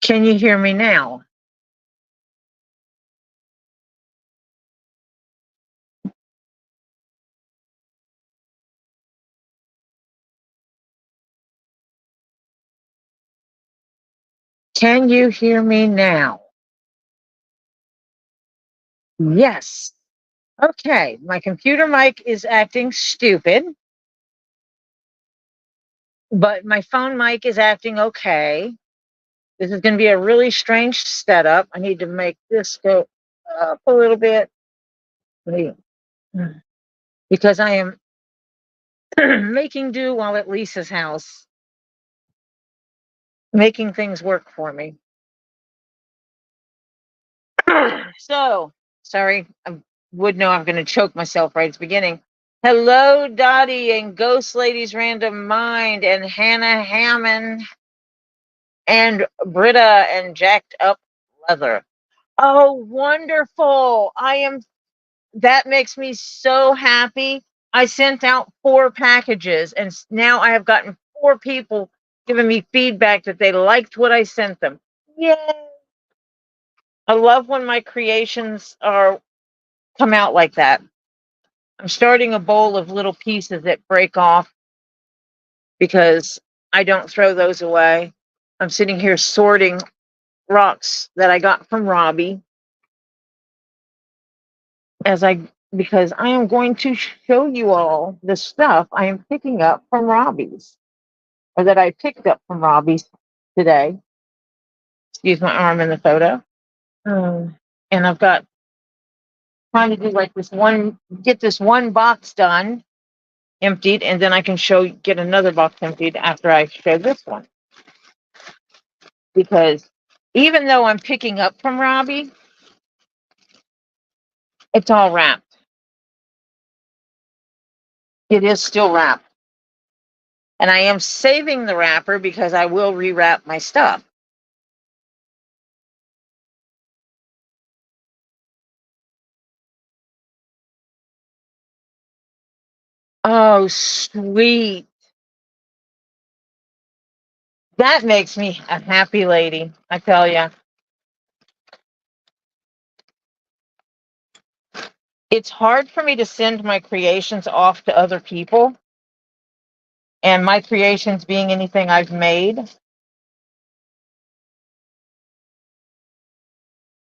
Can you hear me now? Can you hear me now? Yes. Okay, my computer mic is acting stupid, but my phone mic is acting okay. This is going to be a really strange setup. I need to make this go up a little bit because I am making do while at Lisa's house, making things work for me. So, sorry, I would know I'm going to choke myself right at the beginning. Hello, Dottie and Ghost Ladies Random Mind and Hannah Hammond and Britta and Jacked Up Leather. Oh, wonderful. That makes me so happy. I sent out 4 packages and now I have gotten 4 people giving me feedback that they liked what I sent them. Yay. I love when my creations come out like that. I'm starting a bowl of little pieces that break off because I don't throw those away. I'm sitting here sorting rocks that I got from Robbie because I am going to show you all the stuff I am picking up from Robbie's, or that I picked up from Robbie's today. Excuse my arm in the photo. And I've got trying to do like get this one box done, emptied, and then I can get another box emptied after I show this one. Because even though I'm picking up from Robbie, it's all wrapped. It is still wrapped. And I am saving the wrapper because I will rewrap my stuff. Oh, sweet. That makes me a happy lady, I tell you. It's hard for me to send my creations off to other people, and my creations being anything I've made.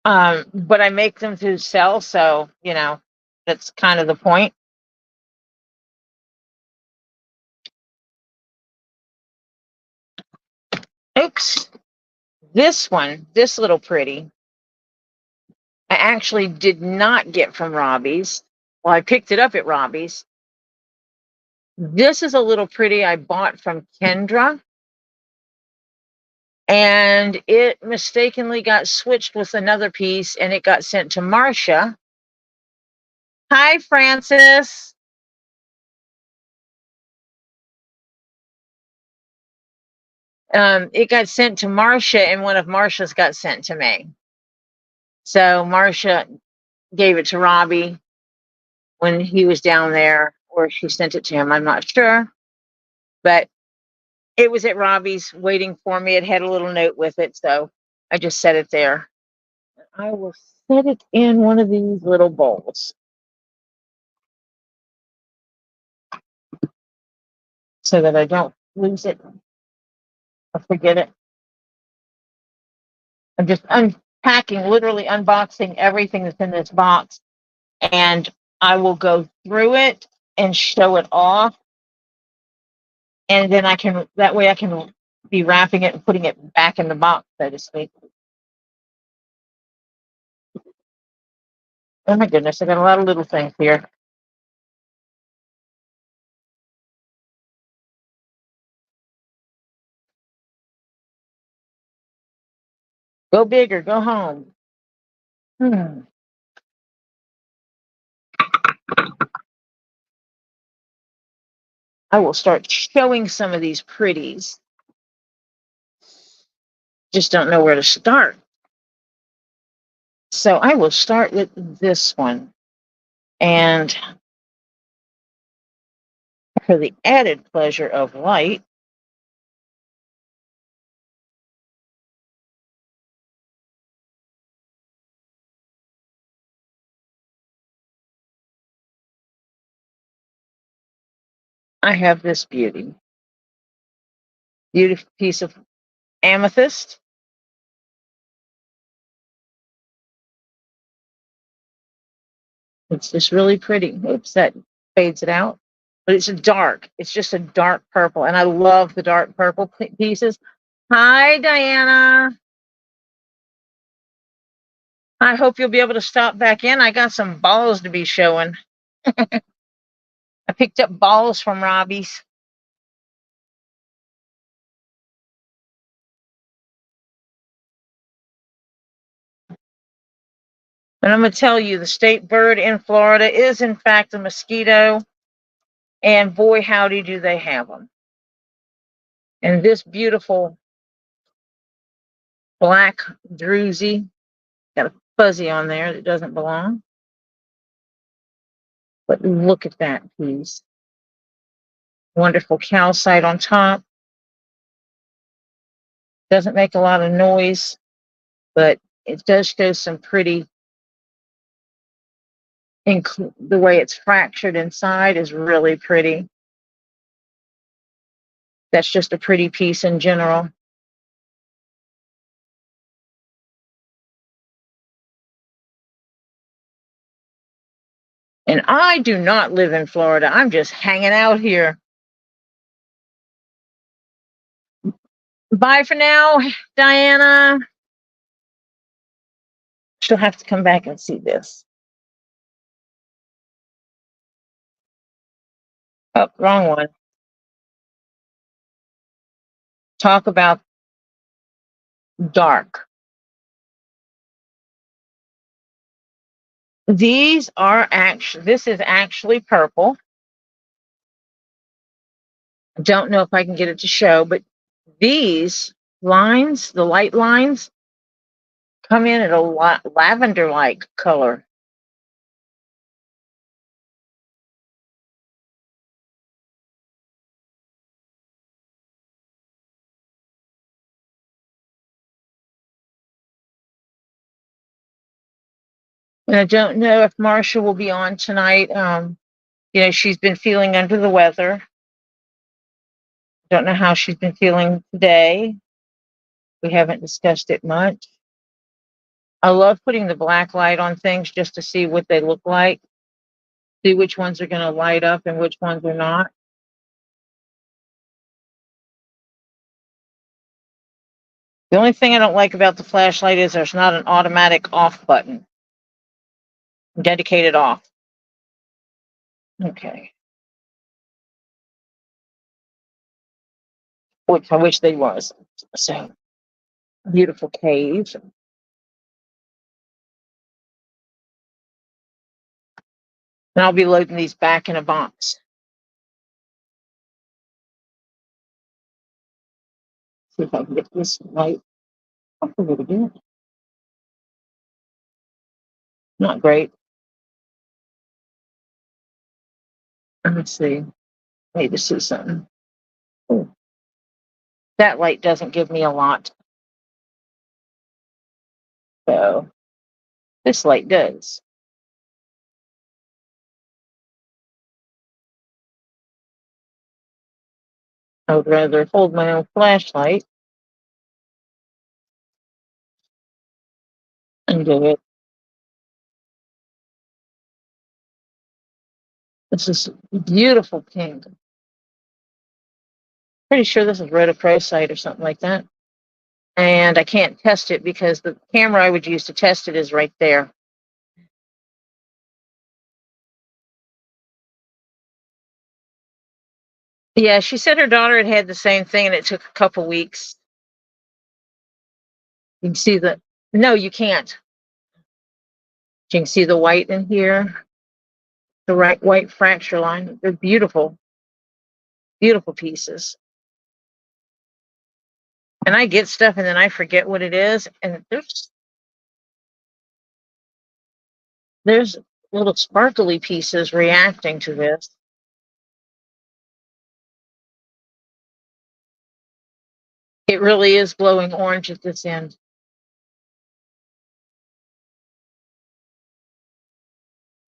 But I make them to sell, so, that's kind of the point. Oops. This little pretty, I actually did not get from Robbie's. Well, I picked it up at Robbie's. This is a little pretty I bought from Kendra. And it mistakenly got switched with another piece and it got sent to Marcia. Hi, Francis. It got sent to Marcia and one of Marcia's got sent to me. So Marcia gave it to Robbie when he was down there, or she sent it to him. I'm not sure. But it was at Robbie's waiting for me. It had a little note with it. So I just set it there. I will set it in one of these little bowls so that I don't lose it or forget it. I'm just unpacking, literally unboxing everything that's in this box. And I will go through it and show it off. And then that way I can be wrapping it and putting it back in the box, so to speak. Oh my goodness, I got a lot of little things here. Go big or go home. I will start showing some of these pretties. Just don't know where to start. So I will start with this one. And for the added pleasure of light, I have this beautiful piece of amethyst. It's just really pretty. Oops, that fades it out. But it's just a dark purple. And I love the dark purple pieces. Hi, Diana. I hope you'll be able to stop back in. I got some balls to be showing. I picked up balls from Robbie's. And I'm going to tell you, the state bird in Florida is, in fact, a mosquito. And boy, howdy, do they have them. And this beautiful black druzy, got a fuzzy on there that doesn't belong. But look at that piece. Wonderful calcite on top. Doesn't make a lot of noise, but it does show some pretty, the way it's fractured inside is really pretty. That's just a pretty piece in general. And I do not live in Florida. I'm just hanging out here. Bye for now, Diana. She'll have to come back and see this. Oh, wrong one. Talk about dark. This is actually purple. I don't know if I can get it to show, but these lines, the light lines, come in at a lavender-like color. And I don't know if Marsha will be on tonight. She's been feeling under the weather. Don't know how she's been feeling today. We haven't discussed it much. I love putting the black light on things just to see what they look like. See which ones are going to light up and which ones are not. The only thing I don't like about the flashlight is there's not an automatic off button. Dedicated off. Okay. Which I wish they was. So, beautiful cave. And I'll be loading these back in a box. See if I can get this light. Hopefully we do. Not great. Let me see. I need to see something. Ooh. That light doesn't give me a lot. So this light does. I would rather hold my own flashlight and do it. This is beautiful pink. Pretty sure this is rhodochrosite or something like that. And I can't test it because the camera I would use to test it is right there. Yeah, she said her daughter had had the same thing and it took a couple weeks. You can see no, you can't. You can see the white in here, the white fracture line. They're beautiful, beautiful pieces. And I get stuff and then I forget what it is. And there's little sparkly pieces reacting to this. It really is glowing orange at this end.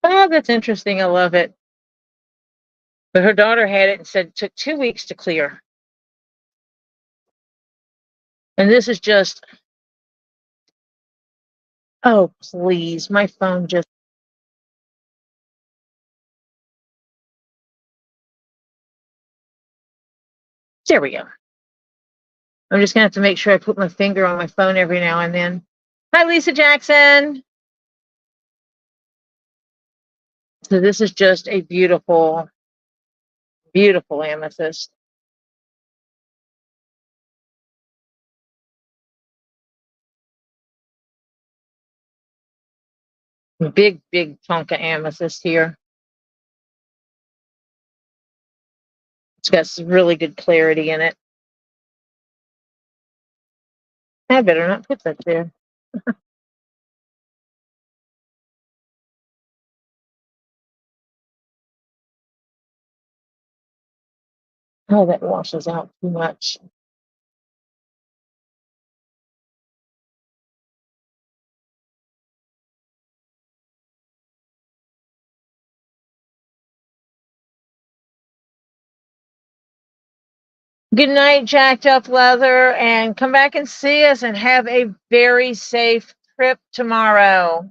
Oh, that's interesting. I love it. But her daughter had it and said it took 2 weeks to clear. And this is just, oh, please, my phone just, there we go. I'm just going to have to make sure I put my finger on my phone every now and then. Hi, Lisa Jackson. So this is just a beautiful, beautiful amethyst. Big, big chunk of amethyst here. It's got some really good clarity in it. I better not put that there. Oh, that washes out too much. Good night, Jacked Up Leather, and come back and see us and have a very safe trip tomorrow.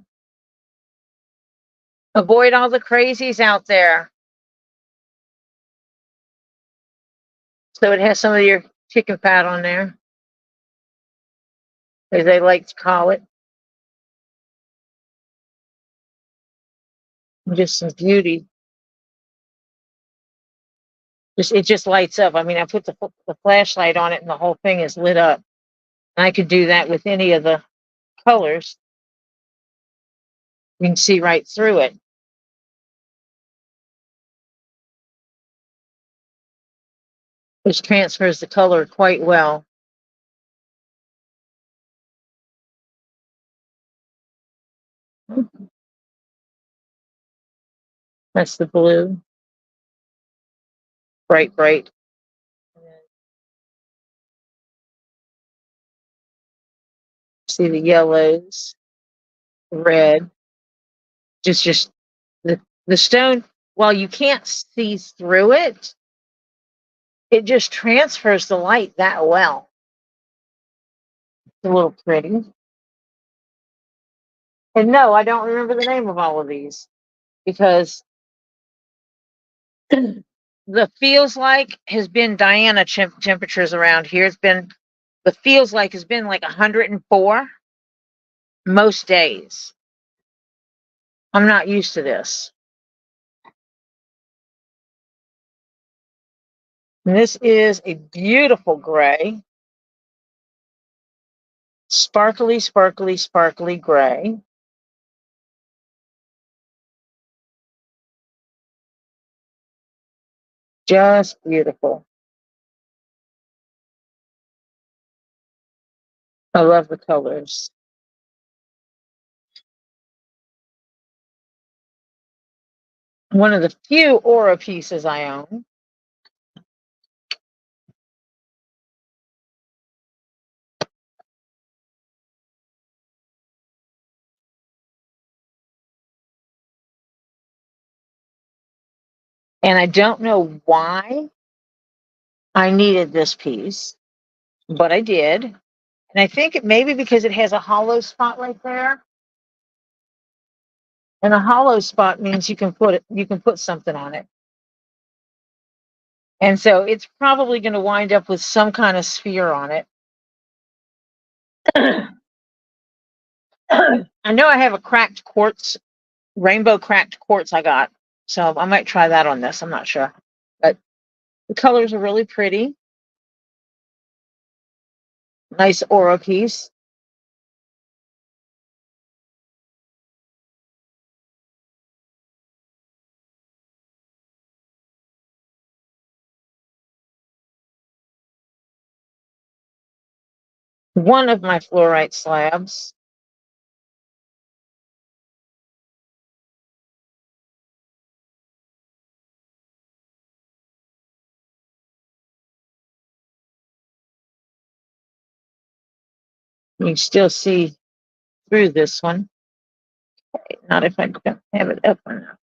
Avoid all the crazies out there. So it has some of your chicken fat on there, as they like to call it. Just some beauty. It just lights up. I mean, I put the flashlight on it and the whole thing is lit up. And I could do that with any of the colors. You can see right through it. Which transfers the color quite well. That's the blue. Bright, bright. See the yellows, the red. Just the stone, while you can't see through it, it just transfers the light that well. It's a little pretty. And no, I don't remember the name of all of these because the feels like has been Diana temperatures around here. It's been, the feels like has been like 104 most days. I'm not used to this. And this is a beautiful gray. Sparkly, sparkly, sparkly gray. Just beautiful. I love the colors. One of the few aura pieces I own. And I don't know why I needed this piece, but I did. And I think it maybe because it has a hollow spot right there. And a hollow spot means you can put something on it. And so it's probably going to wind up with some kind of sphere on it. I know I have a cracked quartz, rainbow cracked quartz I got. So I might try that on this. I'm not sure. But the colors are really pretty. Nice aura piece. One of my fluorite slabs. You can still see through this one. Okay, not if I don't have it up enough.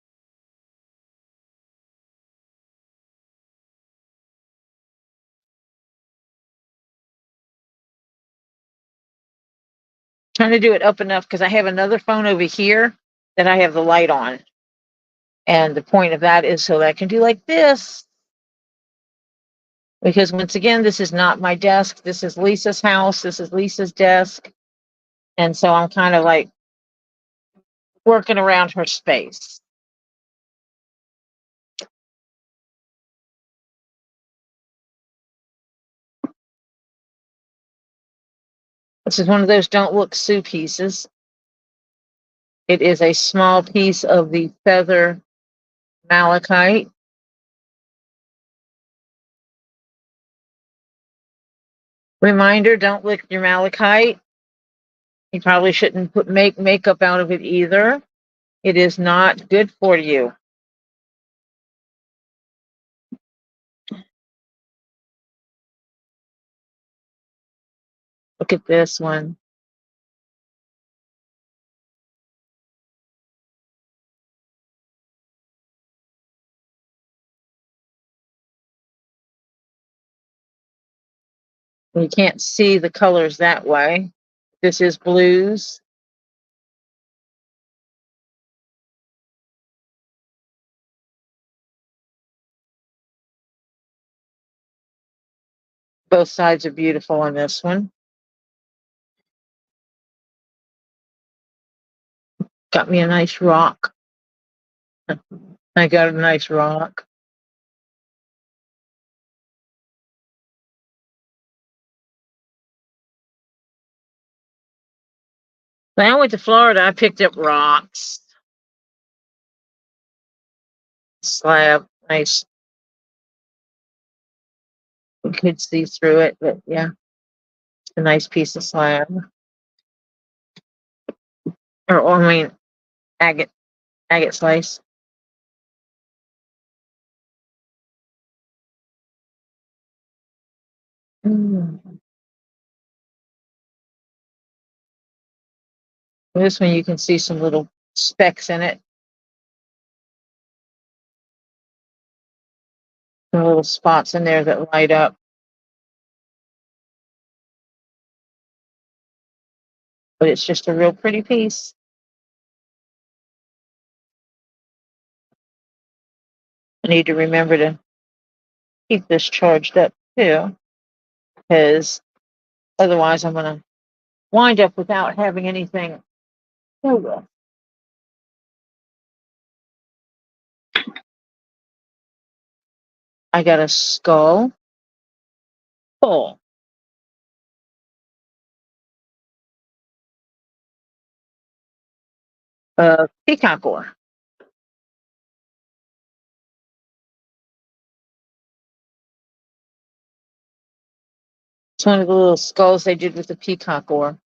trying to do it up enough because I have another phone over here that I have the light on. And the point of that is so that I can do like this. Because once again, this is not my desk. This is Lisa's house. This is Lisa's desk. And so I'm kind of like working around her space. This is one of those don't look Sue pieces. It is a small piece of the feather malachite. Reminder, don't lick your malachite. You probably shouldn't make makeup out of it either. It is not good for you. Look at this one. You can't see the colors that way. This is blues. Both sides are beautiful on this one. Got me a nice rock. I got a nice rock. When I went to Florida, I picked up rocks. Slab, nice. You could see through it, but yeah, it's a nice piece of slab. Or I mean, agate slice. This one you can see some little specks in it. Some little spots in there that light up. But it's just a real pretty piece. I need to remember to keep this charged up too, because otherwise I'm going to wind up without having anything. Oh, I got a skull full of peacock ore. It's one of the little skulls they did with the peacock ore.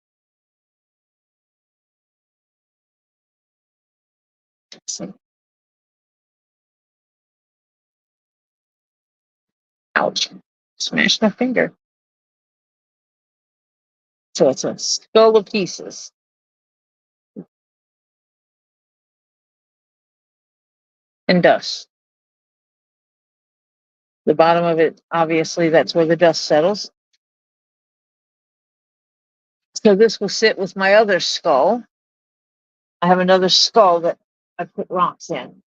Ouch. Smashed my finger. So it's a skull of pieces. And dust. The bottom of it, obviously, that's where the dust settles. So this will sit with my other skull. I have another skull that I put rocks in.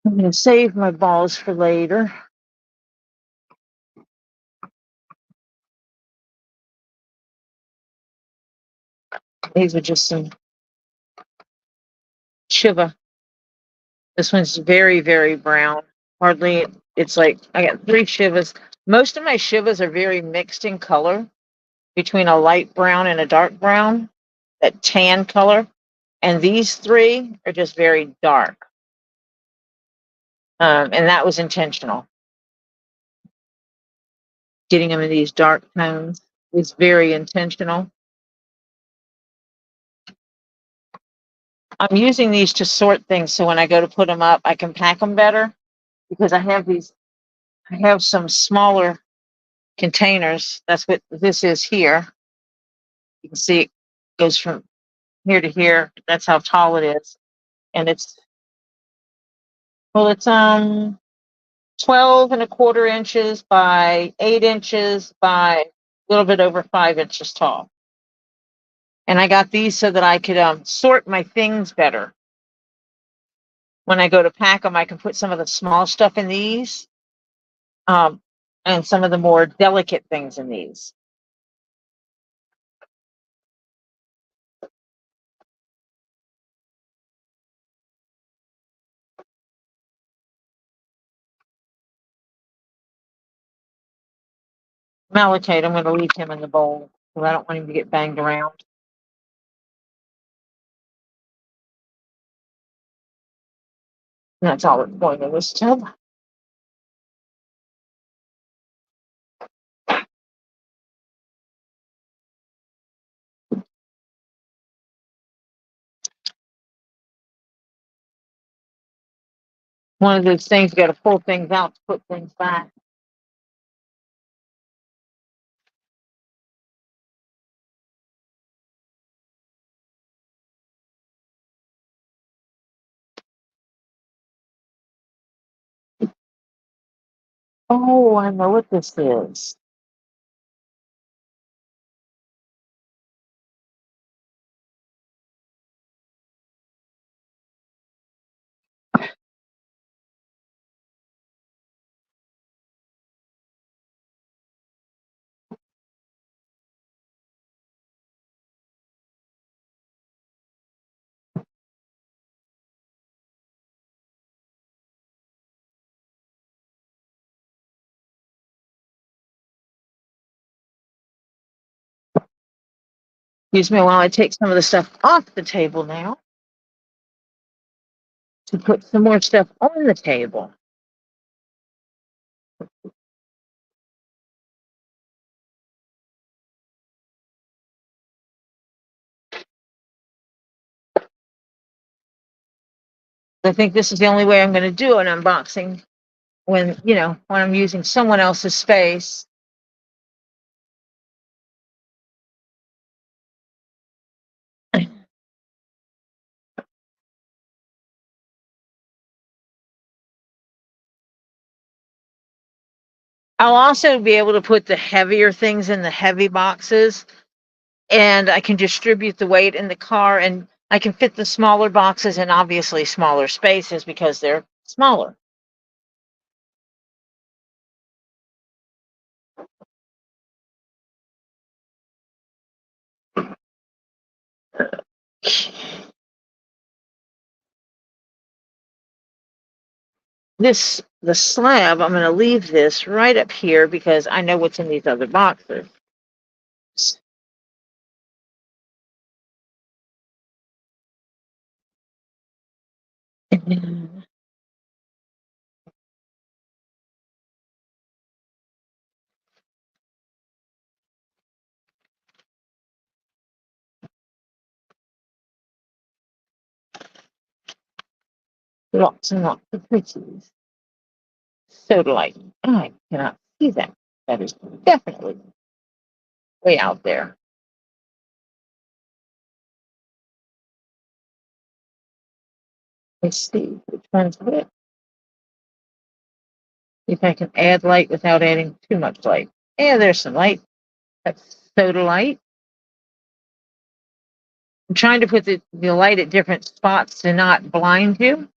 I'm going to save my balls for later. These are just some shiva. This one's very, very brown. Hardly, it's like I got 3 shivas. Most of my shivas are very mixed in color between a light brown and a dark brown, that tan color. And these 3 are just very dark. And that was intentional. Getting them in these dark tones is very intentional. I'm using these to sort things so when I go to put them up, I can pack them better because I have some smaller containers. That's what this is here. You can see it goes from here to here. That's how tall it is. And it's 12 and a quarter inches by 8 inches by little bit over 5 inches tall. And I got these so that I could sort my things better. When I go to pack them, I can put some of the small stuff in these, and some of the more delicate things in these. Malachite, I'm going to leave him in the bowl because I don't want him to get banged around. And that's all it's going in this tub. One of those things, you got to pull things out to put things back. Oh, I know what this is. Excuse me while I take some of the stuff off the table now to put some more stuff on the table. I think this is the only way I'm going to do an unboxing when I'm using someone else's space. I'll also be able to put the heavier things in the heavy boxes, and I can distribute the weight in the car, and I can fit the smaller boxes in obviously smaller spaces because they're smaller. The slab, I'm going to leave this right up here because I know what's in these other boxes. Lots and lots of Pretties. Soda light. I cannot see that. That is definitely way out there. Let's see which one's which. See if I can add light without adding too much light. Yeah, there's some light. That's soda light. I'm trying to put the light at different spots to not blind you.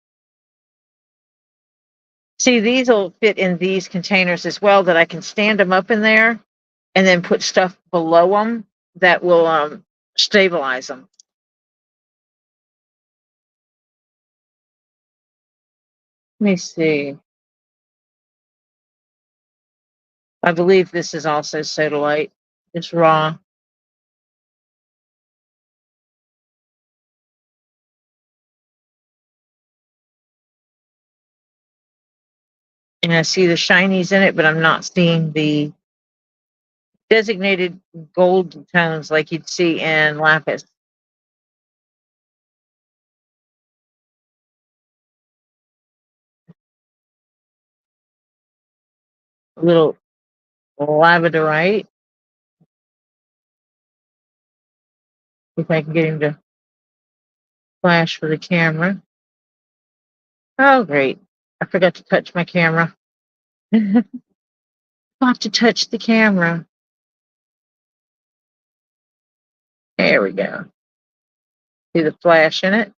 See, these will fit in these containers as well, that I can stand them up in there and then put stuff below them that will stabilize them. Let me see. I believe this is also soda light. It's raw. And I see the shinies in it, but I'm not seeing the designated gold tones like you'd see in lapis. A little labradorite. If I can get him to flash for the camera. Oh, great. I forgot to touch my camera. I have to touch the camera. There we go. See the flash in it?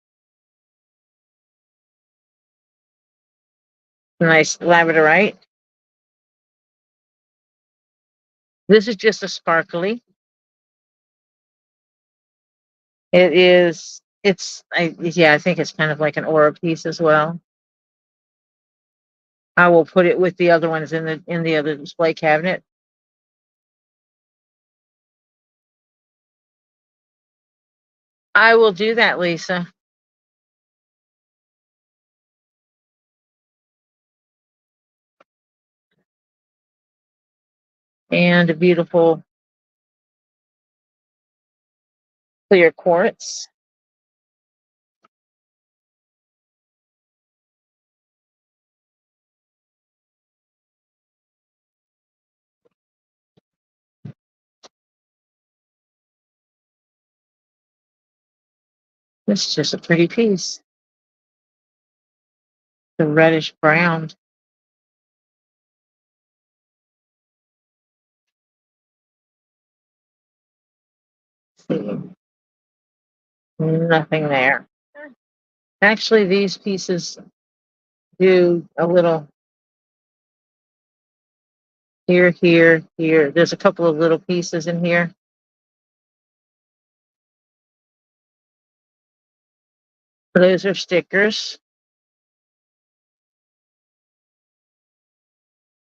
Nice labradorite. This is just a sparkly. It is, yeah, I think it's kind of like an aura piece as well. I will put it with the other ones in the other display cabinet. I will do that, Lisa. And a beautiful clear quartz. This is just a pretty piece. The reddish brown. Nothing there. Actually, these pieces do a little here, here, here. There's a couple of little pieces in here. Those are stickers.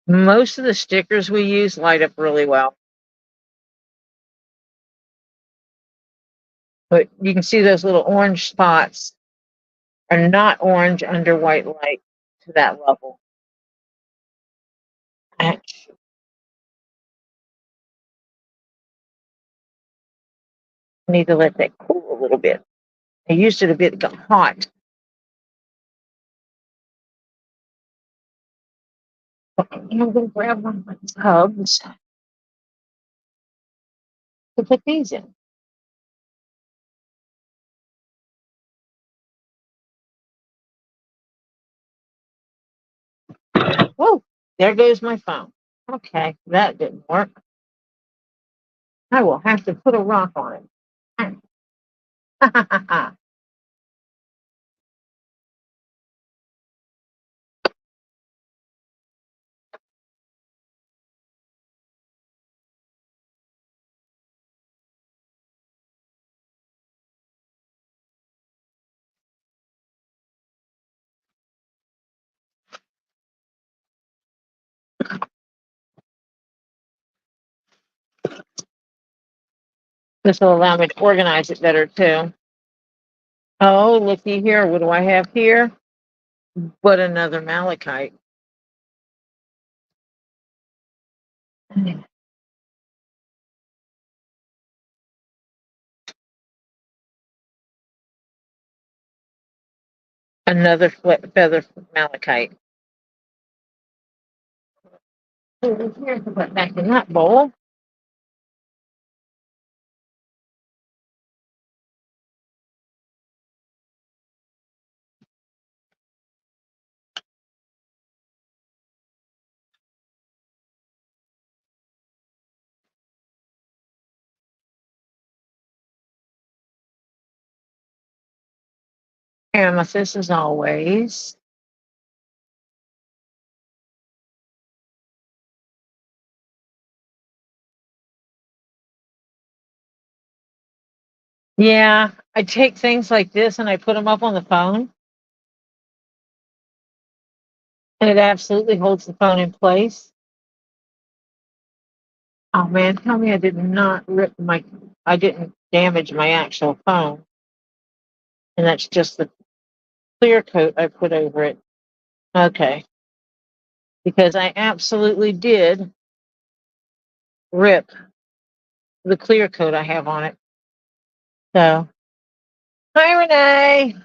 Most of the stickers we use light up really well. But you can see those little orange spots are not orange under white light to that level. I need to let that cool a little bit. I used it a bit, it got hot. I'm going to grab one of my tubs to put these in. Whoa, there goes my phone. Okay, that didn't work. I will have to put a rock on it. This will allow me to organize it better too. Oh, looky here. What do I have here? But another malachite. Another feather malachite. Over here to put back in that bowl. Amethyst as always. Yeah, I take things like this and I put them up on the phone. And it absolutely holds the phone in place. Oh man, tell me I did not I didn't damage my actual phone. And that's just the clear coat I put over it. Okay. Because I absolutely did rip the clear coat I have on it. So, hi Renee.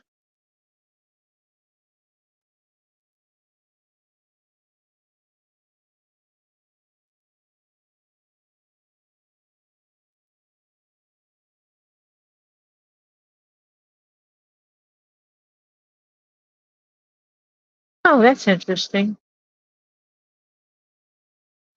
Oh, that's interesting.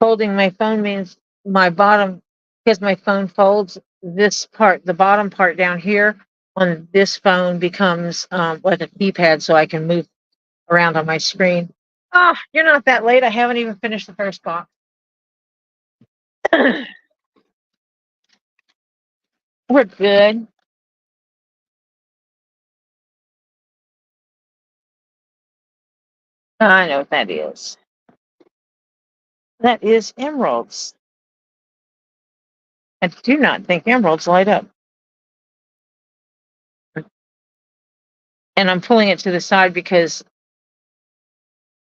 Folding my phone means my bottom, because my phone folds, this part, the bottom part down here on this phone becomes like a keypad so I can move around on my screen. Ah, you're not that late. I haven't even finished the first box. We're good. I know what that is. That is emeralds. I do not think emeralds light up. And I'm pulling it to the side because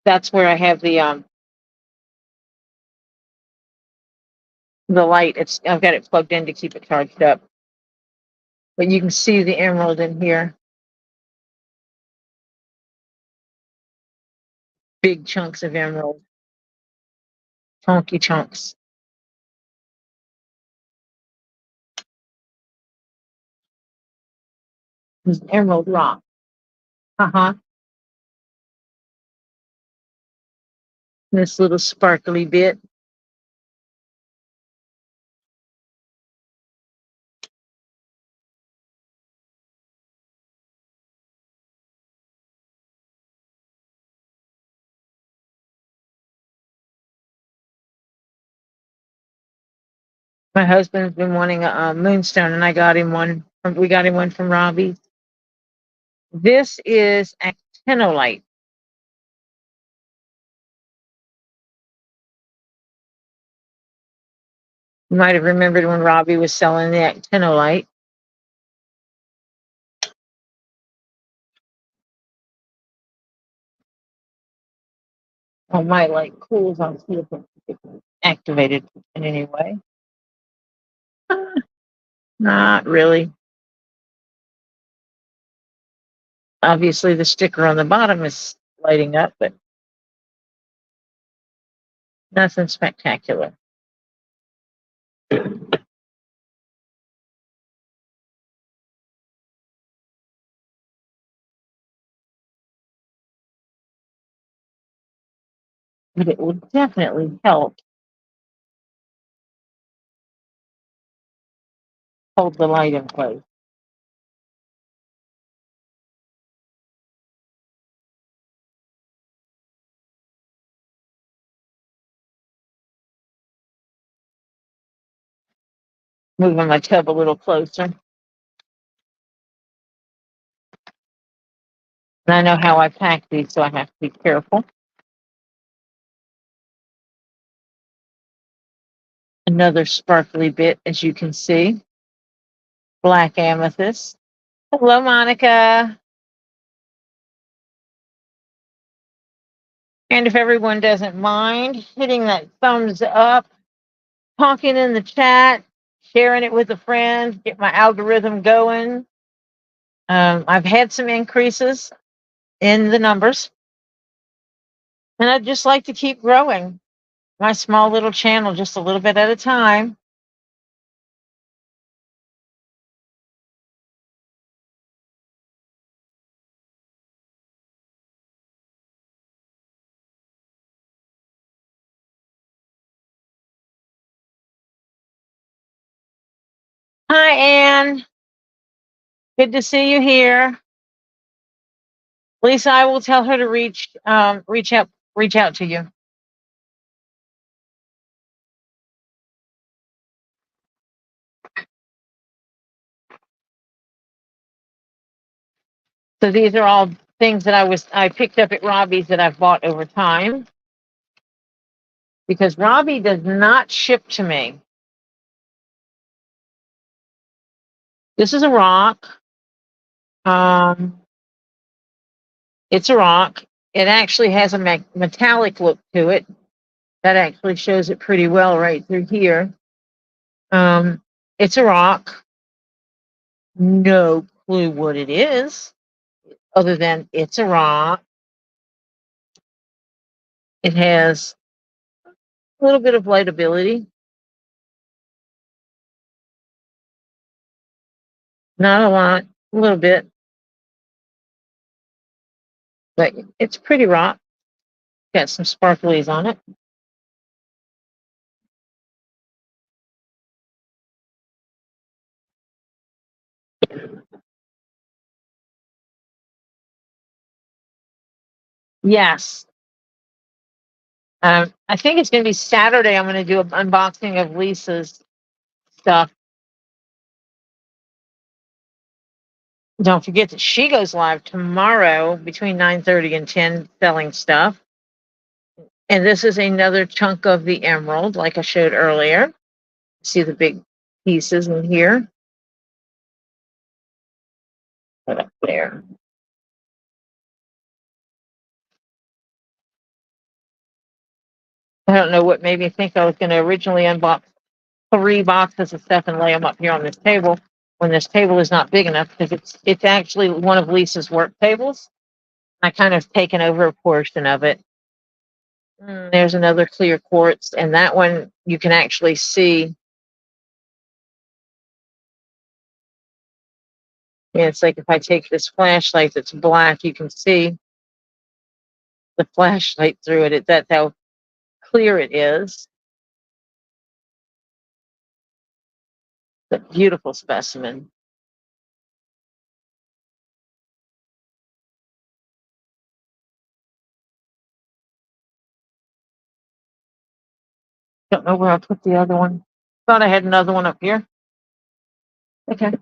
that's where I have the light. I've got it plugged in to keep it charged up. But you can see the emerald in here. Big chunks of emerald. Chunky chunks. It's emerald rock. Uh-huh. This little sparkly bit. My husband's been wanting a moonstone, and I got him one. We got him one from Robbie. This is actinolite. You might have remembered when Robbie was selling the actinolite. Well, my light cools on see if it's activated in any way. Not really. Obviously, the sticker on the bottom is lighting up, but nothing spectacular. But it will definitely help hold the light in place. Moving my tub a little closer. And I know how I pack these, so I have to be careful. Another sparkly bit, as you can see. Black amethyst. Hello, Monica. And if everyone doesn't mind hitting that thumbs up, talking in the chat, sharing it with a friend, get my algorithm going. I've had some increases in the numbers, and I'd just like to keep growing my small little channel just a little bit at a time. Hi, Anne. Good to see you here. Lisa, I will tell her to reach out to you. So these are all things that I picked up at Robbie's that I've bought over time, because Robbie does not ship to me. This is a rock. It's a rock. It actually has a metallic look to it. That actually shows it pretty well right through here. It's a rock. No clue what it is, other than it's a rock. It has a little bit of lightability. Not a lot, a little bit. But it's pretty rock. Got some sparklies on it. Yes. I think it's going to be Saturday. I'm going to do an unboxing of Lisa's stuff. Don't forget that she goes live tomorrow between 9:30 and 10 selling stuff. And this is another chunk of the emerald, like I showed earlier. See the big pieces in here? Right up there. I don't know what made me think I was going to originally unbox 3 boxes of stuff and lay them up here on this table when this table is not big enough, because it's actually one of Lisa's work tables. I kind of taken over a portion of it. There's another clear quartz, and that one you can actually see. Yeah, it's like if I take this flashlight that's black, you can see the flashlight through it. That's how clear it is. A beautiful specimen. Don't know where I put the other one. Thought I had another one up here. Okay.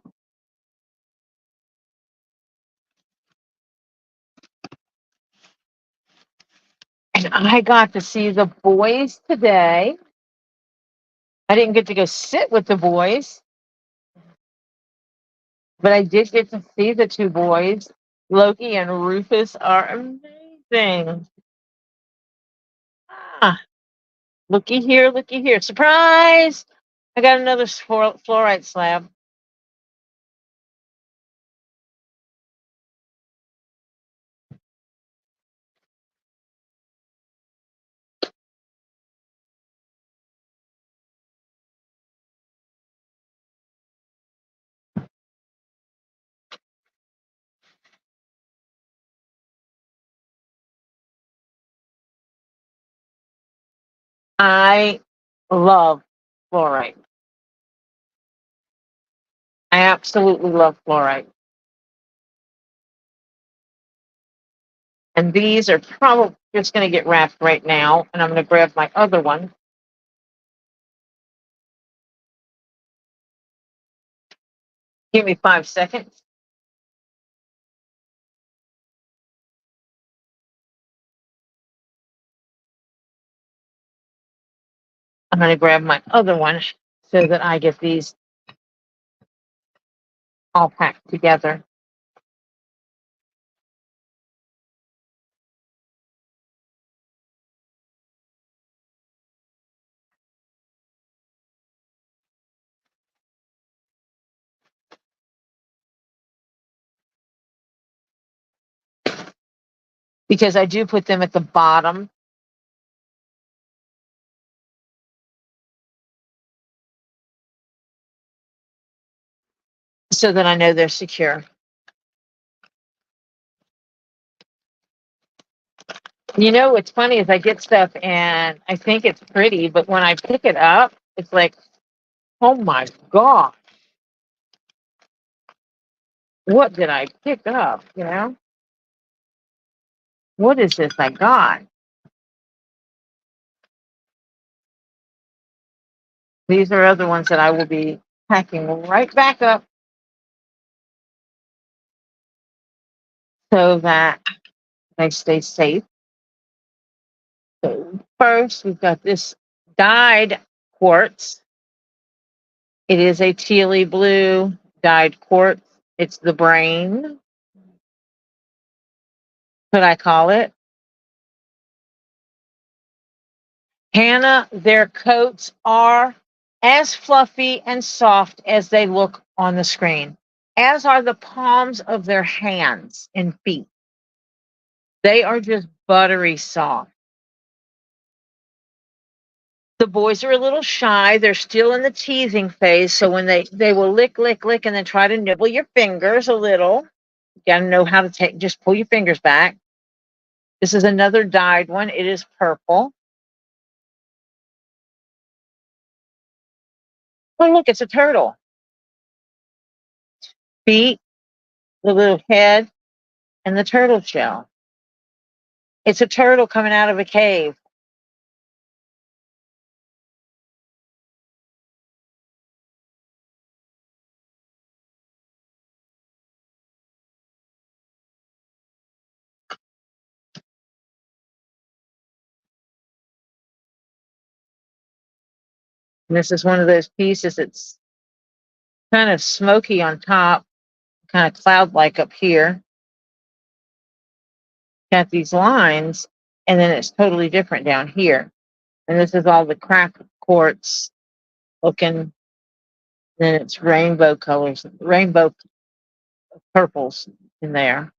And I got to see the boys today. I didn't get to go sit with the boys, but I did get to see the 2 boys. Loki and Rufus are amazing. Ah, looky here, looky here. Surprise! I got another fluorite slab. I love fluorite. I absolutely love fluorite. And these are probably just going to get wrapped right now. And I'm going to grab my other one. Give me 5 seconds. I'm going to grab my other one so that I get these all packed together. Because I do put them at the bottom. So that I know they're secure. You know, what's funny is I get stuff and I think it's pretty, but when I pick it up, it's like, oh my God, what did I pick up? You know, what is this I got? These are other ones that I will be packing right back up so that they stay safe. So first, we've got this dyed quartz. It is a tealy blue dyed quartz. It's the brain, could I call it? Hannah, their coats are as fluffy and soft as they look on the screen, as are the palms of their hands and feet. They are just buttery soft. The boys are a little shy. They're still in the teasing phase. So when they will lick, lick, lick, and then try to nibble your fingers a little. You got to know how to just pull your fingers back. This is another dyed one. It is purple. Oh, look, it's a turtle. Feet, the little head, and the turtle shell. It's a turtle coming out of a cave. And this is one of those pieces that's kind of smoky on top, kind of cloud-like up here. Got these lines, and then it's totally different down here. And this is all the crack quartz looking. Then it's rainbow colors, rainbow purples in there.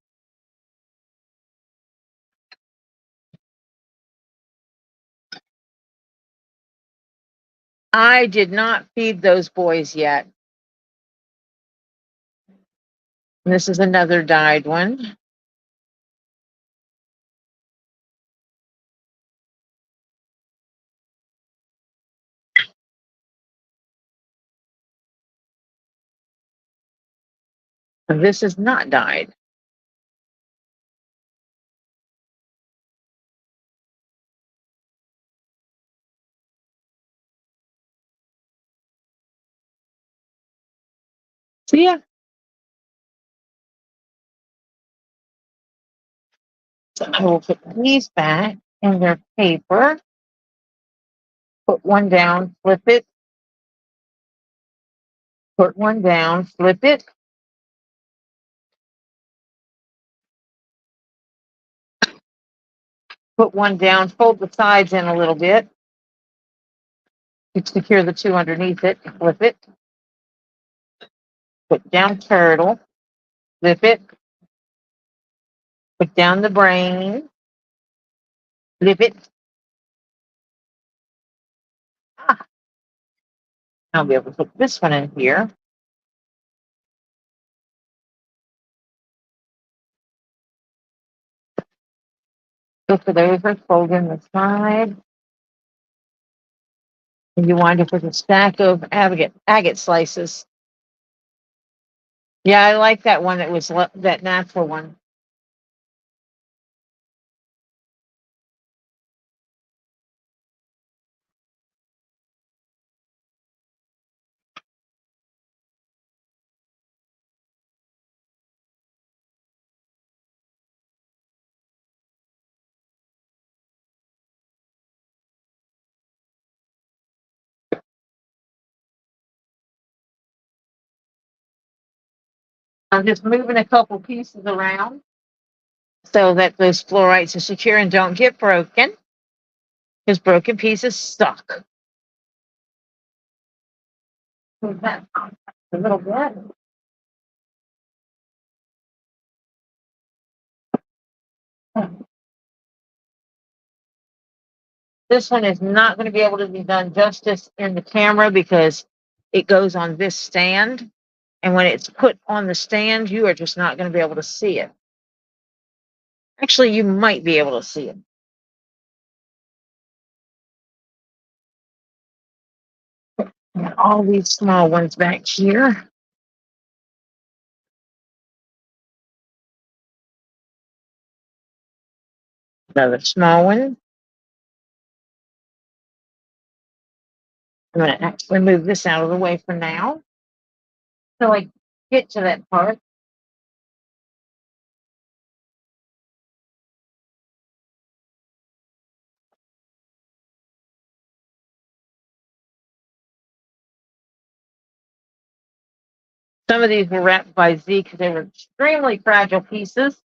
I did not feed those boys yet. And this is another dyed one. And this is not dyed. So yeah. So I will put these back in their paper. Put one down, flip it. Put one down, flip it. Put one down, fold the sides in a little bit to secure the two underneath it. Flip it. Put down turtle. Flip it. Put down the brain. Flip it. Ah, I'll be able to put this one in here. Flip it over, fold in the side. And you wind up with a stack of agate slices. Yeah, I like that one. That was that natural one. I'm just moving a couple pieces around so that those florites are secure and don't get broken, because broken pieces suck. Move that a little bit. This one is not going to be able to be done justice in the camera because it goes on this stand. And when it's put on the stand, you are just not going to be able to see it. Actually, you might be able to see it. And all these small ones back here. Another small one. I'm going to actually move this out of the way for now. So I get to that part. Some of these were wrapped by Z because they were extremely fragile pieces.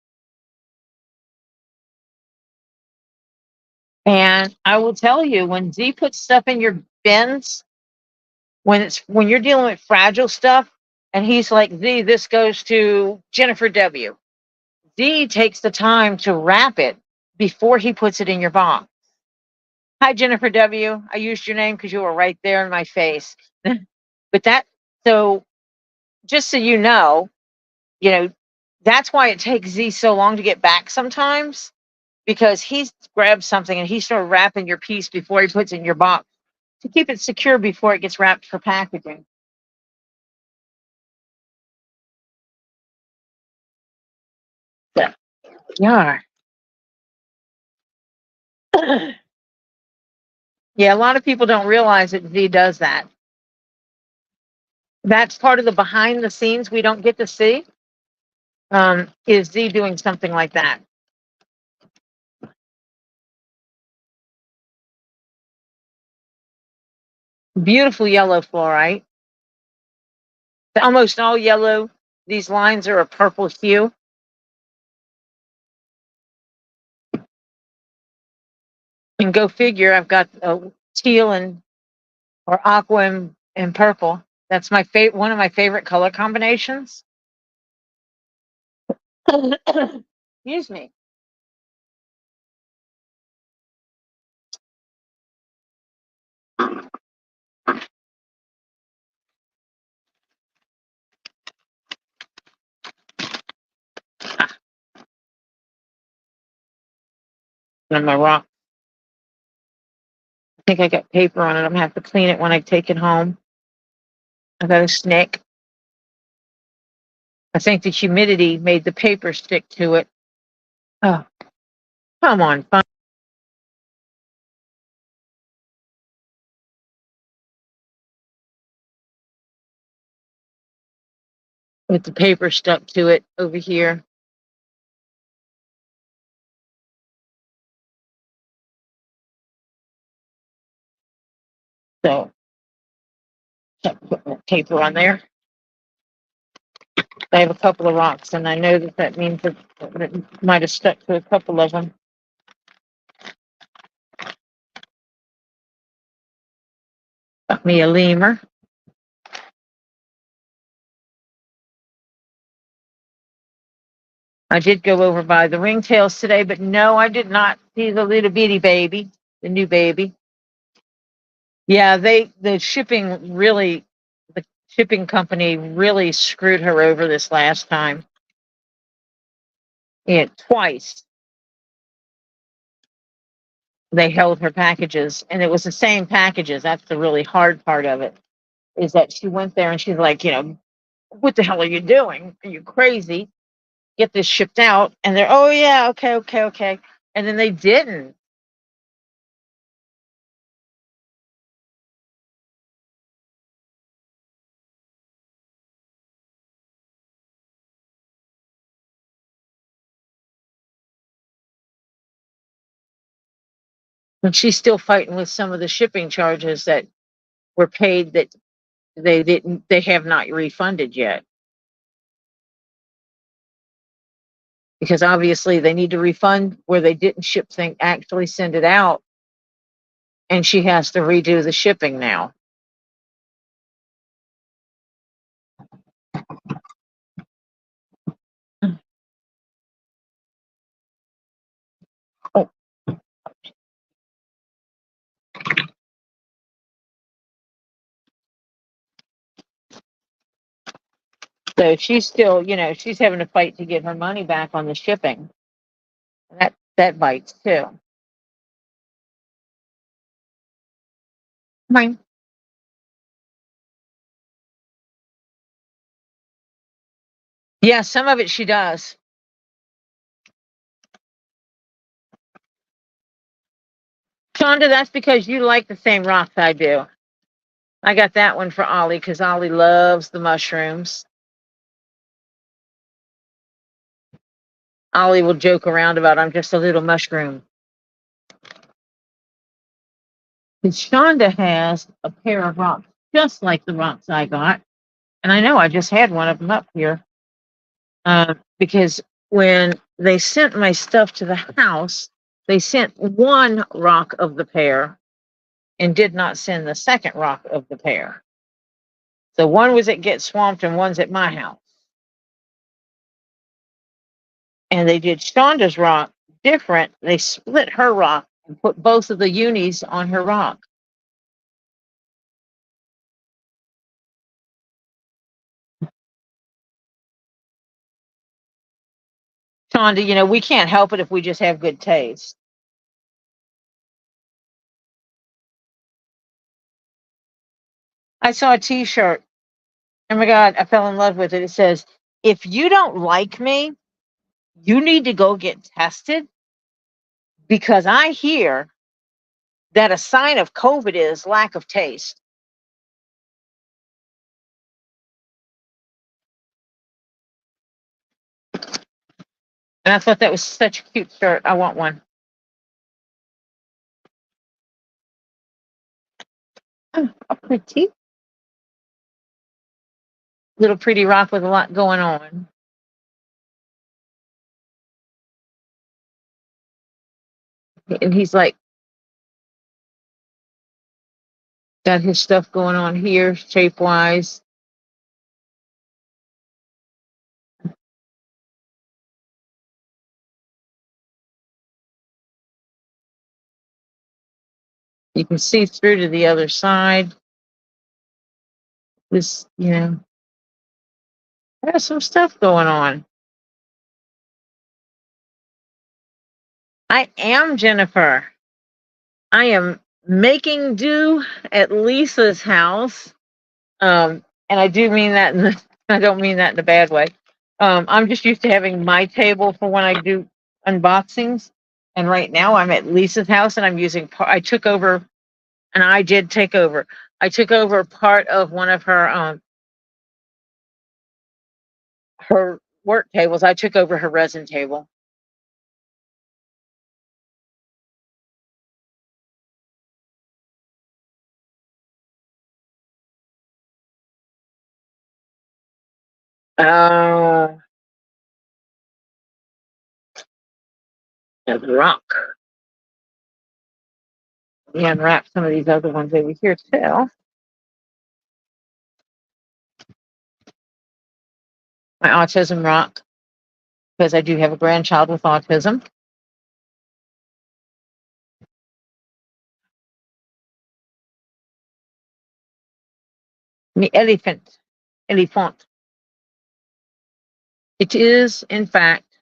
And I will tell you, when Z puts stuff in your bins, when you're dealing with fragile stuff, and he's like, Z, this goes to Jennifer W. Z takes the time to wrap it before he puts it in your box. Hi, Jennifer W. I used your name because you were right there in my face. But so just so you know, that's why it takes Z so long to get back sometimes, because he's grabbed something and he started wrapping your piece before he puts it in your box to keep it secure before it gets wrapped for packaging. So, yeah. Yeah, a lot of people don't realize that Z does that. That's part of the behind the scenes we don't get to see. Is Z doing something like that? Beautiful yellow fluorite. Almost all yellow. These lines are a purple hue. And go figure, I've got teal and or aqua and purple. That's my favorite. One of my favorite color combinations. Excuse me. On my rock. I think I got paper on it. I'm gonna have to clean it when I take it home. I got a snake. I think the humidity made the paper stick to it. Oh, come on, fun. With the paper stuck to it over here. So, put that paper on there. I have a couple of rocks, and I know that means that it might have stuck to a couple of them. Got me a lemur. I did go over by the ringtails today, but no, I did not see the little bitty baby, the new baby. Yeah, the shipping company really screwed her over this last time. Yeah, twice. They held her packages, and it was the same packages. That's the really hard part of it, is that she went there and she's like, what the hell are you doing? Are you crazy? Get this shipped out. And they're, oh yeah, okay. And then they didn't. And she's still fighting with some of the shipping charges that were paid that they have not refunded yet. Because obviously they need to refund where they didn't actually send it out, and she has to redo the shipping now. Oh. So she's still, she's having to fight to get her money back on the shipping. That bites too. Fine. Yeah, some of it she does. Shonda, that's because you like the same rocks I do. I got that one for Ollie because Ollie loves the mushrooms. Ollie will joke around about I'm just a little mushroom. And Shonda has a pair of rocks just like the rocks I got. And I know I just had one of them up here. Because when they sent my stuff to the house, they sent one rock of the pair and did not send the second rock of the pair. So one was at Get Swamped and one's at my house. And they did Shonda's rock different. They split her rock and put both of the unis on her rock. Shonda, we can't help it if we just have good taste. I saw a t-shirt. Oh my God, I fell in love with it. It says, if you don't like me, you need to go get tested because I hear that a sign of COVID is lack of taste. And I thought that was such a cute shirt. I want one. Oh, a pretty little pretty rock with a lot going on. And he's like, got his stuff going on here, shape wise. You can see through to the other side. This, there's some stuff going on. I am Jennifer. I am making do at Lisa's house. And I do mean that I don't mean that in a bad way. I'm just used to having my table for when I do unboxings. And right now I'm at Lisa's house and I'm using, I took over, and I did take over. I took over part of one of her work tables. I took over her resin table. Oh, the rock. We unwrap some of these other ones over here too. My autism rock, because I do have a grandchild with autism. The elephant. It is, in fact,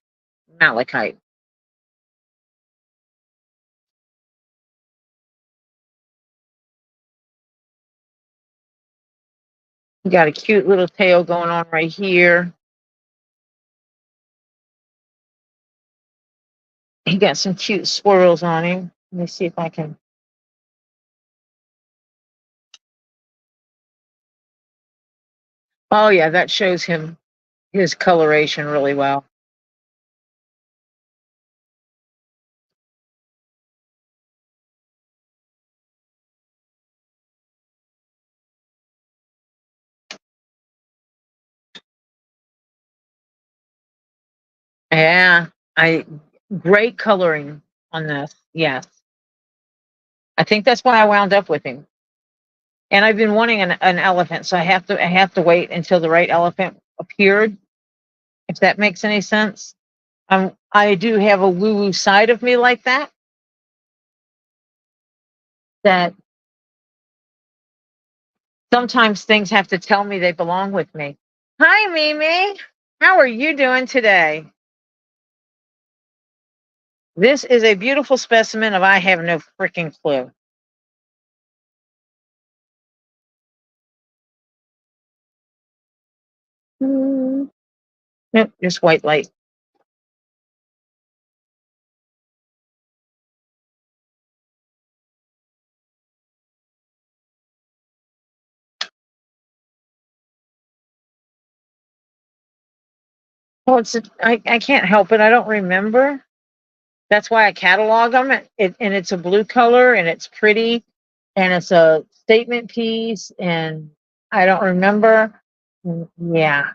malachite. You got a cute little tail going on right here. He got some cute swirls on him. Let me see if I can. Oh, yeah, that shows him his coloration really well. Yeah, great coloring on this. Yes. I think that's why I wound up with him. And I've been wanting an elephant, so I have to wait until the right elephant appeared, if that makes any sense. I do have a woo-woo side of me like that. That sometimes things have to tell me they belong with me. Hi, Mimi. How are you doing today? This is a beautiful specimen of I have no freaking clue. Nope, just white light. Well, I can't help it. I don't remember. That's why I catalog them. And it's a blue color and it's pretty and it's a statement piece and I don't remember. Yeah.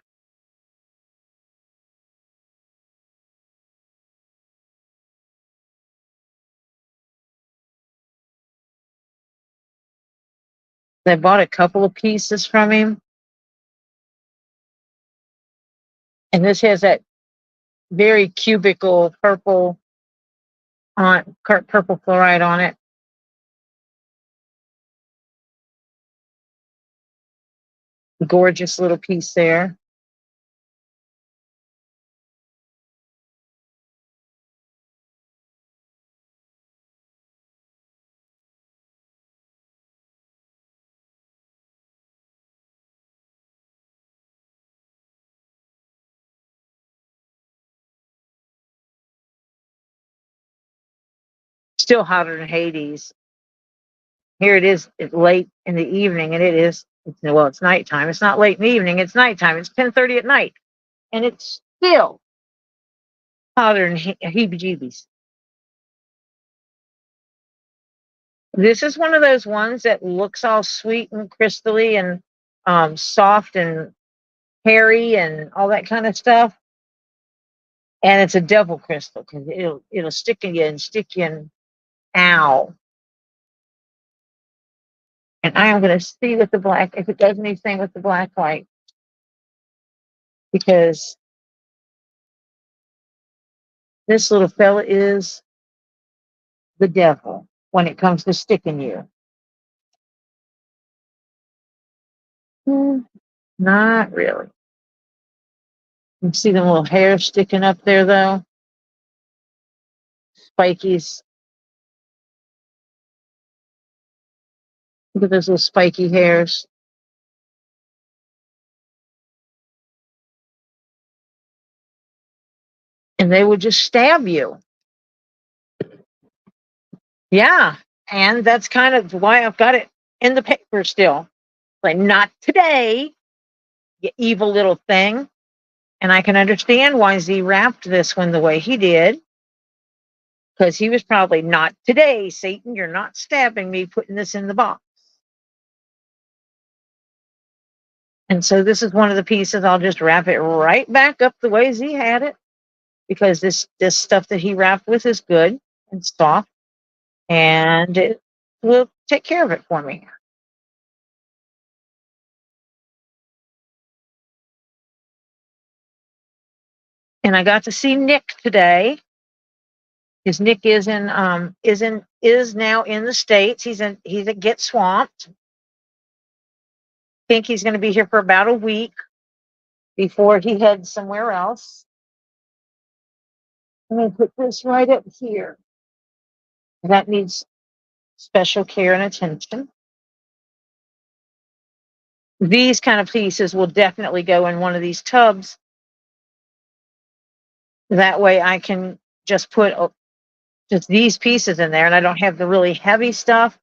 I bought a couple of pieces from him. And this has that very cubical purple purple fluoride on it. Gorgeous little piece there. Still hotter than Hades. Here it is, it's late in the evening, and it's nighttime. It's not late in the evening, it's nighttime. It's 10:30 at night, and it's still hotter than heebie-jeebies. This is one of those ones that looks all sweet and crystally and soft and hairy and all that kind of stuff. And it's a devil crystal because it'll stick in you and stick you in. Ow. And I am going to see with the black if it does anything with the black light, because this little fella is the devil when it comes to sticking you. Not really. You see the little hair sticking up there though? Spikies. Look at those little spiky hairs. And they would just stab you. Yeah. And that's kind of why I've got it in the paper still. Like, not today, you evil little thing. And I can understand why Z wrapped this one the way he did. Because he was probably, not today, Satan, you're not stabbing me, putting this in the box. And so this is one of the pieces. I'll just wrap it right back up the way Z had it, because this stuff that he wrapped with is good and soft, and it will take care of it for me. And I got to see Nick today. Because Nick is now in the States. He's at Get Swamped. I think he's going to be here for about a week before he heads somewhere else. I'm going to put this right up here. That needs special care and attention. These kind of pieces will definitely go in one of these tubs. That way I can just put just these pieces in there, and I don't have the really heavy stuff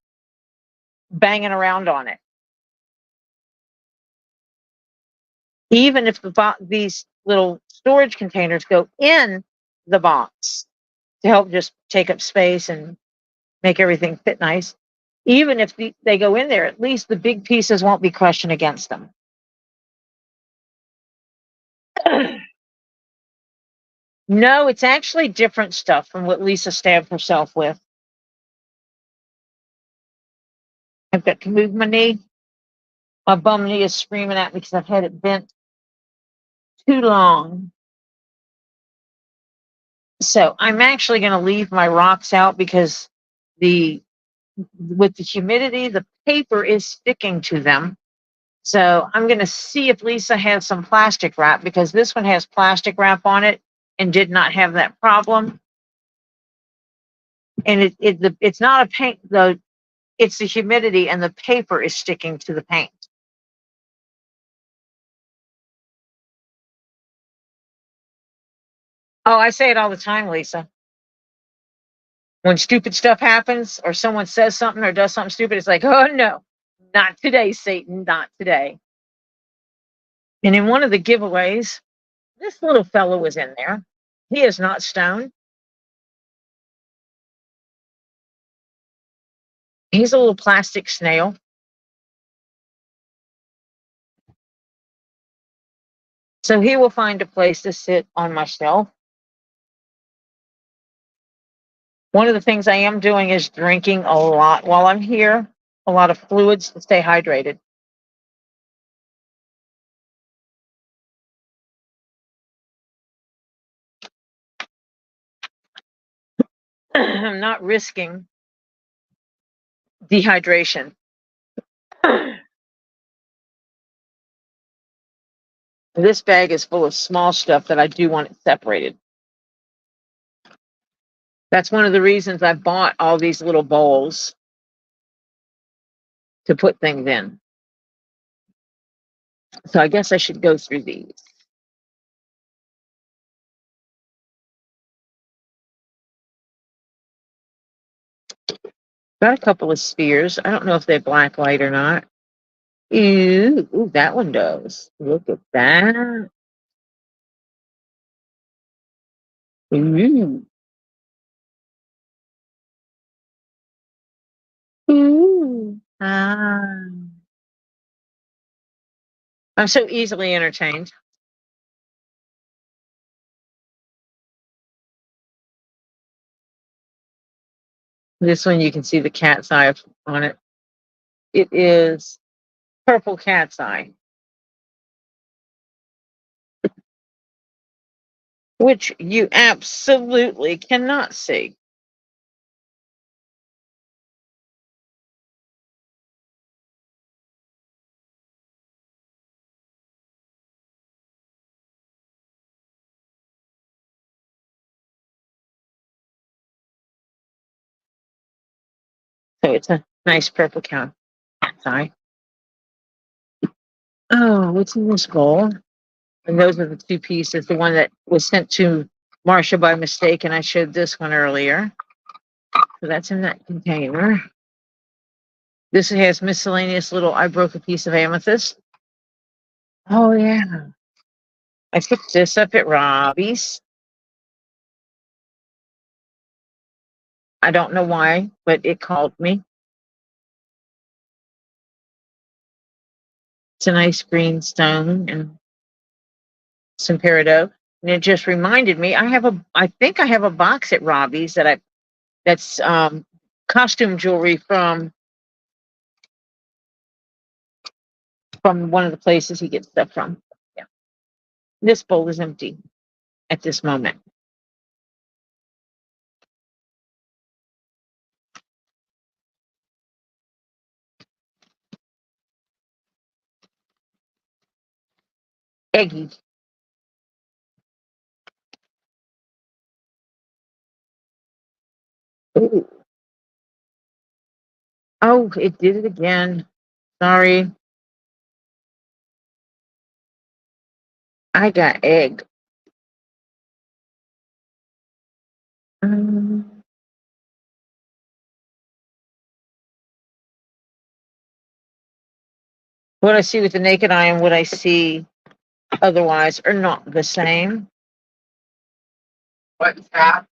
banging around on it. Even if these little storage containers go in the box to help just take up space and make everything fit nice, even if they go in there, at least the big pieces won't be crushing against them. No, it's actually different stuff from what Lisa stabbed herself with. I've got to move my knee. My bum knee is screaming at me because I've had it bent too long. So I'm actually going to leave my rocks out because with the humidity, the paper is sticking to them. So I'm going to see if Lisa has some plastic wrap, because this one has plastic wrap on it and did not have that problem. And it's not a paint, though. It's the humidity, and the paper is sticking to the paint. Oh, I say it all the time, Lisa. When stupid stuff happens, or someone says something or does something stupid, it's like, oh no, not today, Satan, not today. And in one of the giveaways, this little fellow was in there. He is not stoned. He's a little plastic snail. So he will find a place to sit on my shelf. One of the things I am doing is drinking a lot while I'm here, a lot of fluids to stay hydrated. I'm not risking dehydration. This bag is full of small stuff that I do want it separated. That's one of the reasons I bought all these little bowls to put things in. So I guess I should go through these. Got a couple of spheres. I don't know if they're black light or not. Ooh, that one does. Look at that. Ooh. Ooh. Ah. I'm so easily entertained. This one, you can see the cat's eye on it. It is purple cat's eye, which you absolutely cannot see. So it's a nice purple cat's eye. Oh, what's in this bowl? And those are the two pieces. The one that was sent to Marsha by mistake, and I showed this one earlier. So that's in that container. This has miscellaneous little, I broke a piece of amethyst. Oh, yeah. I picked this up at Robbie's. I don't know why, but it called me. It's a nice green stone and some peridot. And it just reminded me, I think I have a box at Robbie's that's costume jewelry from one of the places he gets stuff from. Yeah. This bowl is empty at this moment. Eggy. Ooh. Oh, it did it again. Sorry. I got egg. What I see with the naked eye and what I see otherwise are not the same. What's that?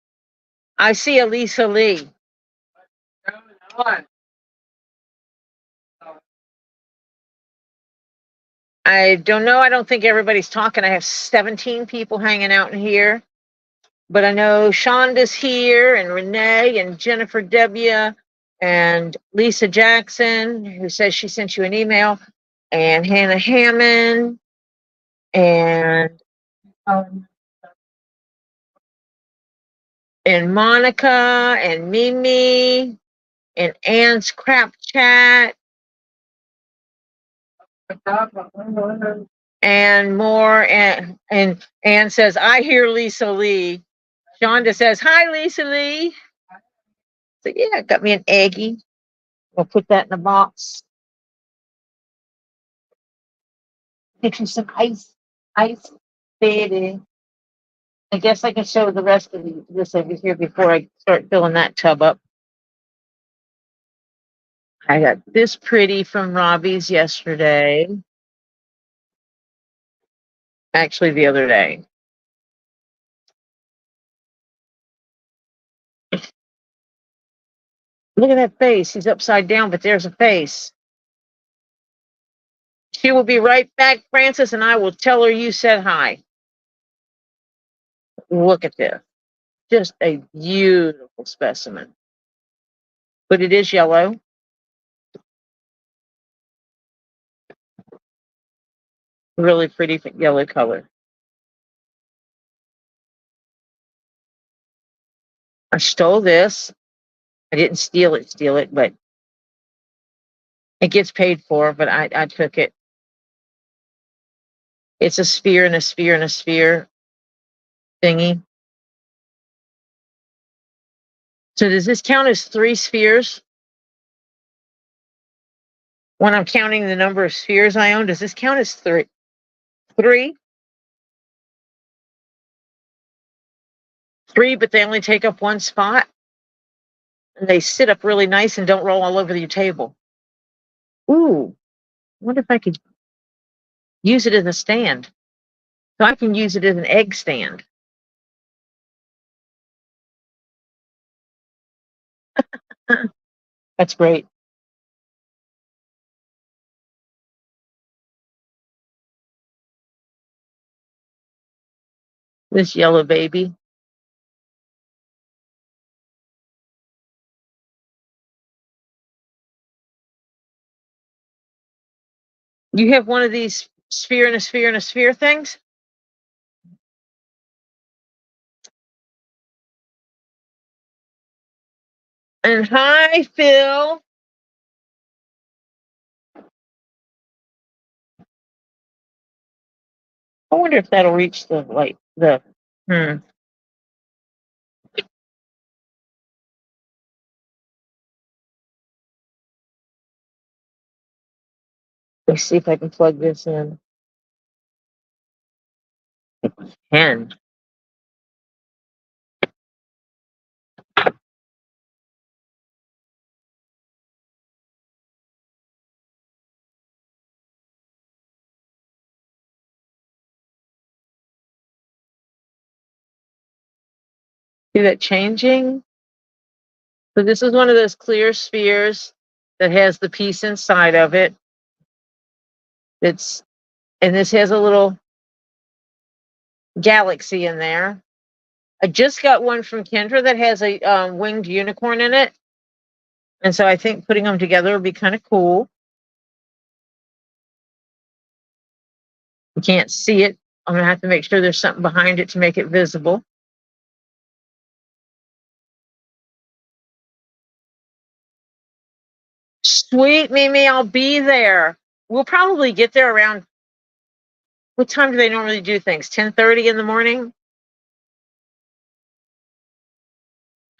I see a Lisa Lee. What's going on? I don't know. I don't think everybody's talking. I have 17 people hanging out in here. But I know Shonda's here, and Renee, and Jennifer W., and Lisa Jackson, who says she sent you an email, and Hannah Hammond, and Monica, and Mimi, and Ann's Crap Chat, and more. And Ann says, I hear Lisa Lee. Shonda says, hi, Lisa Lee. So, yeah, got me an eggie. I'll put that in a box. Get you some ice, baby. I guess I can show the rest of this over here before I start filling that tub up. I got this pretty from Robbie's yesterday. Actually, the other day. Look at that face. He's upside down, but there's a face. She will be right back, Francis, and I will tell her you said hi. Look at this. Just a beautiful specimen. But it is yellow. Really pretty yellow color. I stole this. I didn't steal it, but it gets paid for, but I took it. It's a sphere and a sphere and a sphere thingy. So does this count as 3 spheres? When I'm counting the number of spheres I own, does this count as 3? 3? 3, but they only take up 1 spot? And they sit up really nice and don't roll all over your table. Ooh, I wonder if I could use it as a stand. So I can use it as an egg stand. That's great. This yellow baby. You have one of these sphere and a sphere and a sphere things? And hi, Phil. I wonder if that'll reach the light. Let's see if I can plug this in. Can. See that changing? So this is one of those clear spheres that has the piece inside of it. And this has a little galaxy in there. I just got one from Kendra that has a winged unicorn in it. And so I think putting them together would be kind of cool. You can't see it. I'm going to have to make sure there's something behind it to make it visible. Sweet, Mimi, I'll be there. We'll probably get there around, what time do they normally do things? 10:30 in the morning?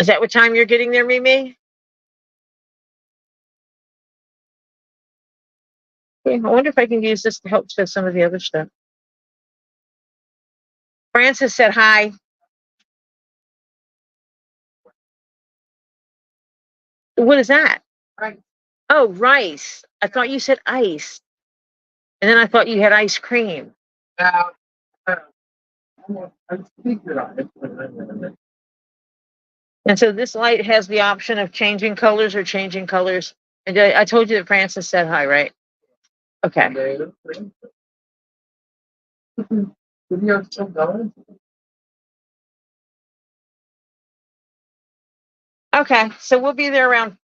Is that what time you're getting there, Mimi? Okay, I wonder if I can use this to help show some of the other stuff. Francis said hi. What is that? Rice. Oh, rice. I thought you said ice. And then I thought you had ice cream. And so this light has the option of changing colors or changing colors. And I told you that Francis said hi, right? Okay. Okay, so we'll be there around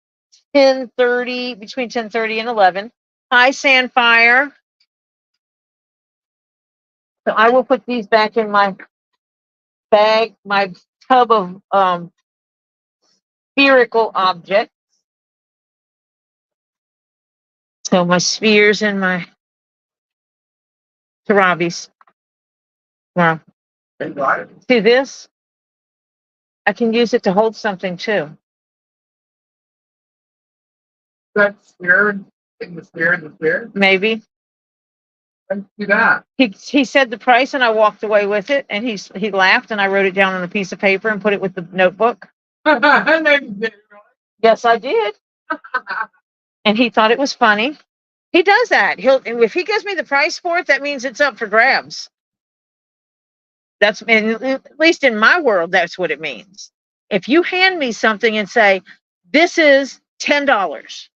10:30, between 10:30 and 11. Hi, Sandfire. So I will put these back in my bag, my tub of spherical objects. So my spheres and my Tarabis. Wow. See this? I can use it to hold something too. That's sphere in the sphere in the sphere? Maybe. Let's do that. He said the price and I walked away with it and he laughed and I wrote it down on a piece of paper and put it with the notebook. Yes, I did. And he thought it was funny. He does that. If he gives me the price for it, that means it's up for grabs. That's, at least in my world, that's what it means. If you hand me something and say, this is $10.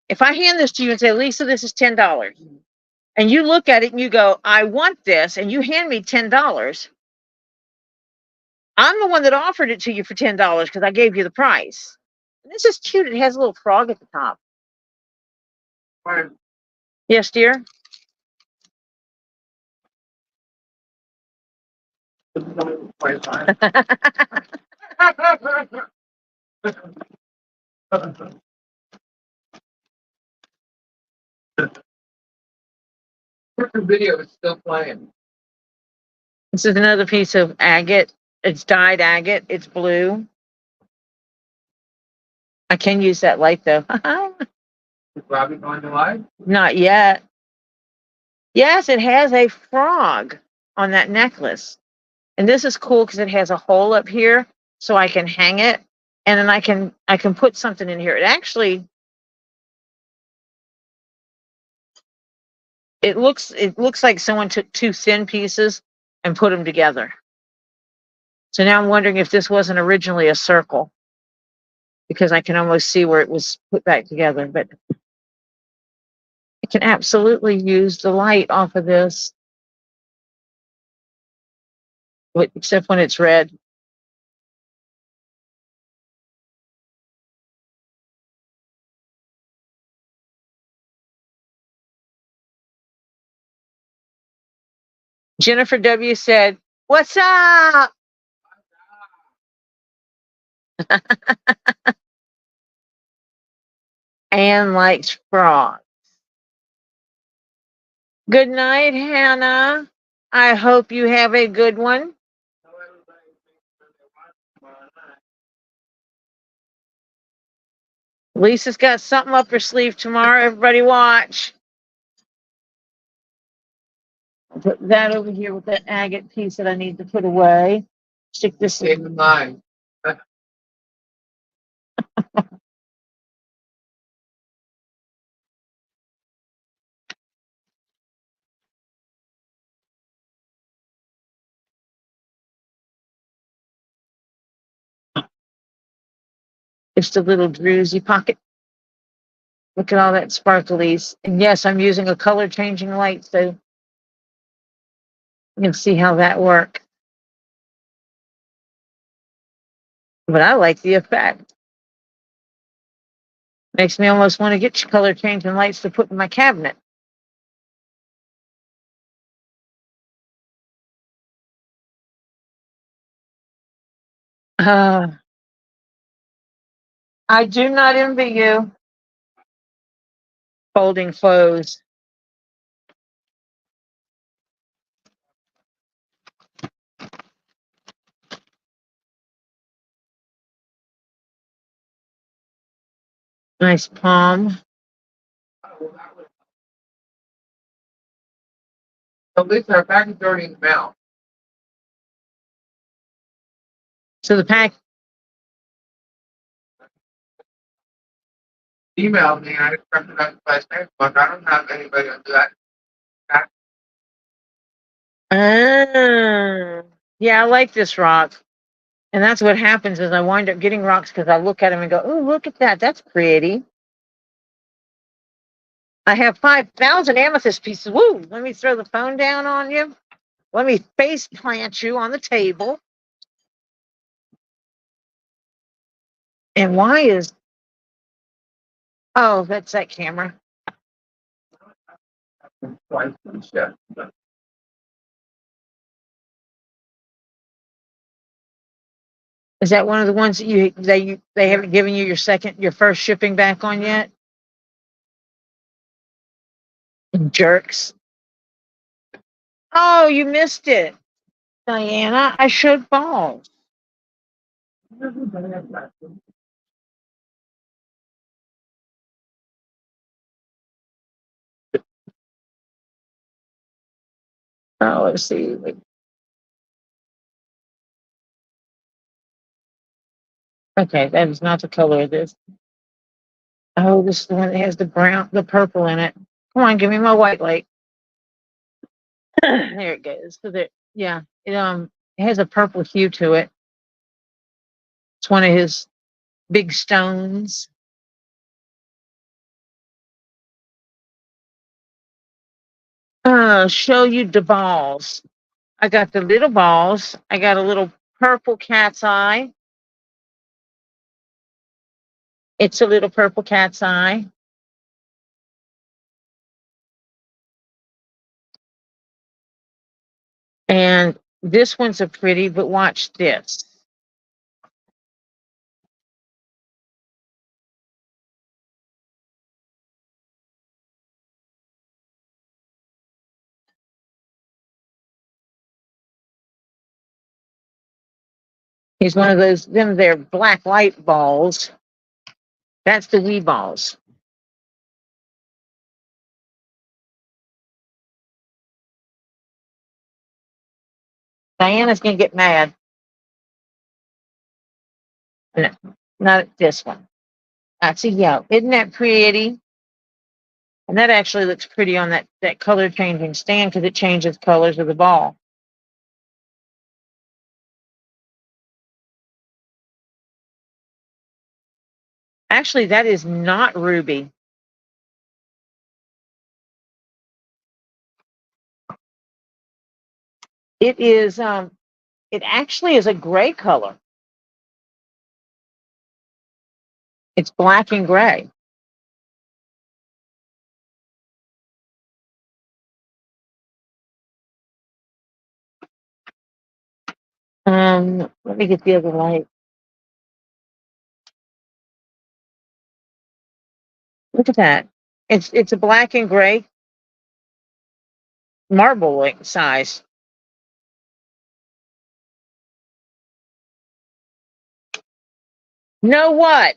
If I hand this to you and say, Lisa, this is $10, and you look at it and you go, I want this, and you hand me $10, I'm the one that offered it to you for $10 because I gave you the price. And this is cute. It has a little frog at the top. Right. Yes, dear? The video is still playing. This is another piece of agate. It's dyed agate. It's blue. I can use that light though. Is Robbie going to live? Not yet. Yes, it has a frog on that necklace. And this is cool because it has a hole up here so I can hang it and then I can put something in here. It looks like someone took two thin pieces and put them together. So now I'm wondering if this wasn't originally a circle, because I can almost see where it was put back together. But I can absolutely use the light off of this, except when it's red. Jennifer W. said, "What's up?" Anne likes frogs. Good night, Hannah. I hope you have a good one. Lisa's got something up her sleeve tomorrow. Everybody watch. I'll put that over here with that agate piece that I need to put away. Stick this in mine. Just a little druzy pocket. Look at all that sparklies. And yes, I'm using a color changing light, so you can see how that works. But I like the effect. Makes me almost want to get color changing lights to put in my cabinet. I do not envy you. Folding clothes. Nice palm. At least our package is already in the mail. So the pack emailed me. I expected that by Facebook. I don't have anybody to do that. Yeah, I like this rock. And that's what happens is I wind up getting rocks because I look at them and go, "Oh, look at that. That's pretty." I have 5,000 amethyst pieces. Woo! Let me throw the phone down on you. Let me face plant you on the table. And why is... Oh, that's that camera. Is that one of the ones that they haven't given you your first shipping back on yet? Jerks. Oh, you missed it, Diana. I showed balls. Oh, let's see. Okay, that is not the color of this. Oh, this is the one that has the purple in it. Come on, give me my white light. There it goes. So there, yeah, it has a purple hue to it. It's one of his big stones. Show you the balls. I got the little balls. I got a little purple cat's eye. It's a little purple cat's eye. And this one's a pretty, but watch this. He's one of those, they're black light balls. That's the wee balls. Diana's going to get mad. Not this one. That's a yellow. Isn't that pretty? And that actually looks pretty on that color changing stand because it changes colors of the ball. Actually, that is not ruby. It is, it actually is a gray color. It's black and gray. Let me get the other light. Look at that. It's a black and gray marble like size. Know what?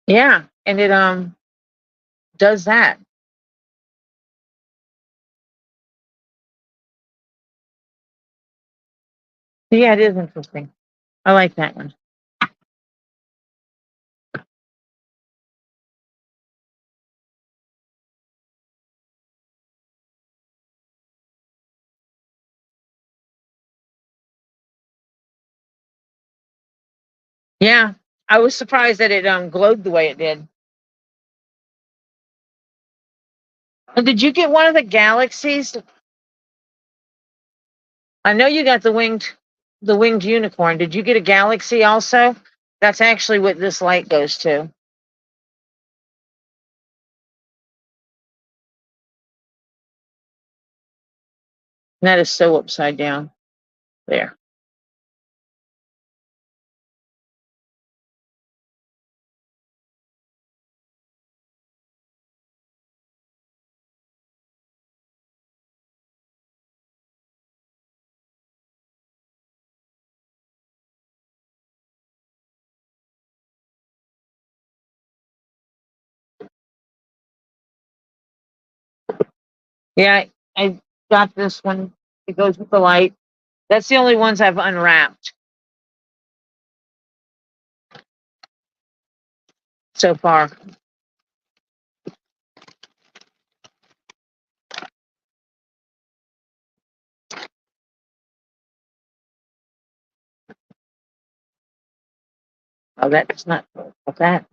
Yeah, and it does that. Yeah, it is interesting. I like that one. Yeah, I was surprised that it glowed the way it did. And did you get one of the galaxies? I know you got the winged unicorn. Did you get a galaxy also? That's actually what this light goes to. And that is so upside down. There. Yeah, I got this one. It goes with the light. That's the only ones I've unwrapped so far. Oh, that's not that.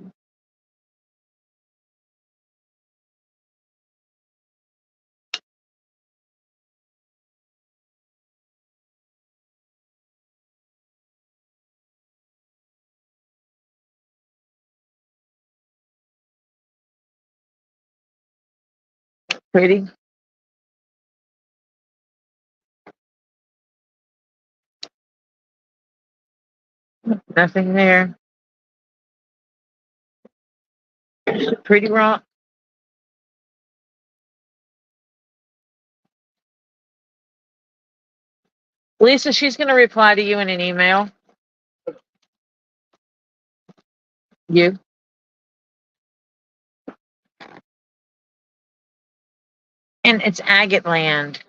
Pretty. Nothing there. Pretty rock. Lisa, she's going to reply to you in an email. You. And it's agate land.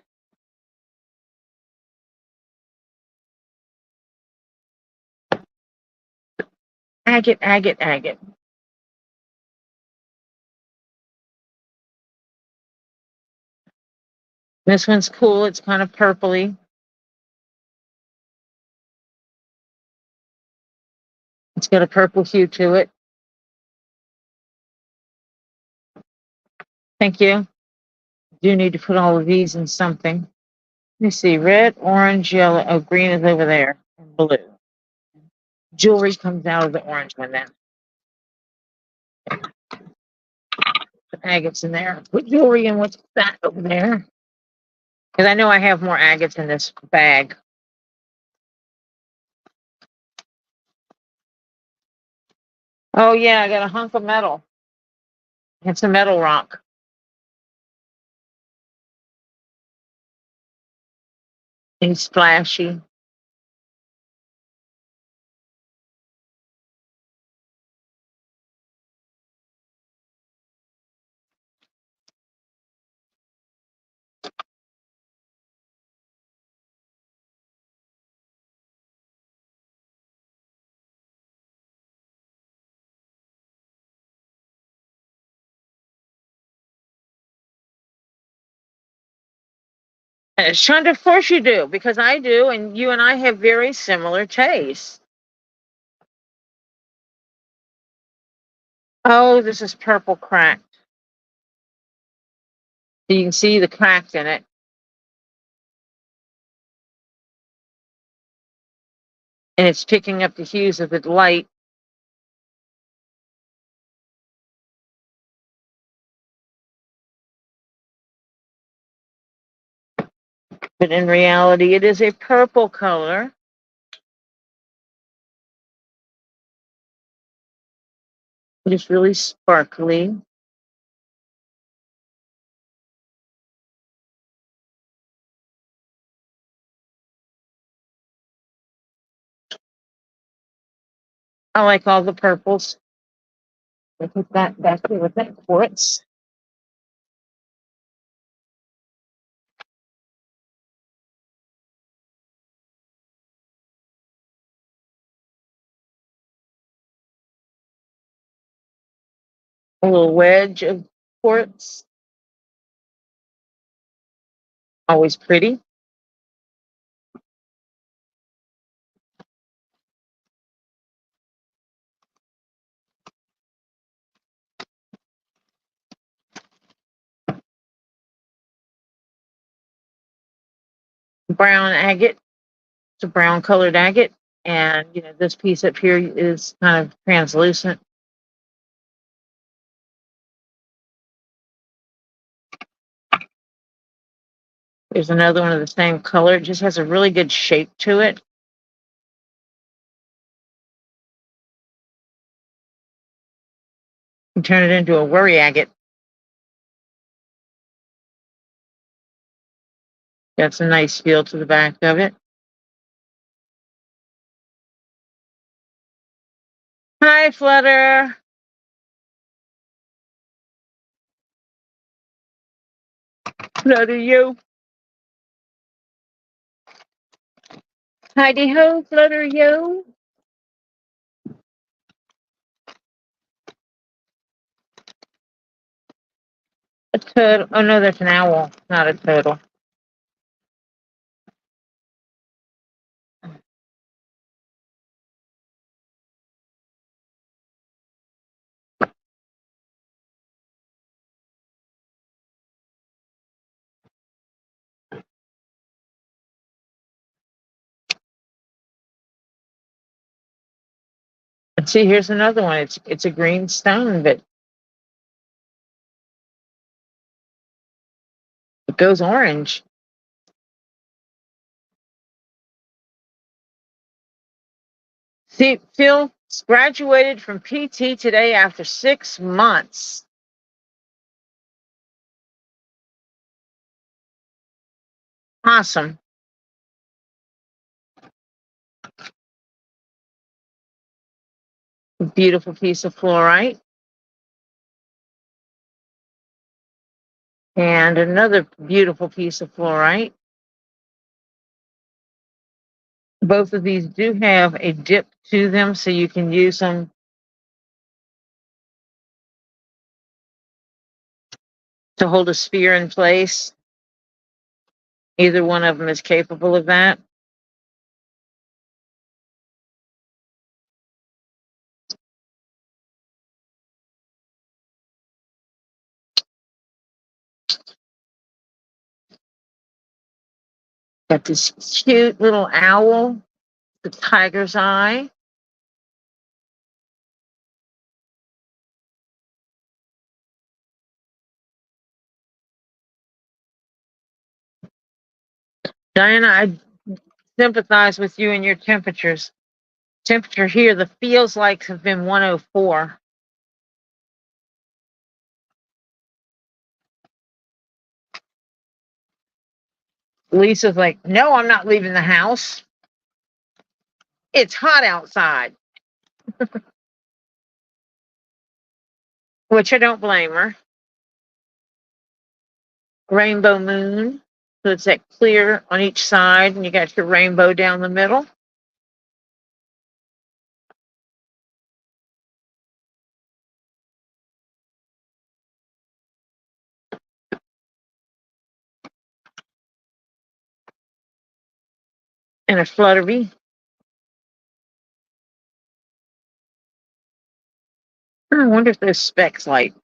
Agate, agate, agate. This one's cool. It's kind of purpley. It's got a purple hue to it. Thank you. Do need to put all of these in something. Let me see. Red, orange, yellow. Oh, green is over there. And blue. Jewelry comes out of the orange one then. Put agates in there. Put jewelry in what's that over there. Because I know I have more agates in this bag. Oh, yeah, I got a hunk of metal. It's a metal rock. It's splashy. Shonda, of course you do, because I do, and you and I have very similar tastes. Oh, this is purple cracked. You can see the cracks in it. And it's picking up the hues of the light. But in reality, it is a purple color. It is really sparkly. I like all the purples. I put that back here with that quartz. A little wedge of quartz. Always pretty. Brown agate. It's a brown colored agate. And, you know, this piece up here is kind of translucent. There's another one of the same color. It just has a really good shape to it. You turn it into a worry agate. That's a nice feel to the back of it. Hi, Flutter. Flutter yo. Heidi ho, Flutter yo. A turtle. Oh no, that's an owl, not a turtle. And see, here's another one. It's a green stone, but it goes orange. See, Phil graduated from PT today after 6 months. Awesome. Beautiful piece of fluorite. And another beautiful piece of fluorite. Both of these do have a dip to them, so you can use them to hold a spear in place. Either one of them is capable of that. Got this cute little owl, the tiger's eye. Diana, I sympathize with you and your temperatures. Temperature here, the feels like have been 104. Lisa's like, no, I'm not leaving the house. It's hot outside. Which I don't blame her. Rainbow moon. So it's that clear on each side, and you got your rainbow down the middle. and a Flutterby. I wonder if those specs light.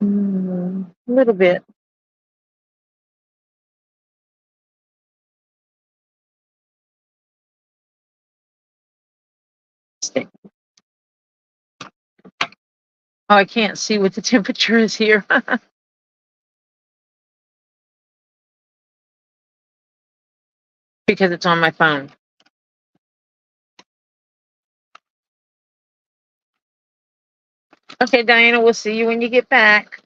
A little bit. Oh, I can't see what the temperature is here. Because it's on my phone. Okay, Diana, we'll see you when you get back.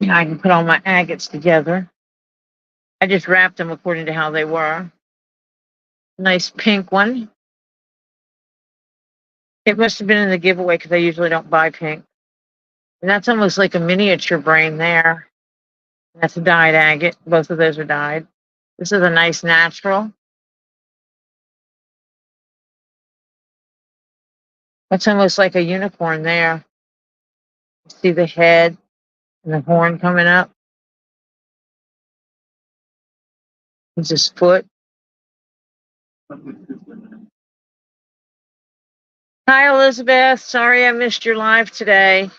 Now I can put all my agates together. I just wrapped them according to how they were. Nice pink one. It must have been in the giveaway because I usually don't buy pink. And that's almost like a miniature brain there. That's a dyed agate. Both of those are dyed. This is a nice natural. That's almost like a unicorn there. See the head and the horn coming up. It's his foot. Hi, Elizabeth. Sorry I missed your live today.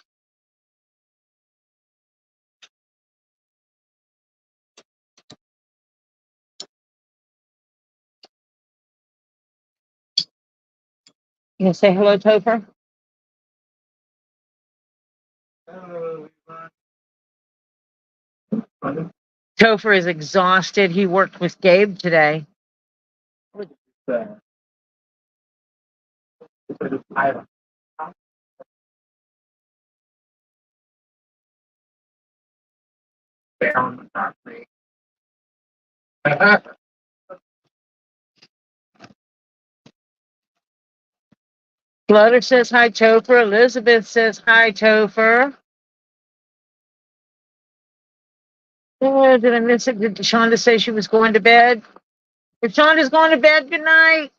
You gonna say hello, Topher? Topher is exhausted. He worked with Gabe today. Flutter says hi, Topher. Elizabeth says hi, Topher. Oh, did I miss it? Did Shonda say she was going to bed? If Shonda's going to bed, good night.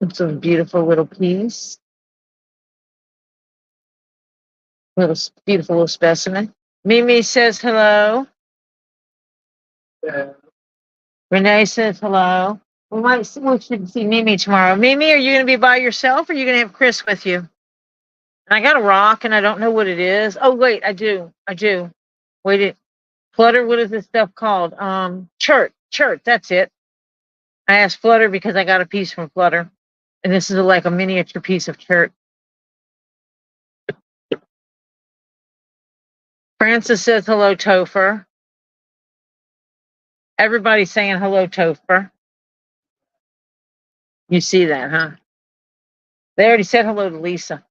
It's a beautiful little piece. Beautiful little specimen. Mimi says hello. Renee says hello. We should see Mimi tomorrow. Mimi, are you going to be by yourself or are you going to have Chris with you? I got a rock and I don't know what it is. Oh, wait, I do. Wait, Flutter, what is this stuff called? Chert, that's it. I asked Flutter because I got a piece from Flutter. And this is like a miniature piece of chert. Francis says hello, Topher. Everybody's saying hello, Topher. You see that, huh? They already said hello to Lisa.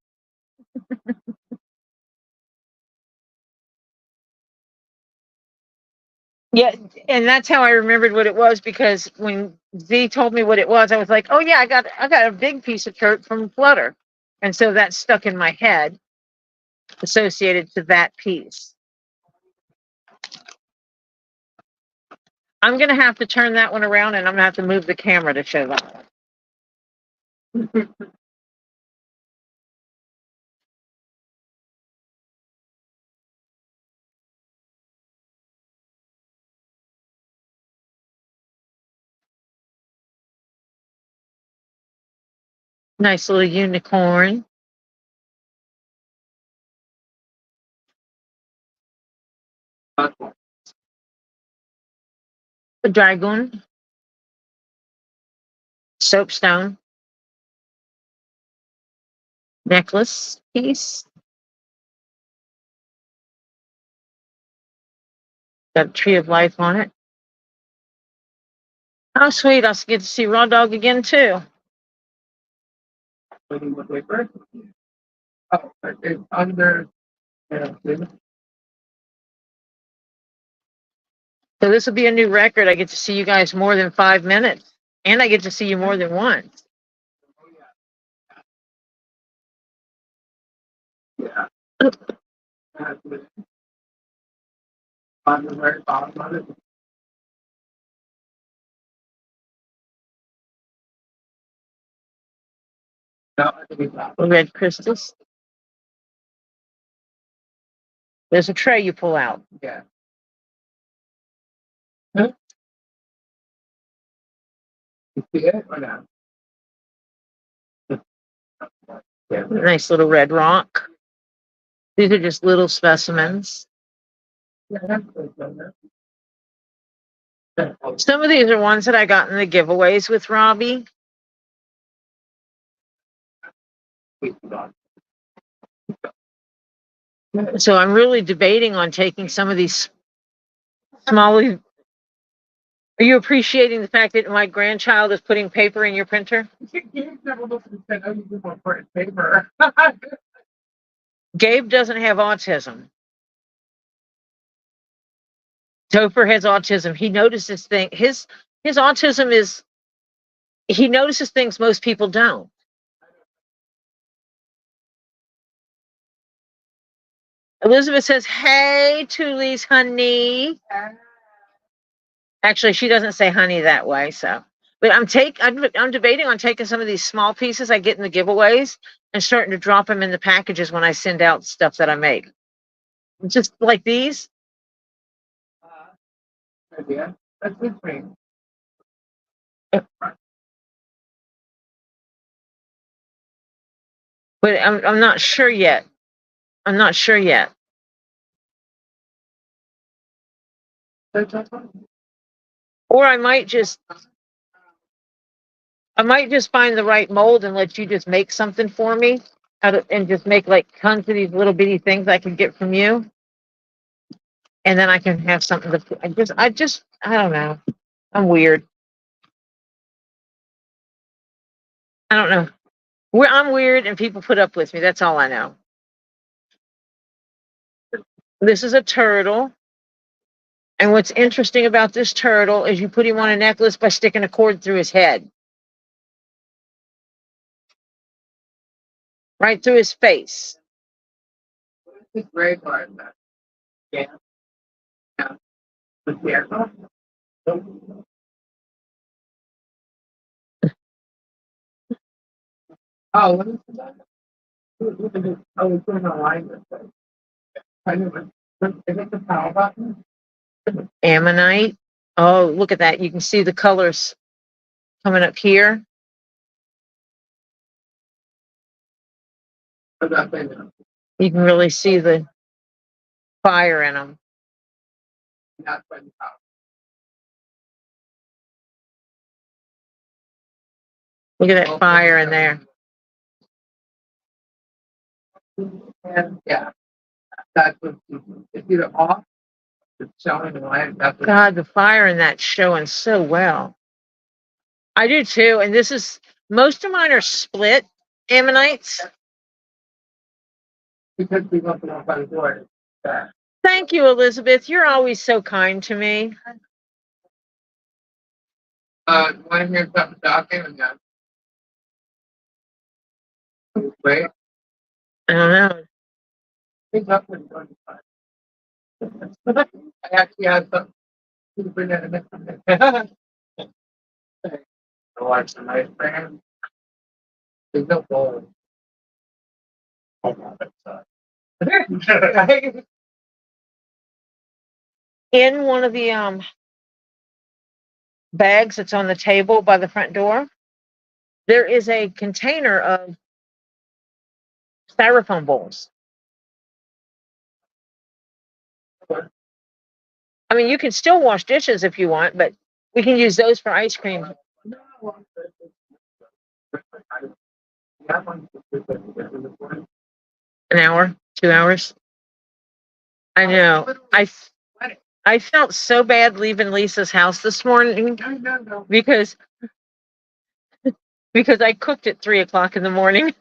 Yeah, and that's how I remembered what it was because when Z told me what it was, I was like, "Oh yeah, I got a big piece of chert from Flutter," and so that stuck in my head, associated to that piece. I'm gonna have to turn that one around, and I'm gonna have to move the camera to show that one. Nice little unicorn. A dragon. Soapstone. Necklace piece. Got a tree of life on it. Oh, sweet. I'll get to see Raw Dog again, too. Oh, it's under. So this will be a new record. I get to see you guys more than 5 minutes, and I get to see you more than once. Yeah. On the very bottom of it. No, I think it's not. Red crystals. There's a tray you pull out. Yeah. Huh? You see it or no? Yeah. Nice little red rock. These are just little specimens. Some of these are ones that I got in the giveaways with Robbie. So I'm really debating on taking some of these smaller. Are you appreciating the fact that my grandchild is putting paper in your printer? Gabe never looked and said, "Oh, you do more for paper." Gabe doesn't have autism. Topher has autism. He notices things. His autism is, he notices things most people don't. Elizabeth says, "Hey, Tuli's honey." Actually, she doesn't say honey that way. So, but I'm debating on taking some of these small pieces I get in the giveaways and starting to drop them in the packages when I send out stuff that I make. Just like these. Yeah, that's good for you. But I'm not sure yet. I'm not sure yet. Or I might just find the right mold and let you just make something for me and just make like tons of these little bitty things I can get from you. And then I can have something to, I don't know. I'm weird. I don't know. I'm weird and people put up with me. That's all I know. This is a turtle. And what's interesting about this turtle is you put him on a necklace by sticking a cord through his head. Right through his face. It's very hard. Yeah. Yeah. Yeah. Oh, what is that? Oh, it's in alignment. I know it. Is it the power button? Ammonite. Oh, look at that. You can see the colors coming up here. What about that? You can really see the fire in them. Not by the power. Look at that fire in there. And yeah, that's what it's either off, it's showing the light. God, the fire in that showing so well. I do too. And this is, most of mine are split ammonites. Because we want to know by the door. Thank you, Elizabeth. You're always so kind to me. You want to hear something talking? And wait. I don't know. Think up when you're I actually have some to bring that in. I watch the nice band. There's no bowl. In one of the bags that's on the table by the front door, there is a container of styrofoam bowls. I mean, you can still wash dishes if you want, but we can use those for ice cream. An hour, 2 hours. I know. I felt so bad leaving Lisa's house this morning because I cooked at 3:00 in the morning.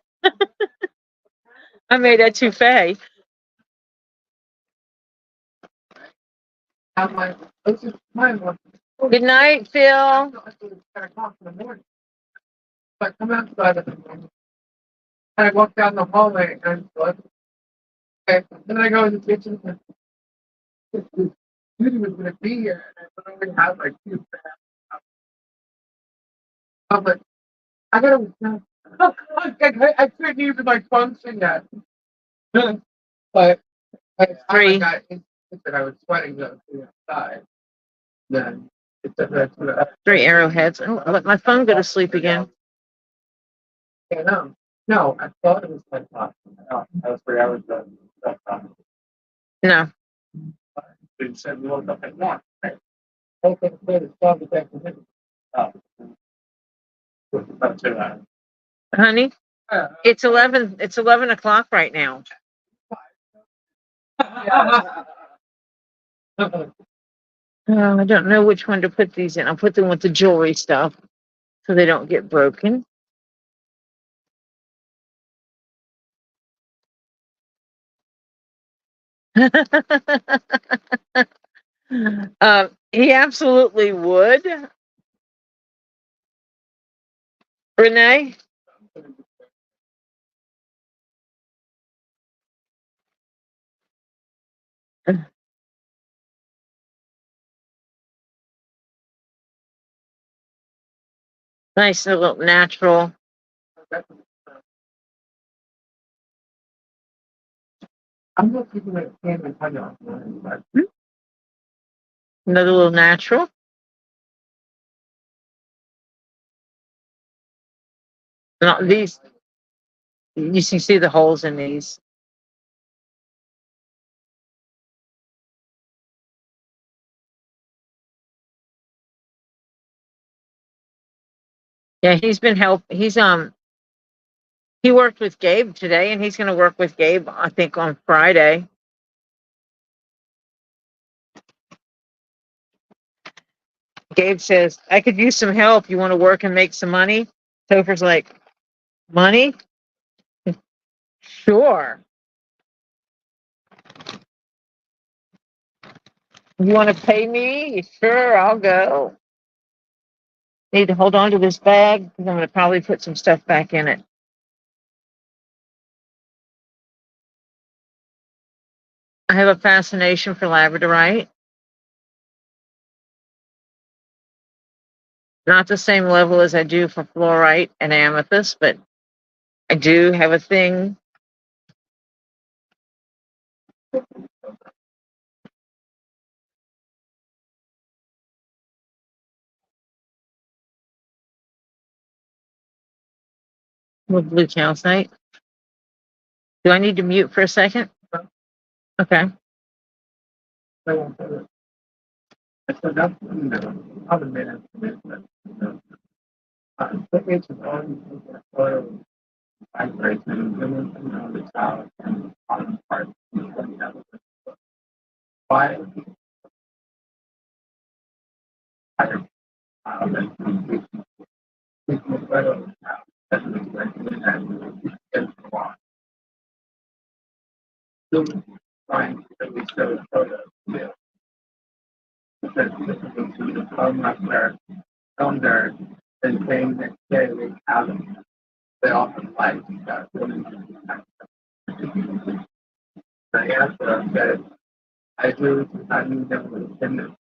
I made etouffee. I'm like, this is mine. Good night, Phil. I come outside of the morning. I walk down the hallway and I'm like, okay. Then I go in the kitchen and Judy was going to be here. And I literally had like 2 minutes. I'm like, I gotta. I couldn't even like function yet. But by the time I got into it, I was sweating though outside. Then it's a 3 arrowheads. Oh, I let my phone go to sleep again. Yeah, no, I thought it was 10 o'clock. No, that was 3 hours ago. No. You said we woke up at 1, right? Okay, good. It's 12 this afternoon. Oh. About 2 hours. Honey, it's 11. It's 11 o'clock right now. I don't know which one to put these in. I'll put them with the jewelry stuff so they don't get broken. He absolutely would. Renee? Nice little natural. I'm not keeping it in Another little natural. No, these, you can see the holes in these. Yeah, he's been he worked with Gabe today and he's going to work with Gabe, I think, on Friday. Gabe says, I could use some help. You want to work and make some money? Topher's like, money? Sure. You want to pay me? Sure, I'll go. Need to hold on to this bag because I'm going to probably put some stuff back in it. I have a fascination for labradorite. Not the same level as I do for fluorite and amethyst, but I do have a thing. With blue calcite. Do I need to mute for a second? Okay. And saying next day they have them. They often like that. The answer said, I do, I knew them with them.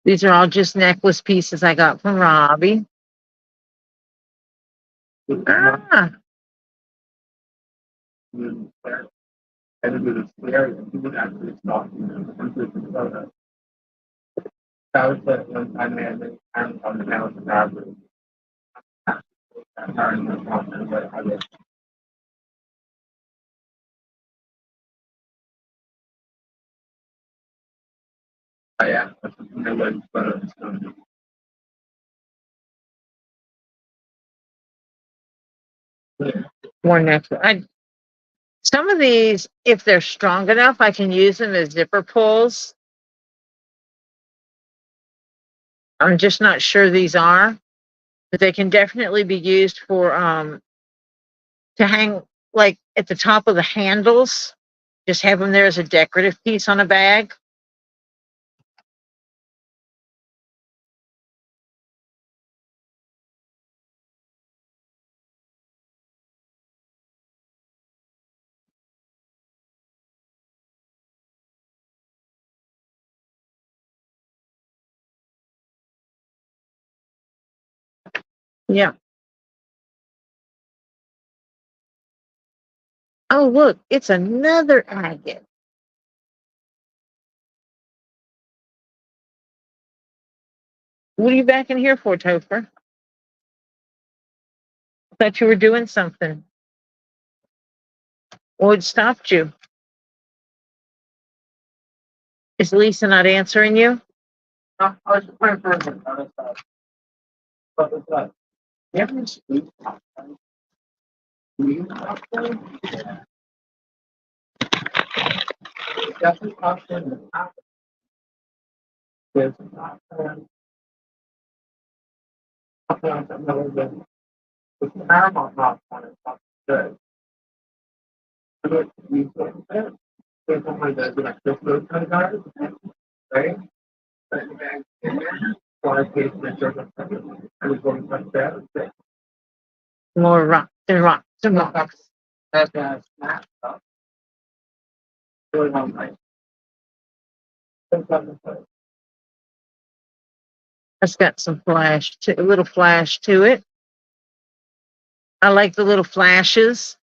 These are all just necklace pieces I got from Robbie. Ah. That was the one time they had the time on the mountain robbery. Yeah, More necklace. Some of these, if they're strong enough, I can use them as zipper pulls. I'm just not sure these are, but they can definitely be used for to hang like at the top of the handles. Just have them there as a decorative piece on a bag. Yeah. Oh, look, it's another agate. What are you back in here for, Topher? Thought you were doing something. What stopped you? Is Lisa not answering you? I was just trying for other stuff. But it's like, you have any sweet popcorn? Sweet popcorn? Yeah. Definitely popcorn in the top. There's popcorn. Popcorn, I've never been. With caramel popcorn, it's not good. I don't use it. There's something that like those kind of guys, right? But then, so I paid for the I was going like that. More rocks and rocks and rocks. That's snap stuff. Really not nice. It's got some flash, a little flash to it. I like the little flashes.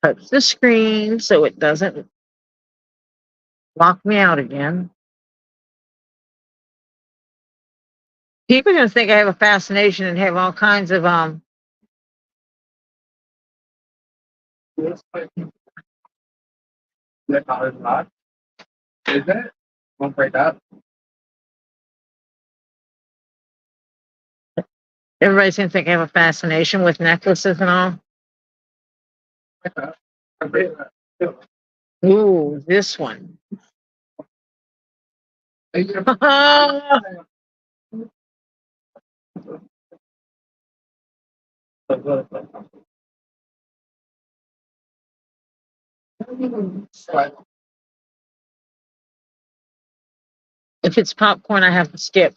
Touch the screen so it doesn't lock me out again. People are going to think I have a fascination and have all kinds of That college lot. Is it? Won't break up. everybody's going to think I have a fascination with necklaces and all. Ooh, this one. If it's popcorn, I have to skip.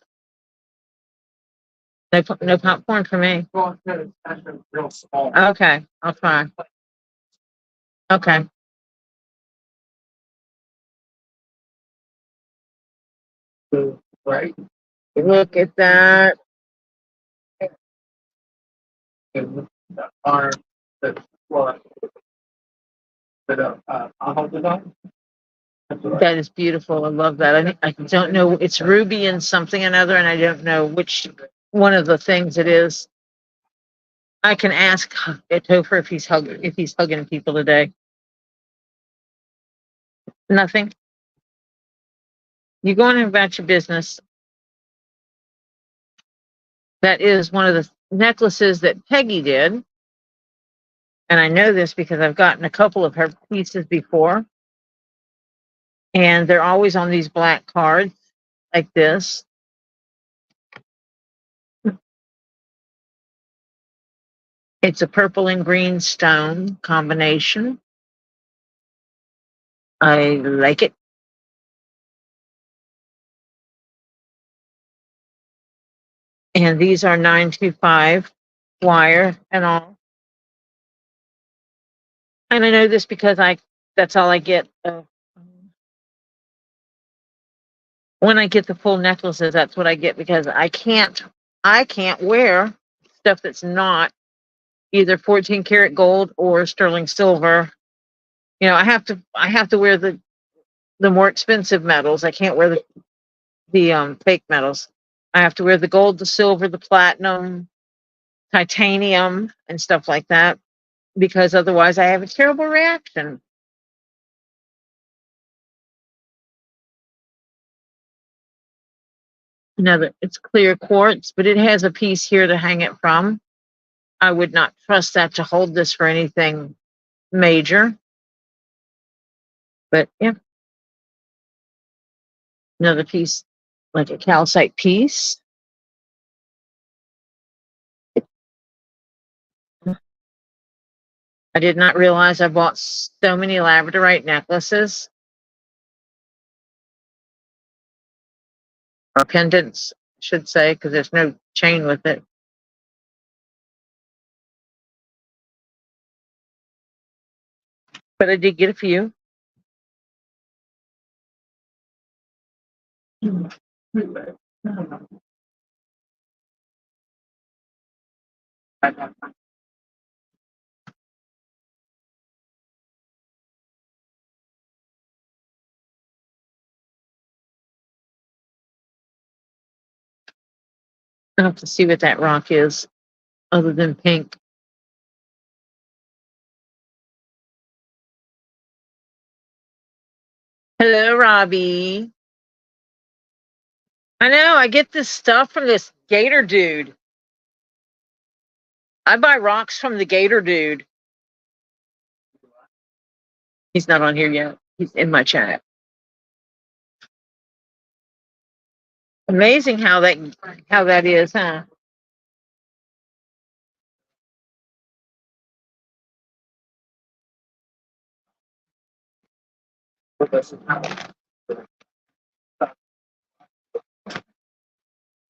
No popcorn for me. Okay, I'll try. Okay. Right? Look at that. The arm, the floor, I'll hold it on. That is beautiful. I love that. I don't know. It's ruby and something another, and I don't know which one of the things it is. I can ask Topher if he's hugging people today. Nothing. You go on about your business. That is one of the necklaces that Peggy did. And I know this because I've gotten a couple of her pieces before. And they're always on these black cards like this. It's a purple and green stone combination. I like it. And these are 925 wire and all. And I know this because that's all I get. When I get the full necklaces, that's what I get because I can't wear stuff that's not either 14 karat gold or sterling silver. You know, I have to wear the more expensive metals. I can't wear the fake metals. I have to wear the gold, the silver, the platinum, titanium, and stuff like that because otherwise I have a terrible reaction. Another, it's clear quartz, but it has a piece here to hang it from. I would not trust that to hold this for anything major. But yeah, another piece, like a calcite piece. I did not realize I bought so many labradorite necklaces or pendants, I should say, because there's no chain with it. But I did get a few. I have to see what that rock is, other than pink. Hello, Robbie. I know, I get this stuff from this Gator dude. I buy rocks from the Gator dude. He's not on here yet. He's in my chat. Amazing how that is, huh?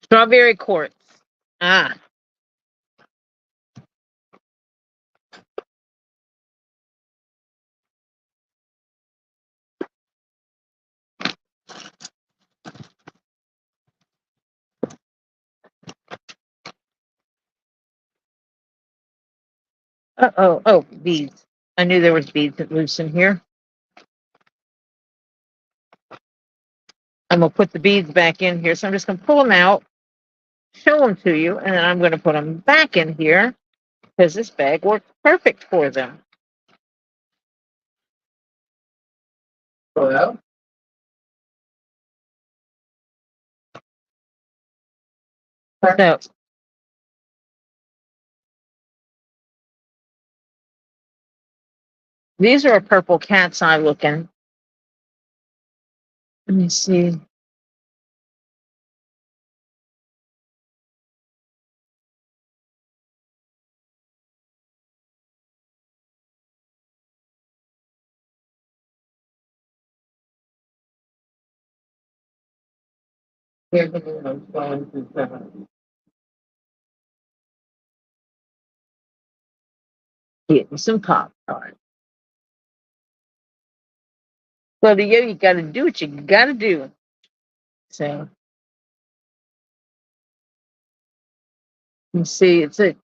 Strawberry quartz. Ah. Oh, beads. I knew there was beads loose in here. I'm going to put the beads back in here. So I'm just going to pull them out, show them to you, and then I'm going to put them back in here because this bag works perfect for them. Hello? So, these are a purple cat's eye looking. Let me see. Here's the one I'm going to send. Getting some popcorn. Well, you got to do what you got to do. So, you see, the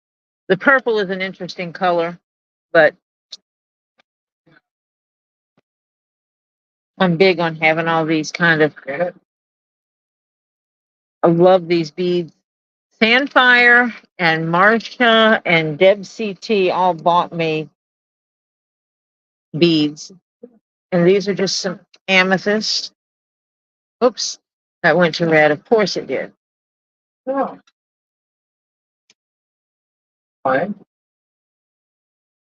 purple is an interesting color, but I'm big on having all these kind of. I love these beads. Sandfire and Marsha and Deb CT all bought me beads. And these are just some amethyst. Oops, that went to red. Of course it did. Oh. Fine.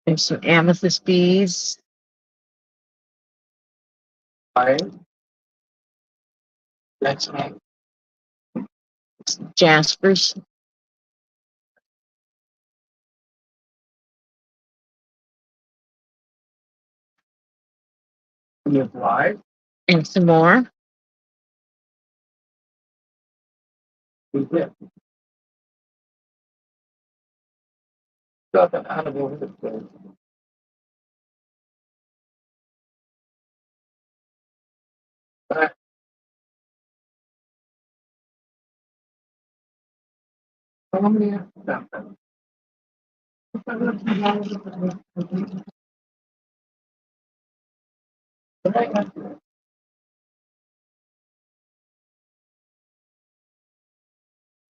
There's some amethyst beads. Fine. That's right. Jaspers. You fly? And some more. We did. Got that out of over the place.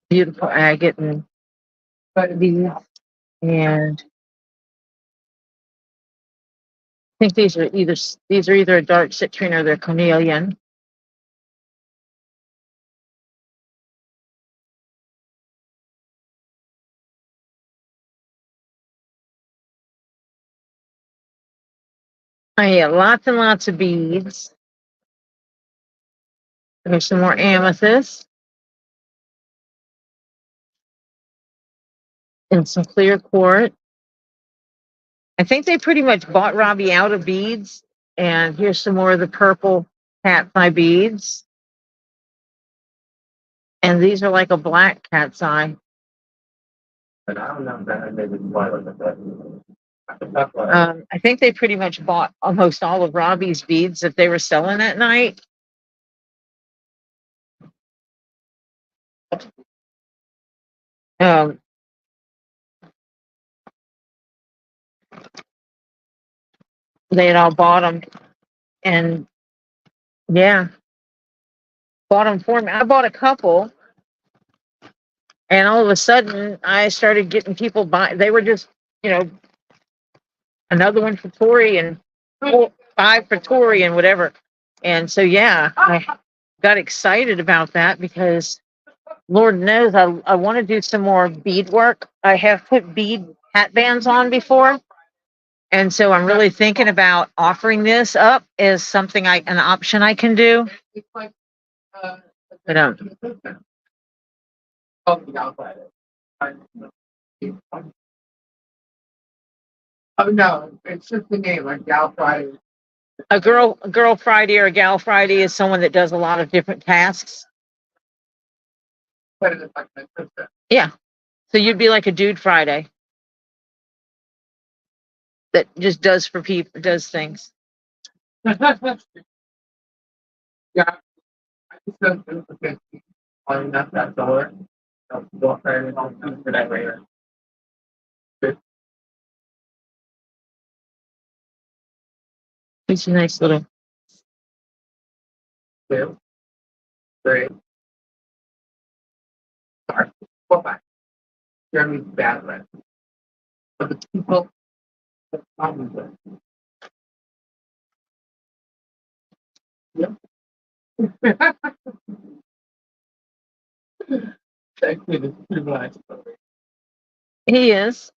Beautiful agate and beads. And I think these are either a dark citrine or they're cornelian. Oh yeah, lots and lots of beads. There's some more amethyst. And some clear quartz. I think they pretty much bought Robbie out of beads. And here's some more of the purple cat's eye beads. And these are like a black cat's eye. But I don't know that maybe why like that. I think they pretty much bought almost all of Robbie's beads that they were selling that night. They had all bought them, and yeah, bought them for me. I bought a couple, and all of a sudden, I started getting people buy. They were just, another one for Tori and 5 for Tori and whatever. And so, yeah, I got excited about that because Lord knows I want to do some more bead work. I have put bead hat bands on before. And so I'm really thinking about offering this up as something an option I can do. But, Oh no, it's just the name, like Gal Friday. A girl Friday or a gal Friday is someone that does a lot of different tasks. But it's like my sister. Yeah. So you'd be like a dude Friday that just does for people, does things. Yeah. I just don't do the 50 on that door. I'll walk right in on for that later. It's a nice little. 2, 3, 4, 5. Jeremy's bad rent. But the people that come with it. Yep. Thankfully, this is pretty much. He is.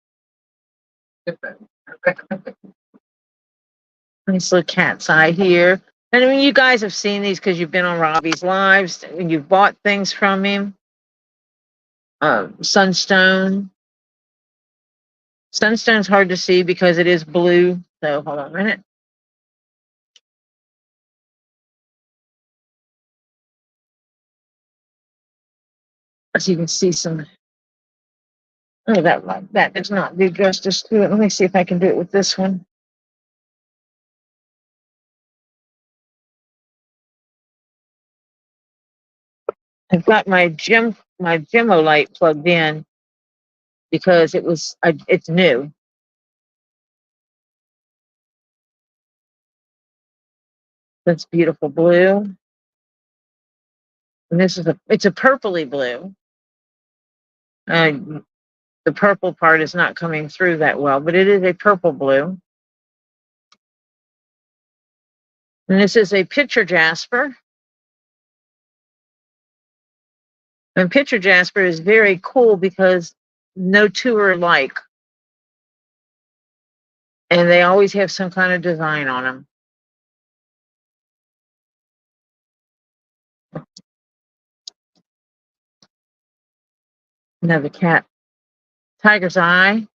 Nice little cat's eye here. And I mean, you guys have seen these because you've been on Robbie's lives and you've bought things from him. Sunstone. Sunstone's hard to see because it is blue. So hold on a minute. So you can see some. Oh, that does not do justice to it. Let me see if I can do it with this one. I've got my Gemo light plugged in because it's new. That's beautiful blue. And it's a purpley blue. The purple part is not coming through that well, but it is a purple blue. And this is a picture jasper. And picture jasper is very cool because no two are alike. And they always have some kind of design on them. Another cat. Tiger's eye.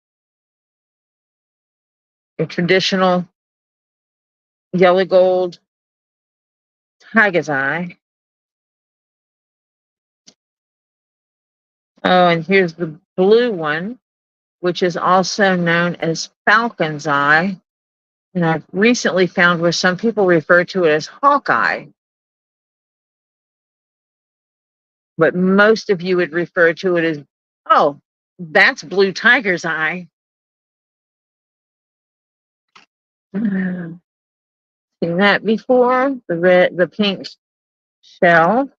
A traditional yellow gold tiger's eye. Oh, and here's the blue one, which is also known as falcon's eye. And I've recently found where some people refer to it as hawkeye. But most of you would refer to it as, oh, that's blue tiger's eye. Seen that before? The pink shell.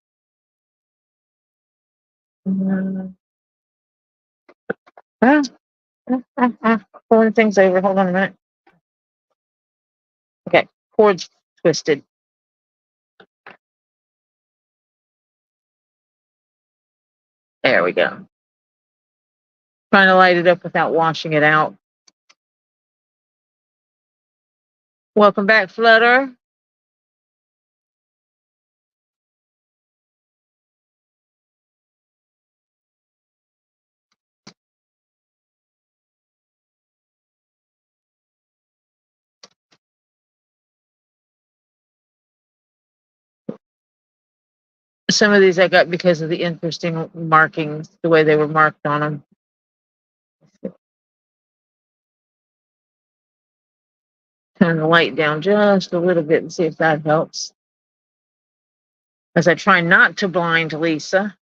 Pulling things over. Hold on a minute. Okay, cord's twisted. There we go. Trying to light it up without washing it out. Welcome back, Flutter. Some of these I got because of the interesting markings, the way they were marked on them. Turn the light down just a little bit and see if that helps. As I try not to blind Lisa.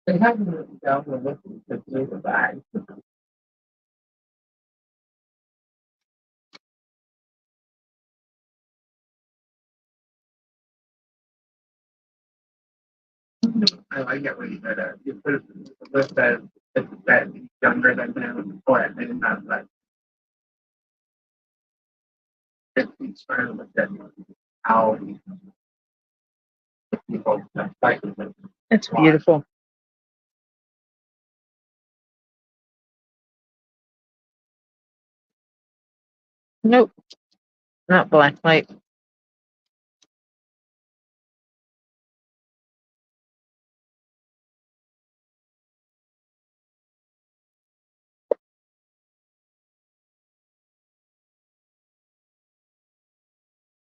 They haven't written down the list to do the bag. I get what you said. You put it in the list that he's younger than him before, and they didn't have like 50 square with that. How people like it. It's beautiful. Nope, not black light.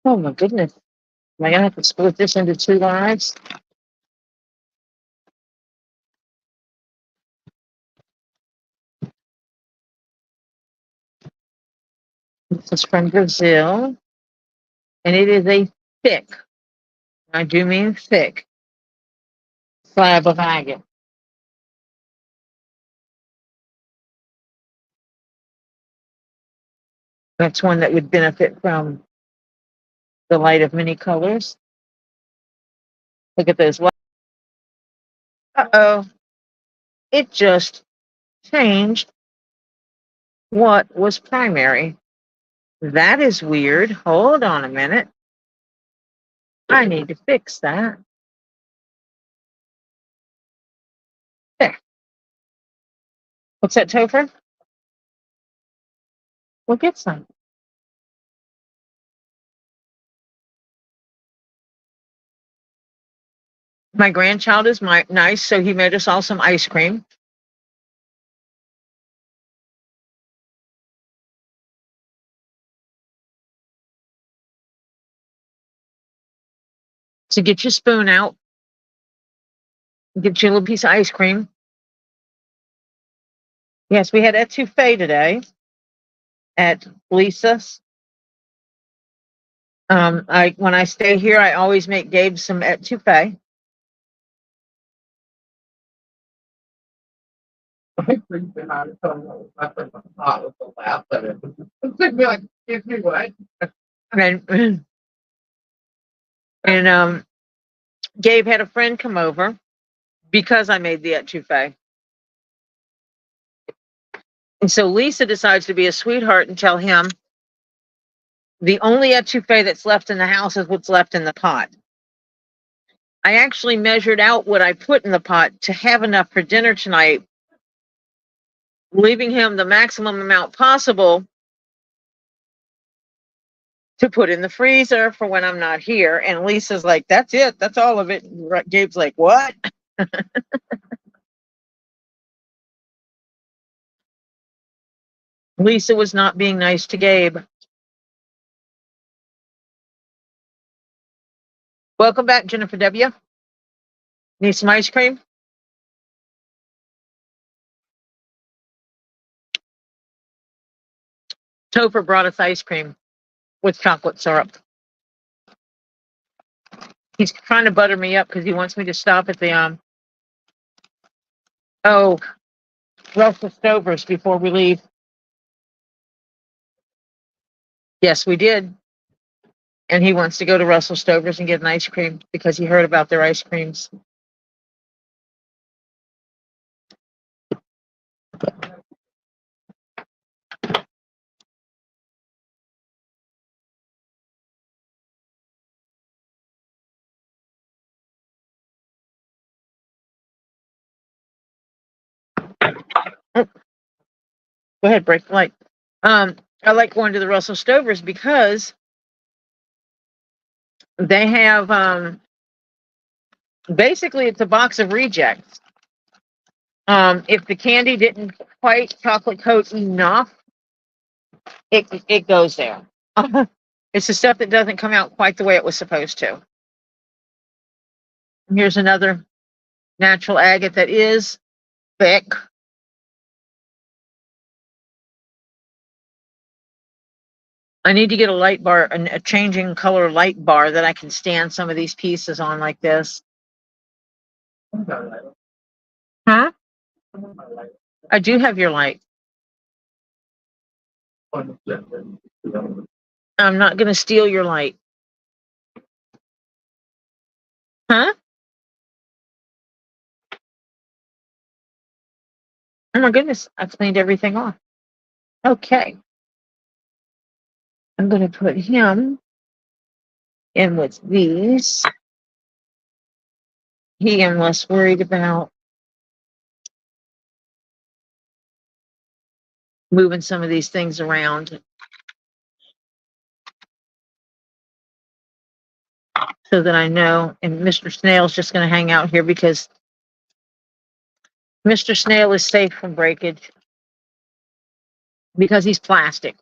Oh my goodness. Am I gonna have to split this into 2 lives? This is from Brazil. And it is a thick, I do mean thick, slab of agate. That's one that would benefit from the light of many colors. Look at those. Uh-oh. It just changed what was primary. That is weird. Hold on a minute. I need to fix that. There. What's that, Topher? We'll get some. My grandchild is nice, so he made us all some ice cream. So get your spoon out. Get you a little piece of ice cream. Yes, we had etouffee today at Lisa's. When I stay here, I always make Gabe some etouffee. I freaked him out and told him I was not from the hot with the laugh at it. It's like, excuse me, what? And Gabe had a friend come over because I made the etouffee. And so Lisa decides to be a sweetheart and tell him the only etouffee that's left in the house is what's left in the pot. I actually measured out what I put in the pot to have enough for dinner tonight, leaving him the maximum amount possible to put in the freezer for when I'm not here. And Lisa's like, that's it. That's all of it. And Gabe's like, what? Lisa was not being nice to Gabe. Welcome back, Jennifer W. Need some ice cream? Topher brought us ice cream with chocolate syrup. He's trying to butter me up because he wants me to stop at the Russell Stover's before we leave. Yes, we did. And he wants to go to Russell Stover's and get an ice cream because he heard about their ice creams. Oh, go ahead, break the light. I like going to the Russell Stover's because they have basically it's a box of rejects. If the candy didn't quite chocolate coat enough, it goes there. It's the stuff that doesn't come out quite the way it was supposed to. And here's another natural agate that is thick. I need to get a light bar, a changing color light bar that I can stand some of these pieces on like this. Huh? I do have your light. I'm not going to steal your light. Huh? Oh my goodness, I cleaned everything off. Okay. I'm going to put him in with these. I'm less worried about moving some of these things around so that I know. And Mr. Snail's just going to hang out here because Mr. Snail is safe from breakage because he's plastic.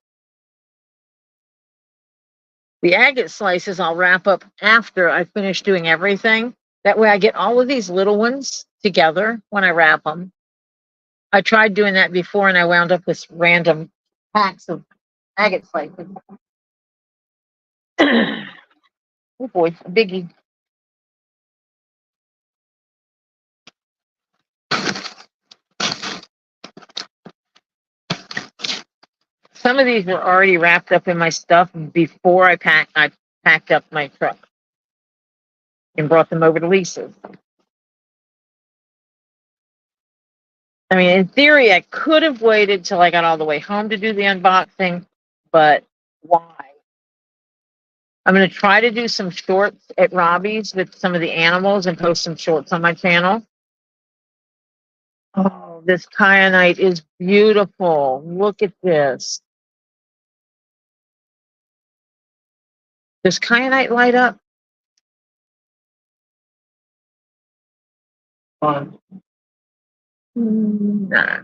The agate slices I'll wrap up after I finish doing everything. That way I get all of these little ones together when I wrap them. I tried doing that before and I wound up with random packs of agate slices. Oh boy, a biggie. Some of these were already wrapped up in my stuff before I packed up my truck and brought them over to Lisa's. I mean, in theory, I could have waited till I got all the way home to do the unboxing, but why? I'm going to try to do some shorts at Robbie's with some of the animals and post some shorts on my channel. Oh, this kyanite is beautiful. Look at this. Does kyanite light up? Nah.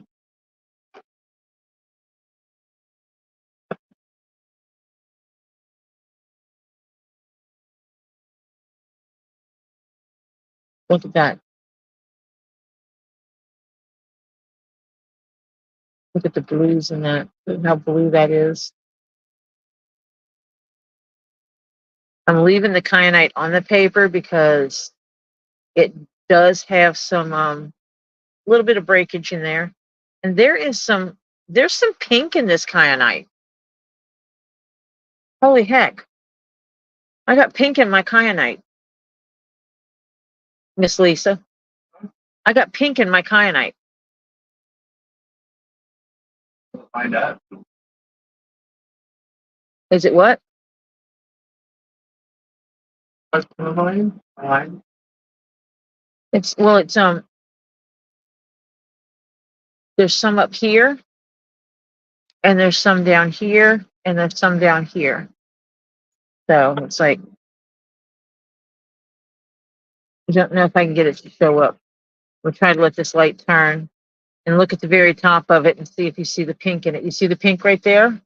Look at that. Look at the blues in that. Look how blue that is. I'm leaving the kyanite on the paper because it does have some little bit of breakage in there. And there's some pink in this kyanite. Holy heck. I got pink in my kyanite. Miss Lisa. I got pink in my kyanite. Find out. Is it what? Mine. It's there's some up here and there's some down here and there's some down here. So it's like I don't know if I can get it to show up. We'll try to let this light turn and look at the very top of it and see if you see the pink in it. You see the pink right there?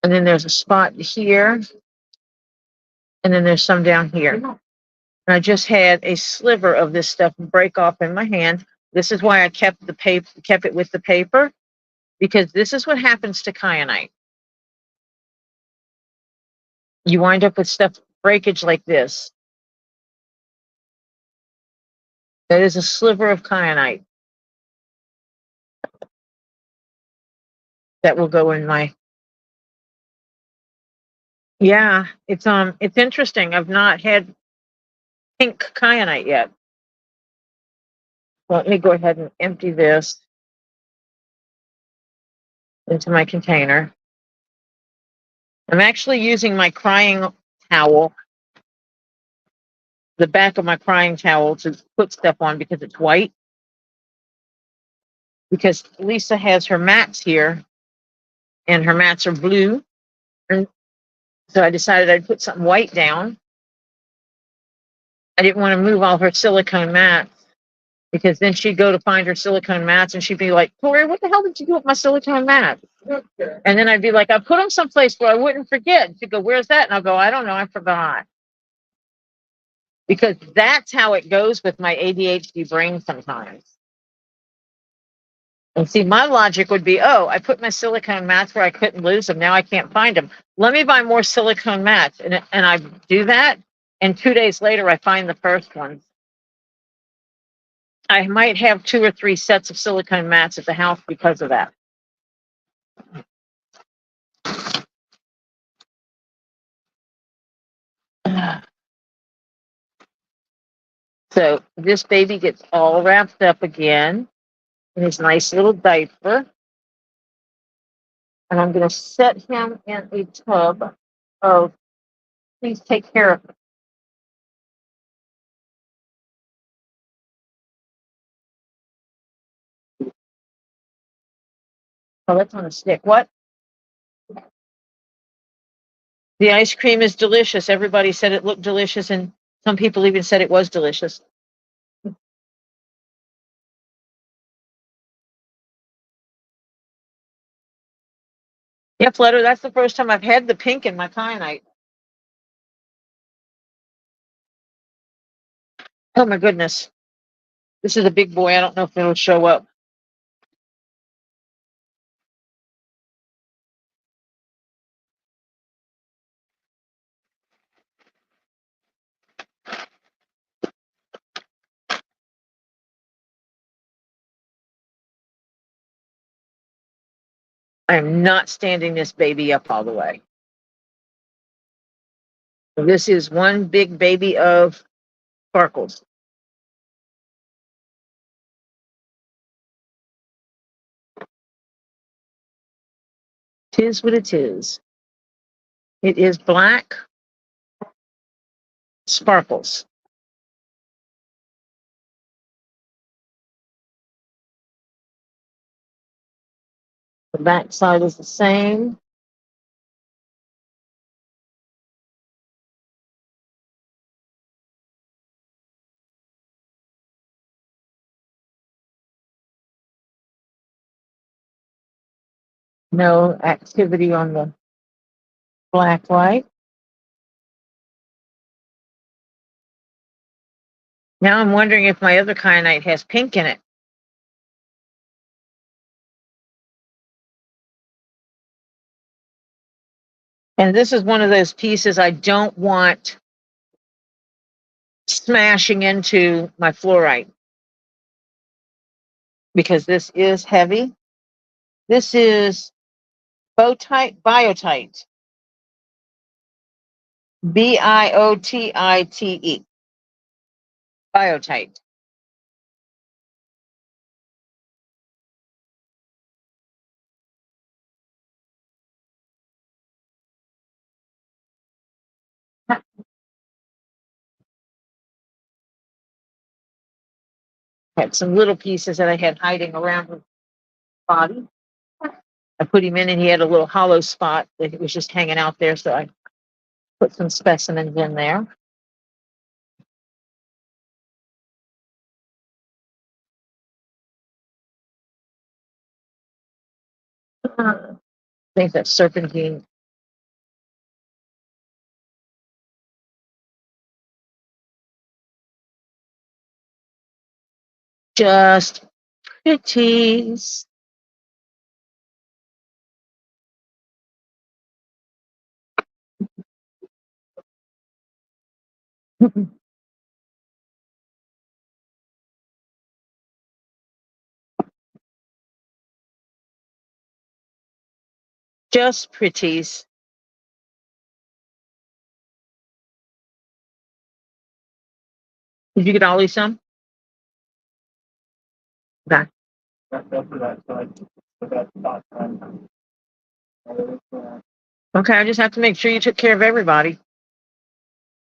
And then there's a spot here. And then there's some down here. And I just had a sliver of this stuff break off in my hand. This is why I kept it with the paper, because this is what happens to kyanite. You wind up with stuff breakage like this. That is a sliver of kyanite that will go in my. Yeah, it's interesting. I've not had pink kyanite yet. Let me go ahead and empty this into my container. I'm actually using my crying towel, the back of my crying towel, to put stuff on because it's white. Because Lisa has her mats here, and her mats are blue. And so I decided I'd put something white down. I didn't want to move all her silicone mats. Because then she'd go to find her silicone mats and she'd be like, Tori, what the hell did you do with my silicone mats? And then I'd be like, I put them someplace where I wouldn't forget. She'd go, where's that? And I'll go, I don't know, I forgot. Because that's how it goes with my ADHD brain sometimes. And see, my logic would be, oh, I put my silicone mats where I couldn't lose them. Now I can't find them. Let me buy more silicone mats. And I do that. And 2 days later, I find the first ones. I might have 2 or 3 sets of silicone mats at the house because of that. So this baby gets all wrapped up again in his nice little diaper. And I'm going to set him in a tub. Oh, please take care of him. Oh, that's on a stick. What? The ice cream is delicious. Everybody said it looked delicious, and some people even said it was delicious. Yeah, Flutter, that's the first time I've had the pink in my kyanite. Oh, my goodness. This is a big boy. I don't know if it'll show up. I am not standing this baby up all the way. This is one big baby of sparkles. Tis what it is. It is black sparkles. The back side is the same. No activity on the black light. Now I'm wondering if my other kyanite has pink in it. And this is one of those pieces I don't want smashing into my fluorite, because this is heavy. This is biotite, biotite, biotite. Had some little pieces that I had hiding around his body. I put him in and he had a little hollow spot that was just hanging out there, so I put some specimens in there. I think that's serpentine. Just Pretties. Just Pretties. Did you get Ollie some? Okay. Okay, I just have to make sure you took care of everybody.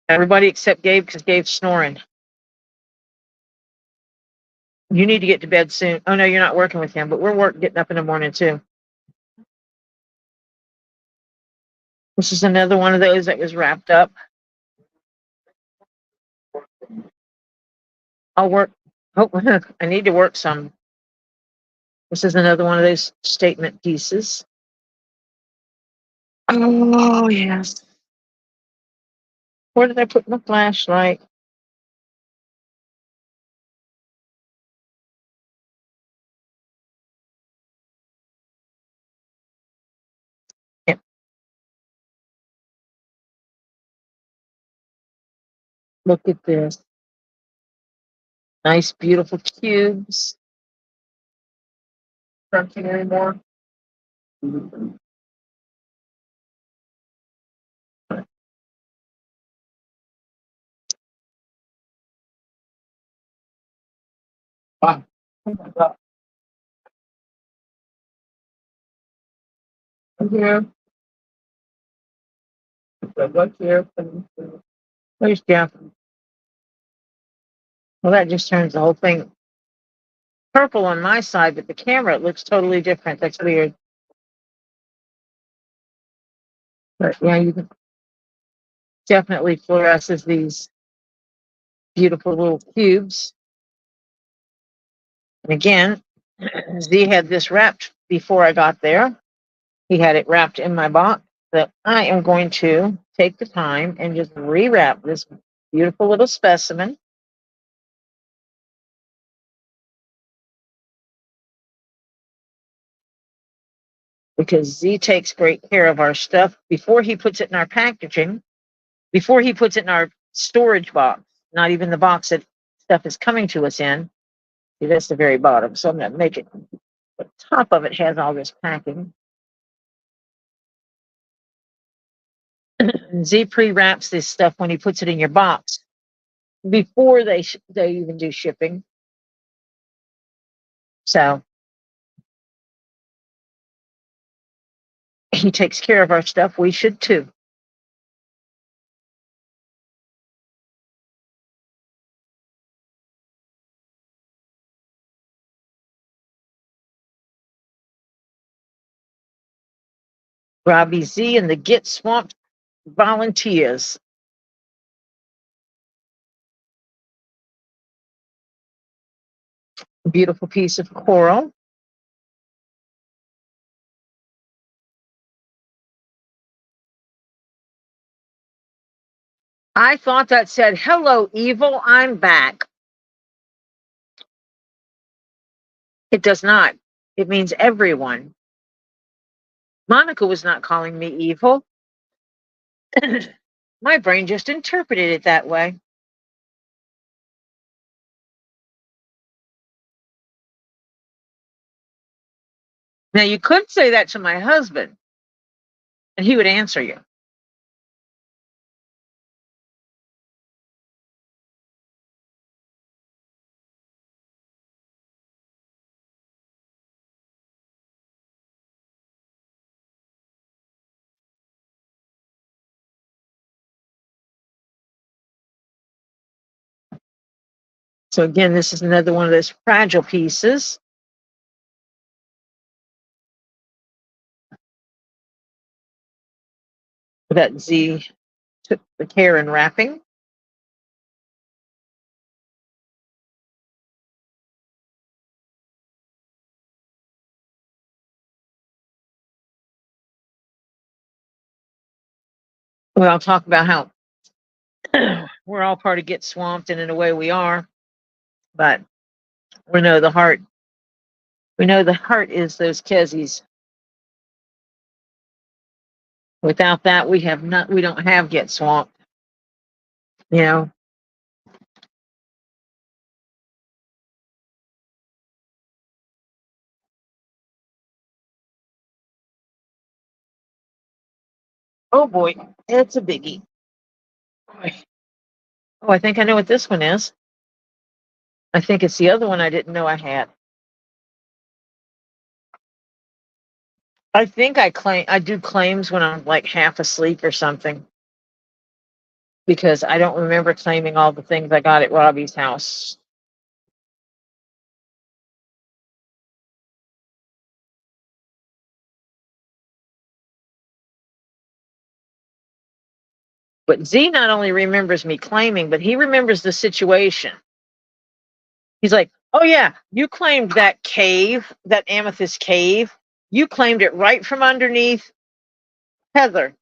Everybody except Gabe, because Gabe's snoring. You need to get to bed soon. Oh, no, you're not working with him, but we're getting up in the morning, too. This is another one of those that was wrapped up. I'll work Oh, I need to work some. This is another one of those statement pieces. Oh, yes. Where did I put my flashlight? Yep. Look at this. Nice, beautiful cubes. Crunching anymore? Wow. Oh my God. Yeah. What's here? Where's Jeff? Well, that just turns the whole thing purple on my side, but the camera, it looks totally different. That's weird. But yeah, you can definitely fluoresces these beautiful little cubes. And again, Z had this wrapped before I got there. He had it wrapped in my box. So I am going to take the time and just rewrap this beautiful little specimen. Because Z takes great care of our stuff before he puts it in our packaging, before he puts it in our storage box, not even the box that stuff is coming to us in. See, that's the very bottom. So I'm going to make it, the top of it has all this packing. Z pre-wraps this stuff when he puts it in your box before they even do shipping. So he takes care of our stuff. We should too. Robbie Z and the Get Swamped volunteers. Beautiful piece of coral. I thought that said, "Hello, evil, I'm back." It does not. It means everyone. Monica was not calling me evil. My brain just interpreted it that way. Now, you could say that to my husband, and he would answer you. So again, this is another one of those fragile pieces that Z took the care in wrapping. Well, I'll talk about how we're all part of Get Swamped, and in a way we are, but we know the heart. We know the heart is those Kezies. Without that, we have not. We don't have Get Swamped. You know. Oh boy, it's a biggie. Boy. Oh, I think I know what this one is. I think it's the other one I didn't know I had. I think I do claims when I'm like half asleep or something, because I don't remember claiming all the things I got at Robbie's house. But Z not only remembers me claiming, but he remembers the situation. He's like, oh yeah, you claimed that cave, that amethyst cave. You claimed it right from underneath Heather.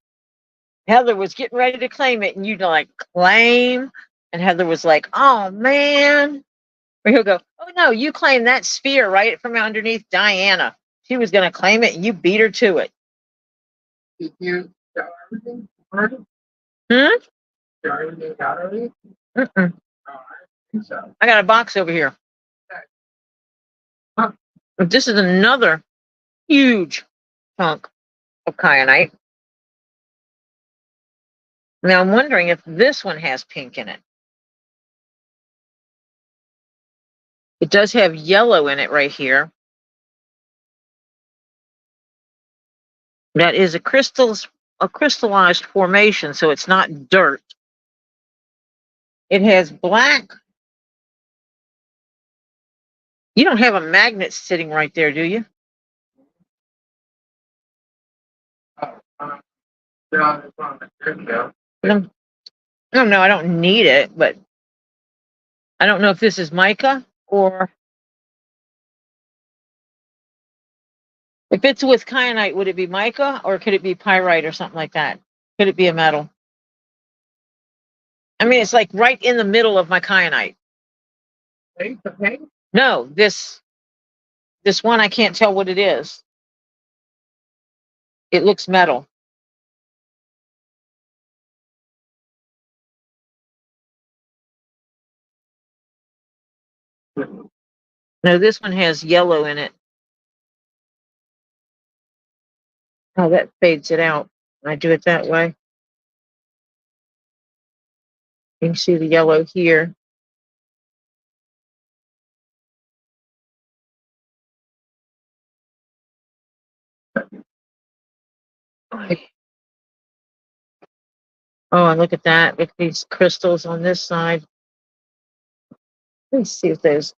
Heather was getting ready to claim it, and you like claim. And Heather was like, oh man. Or he'll go, oh no, you claimed that sphere right from underneath Diana. She was going to claim it, and you beat her to it. Did you show everything already? Show everything out already? Oh, I think so. I got a box over here. Huh. This is another huge chunk of kyanite. Now I'm wondering if this one has pink in it. It does have yellow in it right here. That is a crystallized formation, so it's not dirt. It has black. You don't have a magnet sitting right there, do you? Oh, no, it's on the go. No, I don't need it, but I don't know if this is mica or if it's with kyanite, would it be mica or could it be pyrite or something like that? Could it be a metal? I mean, it's like right in the middle of my kyanite. Pink, the pink? No, this one, I can't tell what it is. It looks metal. No, this one has yellow in it. Oh, that fades it out. I do it that way. You can see the yellow here. Oh, and look at that. Look at these crystals on this side. Let's see if there's.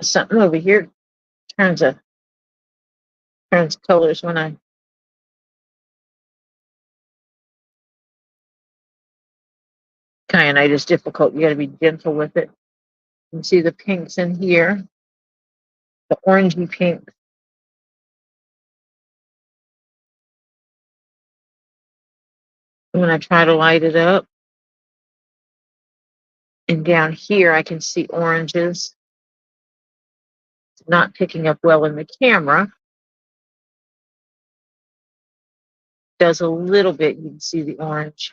Something over here turns colors when I. Kyanite is difficult. You got to be gentle with it. You can see the pinks in here, the orangey pink. When I try to light it up, and down here I can see oranges. It's not picking up well in the camera. Does a little bit. You can see the orange.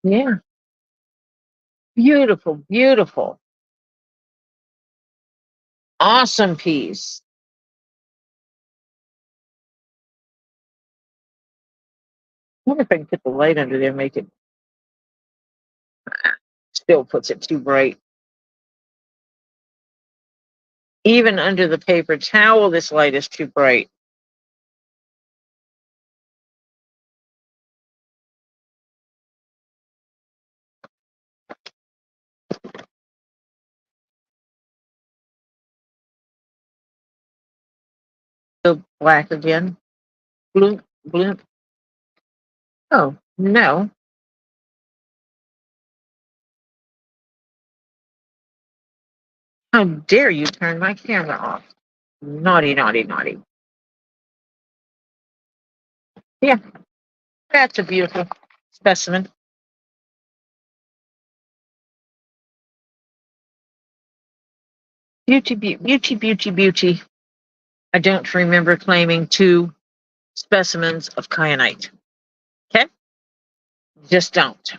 Yeah. Beautiful, beautiful. Awesome piece. I wonder if I can put the light under there, make it still puts it too bright. Even under the paper towel, this light is too bright. Go black again. Bloop, bloop. Oh, no. How dare you turn my camera off? Naughty, naughty, naughty. Yeah, that's a beautiful specimen. Beauty, beauty, beauty, beauty. I don't remember claiming 2 specimens of kyanite. Okay? Just don't.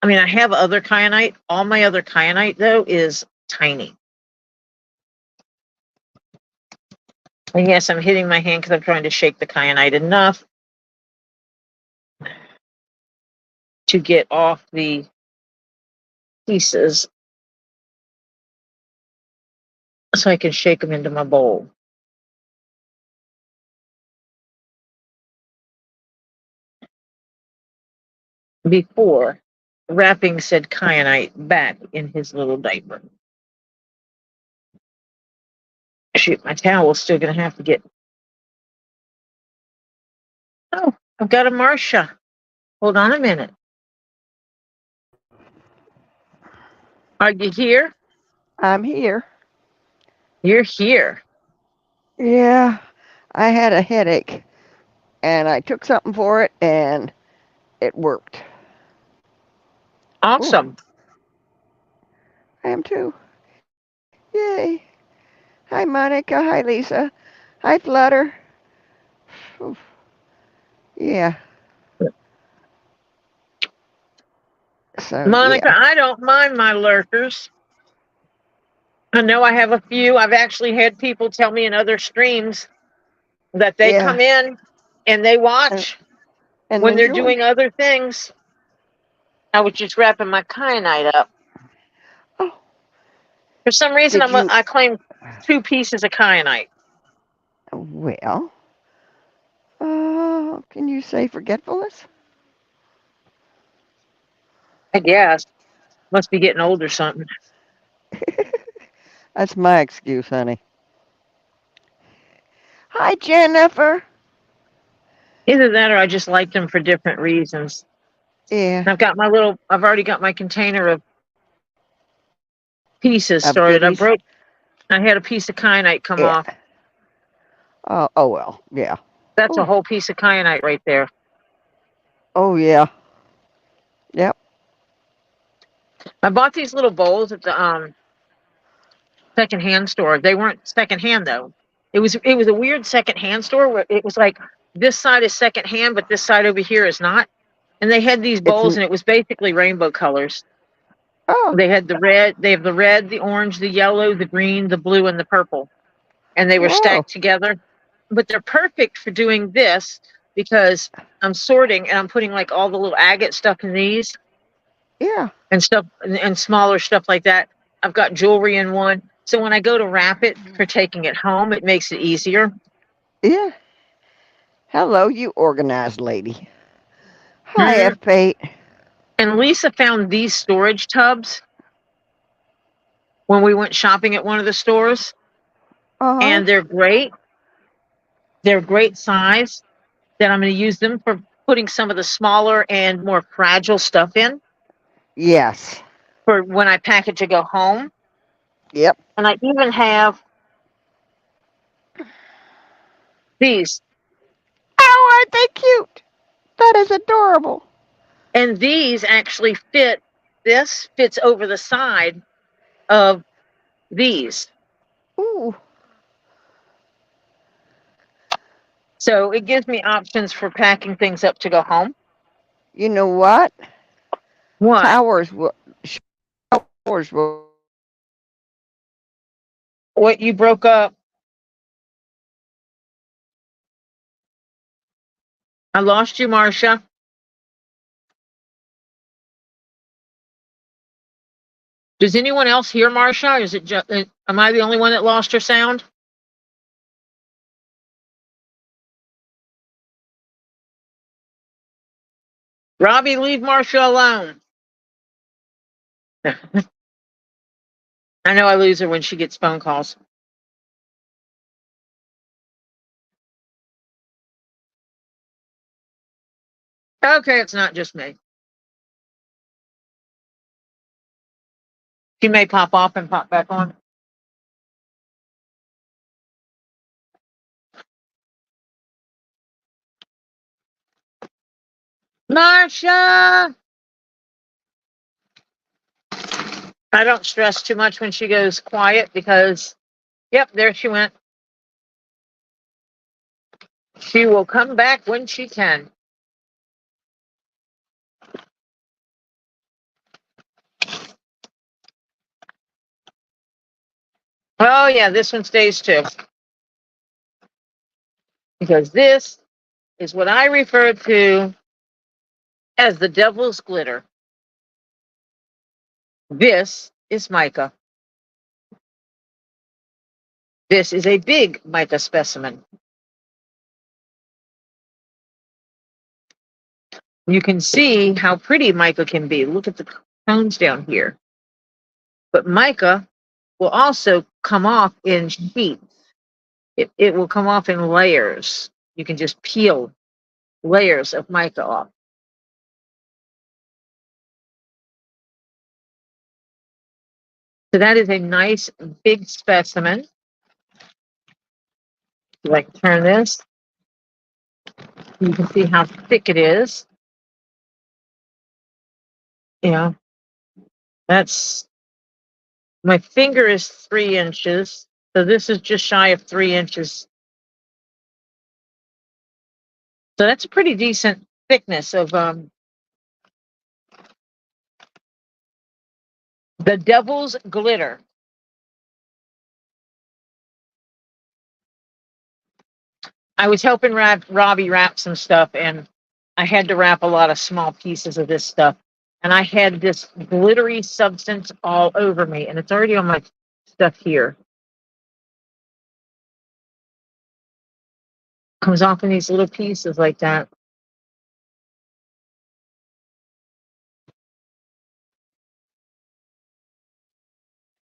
I mean, I have other kyanite. All my other kyanite, though, is tiny. And yes, I'm hitting my hand because I'm trying to shake the kyanite enough. to get off the pieces so I can shake them into my bowl. Before wrapping said kyanite back in his little diaper. Shoot, my towel's still going to have to get. Oh, I've got a Marcia. Hold on a minute. Are you here? I'm here. You're here. Yeah, I had a headache and I took something for it and it worked. Ooh, Awesome. I am too. Yay. Hi, Monica. Hi, Lisa. Hi, Flutter. Oof. Yeah, so Monica, yeah. I don't mind my lurkers. I know I have a few. I've actually had people tell me in other streams that they Yeah, come in and they and, watch and when they're enjoy. doing other things. I was just wrapping my kyanite up. Oh, For some reason, did you? I claim 2 pieces of kyanite. Well, can you say forgetfulness? I guess. Must be getting old or something. That's my excuse, honey. Hi, Jennifer. Either that or I just like them for different reasons. Yeah, I've already got my container of pieces of started. goodies. I had a piece of kyanite come Yeah. off. Oh well. Yeah. That's a Oh. whole piece of kyanite right there. Oh yeah. Yep. I bought these little bowls at the secondhand store. They weren't secondhand though. It was a weird secondhand store where it was like this side is secondhand, but this side over here is not. And they had these It's bowls, and it was basically rainbow colors. oh They had the red, they have the red, the orange, the yellow, the green, the blue, and the purple. And they were whoa. stacked together. But they're perfect for doing this because I'm sorting and I'm putting like all the little agate stuff in these Yeah. and stuff and smaller stuff like that. I've got jewelry in one. So when I go to wrap it for taking it home, it makes it easier. Yeah. Hello, you organized lady. Hi, Mm. F. Pate. And Lisa found these storage tubs when we went shopping at one of the stores, Uh huh. and they're great. They're great size. That I'm going to use them for putting some of the smaller and more fragile stuff in Yes. for when I pack it to go home. Yep. And I even have these. Oh, aren't they cute? That is adorable. And these actually fit, this fits over the side of these. Ooh. So it gives me options for packing things up to go home. You know what? What? Towers will. Showers will. What, you broke up? I lost you, Marcia. Does anyone else hear Marcia? Is it just, am I the only one that lost her sound? Robbie, leave Marcia alone. I know I lose her when she gets phone calls. Okay, it's not just me. She may pop off and pop back on. Marcia! I don't stress too much when she goes quiet because, yep, there she went. She will come back when she can. Oh, yeah, this one stays too. Because this is what I refer to as the devil's glitter. This is mica. This is a big mica specimen. You can see how pretty mica can be. Look at the tones down here. But mica will also come off in sheets. It will come off in layers. You can just peel layers of mica off. So that is a nice big specimen. If I can turn this, you can see how thick it is. Yeah, that's, my finger is 3 inches. So this is just shy of 3 inches. So that's a pretty decent thickness of the devil's glitter. I was helping Robbie wrap some stuff, and I had to wrap a lot of small pieces of this stuff. And I had this glittery substance all over me, and it's already on my stuff here. Comes off in these little pieces like that.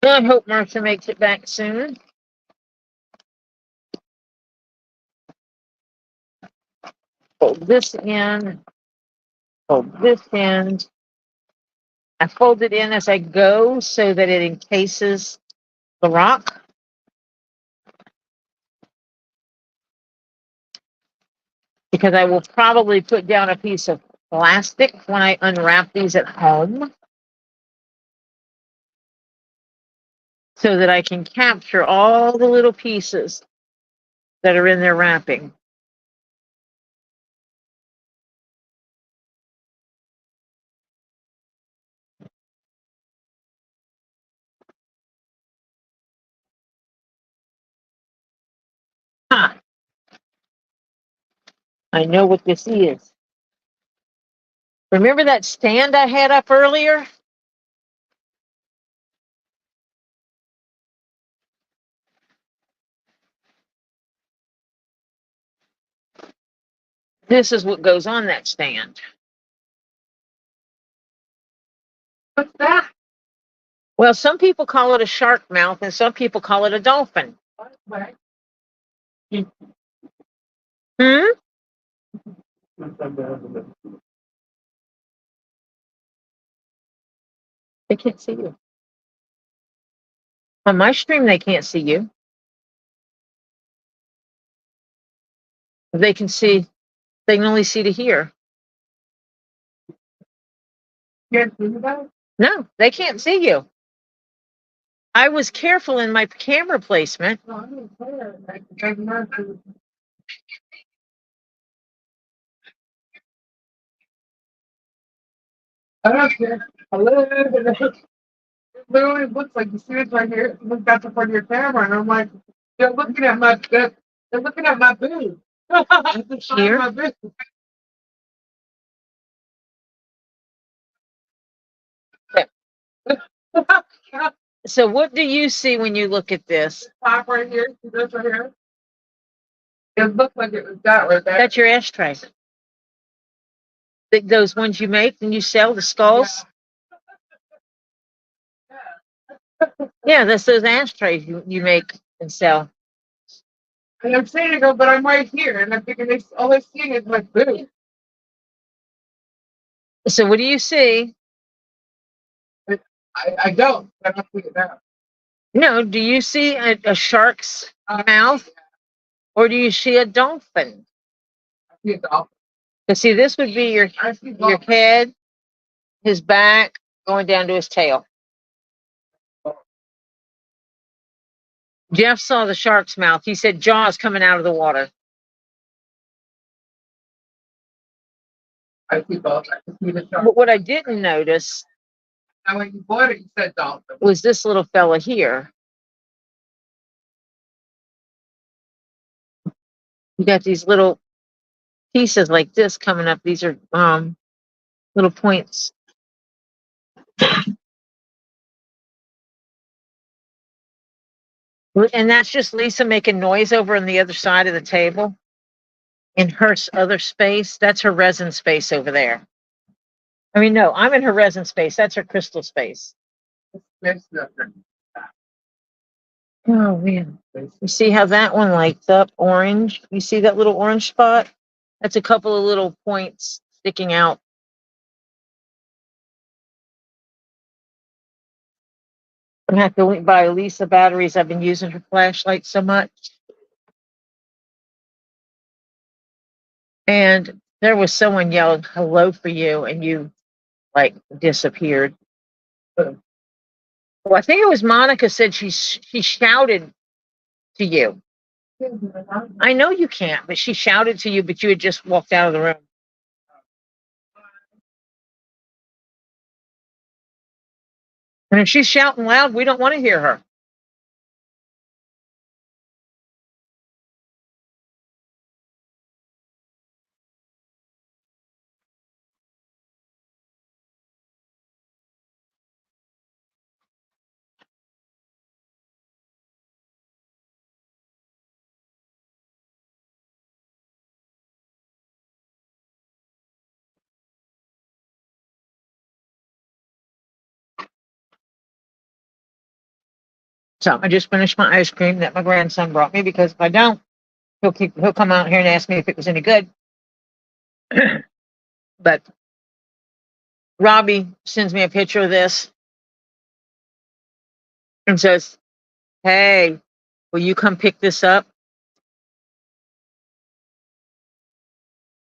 I hope Martha makes it back soon. Fold this in. Fold this in. I fold it in as I go so that it encases the rock. Because I will probably put down a piece of plastic when I unwrap these at home, so that I can capture all the little pieces that are in their wrapping. Huh. I know what this is. Remember that stand I had up earlier? This is what goes on that stand. What's that? Well, some people call it a shark mouth and some people call it a dolphin. What? Hmm? They can't see you. On my stream, they can't see you. They can see, they can only see to here. Can't see that? No, they can't see you. I was careful in my camera placement. No, I don't care. I'm not. I don't care. A little bit. It literally looks like you see it right here. Look at the front of your camera, and I'm like, they're looking at my they're looking at my boob. Here? My boob. So what do you see when you look at this? Top right here. See this right here? It looked like it was that right there. That's your ashtray. Those ones you make and you sell, the skulls? Yeah, that's those ashtrays you make and sell. And I'm saying to go, but I'm right here, and I'm thinking all I see is my boob. So what do you see? I don't. I don't see it now. No, do you see a shark's mouth or do you see a dolphin? I see it all. Because see, this would be your head, his back, going down to his tail. Jeff saw the shark's mouth. He said jaws coming out of the water. I see both. I can see the shark. But what I didn't notice And when you bought it, you said dolphin. was this little fella here. You got these little pieces like this coming up. These are little points. And that's just Lisa making noise over on the other side of the table. In her other space, that's her resin space over there. I mean, no, I'm in her resin space. That's her crystal space. Oh, man. You see how that one lights up orange? You see that little orange spot? That's a couple of little points sticking out. I have to buy Lisa batteries. I've been using her flashlight so much. And there was someone yelling hello for you, and you like disappeared. Well, I think it was Monica said she shouted to you. I know you can't, but she shouted to you, but you had just walked out of the room. And if she's shouting loud, we don't want to hear her. So I just finished my ice cream that my grandson brought me, because if I don't, he'll come out here and ask me if it was any good. But Robbie sends me a picture of this and says, "Hey, will you come pick this up?"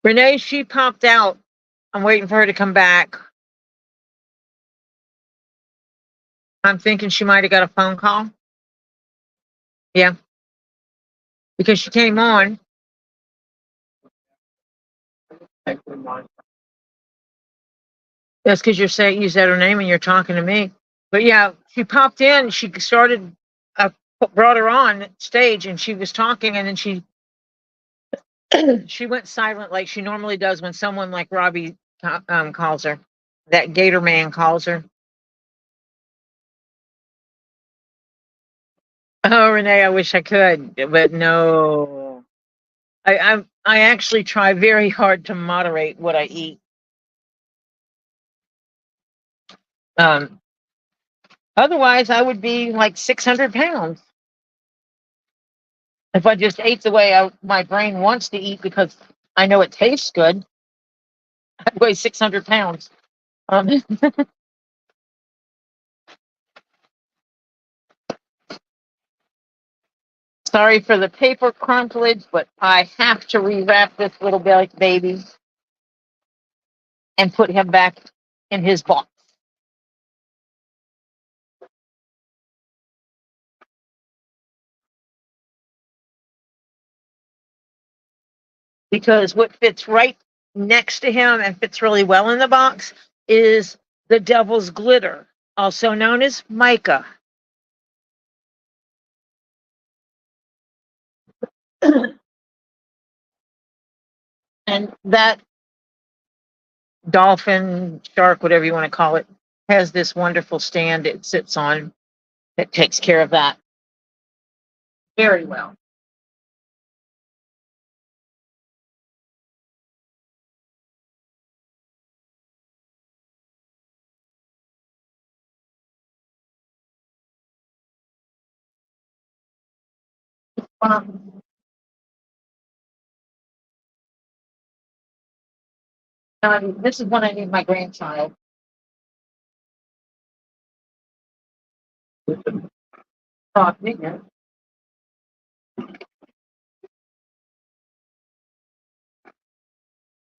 Renee, she popped out. I'm waiting for her to come back. I'm thinking she might have got a phone call. Yeah. Because she came on. That's because you said her name and you're talking to me. But yeah, she popped in. She started, brought her on stage, and she was talking, and then she went silent like she normally does when someone like Robbie calls her. That Gator Man calls her. Oh, Renee, I wish I could, but no. I actually try very hard to moderate what I eat. Otherwise, I would be like 600 pounds. If I just ate the way my brain wants to eat because I know it tastes good, I'd weigh 600 pounds. Sorry for the paper crumplage, but I have to rewrap this little baby and put him back in his box. Because what fits right next to him and fits really well in the box is the devil's glitter, also known as mica. And that dolphin, shark, whatever you want to call it, has this wonderful stand it sits on that takes care of that very well. This is when I need my grandchild.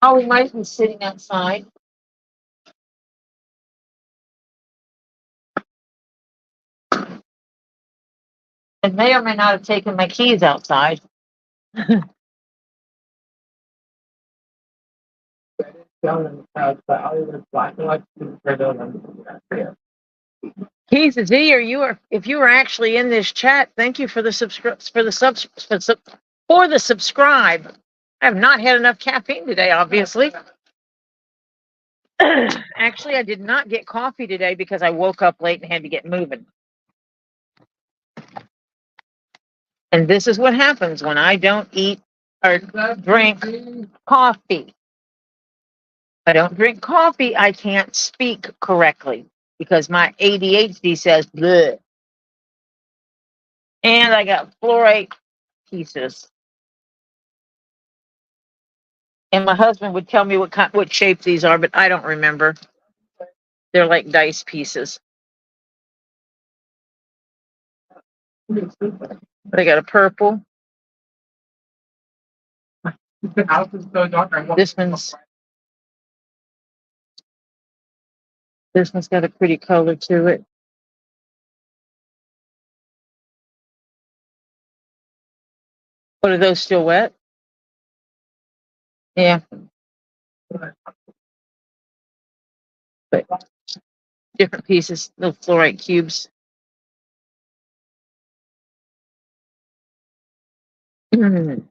Oh, we might be sitting outside. And may or may not have taken my keys outside. Keith Z, if you were actually in this chat, thank you for the subscribe. I have not had enough caffeine today, obviously. Actually, I did not get coffee today because I woke up late and had to get moving. And this is what happens when I don't eat or drink coffee. If I don't drink coffee, I can't speak correctly because my ADHD says bleh. And I got fluorite pieces. And my husband would tell me what shape these are, but I don't remember. They're like dice pieces. But I got a purple. This one's got a pretty color to it. What, are those still wet? Yeah. But different pieces, little fluorite cubes. And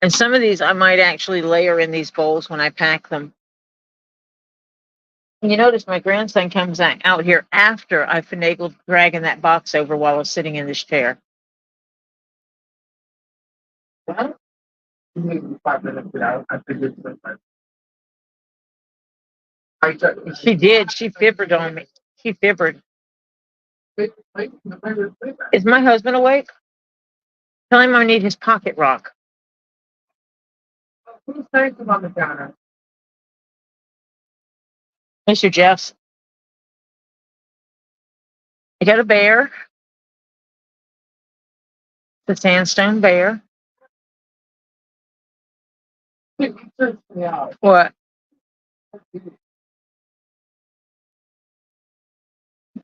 some of these I might actually layer in these bowls when I pack them. And you notice my grandson comes out here after I finagled dragging that box over while I was sitting in this chair. $5 minutes out. I figured She did. She fibbered on me. She fibbered. Is my husband awake? Tell him I need his pocket rock. Who's saying on the counter? Mr. Jeff's. I got a bear. The sandstone bear. What?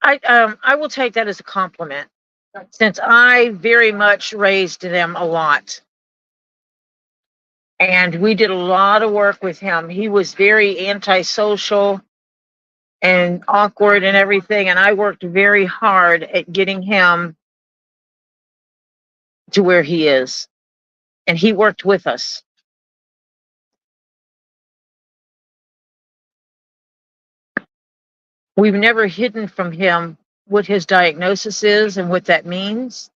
I will take that as a compliment, since I very much raised them a lot. And we did a lot of work with him. He was very antisocial and awkward and everything. And I worked very hard at getting him to where he is. And he worked with us. We've never hidden from him what his diagnosis is and what that means,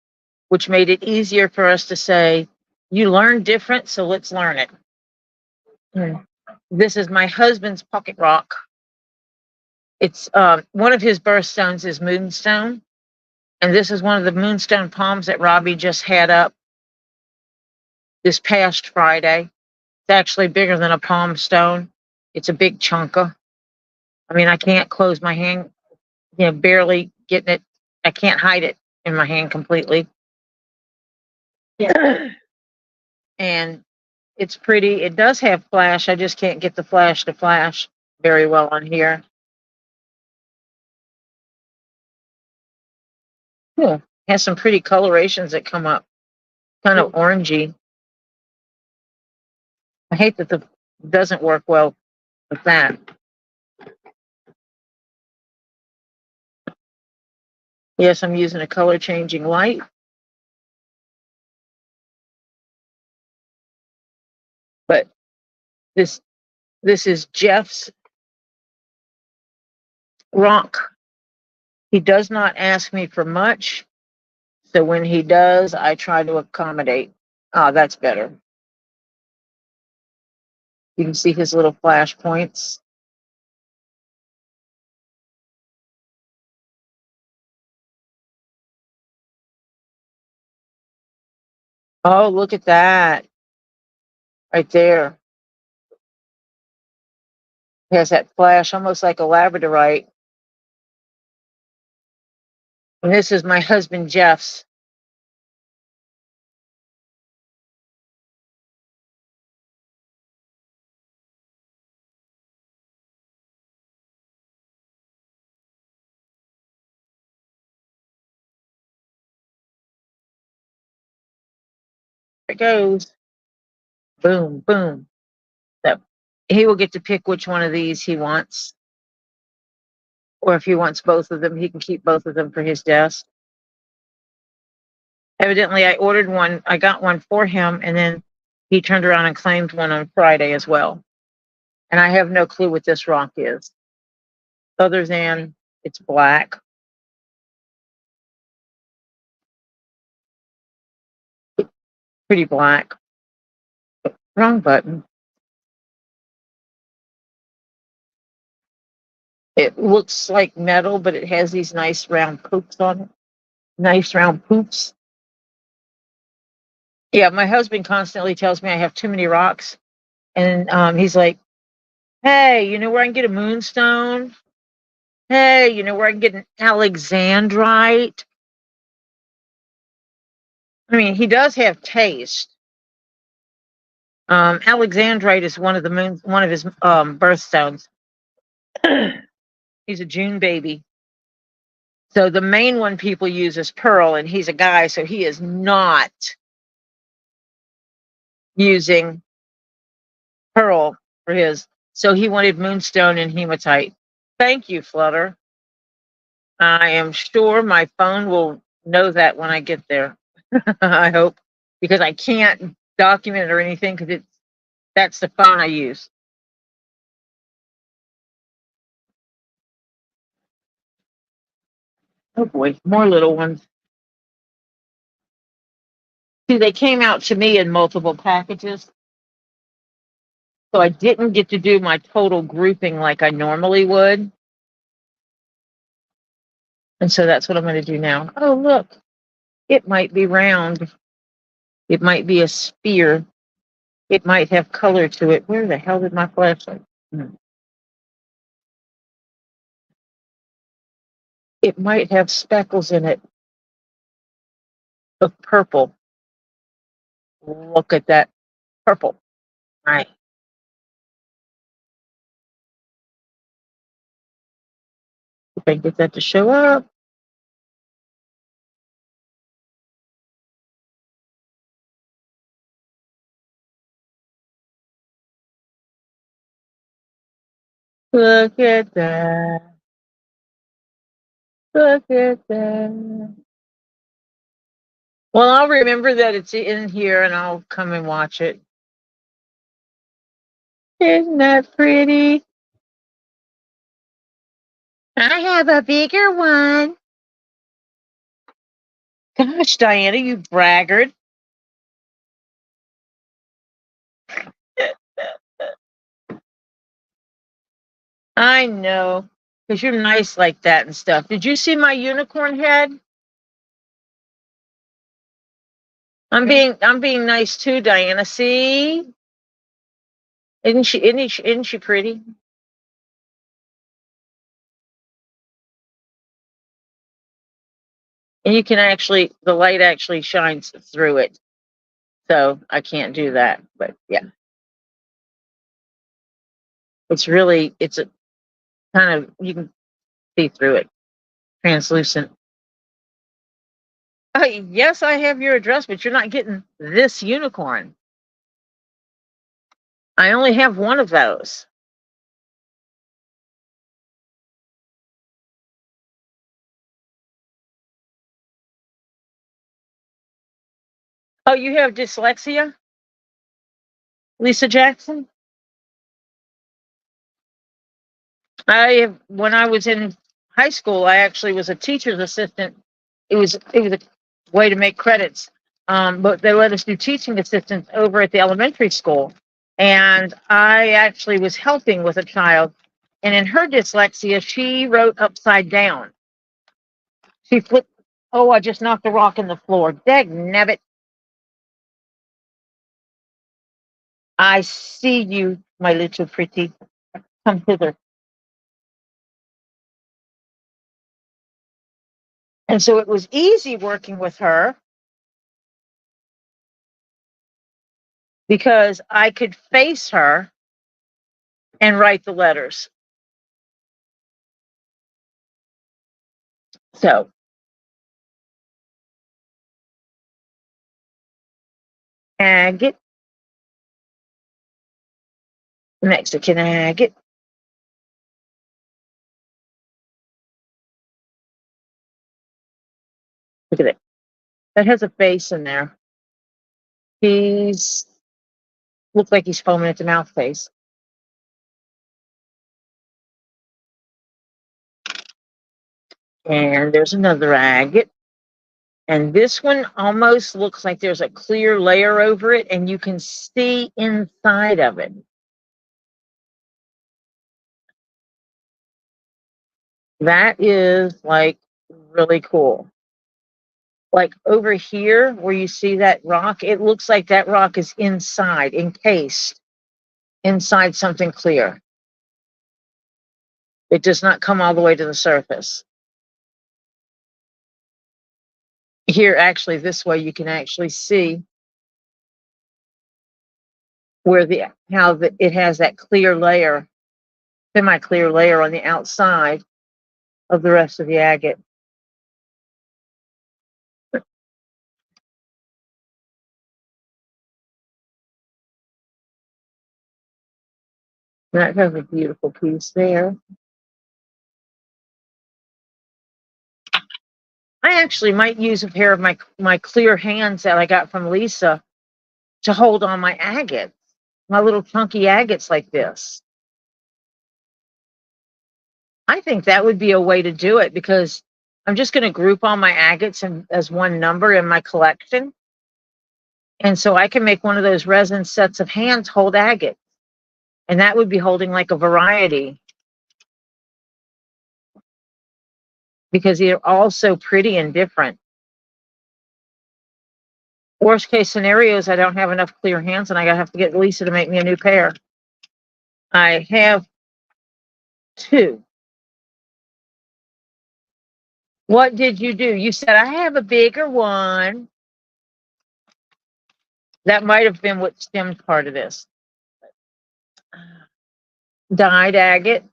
which made it easier for us to say, you learn different, so let's learn it. This is my husband's pocket rock. It's one of his birthstones is moonstone. And this is one of the moonstone palms that Robbie just had up this past Friday. It's actually bigger than a palm stone. It's a big chunka. I mean, I can't close my hand, barely getting it. I can't hide it in my hand completely. Yeah. And it's pretty. It does have flash. I just can't get the flash to flash very well on here. Yeah. Has some pretty colorations that come up. Kind of orangey. I hate that the doesn't work well with that. Yes, I'm using a color changing light. But this is Jeff's rock. He does not ask me for much. So when he does, I try to accommodate. Oh, that's better. You can see his little flash points. Oh, look at that. Right there. It has that flash, almost like a labradorite. And this is my husband, Jeff's. There it goes. Boom, boom. So he will get to pick which one of these he wants. Or if he wants both of them, he can keep both of them for his desk. Evidently, I ordered one. I got one for him, and then he turned around and claimed one on Friday as well. And I have no clue what this rock is, other than it's black. Pretty black. Wrong button. It looks like metal, but it has these nice round poops on it. Nice round poops. Yeah, my husband constantly tells me I have too many rocks. And he's like, hey, you know where I can get a moonstone? Hey, you know where I can get an alexandrite? I mean, he does have taste. Alexandrite is one of his birthstones. He's a June baby. So the main one people use is pearl, and he's a guy, so he is not using pearl for his. So he wanted moonstone and hematite. Thank you, Flutter. I am sure my phone will know that when I get there. I hope, because I can't document it or anything because that's the phone I use. Oh boy, more little ones. See, they came out to me in multiple packages, so I didn't get to do my total grouping like I normally would. And so that's what I'm going to do now. Oh, look, it might be round. It might be a sphere. It might have color to it. Where the hell did my flashlight? It might have speckles in it of purple. Look at that purple. All right. If I get that to show up. Look at that. Look at that. Well, I'll remember that it's in here and I'll come and watch it. Isn't that pretty? I have a bigger one. Gosh, Diana, you braggart. I know, because you're nice like that and stuff. Did you see my unicorn head? I'm being nice too, Diana. See? Isn't she pretty? And you can actually, the light actually shines through it. So I can't do that, but yeah. It's a kind of, you can see through it. Translucent. Yes, I have your address, but you're not getting this unicorn. I only have one of those. Oh, you have dyslexia? Lisa Jackson? When I was in high school, I actually was a teacher's assistant. It was a way to make credits. But they let us do teaching assistants over at the elementary school. And I actually was helping with a child. And in her dyslexia, she wrote upside down. She flipped. Oh, I just knocked a rock in the floor. Dag nabbit. I see you, my little pretty. Come hither. And so it was easy working with her because I could face her and write the letters. So agate, Mexican agate. Look at it. that has a face in there. He's looks like he's foaming at the mouth face. And there's another agate. And this one almost looks like there's a clear layer over it, and you can see inside of it. That is like really cool. Like over here where you see that rock, it looks like that rock is inside, encased inside something clear. It does not come all the way to the surface. Here, actually, this way you can actually see where it has that clear layer, semi-clear layer on the outside of the rest of the agate. That has a beautiful piece there. I actually might use a pair of my clear hands that I got from Lisa to hold on my agates, my little chunky agates like this. I think that would be a way to do it, because I'm just going to group all my agates as one number in my collection. And so I can make one of those resin sets of hands hold agates. And that would be holding like a variety, because they're all so pretty and different. Worst case scenario is I don't have enough clear hands and I have to get Lisa to make me a new pair. I have 2. What did you do? You said, I have a bigger one. That might have been what stemmed part of this. Dyed agate.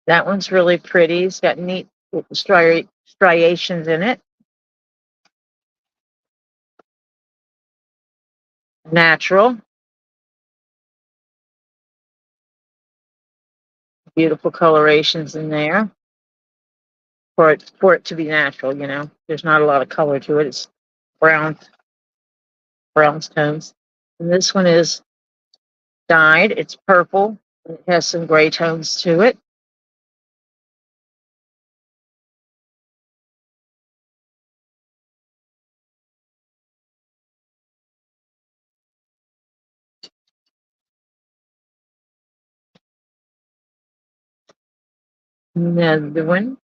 That one's really pretty. It's got neat striations in it. Natural. Beautiful colorations in there. For it to be natural, you know. There's not a lot of color to it. It's brown tones. And this one is dyed. It's purple. It has some gray tones to it. Another one.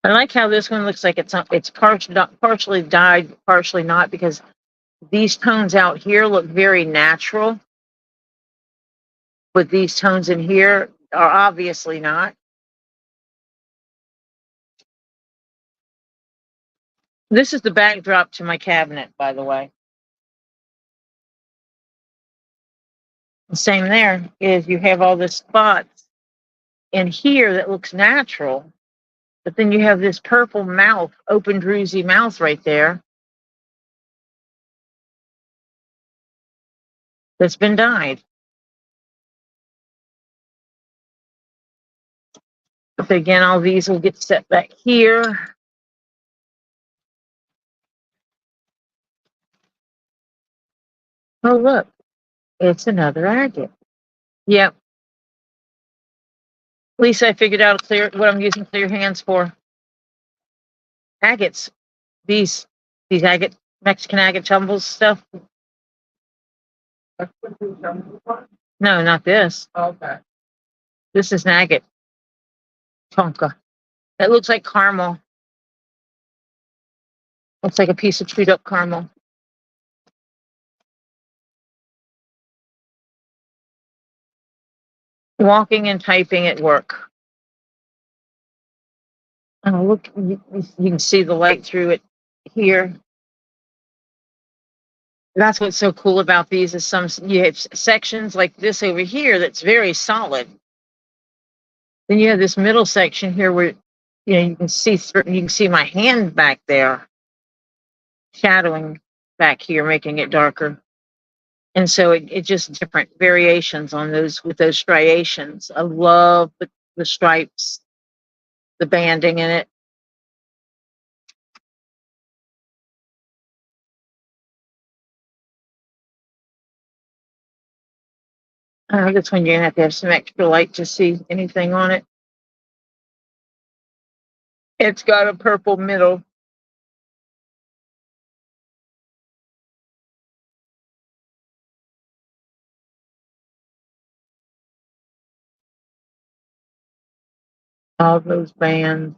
I like how this one looks like it's partially dyed, partially not, because these tones out here look very natural, but these tones in here are obviously not. This is the backdrop to my cabinet, by the way. The same there is you have all the spots in here that looks natural, but then you have this purple mouth, open druzy mouth right there that's been dyed. But again, all these will get set back here. Oh, look, it's another agate. Yep. Lisa, I figured out what I'm using clear hands for. Agates. These agate, Mexican agate tumbles stuff. No, not this. Okay. This is an agate. Tonka. That looks like caramel. Looks like a piece of chewed up caramel. Walking and typing at work. Oh, look, you can see the light through it here. That's what's so cool about these is you have sections like this over here that's very solid. Then you have this middle section here where you can see my hand back there, shadowing back here, making it darker. And so it just different variations on those with those striations. I love the stripes, the banding in it. That's when you're gonna have to have some extra light to see anything on it. It's got a purple middle. All those bands.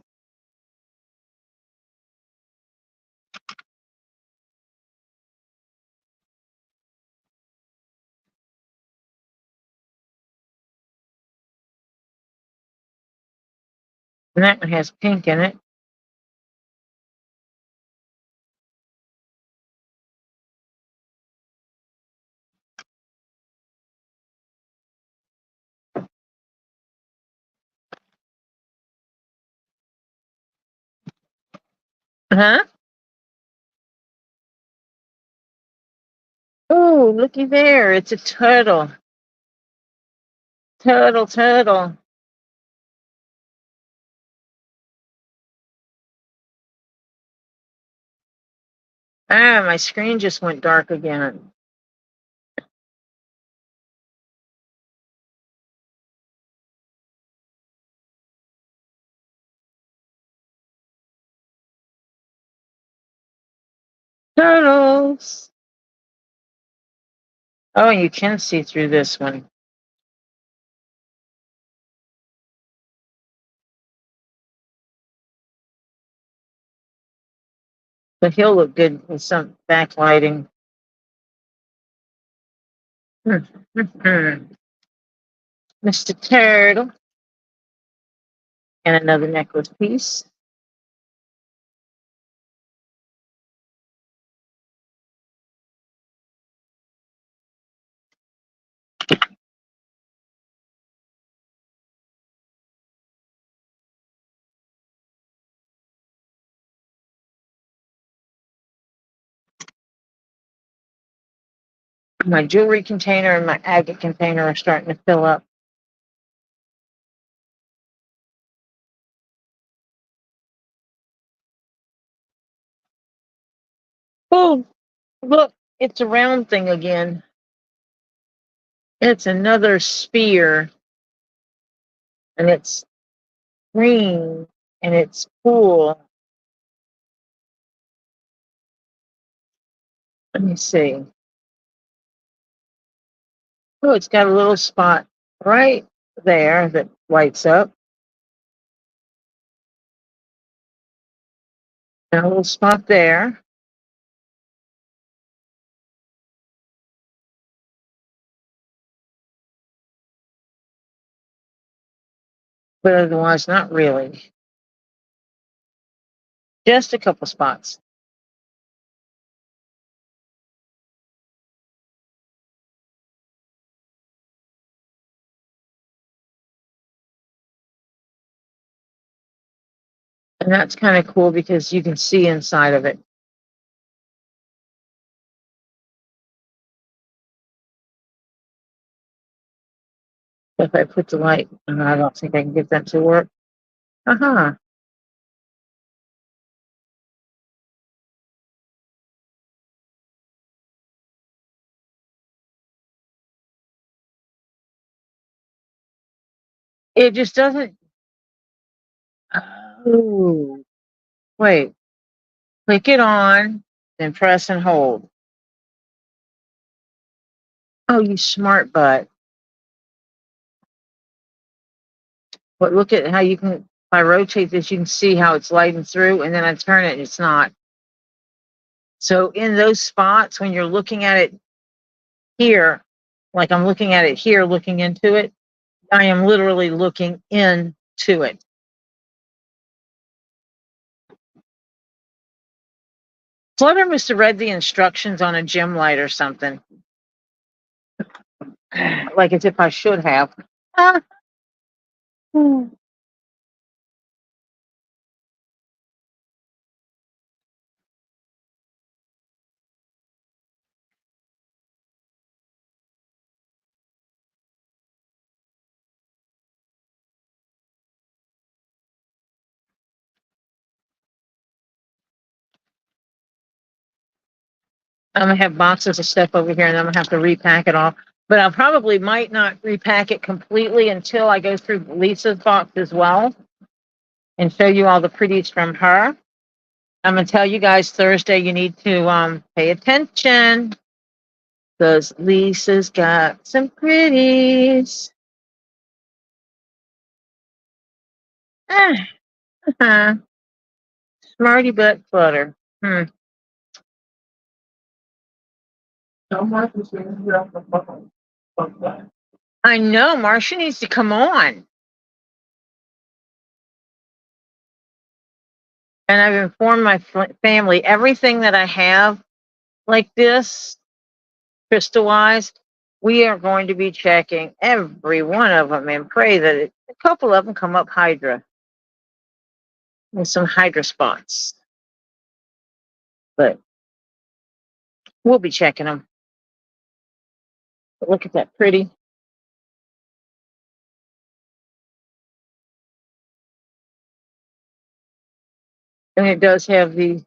And that one has pink in it. Huh? Oh, looky there. It's a turtle. Turtle, turtle. Ah, my screen just went dark again. Turtles. Oh, you can see through this one. But he'll look good with some backlighting. Mr. Turtle. And another necklace piece. My jewelry container and my agate container are starting to fill up. Oh, look, it's a round thing again. It's another spear. And it's green and it's cool. Let me see. Oh, it's got a little spot right there that lights up. And a little spot there. But otherwise, not really. Just a couple spots. And that's kind of cool because you can see inside of it. If I put the light, I don't think I can get that to work. Uh-huh. It just doesn't. Oh, wait. Click it on, then press and hold. Oh, you smart butt. But look at how you can, if I rotate this, you can see how it's lighting through, and then I turn it and it's not. So in those spots, when you're looking at it here, like I'm looking at it here, looking into it, I am literally looking into it. Flutter must have read the instructions on a gym light or something. Like as if I should have. I'm gonna have boxes of stuff over here, and I'm gonna have to repack it all. But I probably might not repack it completely until I go through Lisa's box as well and show you all the pretties from her. I'm gonna tell you guys Thursday you need to pay attention because Lisa's got some pretties. Smarty butt flutter. So much is going to get off the phone. Fuck that. I know Marcia needs to come on. And I've informed my family everything that I have like this, crystallized, we are going to be checking every one of them and pray that a couple of them come up Hydra with some Hydra spots. But we'll be checking them. But look at that pretty. And it does have the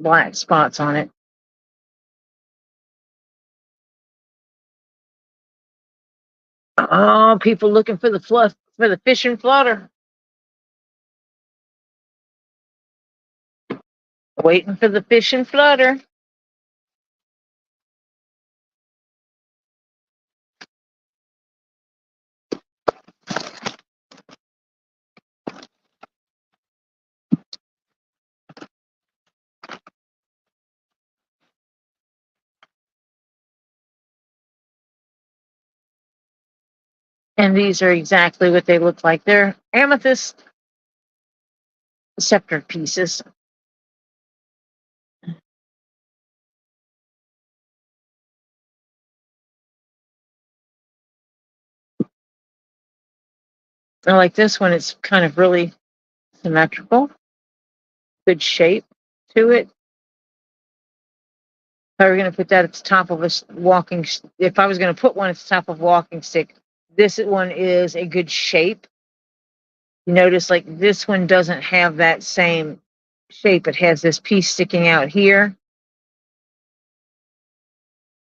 black spots on it. Oh, people looking for the fluff, for the fish and flutter. Waiting for the fish and flutter. And these are exactly what they look like. They're amethyst scepter pieces. I like this one. It's kind of really symmetrical. Good shape to it. If I were going to put that at the top of a walking, if I was going to put one at the top of a walking stick, this one is a good shape. You notice like this one doesn't have that same shape. It has this piece sticking out here.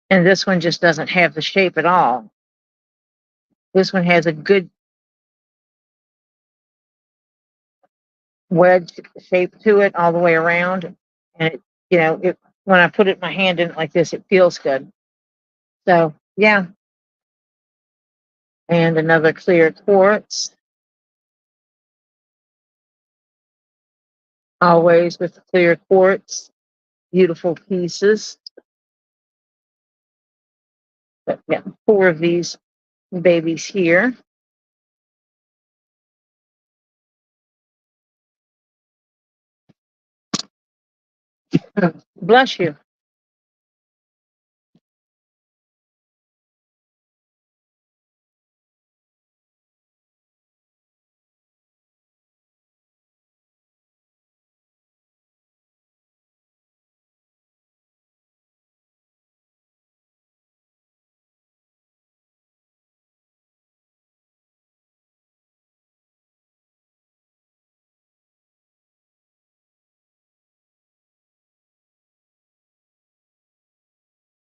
And this one just doesn't have the shape at all. This one has a good wedge shape to it all the way around. And it, when I put my hand in it like this, it feels good. So yeah. And another clear quartz. Always with the clear quartz. Beautiful pieces. But yeah, 4 of these babies here. Bless you.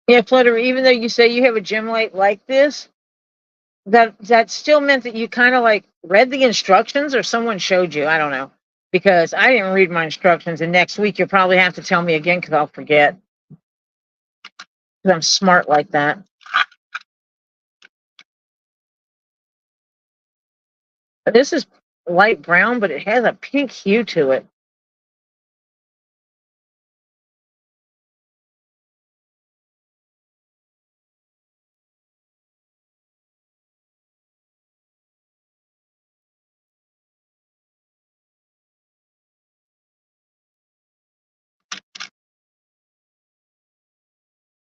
Yeah, Flutter, even though you say you have a gem light like this, that still meant that you kind of like read the instructions or someone showed you. I don't know. Because I didn't read my instructions, and next week you'll probably have to tell me again because I'll forget. Because I'm smart like that. This is light brown, but it has a pink hue to it.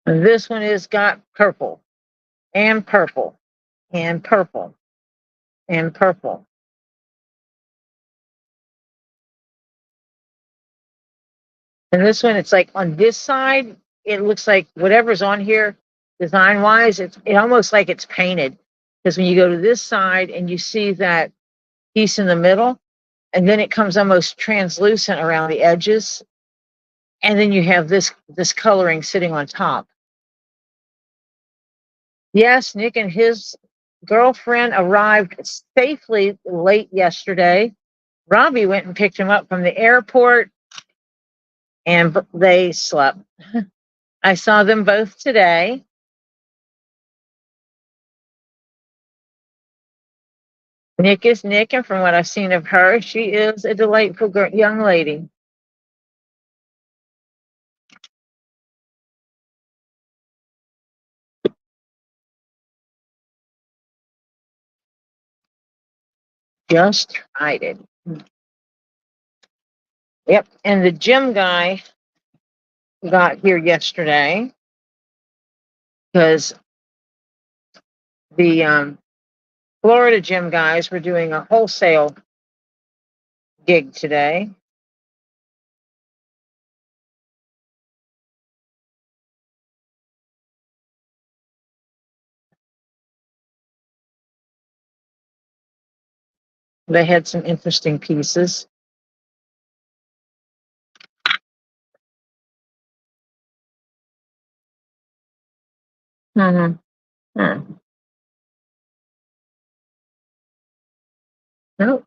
And this one has got purple and purple and purple and purple. And this one, it's like on this side, it looks like whatever's on here, design wise, it almost like it's painted. Because when you go to this side and you see that piece in the middle, and then it comes almost translucent around the edges. And then you have this coloring sitting on top. Yes, Nick and his girlfriend arrived safely late yesterday. Robbie went and picked him up from the airport, and they slept. I saw them both today. Nick is Nick, and from what I've seen of her, she is a delightful young lady. Just tried it. Yep, and the gym guy got here yesterday because the Florida gym guys were doing a wholesale gig today. They had some interesting pieces. Mm-hmm. Nope.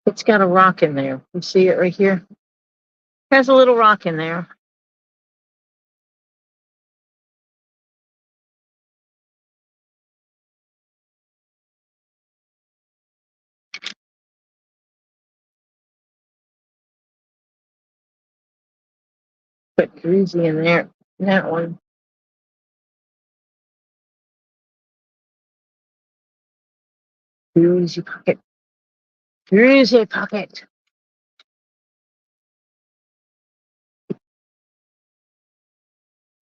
It's got a rock in there. You see it right here? It has a little rock in there. Put greasy in there. That one. Greasy pocket. Greasy pocket.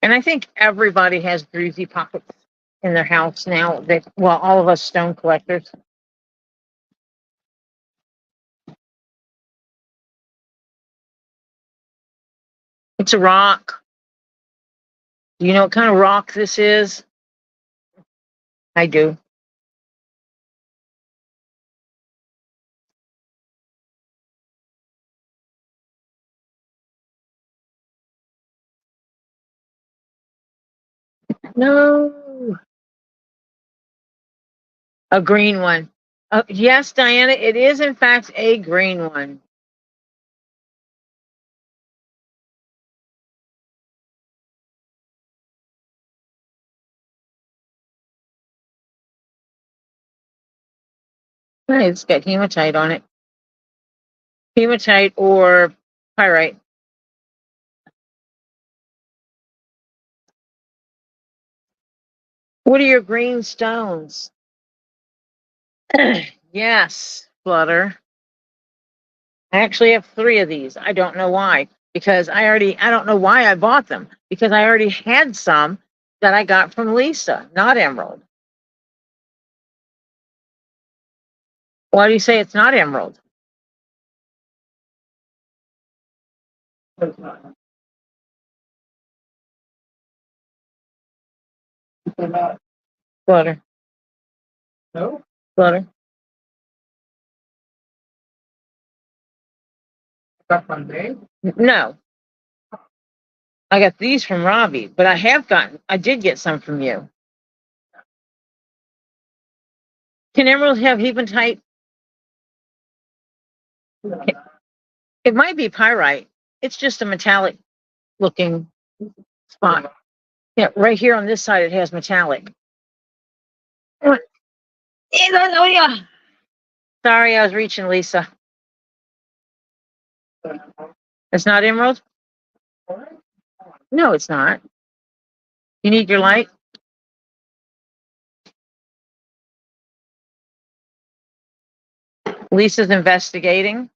And I think everybody has greasy pockets in their house now. Well, all of us stone collectors. It's a rock. Do you know what kind of rock this is? I do. No. A green one. Yes, Diana, it is in fact a green one. Hey, it's got hematite on it. Hematite or pyrite. What are your green stones? Yes, Flutter. I actually have 3 of these. I don't know why. Because I don't know why I bought them. Because I already had some that I got from Lisa, not emerald. Why do you say it's not emerald? Flutter. No? Flutter. Got from me? No. I got these from Robbie, but I did get some from you. Can emerald have hematite? It might be pyrite. It's just a metallic looking spot. Yeah, right here on this side it has metallic. Sorry, I was reaching Lisa. It's not emerald? No, it's not. You need your light? Lisa's investigating.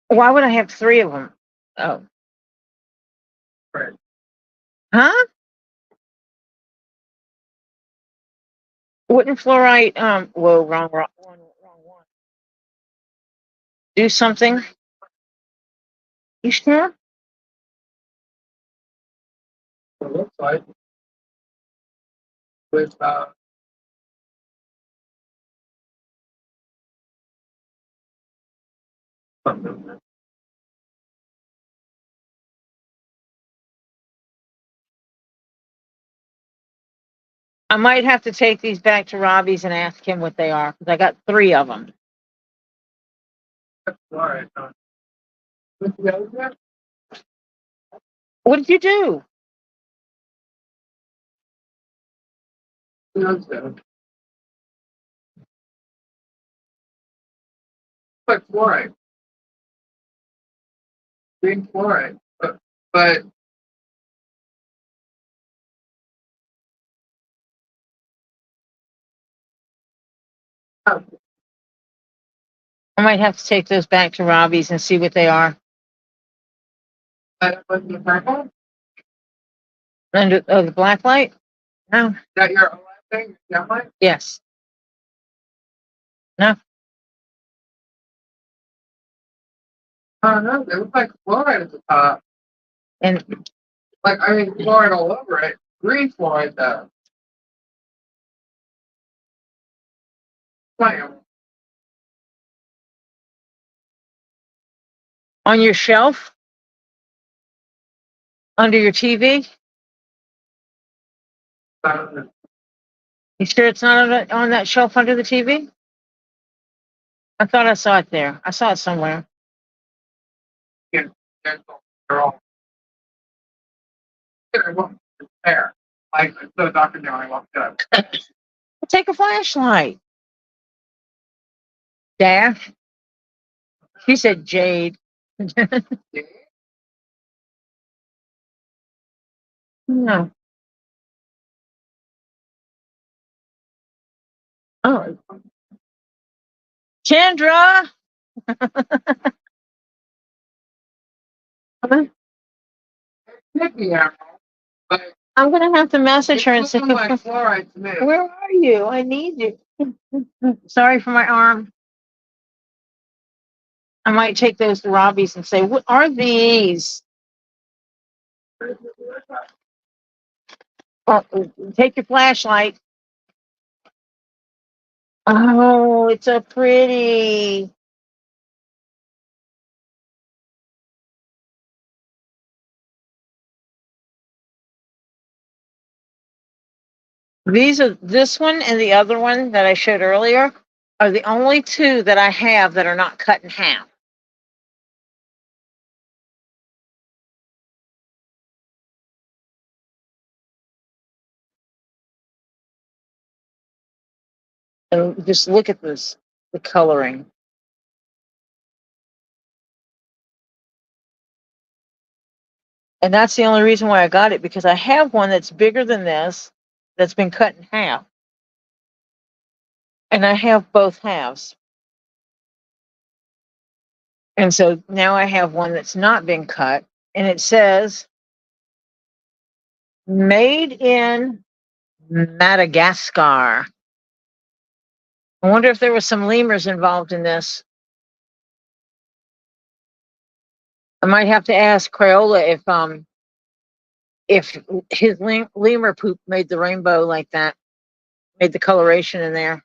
Why would I have 3 of them? Oh. Huh? Wouldn't fluorite, whoa, wrong one. Do something? You sure? It looks like. with I might have to take these back to Robbie's and ask him what they are, because I got 3 of them. Florida. What's the other one? What did you do? No, so. Like fluoride. Green fluoride. But oh, I might have to take those back to Robbie's and see what they are. that was the purple? Is Under the black light? No. that your OLED thing? Yeah, mine? Yes. No. I don't know. They look like fluoride at the top. And Like, I mean, fluoride all over it. Green fluoride, though. Bam. on your shelf? Under your TV? You sure it's not on that shelf under the TV? I thought I saw it there. I saw it somewhere. They're all. There. Like, so Dr. Johnny walked up. Take a flashlight. Dash. She said Jade. No. Oh. Chandra. Nicky Apple, but I'm gonna have to message her and it's say, looking like fluoride to me. where are you? I need you. Sorry for my arm. I might take those to Robbie's and say, what are these? Oh, take your flashlight. Oh, it's so pretty. This one and the other one that I showed earlier are the only 2 that I have that are not cut in half. And just look at this, the coloring. And that's the only reason why I got it, because I have one that's bigger than this that's been cut in half. And I have both halves. And so now I have one that's not been cut, and it says made in Madagascar. I wonder if there was some lemurs involved in this. I might have to ask Crayola if his lemur poop made the rainbow like that, made the coloration in there.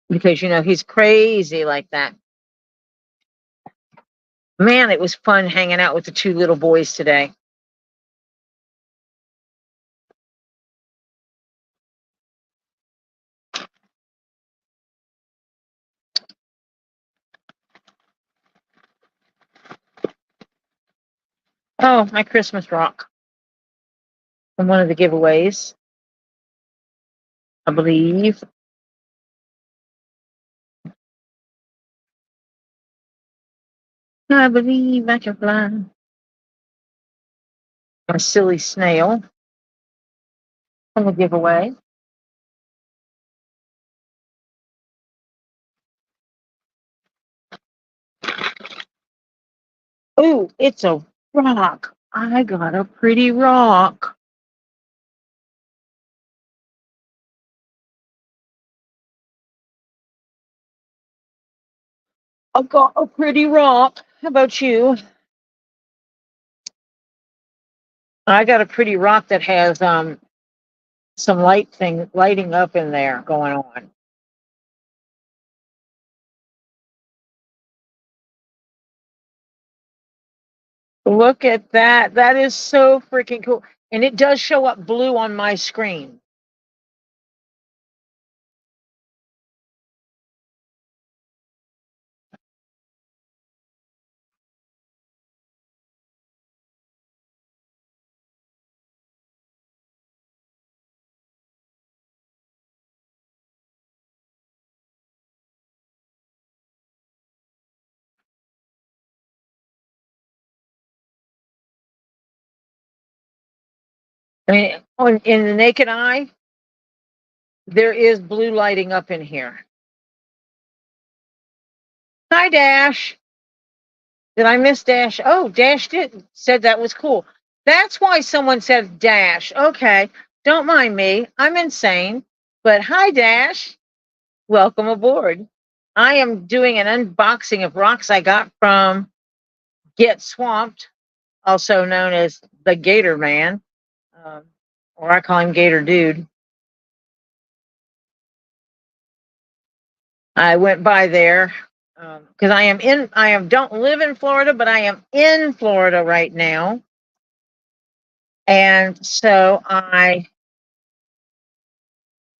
Because, he's crazy like that. Man, it was fun hanging out with the 2 little boys today. Oh, my Christmas rock from one of the giveaways, I believe. I believe I can fly. My silly snail from the giveaway. Oh, it's a rock. I got a pretty rock. I got a pretty rock. How about you? I got a pretty rock that has some lighting up in there going on. Look at that. That is so freaking cool. And it does show up blue on my screen. I mean, in the naked eye, there is blue lighting up in here. Hi, Dash. Did I miss Dash? Oh, Dash said that was cool. That's why someone said Dash. Okay, don't mind me. I'm insane. But hi, Dash. Welcome aboard. I am doing an unboxing of rocks I got from Get Swamped, also known as the Gator Man, or I call him Gator Dude. I went by there because don't live in Florida, but I am in Florida right now. And so I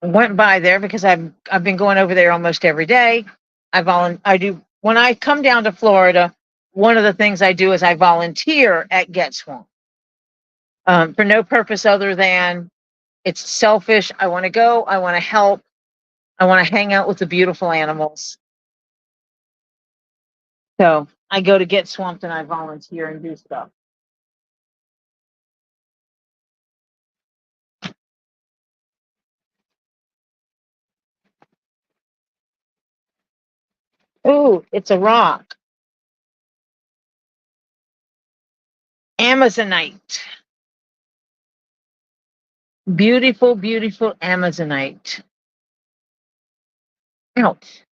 went by there because I've been going over there almost every day. I do when I come down to Florida. One of the things I do is I volunteer at Get Swamp for no purpose other than it's selfish. I want to go. I want to help. I want to hang out with the beautiful animals. So I go to Get Swamped and I volunteer and do stuff. Ooh, it's a rock. Amazonite. Beautiful, beautiful Amazonite. Ouch.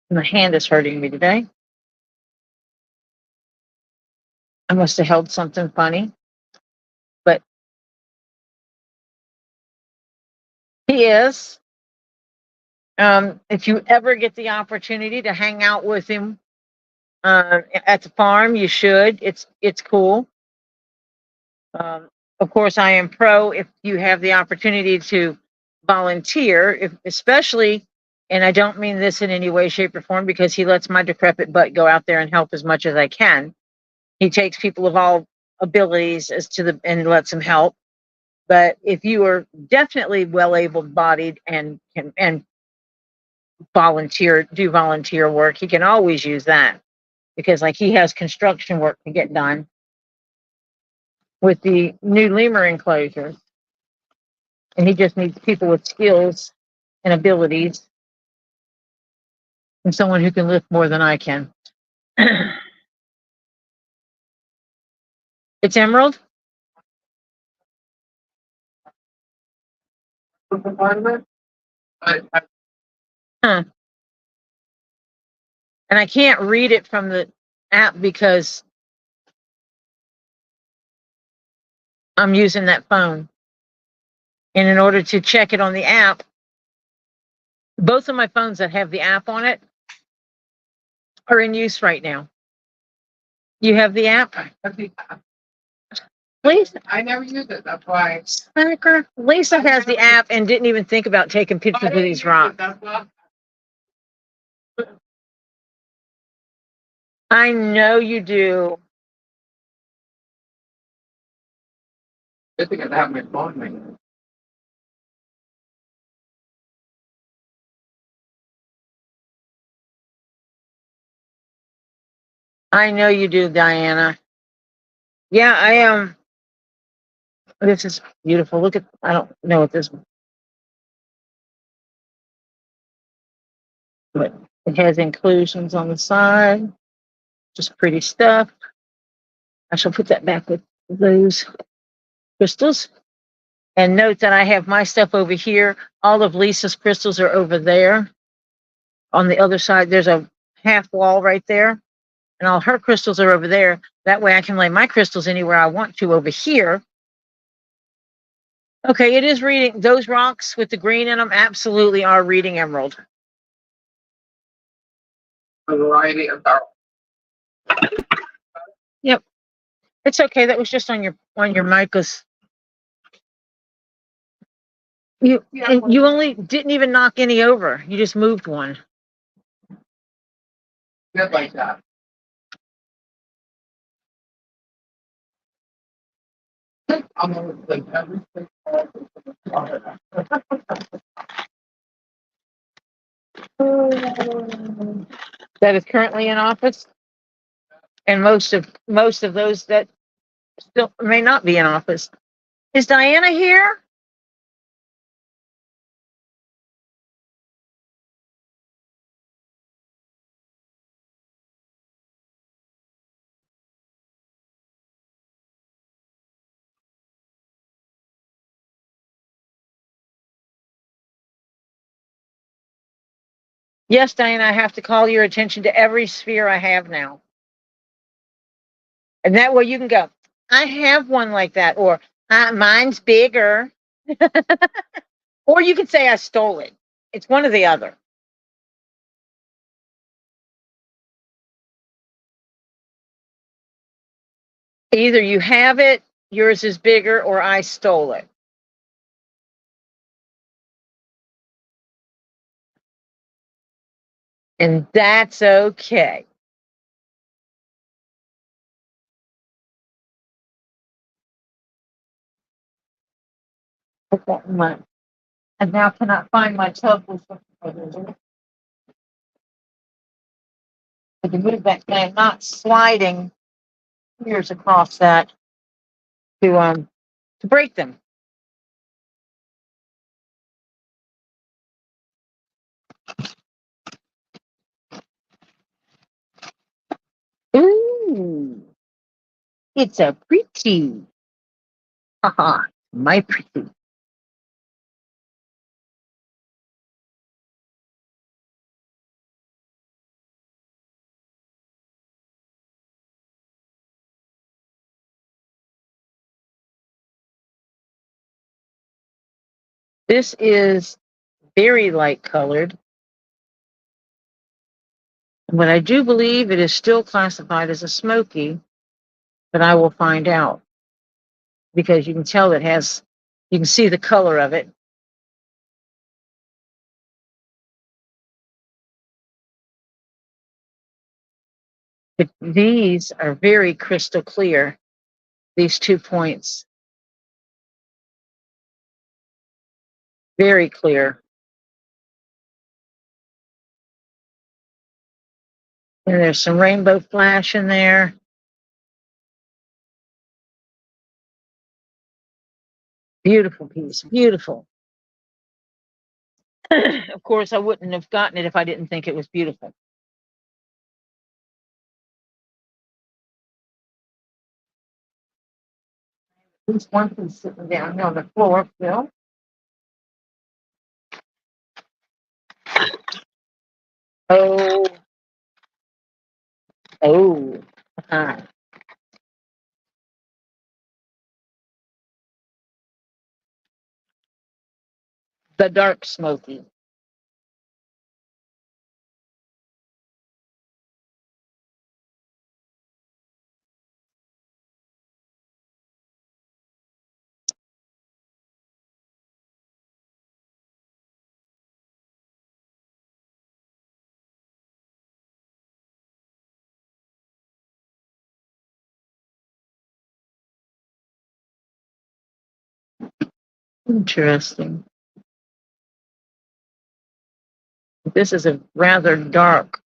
My hand is hurting me today. I must have held something funny. But he is. If you ever get the opportunity to hang out with him at the farm, you should. It's cool. Of course, I am pro if you have the opportunity to volunteer, especially, and I don't mean this in any way, shape, or form, because he lets my decrepit butt go out there and help as much as I can. He takes people of all abilities and lets them help. But if you are definitely well able-bodied and do volunteer work, he can always use that, because like he has construction work to get done with the new lemur enclosures, and he just needs people with skills and abilities and someone who can lift more than I can. It's emerald. Huh. And I can't read it from the app because I'm using that phone. And in order to check it on the app, both of my phones that have the app on it are in use right now. You have the app? Lisa, I never use it. That's why. Lisa has the app and didn't even think about taking pictures of these rocks. I know you do. I think I have my phone ring. I know you do, Diana. Yeah, I am. This is beautiful. Look at, I don't know what this, but it has inclusions on the side. Just pretty stuff. I shall put that back with those crystals. And note that I have my stuff over here. All of Lisa's crystals are over there. On the other side, there's a half wall right there. and all her crystals are over there. That way I can lay my crystals anywhere I want to over here. Okay, it is reading. Those rocks with the green in them absolutely are reading emerald. A variety of dark. Yep. It's okay. That was just on your micas. You only didn't even knock any over. You just moved one. Just like that. I'm gonna like everything. That is currently in office, and most of those that still may not be in office. Is Diana here? Yes, Diana, I have to call your attention to every sphere I have now. And that way you can go, I have one like that, or mine's bigger. Or you could say I stole it. It's one or the other. Either you have it, yours is bigger, or I stole it. And that's okay. Put that in mind. I now cannot find my tub. I can move that thing. I'm not sliding gears across that to break them. Ooh, it's a pretty. Haha, my pretty. This is very light colored. But I do believe it is still classified as a smoky, but I will find out because you can tell it has, you can see the color of it. But these are very crystal clear, these 2 points. Very clear. And there's some rainbow flash in there. Beautiful piece, beautiful. Of course, I wouldn't have gotten it if I didn't think it was beautiful. There's one piece sitting down here on the floor, Phil. Oh, oh, the dark smoky. Interesting. This is a rather dark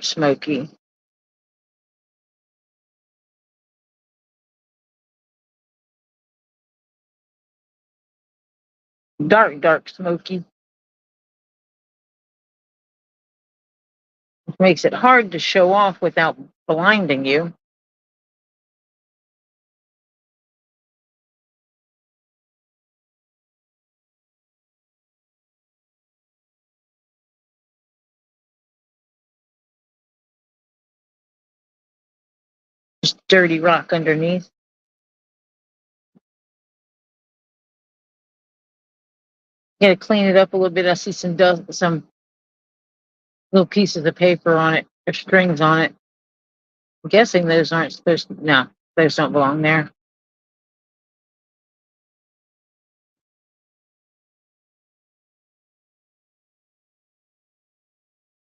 smoky. Dark smoky. Which makes it hard to show off without blinding you. dirty rock underneath. Gotta clean it up a little bit. I see some dust, some little pieces of paper on it or strings on it. I'm guessing those aren't supposed to, no, those don't belong there.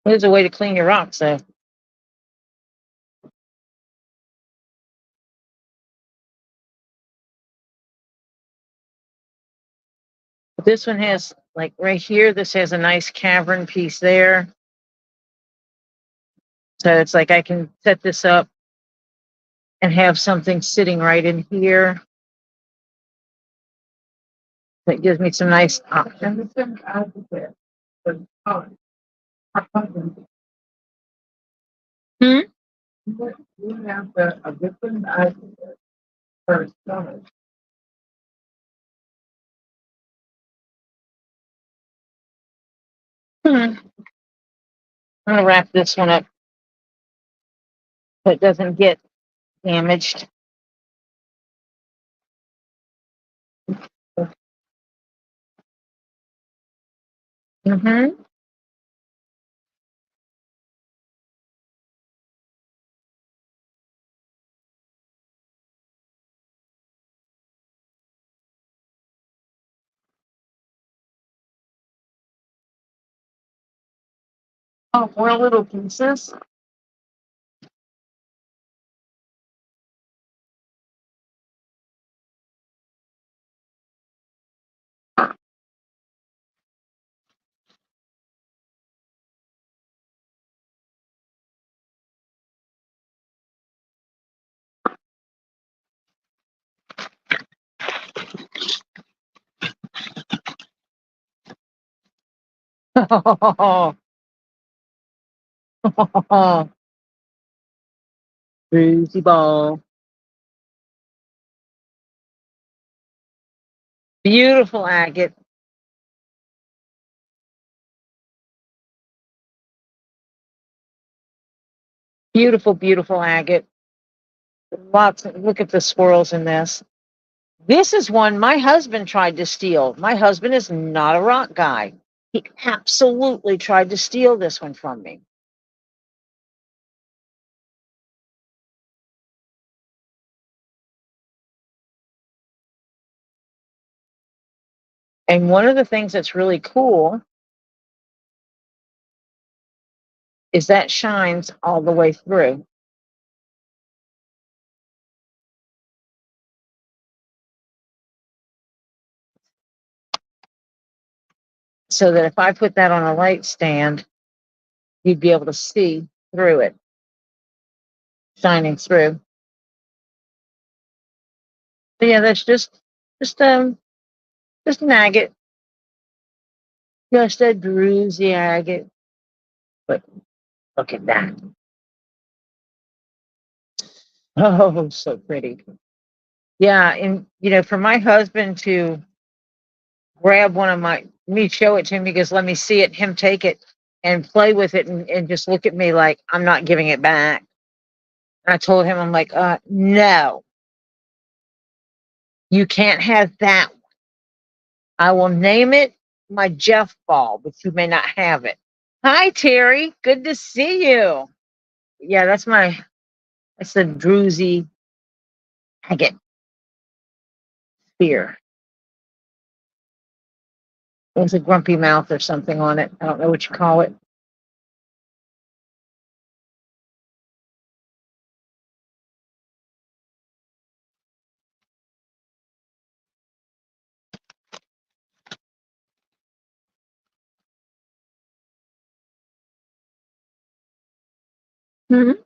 There's a way to clean your rocks, though. But this one has, like right here, this has a nice cavern piece there. So it's like I can set this up and have something sitting right in here. That gives me some nice options. Hmm? You have a different advocate for stomach. I'm gonna wrap this one up so it doesn't get damaged. Mm-hmm. Oh, more little pieces. Crazy ball. Beautiful agate. Beautiful, beautiful agate. Look at the swirls in this. This is one my husband tried to steal. My husband is not a rock guy. He absolutely tried to steal this one from me. And one of the things that's really cool is that shines all the way through. So that if I put that on a light stand, you'd be able to see through it, shining through. So yeah, that's just an agate. Just a druzy agate. But look at that. Oh, so pretty. Yeah, and for my husband to grab one of me show it to him, because let me see it, him take it and play with it and just look at me like I'm not giving it back. And I told him, I'm like, no, you can't have that one. I will name it my Jeff ball, but you may not have it. Hi, Terry. Good to see you. Yeah, that's the druzy agate spear. There's a grumpy mouth or something on it. I don't know what you call it. Mm-hmm.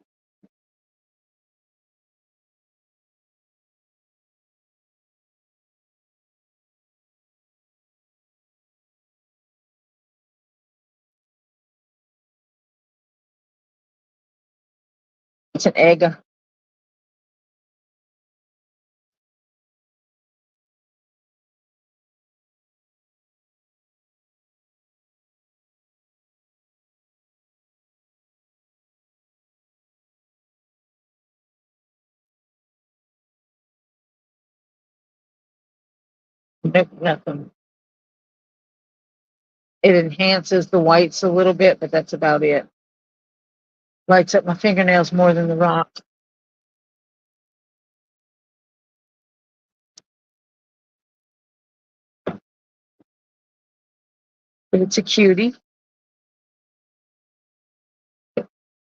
It's an egg. Nope, nothing. It enhances the whites a little bit, but that's about it. Lights up my fingernails more than the rock. But it's a cutie.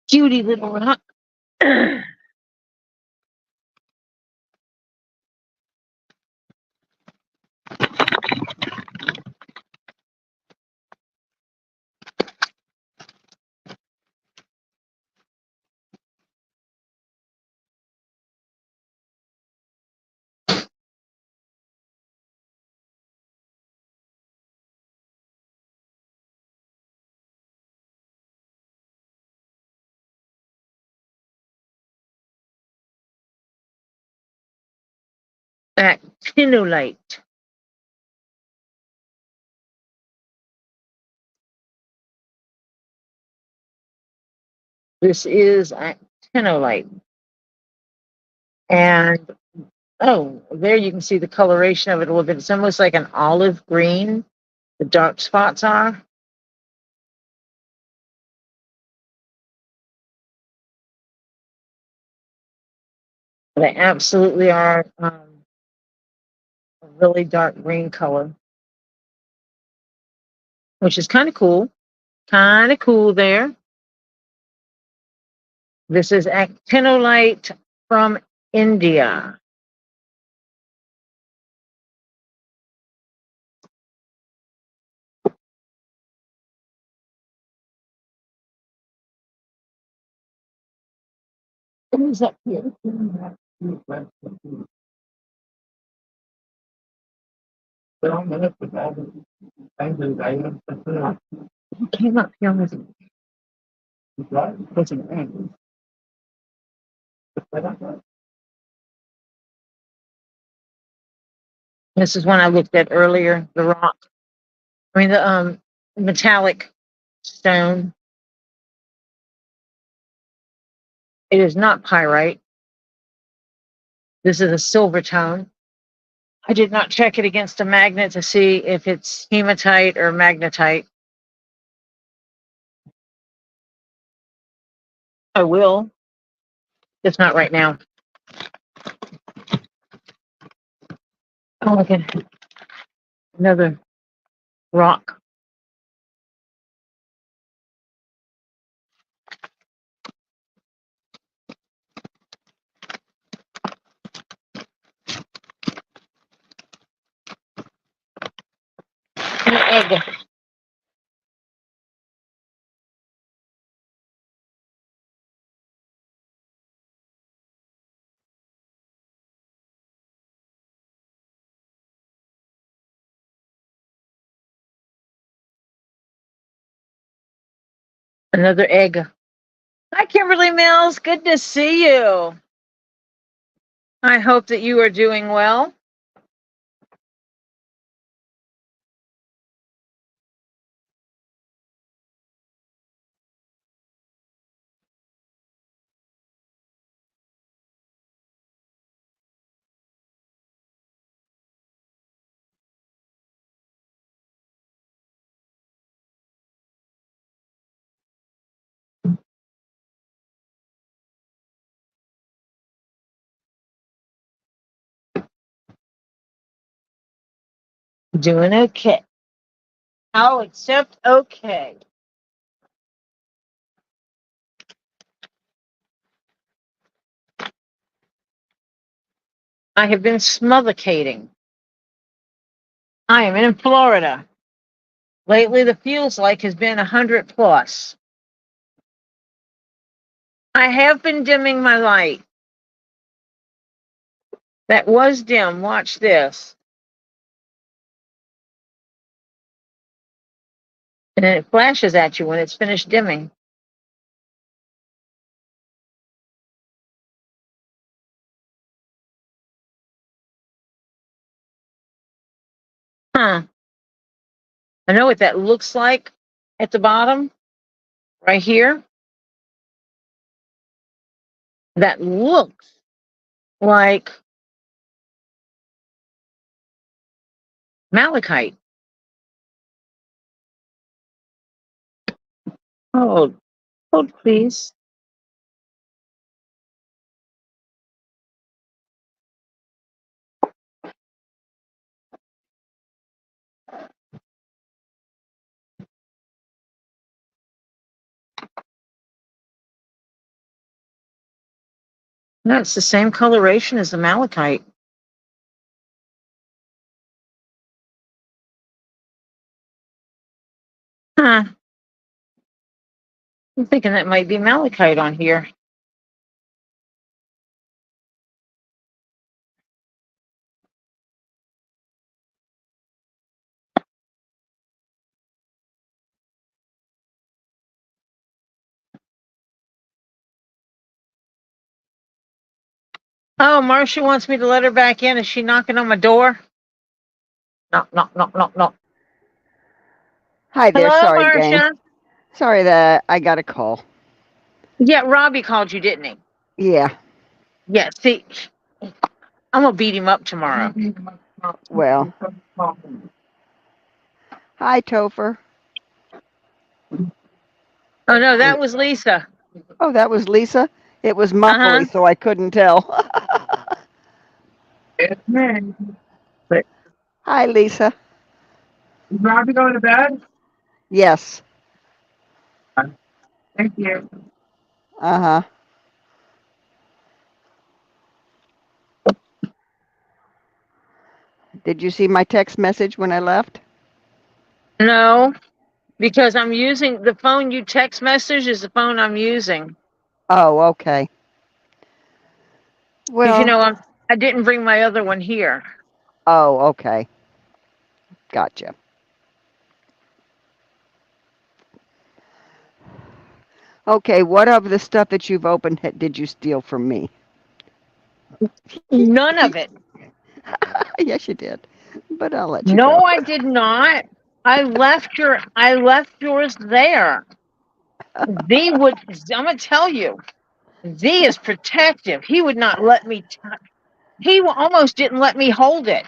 Cutie little rock. Actinolite. This is actinolite. And oh, there you can see the coloration of it a little bit. It's almost like an olive green. The dark spots are. They absolutely are a really dark green color, which is kind of cool. Kind of cool there. This is actinolite from India. What is up here? Who came up here with an egg? This is one I looked at earlier, the rock. I mean, the metallic stone. It is not pyrite. This is a silver tone. I did not check it against a magnet to see if it's hematite or magnetite. I will. Just not right now. Oh, look at another rock. An egg. Another egg. Hi, Kimberly Mills. Good to see you. I hope that you are doing well. Doing okay. I'll accept okay. I have been smothercating. I am in Florida. Lately, the feels like has been 100 plus. I have been dimming my light. That was dim. Watch this. And then it flashes at you when it's finished dimming. Huh. I know what that looks like at the bottom, right here. That looks like Malachite. Hold, hold, please. That's the same coloration as the malachite. Huh. I'm thinking that might be malachite on here. Oh, Marcia wants me to let her back in. Is she knocking on my door? Knock, knock, knock, knock, knock. Hi there. Hello, Sorry, gang. Marcia. Sorry that I got a call. Yeah, Robbie called you, didn't he? Yeah. Yeah, see, I'm going to beat him up tomorrow. Well. Hi, Topher. Oh, no, that was Lisa. Oh, that was Lisa? It was muffly, so I couldn't tell. It's me. Hi, Lisa. Is Robbie going to bed? Yes. Thank you. Uh-huh. Did you see my text message when I left? No, because I'm using the phone you text message is the phone I'm using. Oh, okay. Because Well, I didn't bring my other one here. oh, okay. Gotcha. Okay, what of the stuff that you've opened did you steal from me? None of it. Yes, you did. But I'll let you No, go. I did not. I left yours there. Z would, I'm going to tell you, Z is protective. He would not let me touch. He almost didn't let me hold it.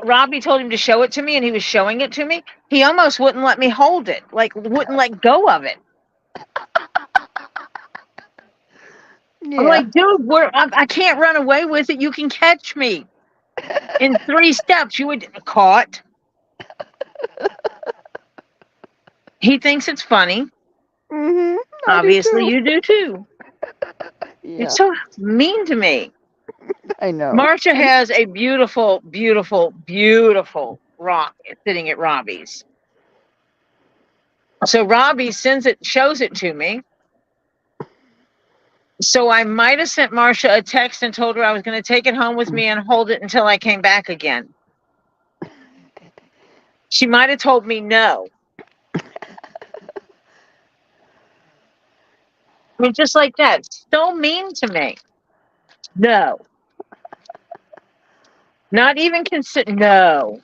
Robbie told him to show it to me, and he was showing it to me. He almost wouldn't let me hold it, like wouldn't let go of it. Yeah. I'm like, dude, I can't run away with it. You can catch me in 3 steps. You would caught. He thinks it's funny. Mm-hmm. Obviously, you do too. Yeah. It's so mean to me. I know. Marcia has a beautiful, beautiful, beautiful rock sitting at Robbie's. So Robbie shows it to me. So I might have sent Marcia a text and told her I was going to take it home with me and hold it until I came back again. She might have told me no. I mean, just like that. So mean to me. No. Not even consider. No.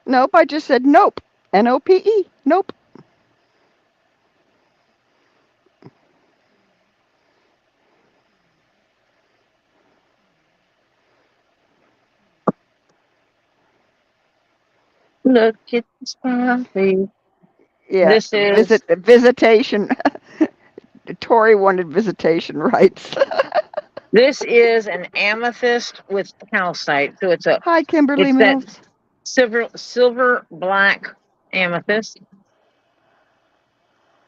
Nope, I just said nope. N-O-P-E. Nope. Look at this puppy. Yeah. This is Visitation. Tori wanted visitation rights. this is an amethyst with calcite. So Hi, Kimberly it's that Mills. silver black amethyst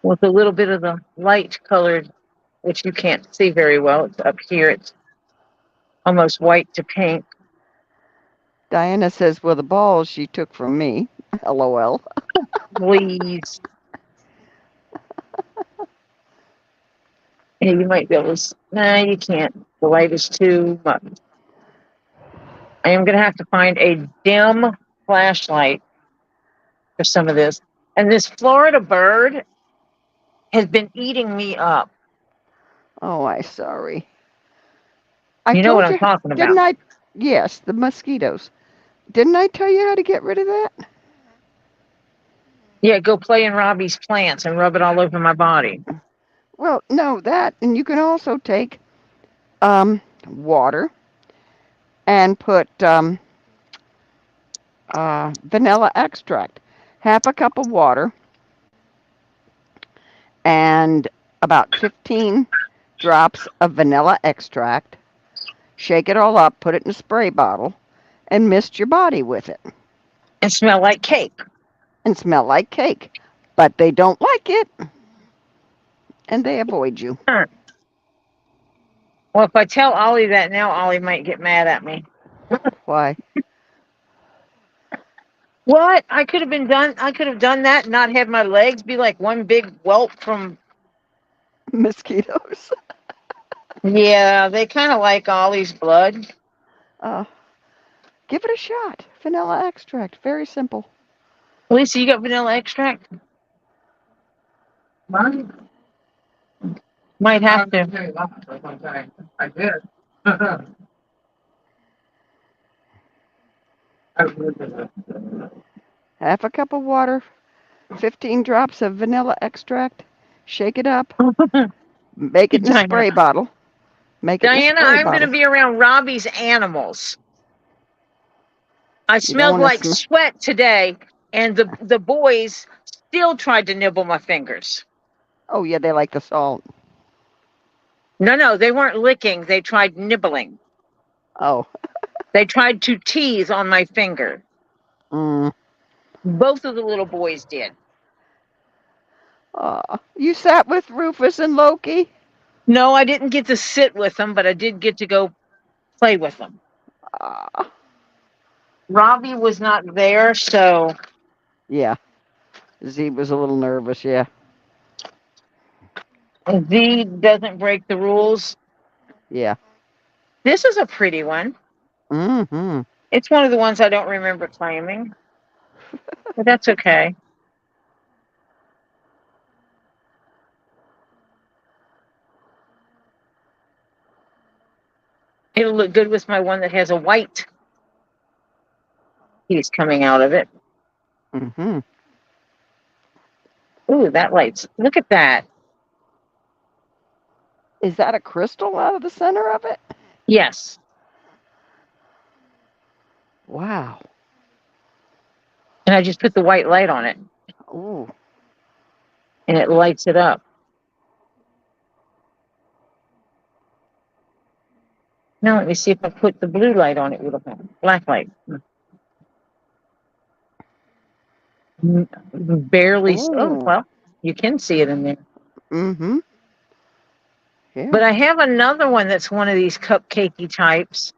with a little bit of the light colored, which you can't see very well. It's up here. It's almost white to pink. Diana says, well, the balls she took from me. LOL. Please. Yeah, you might be able to. Nah, you can't. The light is too much. I am going to have to find a dim flashlight for some of this. And this Florida bird has been eating me up. Oh, I'm sorry. I You know what told I'm you, talking about. didn't I? Yes, the mosquitoes. Didn't I tell you how to get rid of that? Yeah, go play in Robbie's plants and rub it all over my body. Well, no, that, and you can also take water and put vanilla extract, half a cup of water, and about 15 drops of vanilla extract. Shake it all up, put it in a spray bottle, and mist your body with it. And smell like cake. And smell like cake. But they don't like it, and they avoid you. Well, if I tell Ollie that now, Ollie might get mad at me. Why? What? I could have done that and not have my legs be like one big whelp from. Mosquitoes. Yeah, they kind of like Ollie's blood. Uh, give it a shot. Vanilla extract. Very simple. Lisa, you got vanilla extract? Mine? Might have to. That's one thing. I did. I would. Half a cup of water, 15 drops of vanilla extract. Shake it up. Make it in a spray bottle. Make it in a Diana, spray I'm going to bottle. be around Robbie's animals. I You don't smelled want like to sweat today, and the boys still tried to nibble my fingers. Oh, yeah, they like the salt. No, they weren't licking. They tried nibbling. Oh. They tried to tease on my finger. Mm. Both of the little boys did. You sat with Rufus and Loki? No, I didn't get to sit with them, but I did get to go play with them. Robbie was not there, so. Yeah. Z was a little nervous, yeah. Z doesn't break the rules. Yeah. This is a pretty one. Mm-hmm. It's one of the ones I don't remember claiming, but that's okay. It'll look good with my one that has a white piece coming out of it. Mm-hmm. Ooh, that lights. Look at that. Is that a crystal out of the center of it? Yes. Wow. And I just put the white light on it. Ooh. And it lights it up. Now let me see if I put the blue light on it with a black light. Barely. Oh, Ooh. well, you can see it in there. Mm-hmm. Yeah. But I have another one that's one of these cupcakey types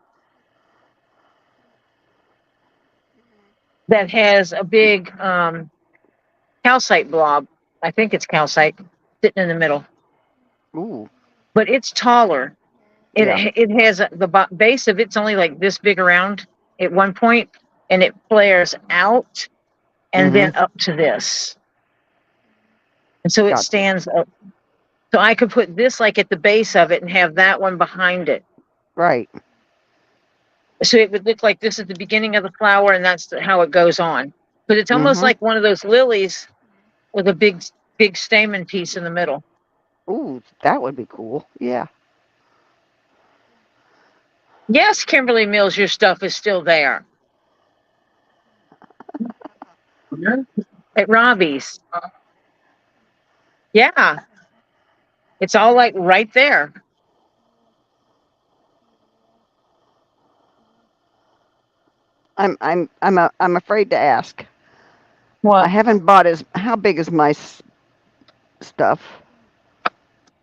that has a big calcite blob. I think it's calcite sitting in the middle. Ooh. But it's taller. Yeah. It has the base of it's only like this big around at one point, and it flares out and then up to this. And so it Gotcha. stands up. So I could put this like at the base of it and have that one behind it. Right. So it would look like this is the beginning of the flower, and that's how it goes on. But it's almost like one of those lilies with a big stamen piece in the middle. Ooh, that would be cool. Yeah. Yes, Kimberly Mills, your stuff is still there. Yeah. At Robbie's. Yeah. It's all like right there. I'm afraid to ask. What? I haven't bought as. How big is my stuff?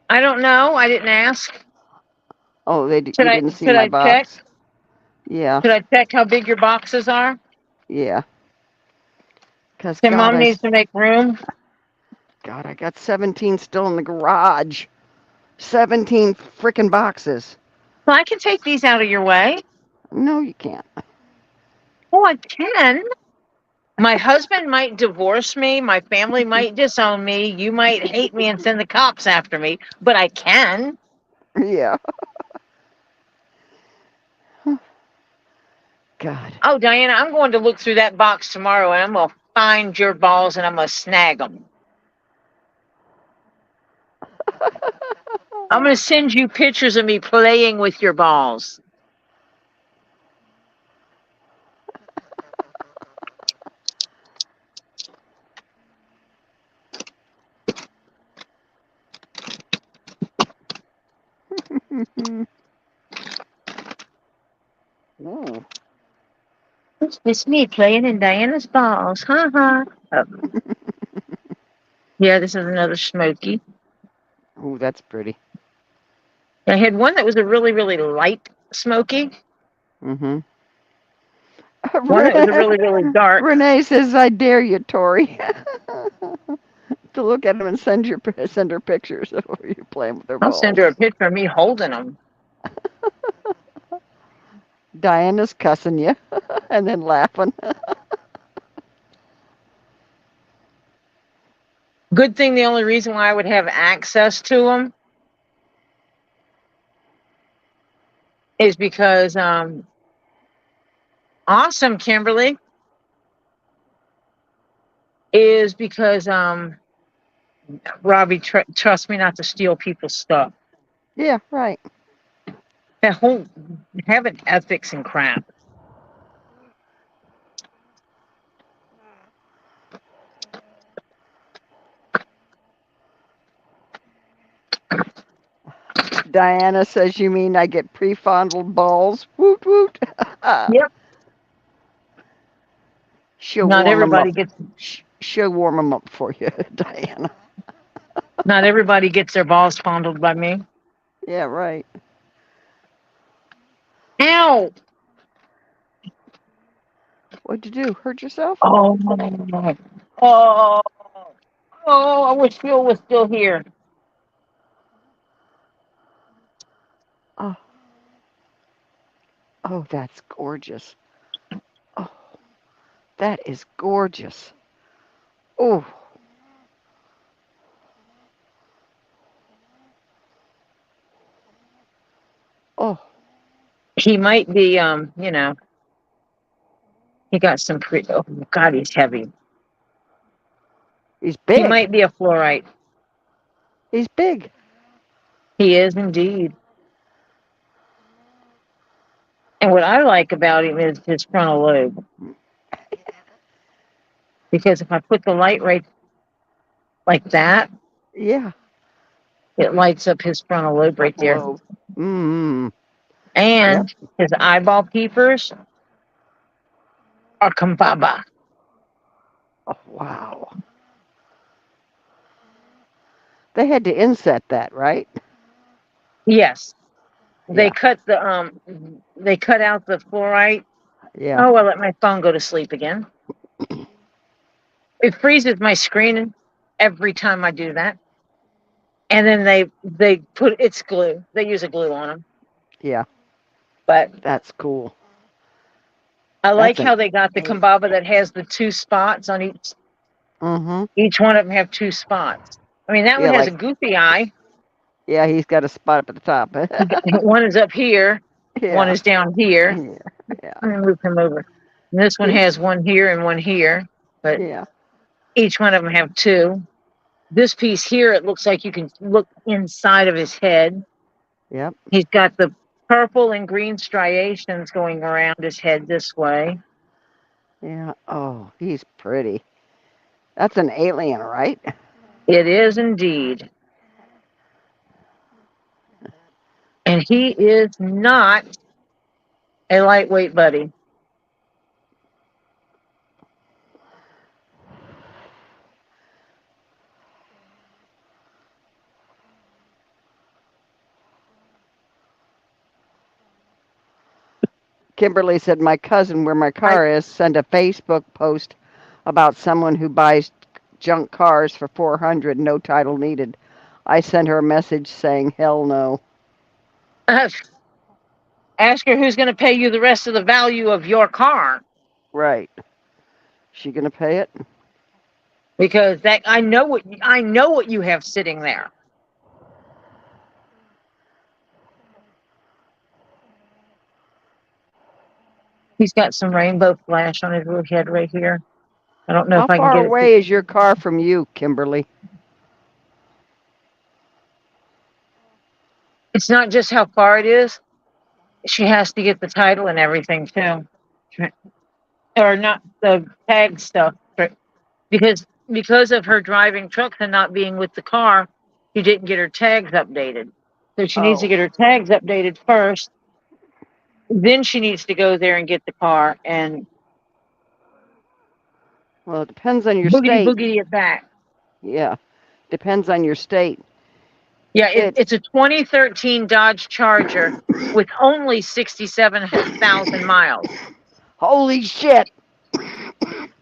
I don't know. I didn't ask. Oh, you didn't see Should my I check? box. Yeah. Should I check how big your boxes are? Yeah. Cause Your mom needs to make room. God, I got 17 still in the garage. 17 freaking boxes. Well, I can take these out of your way. No, you can't. Oh, I can. My husband might divorce me. My family might disown me. You might hate me and send the cops after me, but I can. Yeah. God. Oh, Diana, I'm going to look through that box tomorrow and I'm going to find your balls and I'm going to snag them. I'm going to send you pictures of me playing with your balls. Ooh. It's just me playing in Diana's balls. Ha ha. Yeah, this is another smoky. Ooh, that's pretty. I had one that was a really, really light smoky. Mm-hmm. One that was a really, really dark. Renee says, "I dare you, Tori, to look at them and send her pictures of you playing with their I'll balls." send her a picture of me holding them. Diana's cussing you and then laughing. Good thing the only reason why I would have access to them is because, awesome, Kimberly, is because, Robbie, trust me not to steal people's stuff. Yeah, right. That whole having ethics and crap. Diana says, "You mean I get pre-fondled balls?" Woot woot. Yep. She'll Not warm them everybody up. gets. She'll warm them up for you, Diana. Not everybody gets their balls fondled by me. Yeah, right. Ow! What'd you do? Hurt yourself? Oh, oh, oh! I wish Phil was still here. Oh, oh, that's gorgeous. Oh, that is gorgeous. Oh, oh, He might be, he got some pretty. Oh God, he's heavy. he's He big. might be a fluorite. He's big. He is indeed. And what I like about him is his frontal lobe. Because if I put the light right like that, Yeah. it lights up his frontal lobe right there. Mm. And his eyeball peepers are kambaba. Oh, wow. They had to inset that, right? Yes. They Yeah. cut they cut out the fluorite. Yeah. Oh, I let my phone go to sleep again. It freezes my screen every time I do that. And then they put it's glue. They use a glue on them. Yeah. But That's cool. I like That's how they got the kambaba that has the two spots on each. Mm-hmm. Each one of them have two spots. I mean, that one has a goofy eye. Yeah, he's got a spot up at the top. One is up here. One Yeah. is down here. Yeah. I'm gonna move him over. And this one has one here and one here, but Yeah. each one of them have two. This piece here, it looks like you can look inside of his head. Yep. He's got the purple and green striations going around his head this way. Yeah. Oh, he's pretty. That's an alien, right? It is indeed. And he is not a lightweight buddy. Kimberly said, "My cousin, where my car is, sent a Facebook post about someone who buys junk cars for $400, no title needed. I sent her a message saying, hell no." Ask her who's going to pay you the rest of the value of your car. Right. She gonna pay it? Because that I know what you have sitting there. He's got some rainbow flash on his little head right here. I don't know How if I can far get it. away is your car from you, Kimberly? It's not just how far it is. She has to get the title and everything too. Or not the tag stuff. Because of her driving trucks and not being with the car, she didn't get her tags updated. So she needs to get her tags updated first. Then she needs to go there and get the car and Well, it depends on your boogity state. boogity it back. Yeah, depends on your state. Yeah, It it's a 2013 Dodge Charger with only 67,000 miles. Holy shit!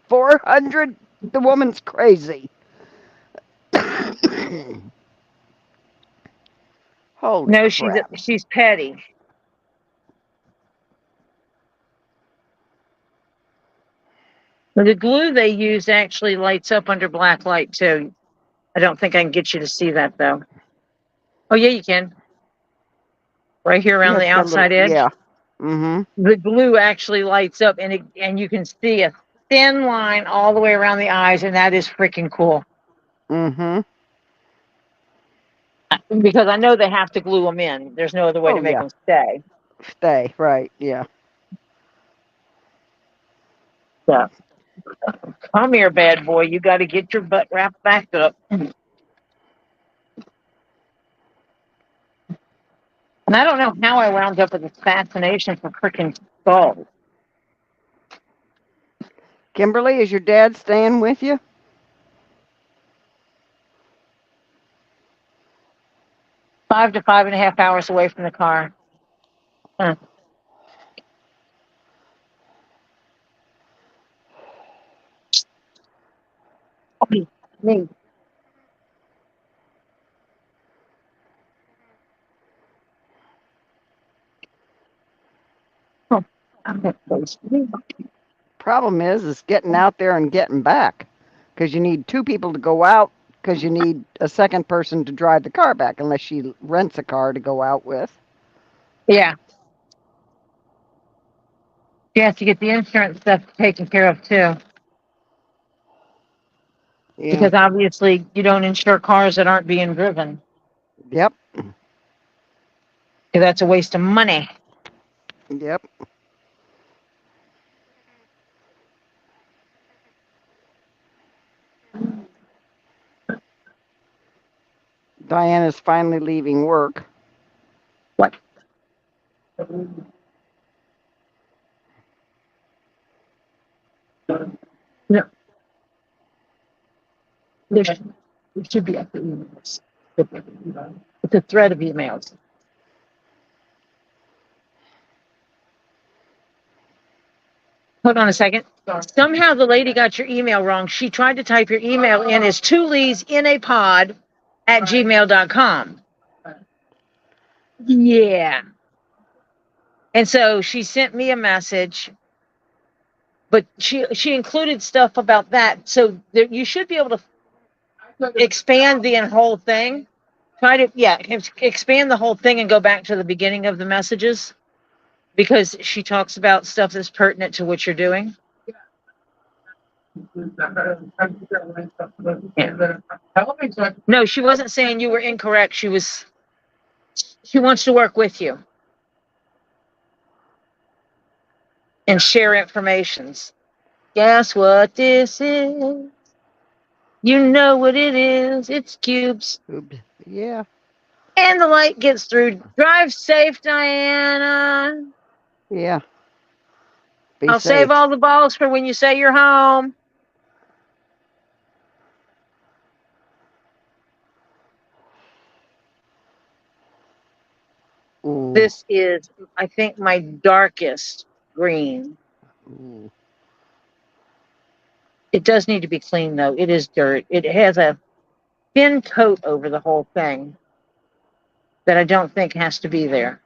400? The woman's crazy. Holy No, crap. she's petty. The glue they use actually lights up under black light too. I don't think I can get you to see that though. Oh yeah, you can. Right here around Yeah, the it's got a little, outside edge. yeah. Mm-hmm. The glue actually lights up and you can see a thin line all the way around the eyes, and that is freaking cool. Mm-hmm. Because I know they have to glue them in. There's no other way to Oh, make yeah. them stay. Stay, right, yeah. So, come here, bad boy. You got to get your butt wrapped back up. And I don't know how I wound up with this fascination for freaking skulls. Kimberly, is your dad staying with you? 5 to 5.5 hours away from the car. Huh. Me. Huh. I'm not close. Problem is getting out there and getting back. Because you need two people to go out, because you need a second person to drive the car back, unless she rents a car to go out with. Yeah. You have to get the insurance stuff taken care of too. Yeah. Because obviously you don't insure cars that aren't being driven. Yep. Because that's a waste of money. Yep. Diana's finally leaving work. What? No. There should be other emails. It's a thread of emails. Hold on a second. Somehow the lady got your email wrong. She tried to type your email in as tuleesinapod@gmail.com. Yeah. And so she sent me a message, but she included stuff about that. So there, you should be able to expand the whole thing. Try to, yeah, expand the whole thing and go back to the beginning of the messages because she talks about stuff that's pertinent to what you're doing. Yeah. No, she wasn't saying you were incorrect. She wants to work with you and share informations. Guess what this is? You know what it is. It's cubes. Oops. Yeah. And the light gets through. Drive safe, Diana. Yeah. I'll save all the balls for when you say you're home. Ooh. This is, I think, my darkest green. Ooh. It does need to be cleaned, though. It is dirt. It has a thin coat over the whole thing that I don't think has to be there.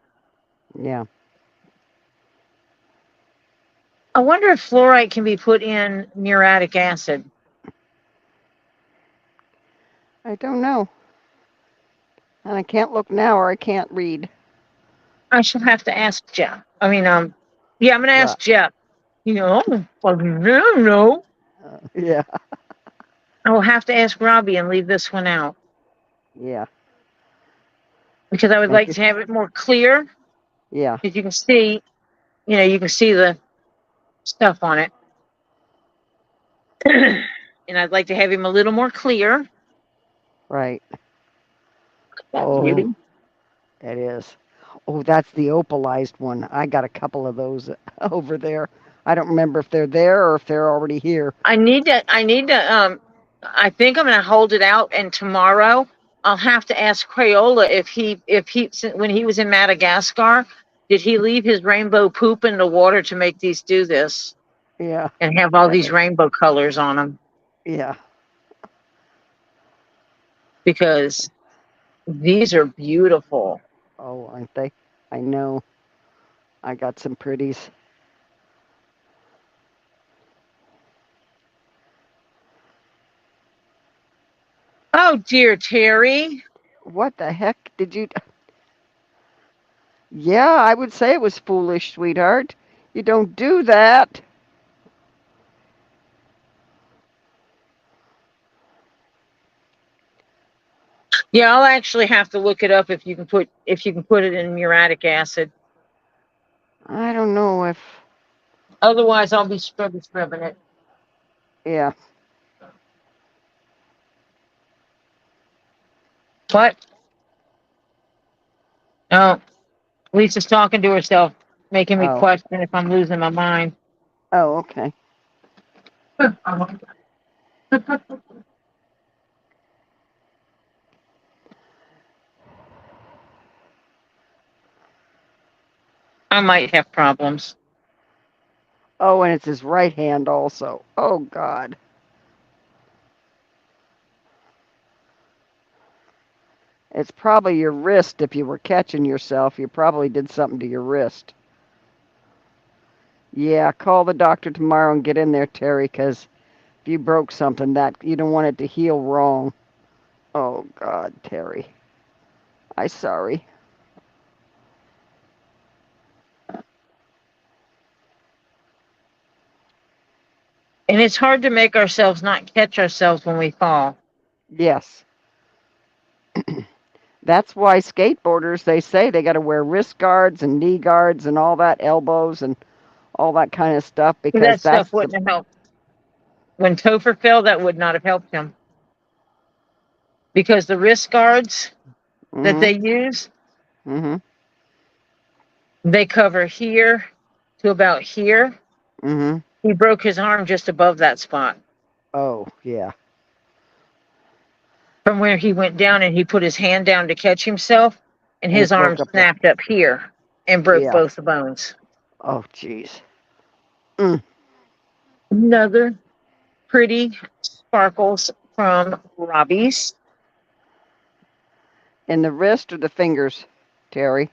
Yeah. I wonder if fluorite can be put in muriatic acid. I don't know. And I can't look now or I can't read. I shall have to ask Jeff. I mean, yeah, I'm going to ask Jeff. You know, I don't know. Yeah. I will have to ask Robbie and leave this one out. Yeah. Because I would like to have it more clear. Yeah. As you can see, you can see the stuff on it. And I'd like to have him a little more clear. Right. That beauty. It is. Oh, that's the opalized one. I got a couple of those over there. I don't remember if they're there or if they're already here. I think I'm gonna hold it out, and tomorrow I'll have to ask Crayola when he was in Madagascar, did he leave his rainbow poop in the water to make these do this Yeah, and have all that these is. rainbow colors on them? Yeah. Because these are beautiful. Oh, aren't they? I know. I got some pretties. Oh dear, Terry. What the heck did you? Yeah, I would say it was foolish, sweetheart. You don't do that. Yeah, I'll actually have to look it up if you can put it in muriatic acid. I don't know if. Otherwise, I'll be scrubbing it. Yeah. What? Oh, Lisa's talking to herself, making me Oh. question if I'm losing my mind. Oh, okay. I might have problems. Oh, and it's his right hand also. Oh, God. It's probably your wrist. If you were catching yourself, you probably did something to your wrist. Yeah, call the doctor tomorrow and get in there, Terry, because if you broke something, that you don't want it to heal wrong. Oh, God, Terry. I sorry. And it's hard to make ourselves not catch ourselves when we fall. Yes. That's why skateboarders, they say they got to wear wrist guards and knee guards and all that, elbows and all that kind of stuff, because That that's stuff the. wouldn't have helped. When Topher fell, that would not have helped him. Because the wrist guards that Mhm. they use, Mhm. they cover here to about here. Mhm. He broke his arm just above that spot. Oh, yeah. From where he went down and he put his hand down to catch himself, and And his it arm broke up the. snapped up here and broke Yeah. both the bones. Oh, jeez. Mm. Another pretty sparkles from Robbie's. In the wrist or the fingers, Terry?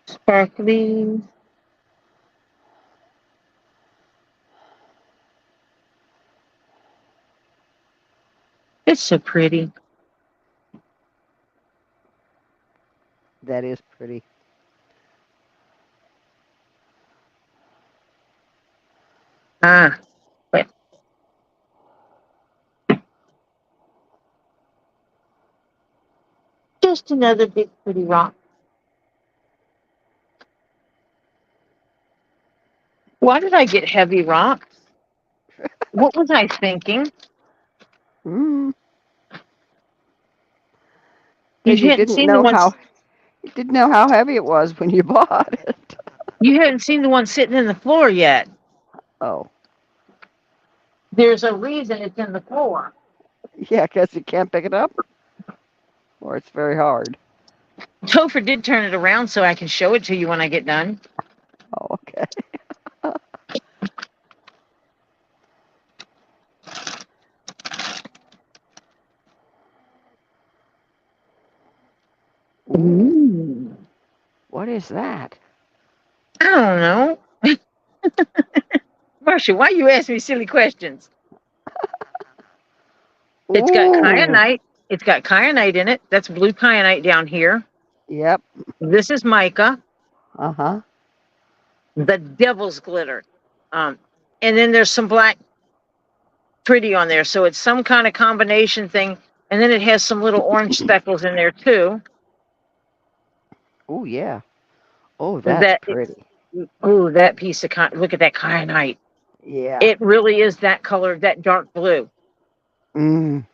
Sparkly. It's so pretty. That is pretty. Ah, but just another big pretty rock. Why did I get heavy rocks? What was I thinking? Mm. You Because you hadn't didn't seen the know ones. how you didn't know how heavy it was when you bought it. You hadn't seen the one sitting in the floor yet. Oh, There's a reason it's in the floor. yeah, because you can't pick it up, or it's very hard. Topher did turn it around so I can show it to you when I get done. Oh, okay. Ooh, Ooh. what is that? I don't know. Marsha, why you ask me silly questions? It's got Ooh, kyanite. It's got kyanite in it. That's blue kyanite down here. yep. This is mica, Uh huh. the devil's glitter. Um, and then there's some black pretty on there. So it's some kind of combination thing. And then it has some little orange speckles in there too. Oh, yeah. Oh, that's That pretty. Oh, that piece of look at that kyanite. Yeah. It really is that color, that dark blue. Mm.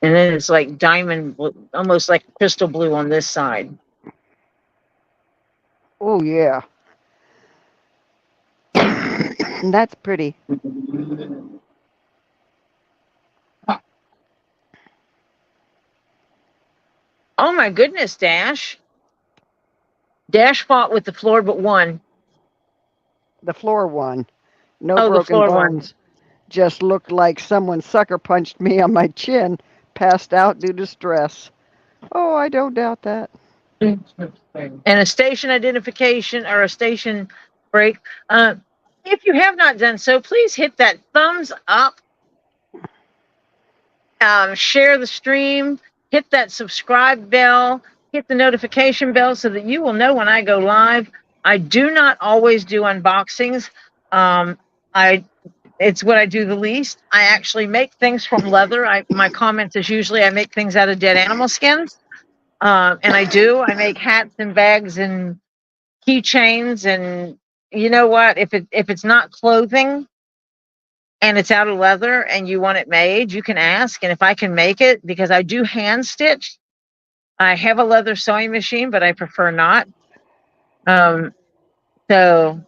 And then it's like diamond blue, almost like crystal blue on this side. Oh yeah. That's pretty. Oh my goodness, Dash. Dash fought with the floor but won. The floor one. No Oh, the broken floor won. bones. Just looked like someone sucker punched me on my chin, passed out due to stress. Oh, I don't doubt that. And a station identification or a station break. If you have not done so, please hit that thumbs up. Share the stream. Hit that subscribe bell. Hit the notification bell so that you will know when I go live. I do not always do unboxings. It's what I do the least. I actually make things from leather. My comments is usually I make things out of dead animal skins. And I make hats and bags and keychains. And you know what? If it's not clothing and it's out of leather and you want it made, you can ask. And if I can make it, because I do hand stitch, I have a leather sewing machine, but I prefer not. So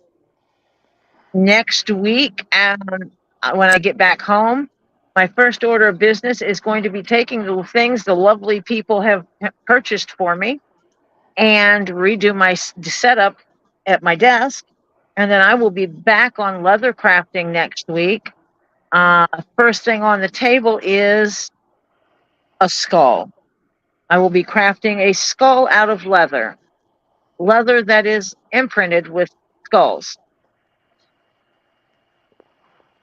next week, when I get back home, my first order of business is going to be taking the things the lovely people have purchased for me and redo my setup at my desk. And then I will be back on leather crafting next week. First thing on the table is a skull. I will be crafting a skull out of leather that is imprinted with skulls.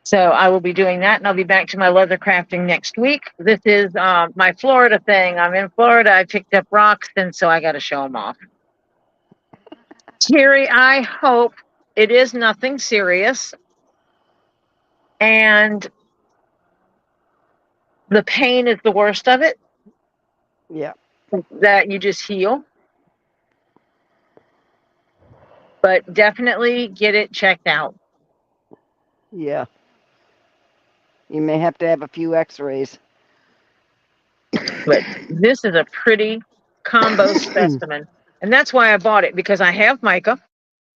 So I will be doing that, and I'll be back to my leather crafting next week. This is my Florida thing. I'm in Florida. I picked up rocks, and so I got to show them off. Terry, I hope it is nothing serious, and the pain is the worst of it. Yeah. That you just heal. But definitely get it checked out. Yeah. You may have to have a few x-rays. But this is a pretty combo specimen. And that's why I bought it, because I have mica,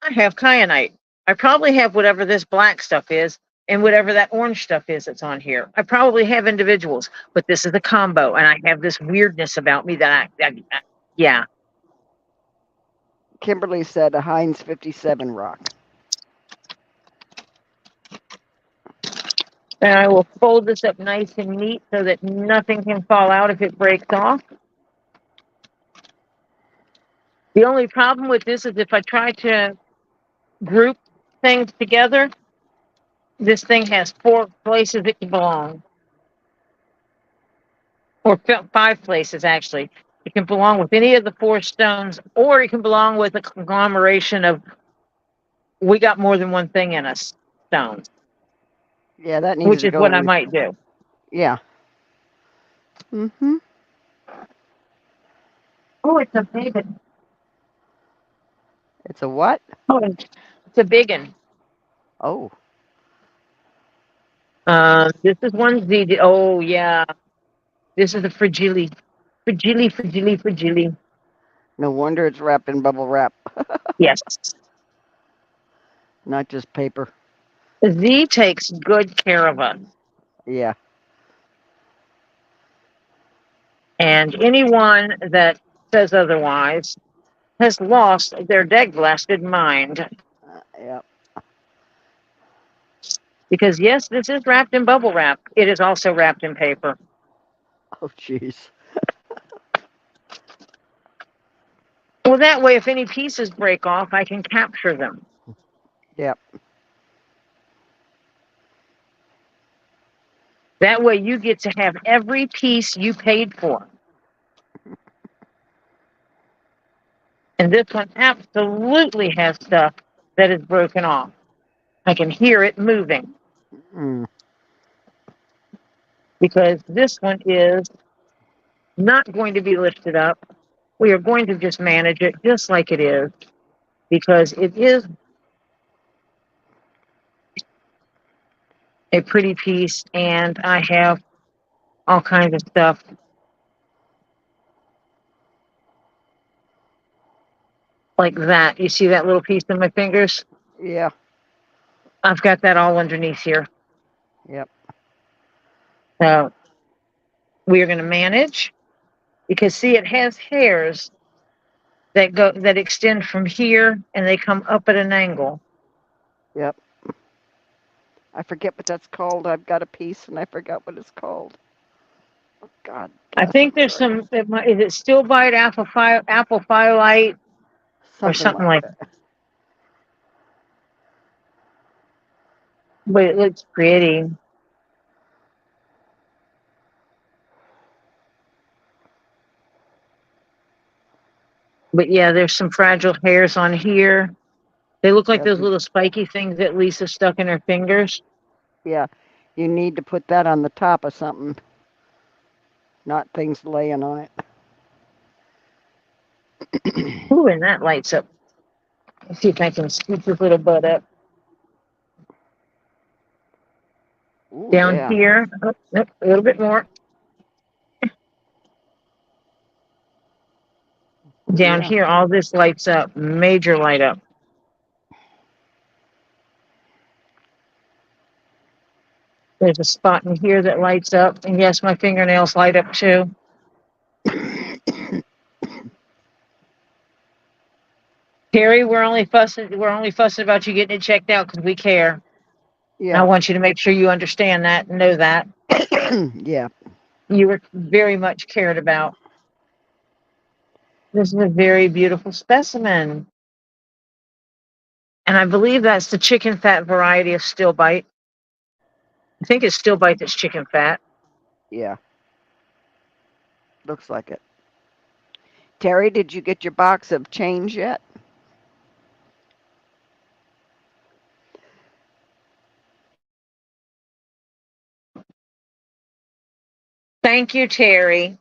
I have kyanite. I probably have whatever this black stuff is and whatever that orange stuff is that's on here. I probably have individuals, but this is a combo. And I have this weirdness about me that yeah. Kimberly said a Heinz 57 rock. And I will fold this up nice and neat so that nothing can fall out if it breaks off. The only problem with this is if I try to group things together, this thing has 4 places it can belong. Or 5 places, actually. It can belong with any of the 4 stones, or it can belong with a conglomeration of, we got more than one thing in us, stones. Yeah, that needs Which to is go what I in. might do. Yeah. Mm-hmm. Oh, it's a big one. It's a what? Oh, it's a big one. Oh. This is one Z. Oh, yeah. This is a fragile. Fragile. No wonder it's wrapped in bubble wrap. Yes. Not just paper. Z takes good care of us. Yeah. And anyone that says otherwise has lost their dead-blasted mind. Yeah. Because, yes, this is wrapped in bubble wrap. It is also wrapped in paper. Oh, jeez. Well, that way, if any pieces break off, I can capture them. Yep. That way, you get to have every piece you paid for. And this one absolutely has stuff that is broken off. I can hear it moving. Mm. Because this one is not going to be lifted up. We are going to just manage it just like it is. because it is a pretty piece, and I have all kinds of stuff like that. You see that little piece in my fingers? Yeah. I've got that all underneath here. Yep. So we are going to manage, because see, it has hairs that extend from here and they come up at an angle. Yep. I forget what that's called. I've got a piece and I forgot what it's called. Oh, God. I think there's Sorry. is it still bite apple firelight or something like that. that? But it looks pretty. But yeah, there's some fragile hairs on here. They look like Yeah, those little spiky things that Lisa stuck in her fingers. yeah. You need to put that on the top of something, not things laying on it. Ooh, and that lights up. Let's see if I can scoop this little butt up. Ooh, Down yeah. here. Oh, nope, a little bit more. Down Yeah. here, all this lights up. Major light up. There's a spot in here that lights up. And yes, my fingernails light up too. Terry, we're only fussing about you getting it checked out because we care. And I Yeah. want you to make sure you understand that and know that. Yeah. You were very much cared about. This is a very beautiful specimen. And I believe that's the chicken fat variety of still bite. I think it's still bite that's chicken fat. Yeah. Looks like it. Terry, did you get your box of change yet? Thank you, Terry.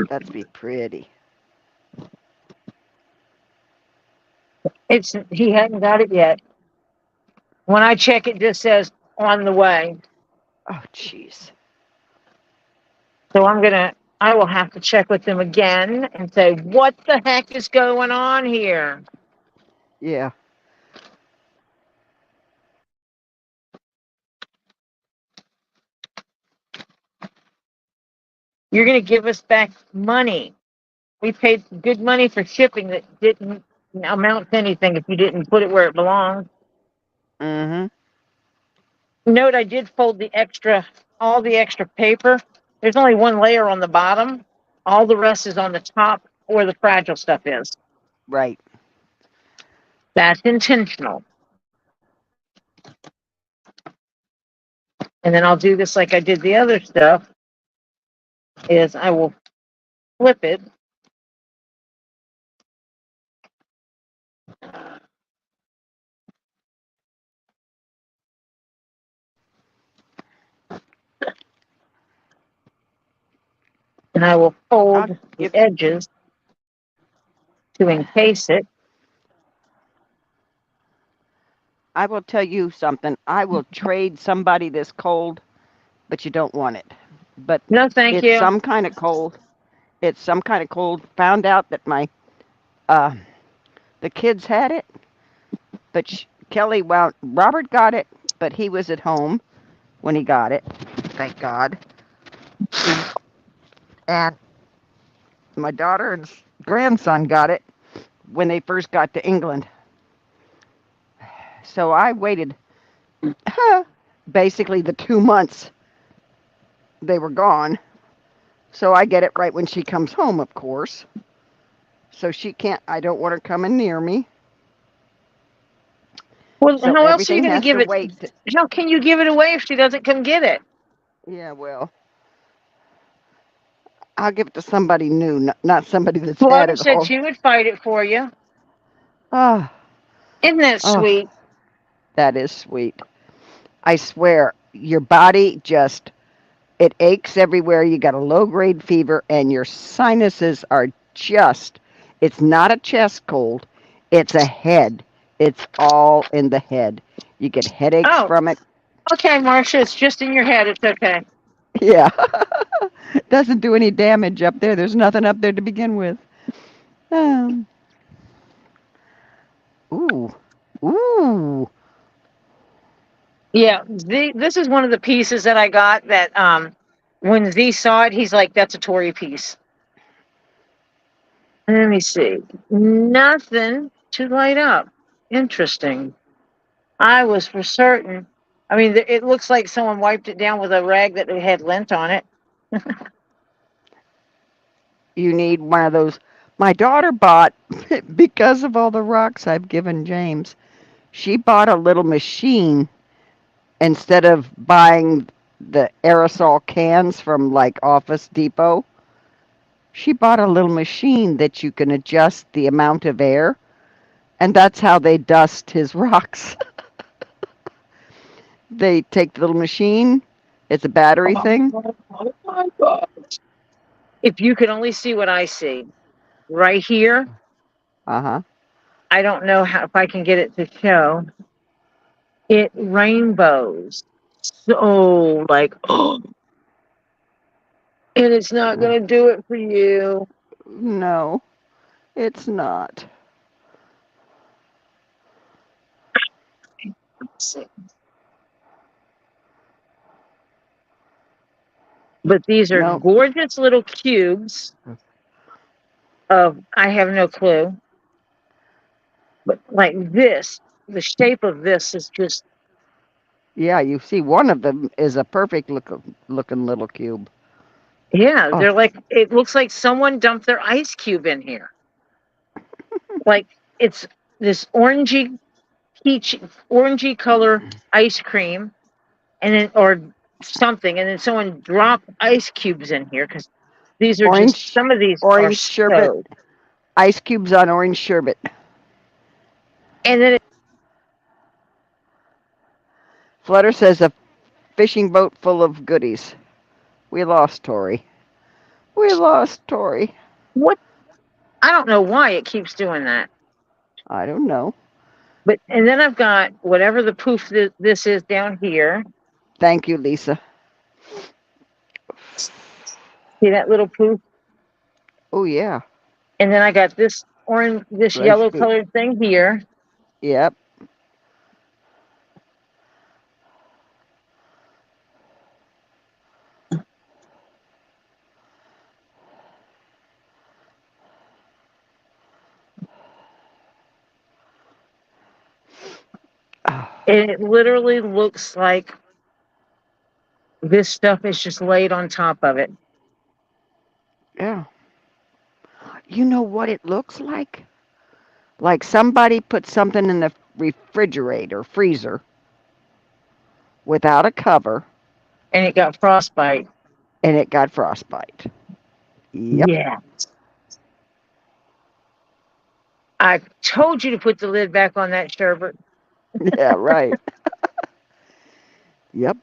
That'd be pretty. He hadn't got it yet. When I check, it just says on the way. Oh, jeez. So I will have to check with them again and say, what the heck is going on here? Yeah. You're going to give us back money. We paid good money for shipping that didn't amount to anything if you didn't put it where it belongs. Mm-hmm. Note, I did fold all the extra paper. There's only one layer on the bottom. All the rest is on the top where the fragile stuff is. Right. That's intentional. And then I'll do this like I did the other stuff, is I will flip it. And I will fold the edges to encase it. I will tell you something. I will trade somebody this cold, but you don't want it. But No, thank it's you. some kind of cold. It's some kind of cold. Found out that the kids had it, but Robert got it, but he was at home when he got it. Thank God. And my daughter and grandson got it when they first got to England. So I waited basically the 2 months they were gone. So I get it right when she comes home, of course. So I don't want her coming near me. Well, So how else are you everything going to has give to it? wait. How can you give it away if she doesn't come get it? Yeah, well, I'll give it to somebody new, not somebody that's had Flutter it said all. she would fight it for you. Oh, Isn't that oh, sweet? that is sweet. I swear, your body just it aches everywhere. You got a low grade fever, and your sinuses are just. It's not a chest cold. It's a head. It's all in the head. You get headaches Oh, from it. okay, Marcia, it's just in your head. It's okay. Yeah. Doesn't do any damage up there. There's nothing up there to begin with. Um, ooh. Ooh. Yeah, this is one of the pieces that I got that when Z saw it, he's like, that's a Tori piece. Let me see. Nothing to light up. Interesting. I was for certain. I mean, it looks like someone wiped it down with a rag that had lint on it. You need one of those. My daughter bought, because of all the rocks I've given James, she bought a little machine instead of buying the aerosol cans from like Office Depot. She bought a little machine that you can adjust the amount of air, and that's how they dust his rocks. They take the little machine, it's a battery thing. Oh my God. If you could only see what I see right here, Uh huh. I don't know how if I can get it to show. It rainbows. So like, oh, and it's not gonna do it for you. No, it's not. But these are No. gorgeous little cubes of I have no clue. But like this, the shape of this is just Yeah, you see, one of them is a perfect looking little cube. yeah, Oh, they're like it looks like someone dumped their ice cube in here. Like it's this peach orangey color ice cream and then or something and then someone dropped ice cubes in here because these are just orange, some of these are orange sherbet, so ice cubes on orange sherbet. and then Flutter says a fishing boat full of goodies. We lost Tori. We lost Tori. what I don't know why it keeps doing that. I don't know. But and then I've got whatever the poof this is down here. Thank you, Lisa. See that little poof? Oh yeah, And then I got this orange, this fresh yellow boot. colored thing here. Yep. Oh, And it literally looks like this stuff is just laid on top of it. yeah. You know what it looks like? Like somebody put something in the refrigerator, freezer, without a cover, And it got frostbite. and it got frostbite. Yep. Yeah. I told you to put the lid back on that sherbet. Yeah, right. Yep.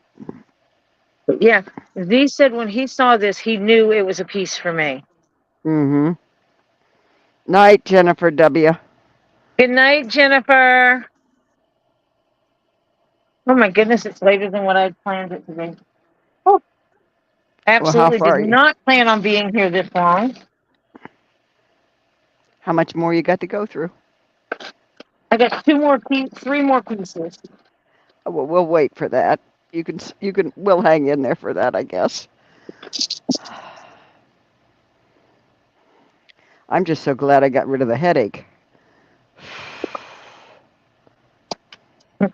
But yeah, Z said when he saw this, he knew it was a piece for me. Mm-hmm. Night, Jennifer W. Good night, Jennifer. Oh my goodness, it's later than what I planned it to be. Oh, Well, how absolutely did far are you? not plan on being here this long. How much more you got to go through? I got three more pieces. Well, we'll wait for that. We'll hang in there for that, I guess. I'm just so glad I got rid of the headache.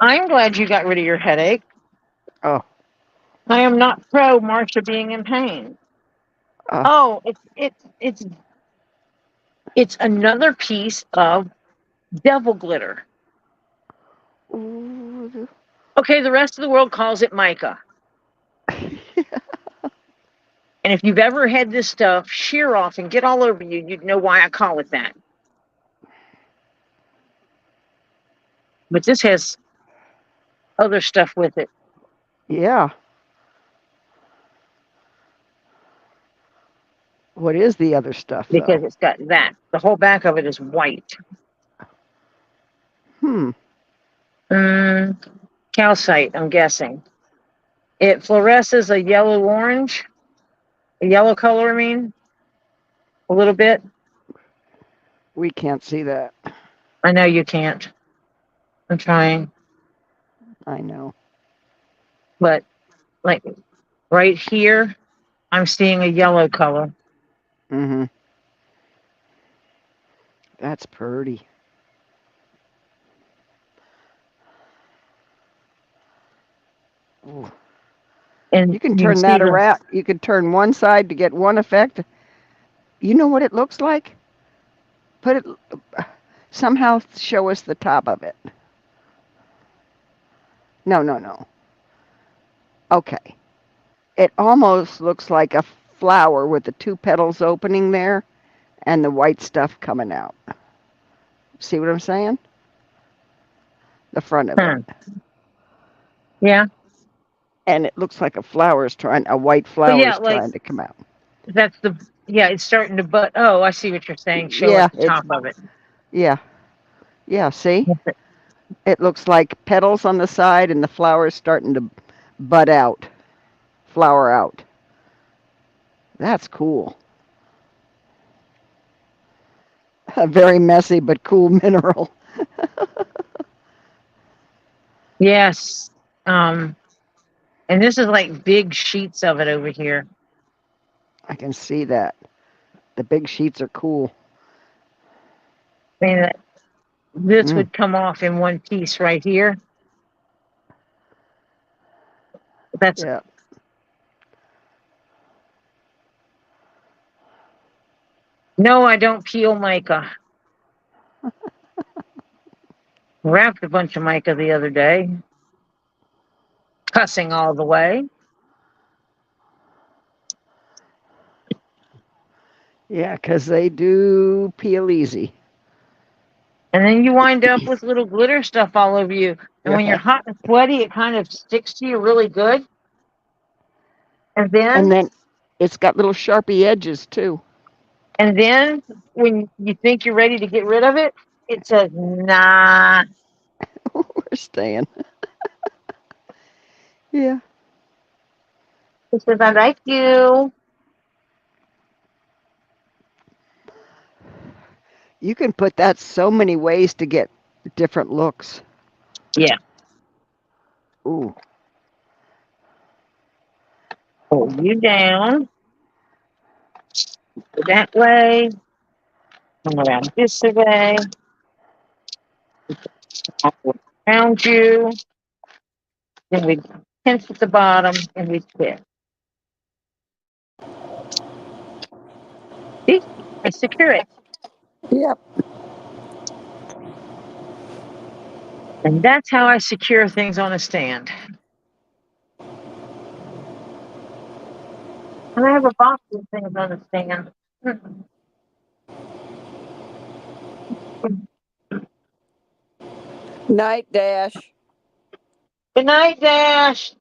I'm glad you got rid of your headache. Oh, I am not pro Marcia being in pain. uh, Oh, it's another piece of devil glitter. ooh. Okay, the rest of the world calls it mica. And if you've ever had this stuff shear off and get all over you, you'd know why I call it that. But this has other stuff with it. Yeah. What is the other stuff, because though? it's got that. The whole back of it is white. Hmm. Calcite, I'm guessing. It fluoresces a yellow-orange, a yellow color, I mean, a little bit. We can't see that. I know you can't. I'm trying. I know. But, like, right here, I'm seeing a yellow color. Mm-hmm. That's pretty. Ooh. And You can you can turn see that the, around. You can turn one side to get one effect. You know what it looks like? Put it somehow show us the top of it. No, no, no. Okay. It almost looks like a flower with the two petals opening there and the white stuff coming out. See what I'm saying? The front of it. yeah. And it looks like a white But flower yeah, is like, trying to come out. that's the, yeah, it's starting to, but, oh, I see what you're saying. Show us Yeah, the it's, top of it. yeah, yeah, see? It looks like petals on the side and the flower is starting to bud out, flower out. That's cool. A very messy but cool mineral. Yes. And this is like big sheets of it over here. I can see that. The big sheets are cool. I mean, this Mm. would come off in one piece right here. That's, Yeah. no, I don't peel mica. Wrapped a bunch of mica the other day. Cussing all the way. Yeah, 'cause they do peel easy. And then you wind up with little glitter stuff all over you. And when you're Yeah. hot and sweaty, it kind of sticks to you really good. And And then, then it's got little sharpie edges too. and then when you think you're ready to get rid of it, it says, nah. We're staying. Yeah. It says, I like you. You can put that so many ways to get different looks. Yeah. Ooh. Pull you down. Go that way. Come around this way. Around you. Then we pinch at the bottom and we twist. See? I secure it. Yep. And that's how I secure things on a stand. And I have a box of things on a stand. Night Dash. Good night, Dash.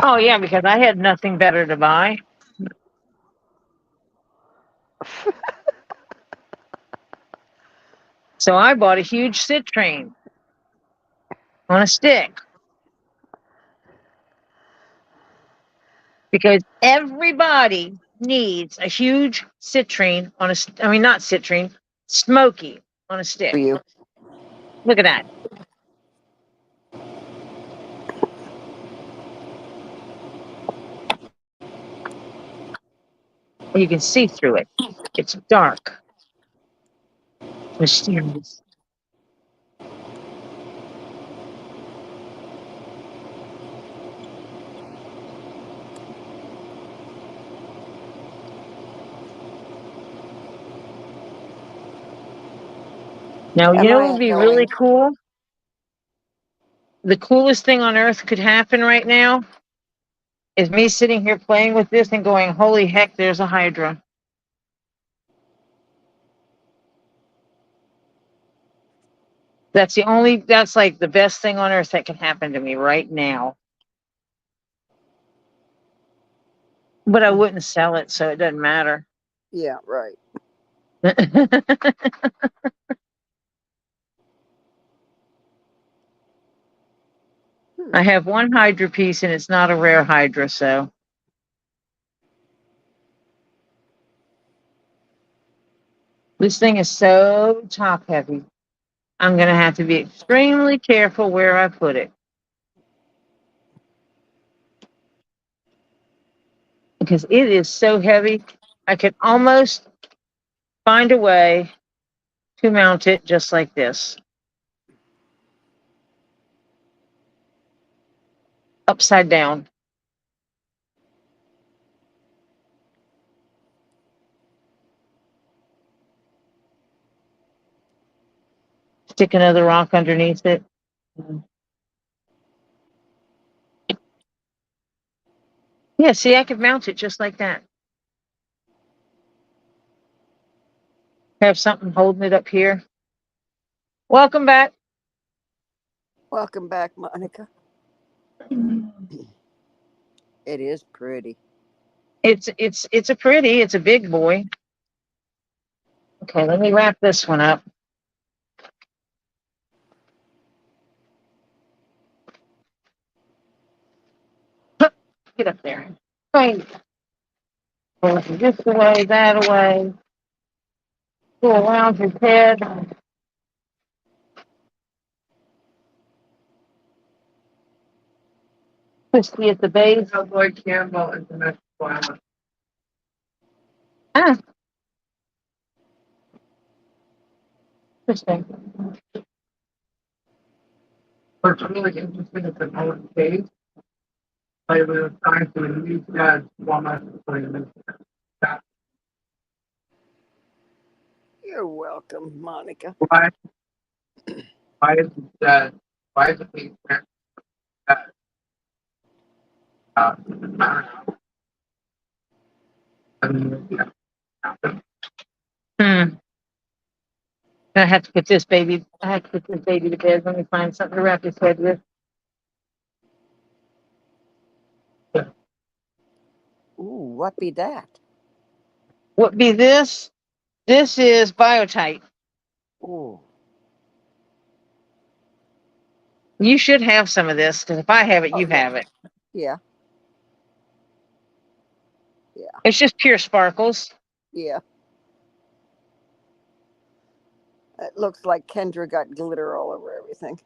Oh, yeah, because I had nothing better to buy. So I bought a huge citrine on a stick. Because everybody needs a huge citrine on a, I mean, not citrine, smoky on a stick. You. Look at that. You can see through it. It's dark, mysterious. Now, you Am know what I would be really annoying? cool? The coolest thing on earth could happen right now is me sitting here playing with this and going, holy heck, there's a Hydra. That's like the best thing on earth that can happen to me right now. But I wouldn't sell it, so it doesn't matter. Yeah, right. I have one Hydra piece, and it's not a rare Hydra, so. This thing is so top heavy. I'm going to have to be extremely careful where I put it. Because it is so heavy, I could almost find a way to mount it just like this. Upside down. Stick another rock underneath it. Yeah, see, I could mount it just like that. Have something holding it up here. Welcome back. Welcome back, Monica. It is pretty. It's a big boy. Okay, let me wrap this one up. Get up there. Right. This away, that away. Go around his head. Twisty at the base. Cowboy Campbell is the next one. Ah. Interesting. What's really interesting is the own case. I was trying to use that format for that. You're welcome, Monica. Why is it that? Why is it being that? I don't know. I have to put this baby. I have to put this baby to bed. Let me find something to wrap his head with. Ooh, what be that? What be this? This is biotite. Ooh. You should have some of this, because if I have it, you have it. Yeah. It's just pure sparkles. Yeah. It looks like Kendra got glitter all over everything.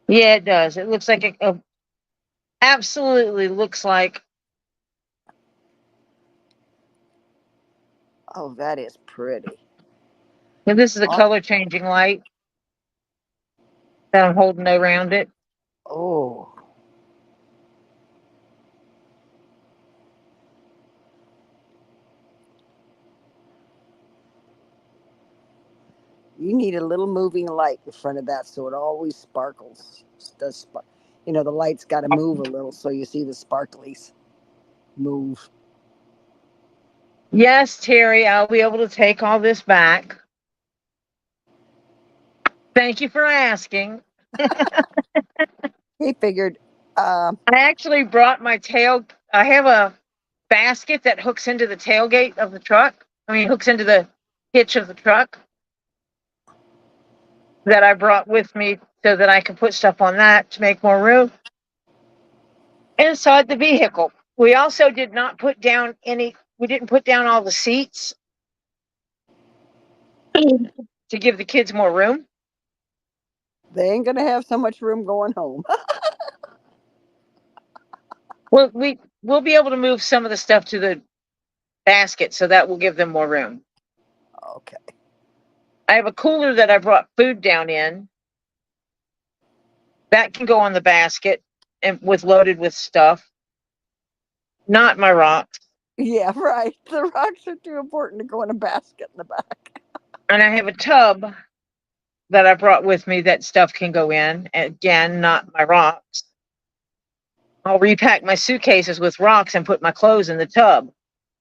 Yeah, it does. It looks like absolutely looks like. Oh, that is pretty. And this is a color changing light that I'm holding around it. Oh. You need a little moving light in front of that so it always sparkles. You know, the light's got to move a little so you see the sparklies move. Yes, Terry, I'll be able to take all this back. Thank you for asking. He figured. I actually brought my I have a basket that hooks into the tailgate of the truck. Hooks into the hitch of the truck that I brought with me so that I can put stuff on that to make more room. Inside the vehicle, we also did not put down we didn't put down all the seats to give the kids more room. They ain't going to have so much room going home. Well, we'll be able to move some of the stuff to the basket, so that will give them more room. Okay. I have a cooler that I brought food down in. That can go on the basket and loaded with stuff. Not my rocks. Yeah, right. The rocks are too important to go in a basket in the back. And I have a tub that I brought with me that stuff can go in. Again, not my rocks. I'll repack my suitcases with rocks and put my clothes in the tub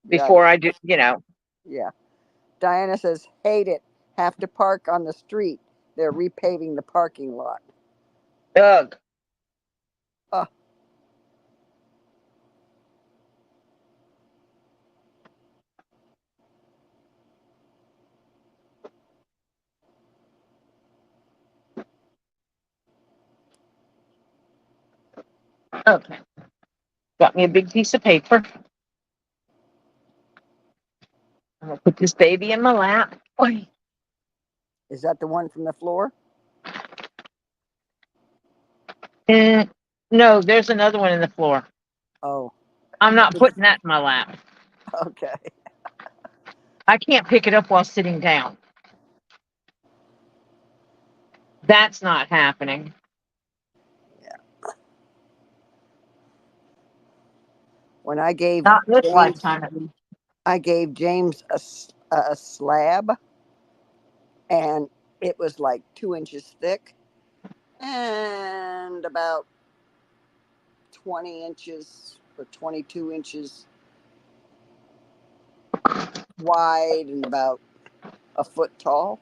before I do, Yeah. Diana says, hate it. Have to park on the street. They're repaving the parking lot. Ugh. Uh, Okay. Got me a big piece of paper. I'm gonna put this baby in my lap. Oy. is that the one from the floor? No, there's another one in the floor. Oh, I'm not putting that in my lap. okay. I can't pick it up while sitting down. That's not happening. When I gave Not this James, lifetime at least. I gave James a slab, and it was like 2 inches thick and about 20 inches or 22 inches wide and about a foot tall.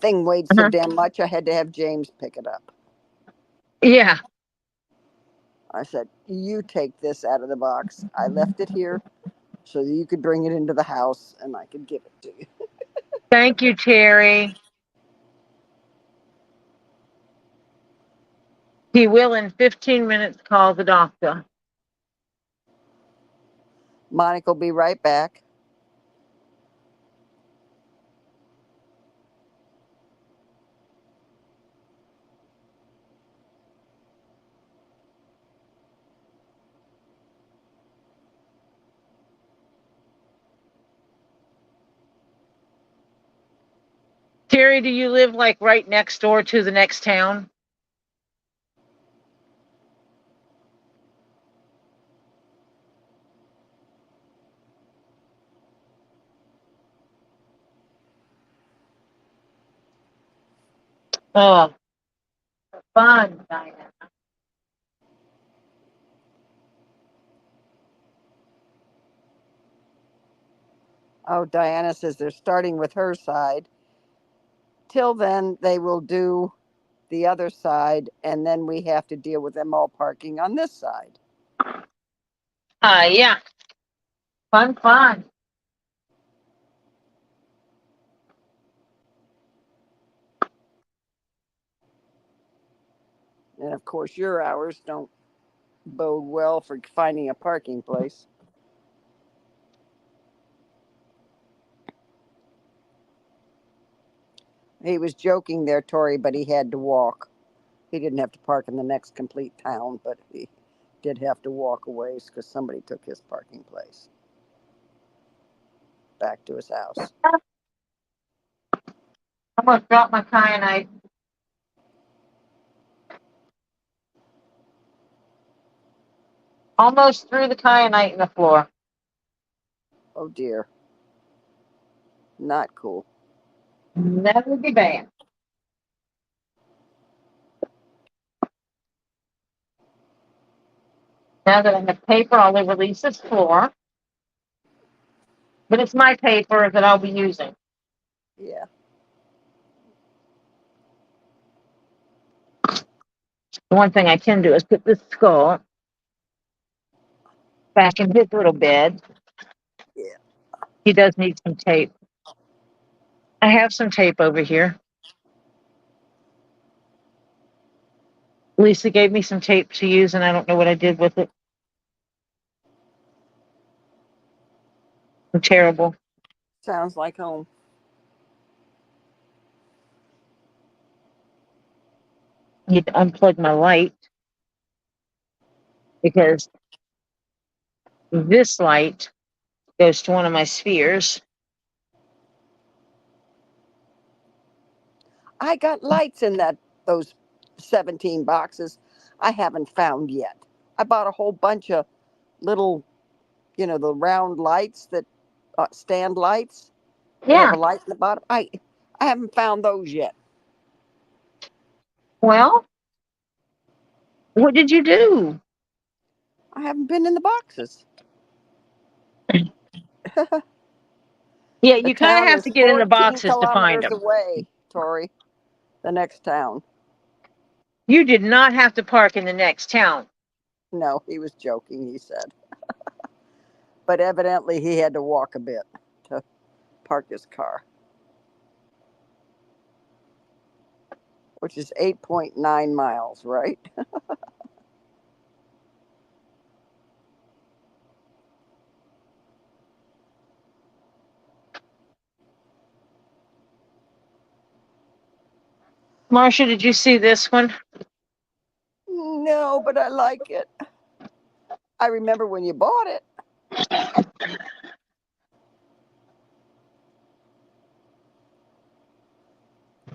Thing weighed so Uh-huh. damn much, I had to have James pick it up. Yeah. I said, "You take this out of the box. I left it here so that you could bring it into the house and I could give it to you." Thank you, Terry. He will in 15 minutes call the doctor. Monica will be right back. Terry, do you live like right next door to the next town? Oh, fun, Diana. Oh, Diana says they're starting with her side. Till then, they will do the other side, and then we have to deal with them all parking on this side. Yeah. Fun, fun. And of course, your hours don't bode well for finding a parking place. He was joking there, Tori, but he had to walk. He didn't have to park in the next complete town, but he did have to walk a ways because somebody took his parking place back to his house. I'm going to drop my kyanite. Almost threw the kyanite in the floor. Oh dear. Not cool. That would be bad. Now that I have paper, I'll release this floor. But it's my paper that I'll be using. Yeah. The one thing I can do is put this skull back in his little bed. Yeah. He does need some tape. I have some tape over here. Lisa gave me some tape to use, and I don't know what I did with it. I'm terrible. Sounds like home. Need to unplug my light because this light goes to one of my spheres. I got lights in those 17 boxes I haven't found yet. I bought a whole bunch of little, the round lights that stand lights that have Yeah. a light in the bottom. I haven't found those yet. Well, what did you do? I haven't been in the boxes. Yeah, The you kind of town have is to get in the 14 boxes to find kilometers them. away, Tori. The next town. You did not have to park in the next town. No, he was joking, he said. But evidently he had to walk a bit to park his car. Which is 8.9 miles, right? Marcia, did you see this one? No, but I like it. I remember when you bought it.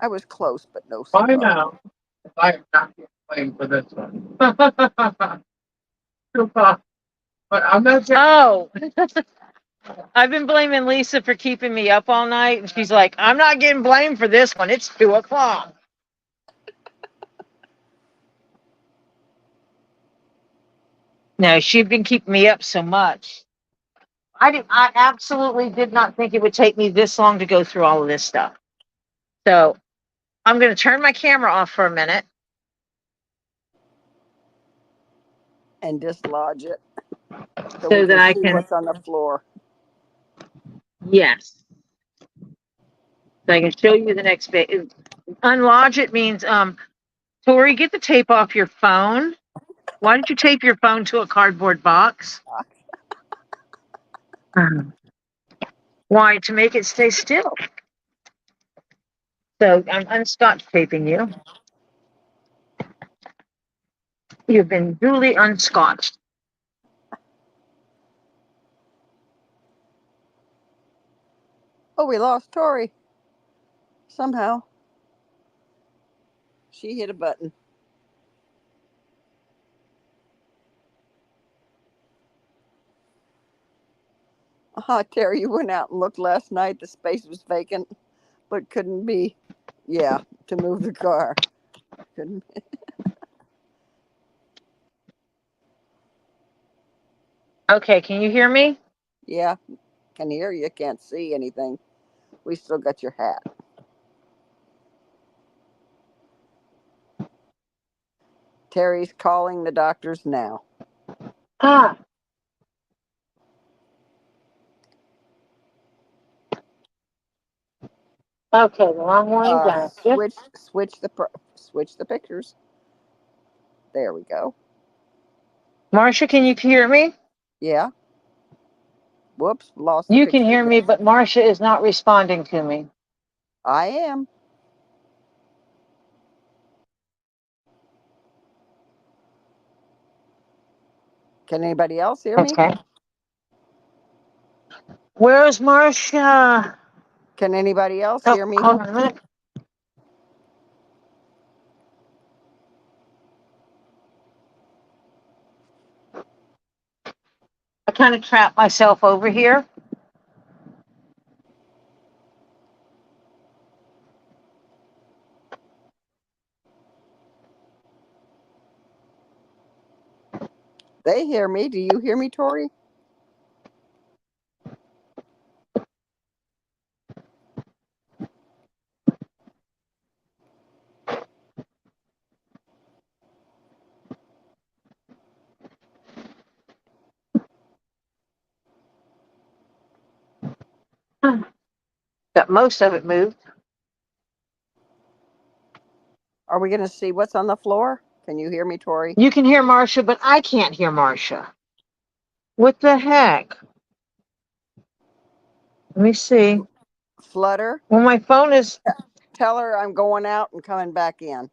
I was close, but no cigar. By now, I am not getting blamed for this one. But I'm not saying. Oh, I've been blaming Lisa for keeping me up all night, and she's like, I'm not getting blamed for this one. It's 2:00. No, she'd been keeping me up so much. I absolutely did not think it would take me this long to go through all of this stuff. So I'm going to turn my camera off for a minute. And dislodge it. So that I see can. What's on the floor. Yes. So I can show you the next bit. Unlodge it means, Tori, get the tape off your phone. Why did you tape your phone to a cardboard box? Why? To make it stay still. So I'm unscotch taping you. You've been duly unscotched. Oh, we lost Tori. Somehow. She hit a button. Terry, you went out and looked last night. The space was vacant, but couldn't be. Yeah, to move the car. Couldn't. Okay, can you hear me? Yeah, can hear you. Can't see anything. We still got your hat. Terry's calling the doctors now. Ah. Okay, the wrong one. Gotcha. Switch the pictures. There we go. Marcia, can you hear me? Yeah. Whoops, lost the You picture. can hear me, but Marcia is not responding to me. I am. Can anybody else hear me? Okay. Where's Marcia? Can anybody else hear me? Hold on a minute. I kind of trapped myself over here. They hear me. Do you hear me, Tori? Got most of it moved. Are we going to see what's on the floor? Can you hear me, Tori? You can hear Marcia, but I can't hear Marcia. What the heck? Let me see. Flutter. Well, my phone is. Tell her I'm going out and coming back in.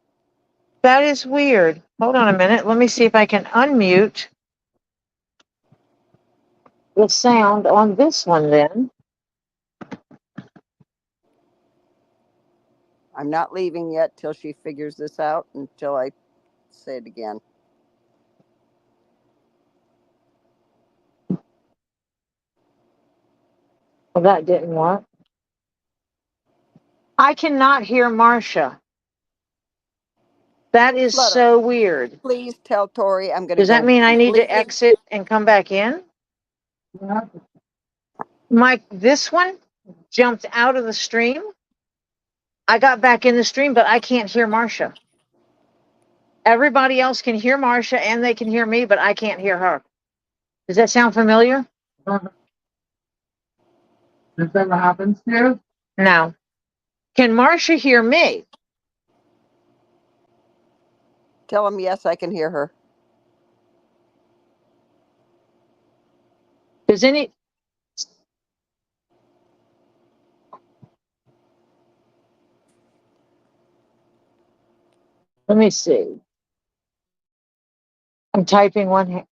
That is weird. Hold on a minute. Let me see if I can unmute the sound on this one then. I'm not leaving yet till she figures this out, until I say it again. Well, that didn't work. I cannot hear Marcia. That is Flutter. so weird. Please tell Tori I'm going to go. Does that mean I need to completely- exit and come back in? Mike, this one jumped out of the stream. I got back in the stream, but I can't hear Marcia. Everybody else can hear Marcia and they can hear me, but I can't hear her. Does that sound familiar? This ever happens to you? No. Can Marcia hear me? Tell him yes, I can hear her. Does any... Let me see. I'm typing one.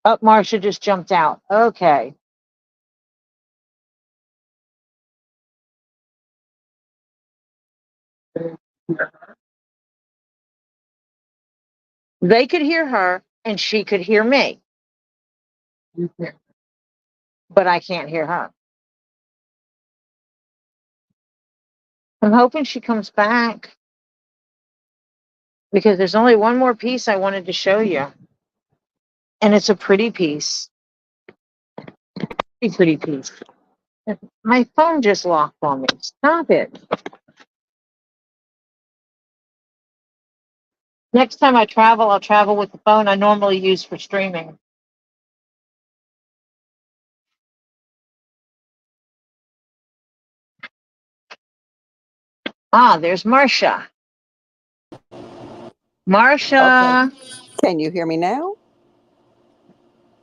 Oh, Marcia just jumped out. Okay. They could hear her and she could hear me, You can't. but I can't hear her. I'm hoping she comes back because there's only one more piece I wanted to show you. And it's a pretty piece. Pretty piece. My phone just locked on me. Stop it. Next time I travel, I'll travel with the phone I normally use for streaming. Ah, there's Marcia. Okay. Marcia. Can you hear me now?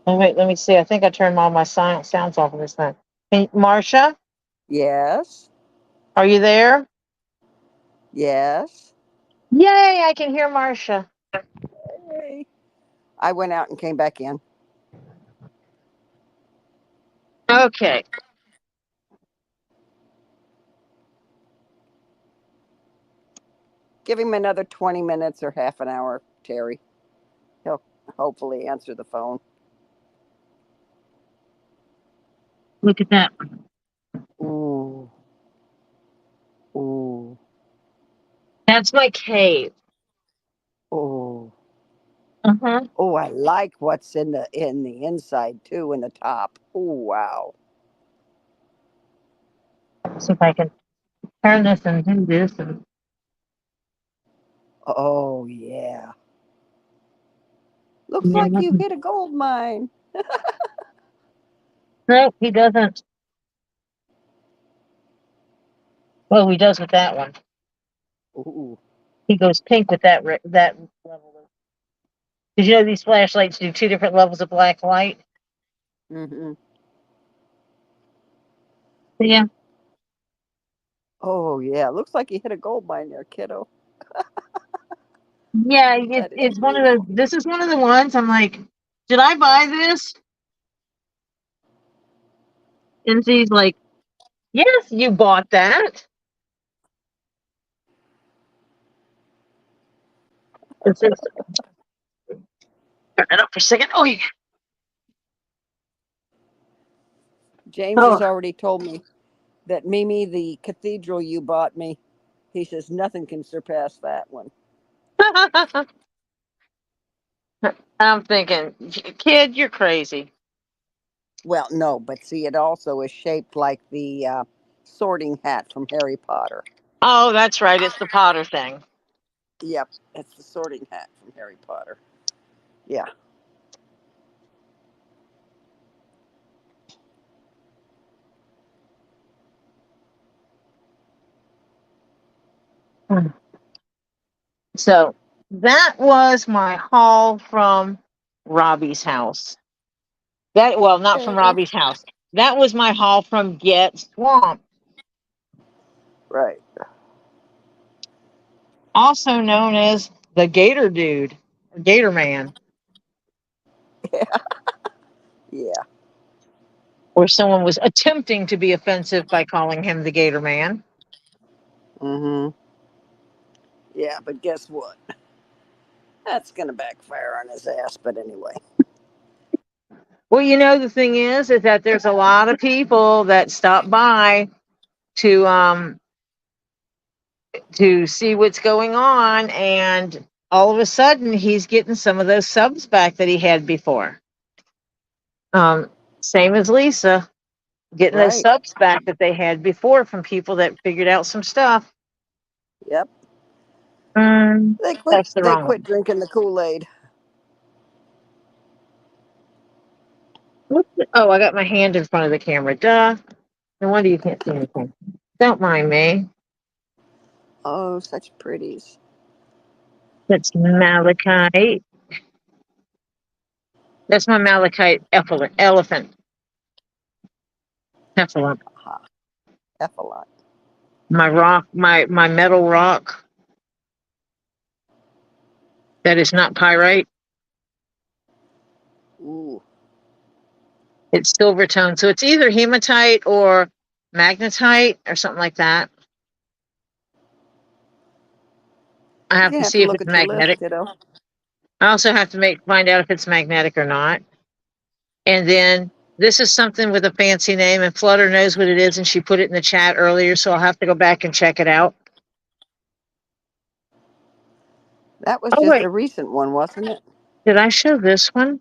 Oh, wait, let me see. I think I turned all my sounds off of this thing. Marcia, Yes. are you there? Yes. Yay, I can hear Marcia. Hey. I went out and came back in. Okay. Give him another 20 minutes or half an hour, Terry. He'll hopefully answer the phone. Look at that. Ooh. Ooh. That's my cave. Ooh. Uh-huh. Oh, I like what's in the inside too, in the top. Oh, wow. Let's see if I can turn this and do this. And Oh, yeah. Looks yeah, like you hit a gold mine. no, he doesn't. Well, he does with that one. Ooh. He goes pink with that that level. Did you know these flashlights do 2 different levels of black light? Mm-hmm. Yeah. Oh, yeah. Looks like you hit a gold mine there, kiddo. Yeah, That is it's one of the. beautiful. This is one of the ones I'm like, did I buy this? And he's like, yes, you bought that. It's just turn it up for a second. Oh yeah. James has Oh. already told me that Mimi, the cathedral you bought me, he says nothing can surpass that one. I'm thinking, kid, you're crazy. Well, no, but see, it also is shaped like the sorting hat from Harry Potter. Oh, that's right. It's the Potter thing. Yep, it's the sorting hat from Harry Potter. Yeah. So that was my haul from Robbie's house. Not from Okay. Robbie's house. That was my haul from Get Swamp, Right. also known as the Gator Dude, or Gator Man, Yeah. where someone was attempting to be offensive by calling him the Gator Man. Mm-hmm. Yeah, but guess what? That's gonna backfire on his ass. But anyway. Well, the thing is that there's a lot of people that stop by to see what's going on, and all of a sudden he's getting some of those subs back that he had before. Same as Lisa. getting those Right. subs back that they had before from people that figured out some stuff. Yep. Mm, They quit. that's the They wrong quit one. drinking the Kool-Aid. Oh, I got my hand in front of the camera. Duh. No wonder you can't see anything. Don't mind me. Oh, such pretties. That's malachite. That's my malachite elephant. Cephalon. Aha. Ephalon. My rock, my metal rock. That is not pyrite. Ooh. It's silver tone. So it's either hematite or magnetite or something like that. I You're have gonna to have see to if look it's at your list, magnetic. kiddo. I also have to find out if it's magnetic or not. And then this is something with a fancy name, and Flutter knows what it is, and she put it in the chat earlier, so I'll have to go back and check it out. That was Oh just wait, a recent one, wasn't it? did I show this one?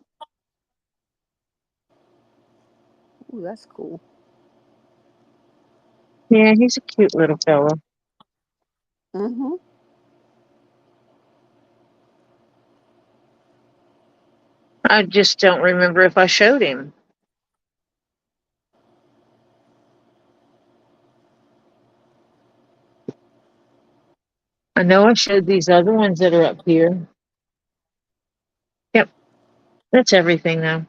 Ooh, that's cool. Yeah, he's a cute little fella. Mm-hmm. I just don't remember if I showed him. I know I showed these other ones that are up here. Yep, that's everything now.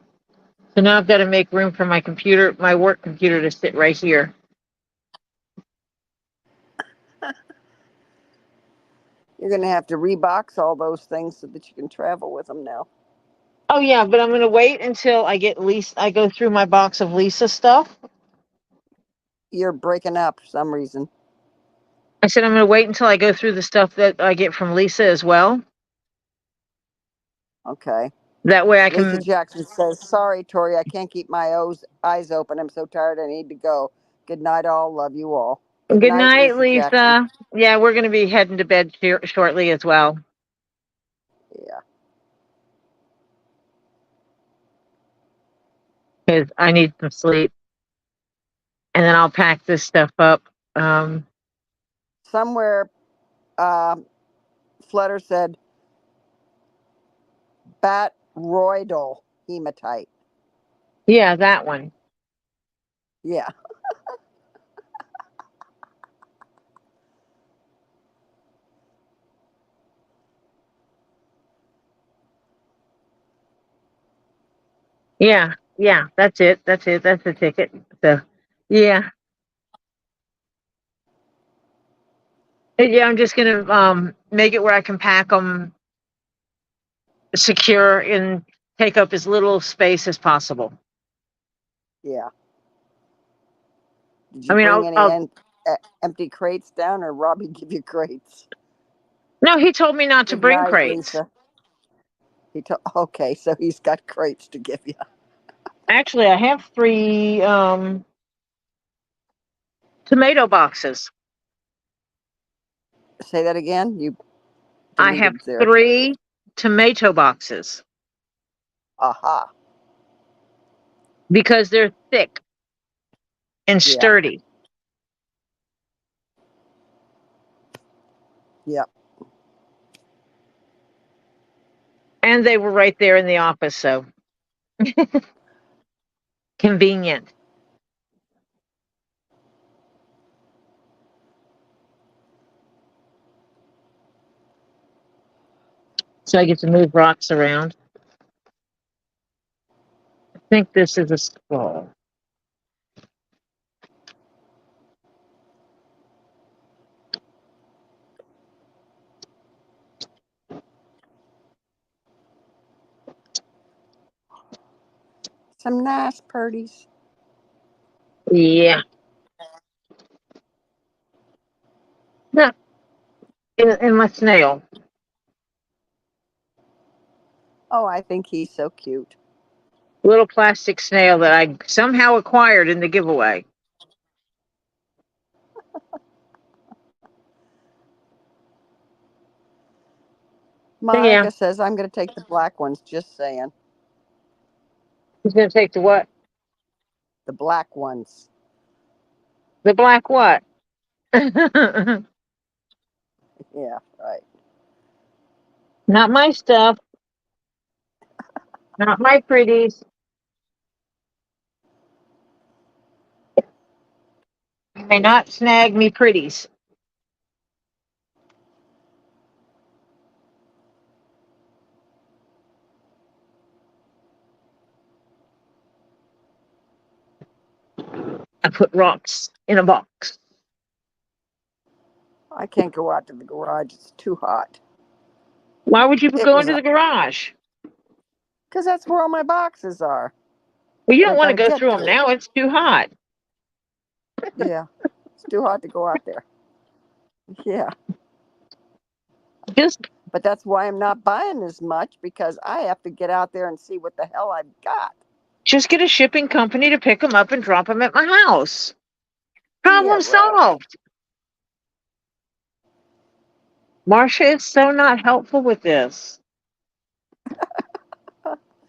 So now I've got to make room for my computer, my work computer, to sit right here. You're gonna have to rebox all those things so that you can travel with them now. Oh yeah, but I'm going to wait until I get Lisa. I go through my box of Lisa stuff. You're breaking up for some reason. I said I'm going to wait until I go through the stuff that I get from Lisa as well. Okay. That way I Lisa can. Jackson says, "Sorry, Tori, I can't keep my eyes open. I'm so tired. I need to go. Good night, all. Love you all. Good Good night, night, Lisa Jackson." Lisa. Yeah, we're going to be heading to bed shortly as well Yeah. because I need some sleep, and then I'll pack this stuff up. Somewhere, Flutter said, "Batroidal hematite." Yeah, that one. Yeah. Yeah, yeah, that's it. That's it. That's the ticket. So, yeah, yeah. I'm just gonna make it where I can pack them secure and take up as little space as possible. Yeah. Did I you mean, bring any I'll empty crates down, or Robbie give you crates? no. He told me not to Good bring night, crates. Lisa. Okay, so he's got crates to give you. Actually, I have 3 tomato boxes. Say that again. You I have deleted there. 3 tomato boxes Aha. because they're thick and Yeah. sturdy. Yep. And they were right there in the office, so convenient. So I get to move rocks around. I think this is a skull. Some nice purdies. Yeah. No, in my snail. Oh, I think he's so cute. Little plastic snail that I somehow acquired in the giveaway. So yeah, Micah says, "I'm going to take the black ones, just saying." he's going to take the what? The black ones. The black what? Yeah, right. Not my stuff. Not my pretties. You may not snag me pretties. I put rocks in a box. I can't go out to the garage. It's too hot. Why would you It go was into the garage? because that's where all my boxes are Well, you that I don't want got to to go get through them to. now. It's too hot. Yeah, it's too hot to go out there. Yeah, Just but that's why I'm not buying as much because I have to get out there and see what the hell I've got. just get a shipping company to pick them up and drop them at my house. Yeah, Problem right. solved. Marcia is so not helpful with this.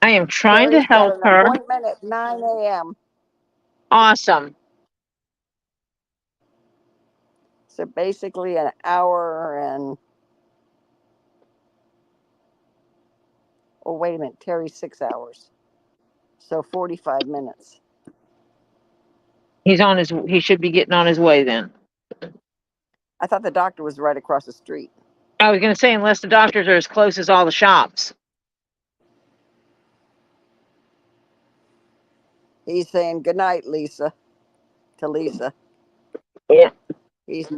I am trying to Terry's got help an her. appointment at 9 a.m. Awesome. So basically an hour and, oh, wait a minute, Terry's 6 hours. So 45 minutes. He should be getting on his way then. I thought the doctor was right across the street. I was going to say, unless the doctors are as close as all the shops. He's saying good night, Lisa, to Lisa. Yeah. He's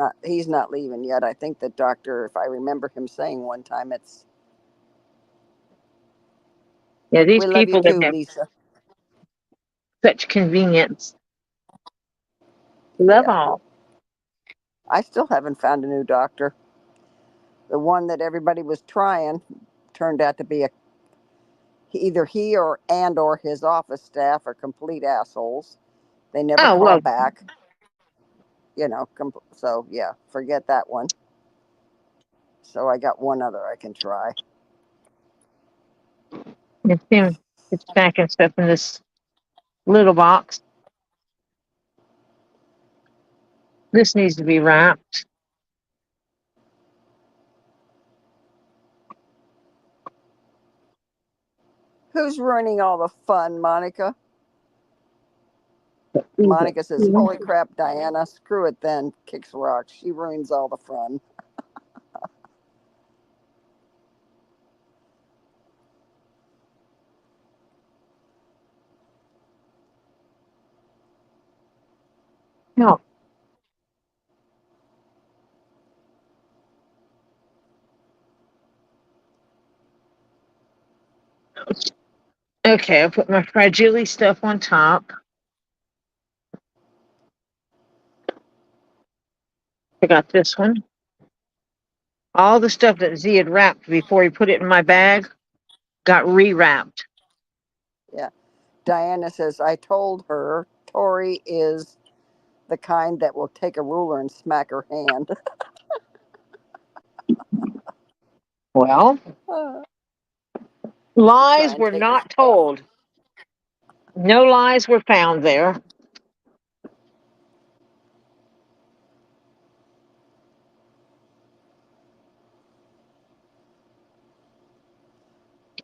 not leaving yet. I think the doctor, if I remember him saying one time, it's Yeah, these we love you people that too, have Lisa. such convenience. Love Yeah. all. I still haven't found a new doctor. The one that everybody was trying turned out to be either he or his office staff are complete assholes. They never Oh, call well, back. So yeah, forget that one. So I got one other I can try. it's him. It's packing stuff in this little box. This needs to be wrapped. Who's ruining all the fun, Monica? Monica says, "Holy crap, Diana! Screw it then." Kicks rocks. She ruins all the fun. No. Okay, I'll put my fragile stuff on top. I got this one. All the stuff that Z had wrapped before he put it in my bag got rewrapped. Yeah. Diana says, "I told her Tori is the kind that will take a ruler and smack her hand." Well, Uh, Try lies and were take her not stuff. told. No lies were found there.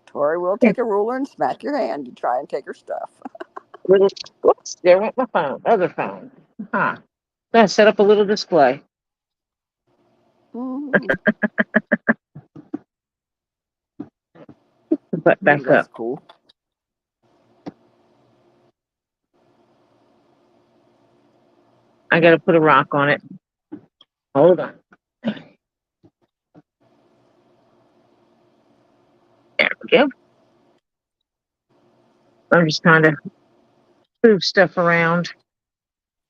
Tori will take a ruler and smack your hand. You try and take her stuff. Little, whoops, there went my phone. Other phone. Huh. I set up a little display. Mm-hmm. But back That's up. cool. I got to put a rock on it. Hold on. There we go. I'm just trying to move stuff around.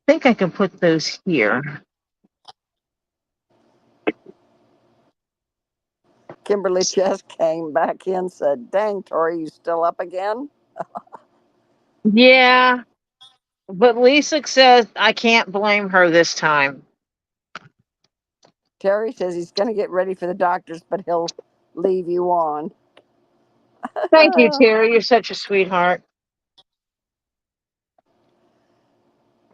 I think I can put those here. Kimberly just came back in, said, "Dang, Tori, you still up again?" Yeah, but Lisa says I can't blame her this time. Terry says he's going to get ready for the doctors, but he'll leave you on. Thank you, Terry. You're such a sweetheart.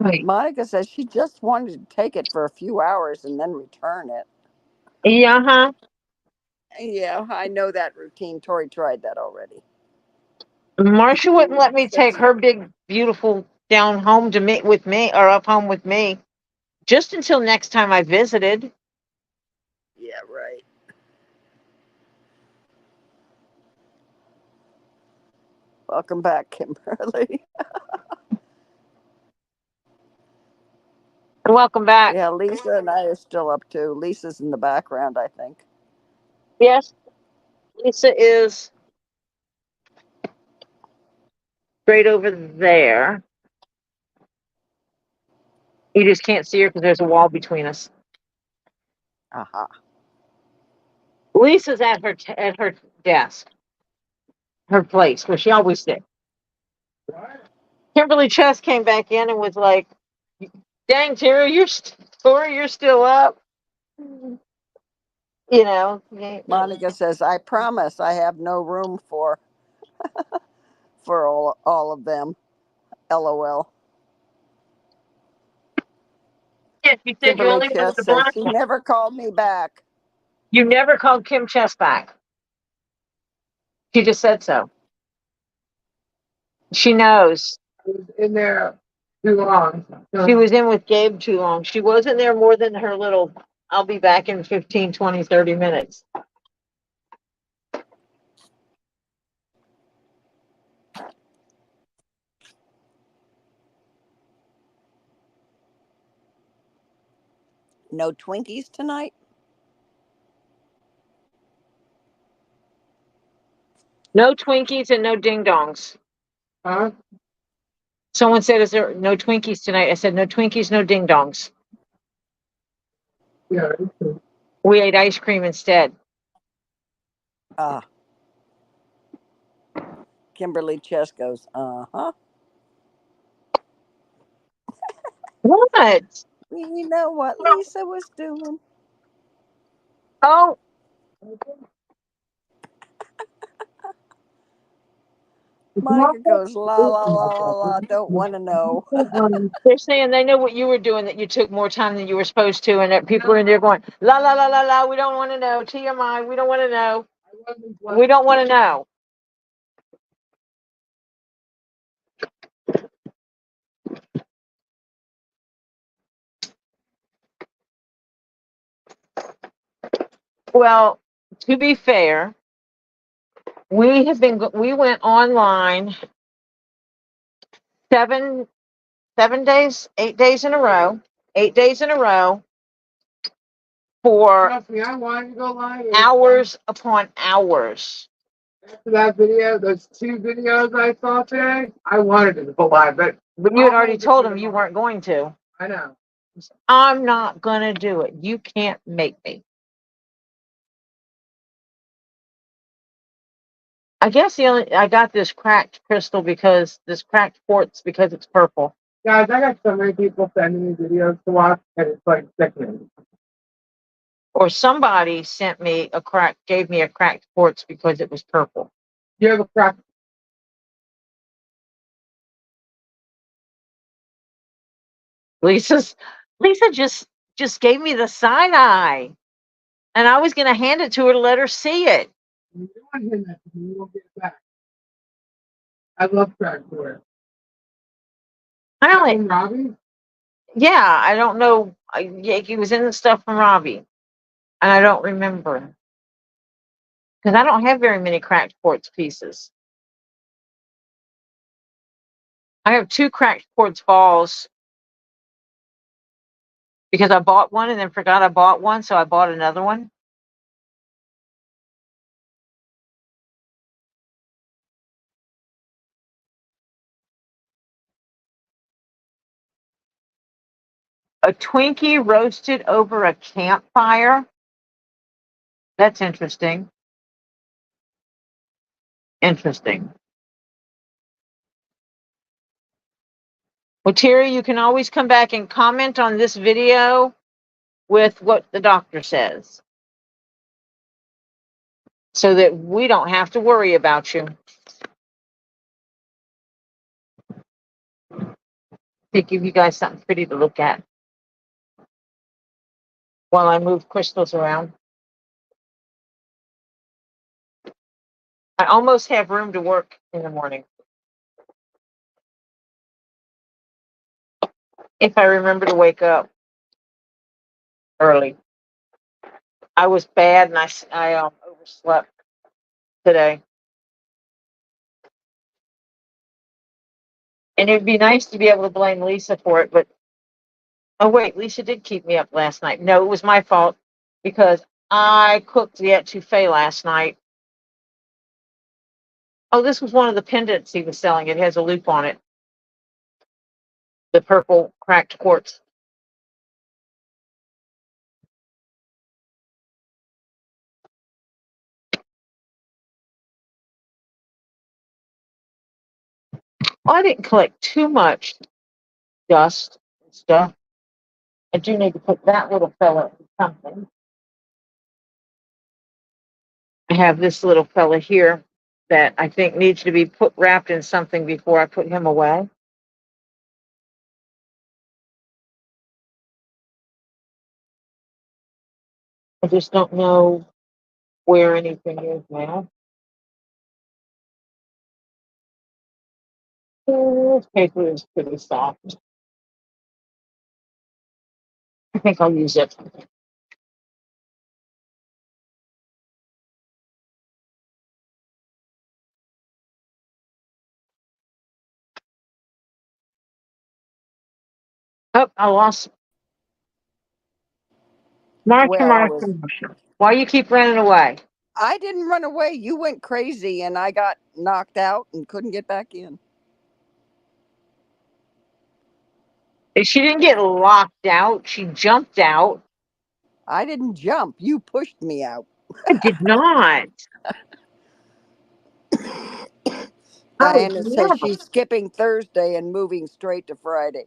Right. Monica says she just wanted to take it for a few hours and then return it. Yeah, huh? Yeah, I know that routine. Tori tried that already. Marcia wouldn't let me take Says, her big, beautiful down home to meet with me or up home with me just until next time I visited. yeah, right. Welcome back, Kimberly. Welcome back. Yeah, Lisa and I are still up too. Lisa's in the background, I think. Yes, Lisa is straight over there. You just can't see her because there's a wall between us. Uh-huh. Lisa's at her desk, her place where she always sits. Kimberly Chess came back in and was like, "Dang, Terry, Tori, you're still up." You know. Monica says, I promise I have no room for all of them. LOL. Yes, you said you Kimberly only wanted Chess the says black she one. never called me back. You never called Kim Chess back. She just said so. She knows. I was in there too long. She was in with Gabe too long. She wasn't there more than her little, I'll be back in 15, 20, 30 minutes. No Twinkies tonight? No Twinkies and no ding dongs. Huh? Someone said, "Is there no Twinkies tonight?" I said, "No Twinkies, no ding dongs." Yeah. We ate ice cream instead. Ah. Kimberly Chess goes, uh-huh. What? We know what Lisa was doing. Oh, Monica goes, la la la la la, don't want to know. they're saying they know what you were doing, that you took more time than you were supposed to, and that people are in there going, la la la la la, we don't want to know. TMI, we don't want to know. We don't want to know. Well, to be fair, we went online 7 days, 8 days in a row, 8 days in a row for Trust me, I wanted to go live. hours upon hours. After that video, those 2 videos I saw today, I wanted to go live, but But you had already told them you weren't going to. I know. I'm not going to do it. You can't make me. I guess I got this cracked crystal because this cracked quartz because it's purple. Guys, I got so many people sending me videos to watch, and it's like sickening. Or somebody gave me a cracked quartz because it was purple. You have a crack. Lisa just gave me the side eye, and I was going to hand it to her to let her see it. You don't want to hear that. You won't get it back. I love crack for it. I only, Robbie? yeah, I don't know. Yeah, he was in the stuff from Robbie, and I don't remember because I don't have very many cracked quartz pieces. I have 2 cracked quartz balls because I bought one and then forgot I bought one, so I bought another one. A Twinkie roasted over a campfire. That's interesting. Interesting. Well, Terry, you can always come back and comment on this video with what the doctor says so that we don't have to worry about you. to give you guys something pretty to look at while I move crystals around. I almost have room to work in the morning if I remember to wake up early. I was bad and I overslept today. And it'd be nice to be able to blame Lisa for it, but oh wait, Lisa did keep me up last night. No, it was my fault because I cooked the etouffee last night. Oh, this was one of the pendants he was selling. It has a loop on it. The purple cracked quartz. Oh, I didn't collect too much dust and stuff. I do need to put that little fella in something. I have this little fella here that I think needs to be wrapped in something before I put him away. I just don't know where anything is now. This paper is pretty soft. I think I'll use it. Oh, I lost Marsha, Well, Marsha. Why you keep running away? I didn't run away. You went crazy and I got knocked out and couldn't get back in. She didn't get locked out. She jumped out. I didn't jump. You pushed me out. I did not. Oh, Diana says yeah. she's skipping Thursday and moving straight to Friday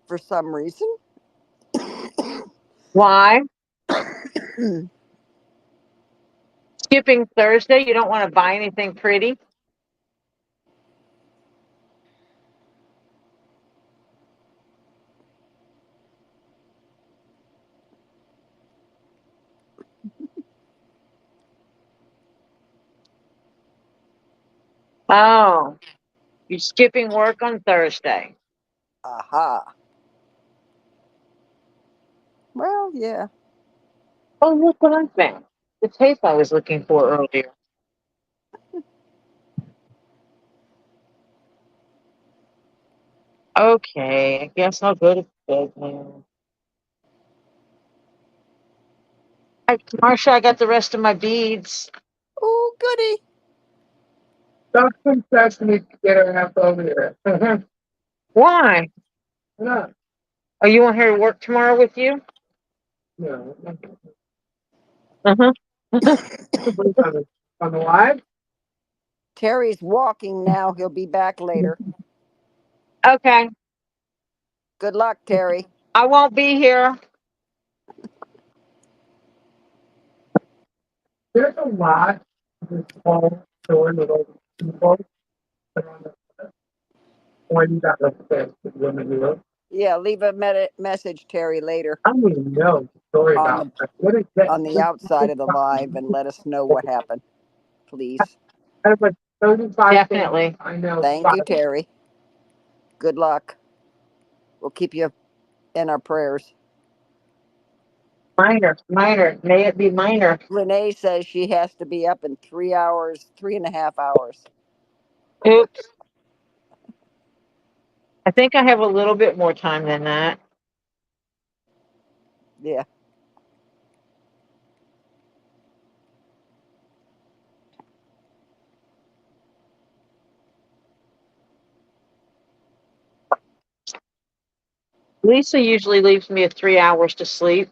for some reason. Why? Skipping Thursday? You don't want to buy anything pretty? Oh, you're skipping work on Thursday. Aha. Well, yeah. Oh, look what I found. The tape I was looking for earlier. Okay, I guess I'll go to bed now. Marsha, I got the rest of my beads. Oh, goody. Something says me to get her half over here. Why? No, Oh, you want her to work tomorrow with you? no. Uh-huh. On the live? Terry's walking now. He'll be back later. Okay. Good luck, Terry. I won't be here. There's a lot of this small store little people that are on the one that upstairs with women who look. Yeah, leave a message, Terry, later I don't even know the story on about the that. What is that? on the outside of the live and let us know what happened, please. I have like 35 Definitely. things I know. Thank you, Terry. Good luck. We'll keep you in our prayers. Minor. May it be minor. Renee says she has to be up in 3 hours, 3.5 hours. Oops. I think I have a little bit more time than that. Yeah. Lisa usually leaves me 3 hours to sleep.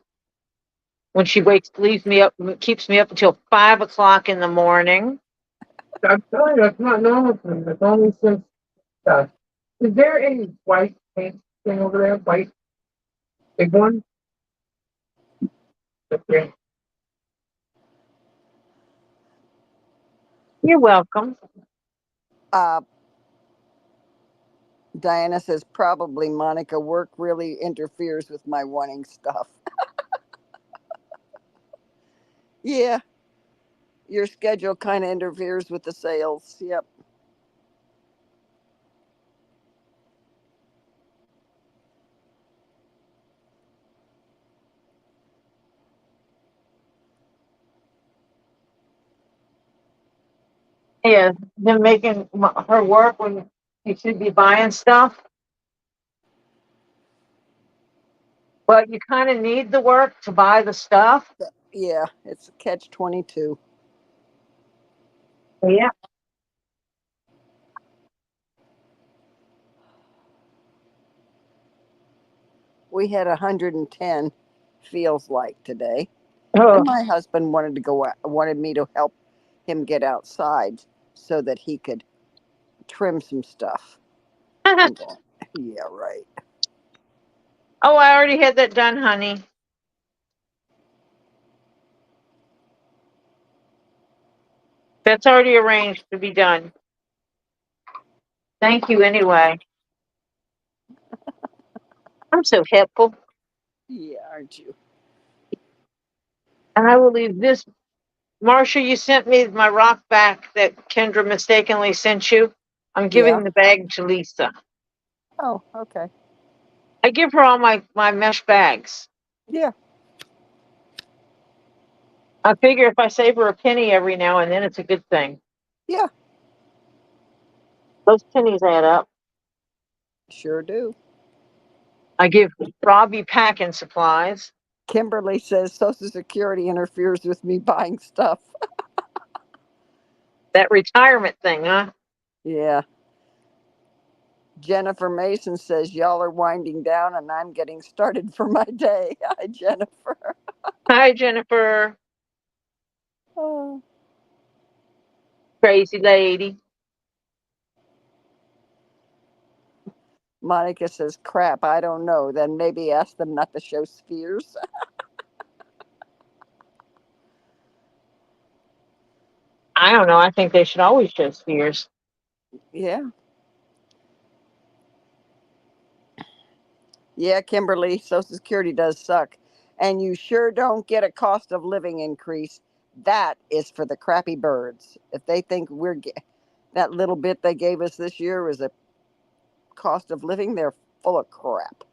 When she leaves me up, keeps me up until 5 o'clock in the morning. I'm telling you, that's not normal for me. That's only since stuff. Is there any white paint thing over there? White big one? Okay. You're welcome. Uh, Diana says, probably, Monica. Work really interferes with my wanting stuff. Yeah, your schedule kind of interferes with the sales. Yep. Yeah, them making her work when you should be buying stuff. But you kind of need the work to buy the stuff. Yeah, it's a catch 22. Yeah. We had 110, feels like, today. Oh. And my husband wanted me to help him get outside so that he could trim some stuff. I'm going, yeah, right. Oh, I already had that done, honey. That's already arranged to be done. Thank you anyway. I'm so helpful. Yeah, aren't you? And I will leave this. Marcia, you sent me my rock back that Kendra mistakenly sent you. I'm Yeah. giving the bag to Lisa. Oh, okay. I give her all my mesh bags. Yeah. I figure if I save her a penny every now and then, it's a good thing. Yeah. Those pennies add up. Sure do. I give Robbie packing supplies. Kimberly says Social Security interferes with me buying stuff. That retirement thing, huh? Yeah. Jennifer Mason says y'all are winding down and I'm getting started for my day. Hi, Jennifer. Hi, Jennifer. Oh. Crazy lady. Monica says, crap, I don't know. Then maybe ask them not to show spheres. I don't know. I think they should always show spheres. Yeah. Yeah, Kimberly, Social Security does suck. And you sure don't get a cost of living increase. That is for the crappy birds. If they think that little bit they gave us this year was a cost of living, they're full of crap.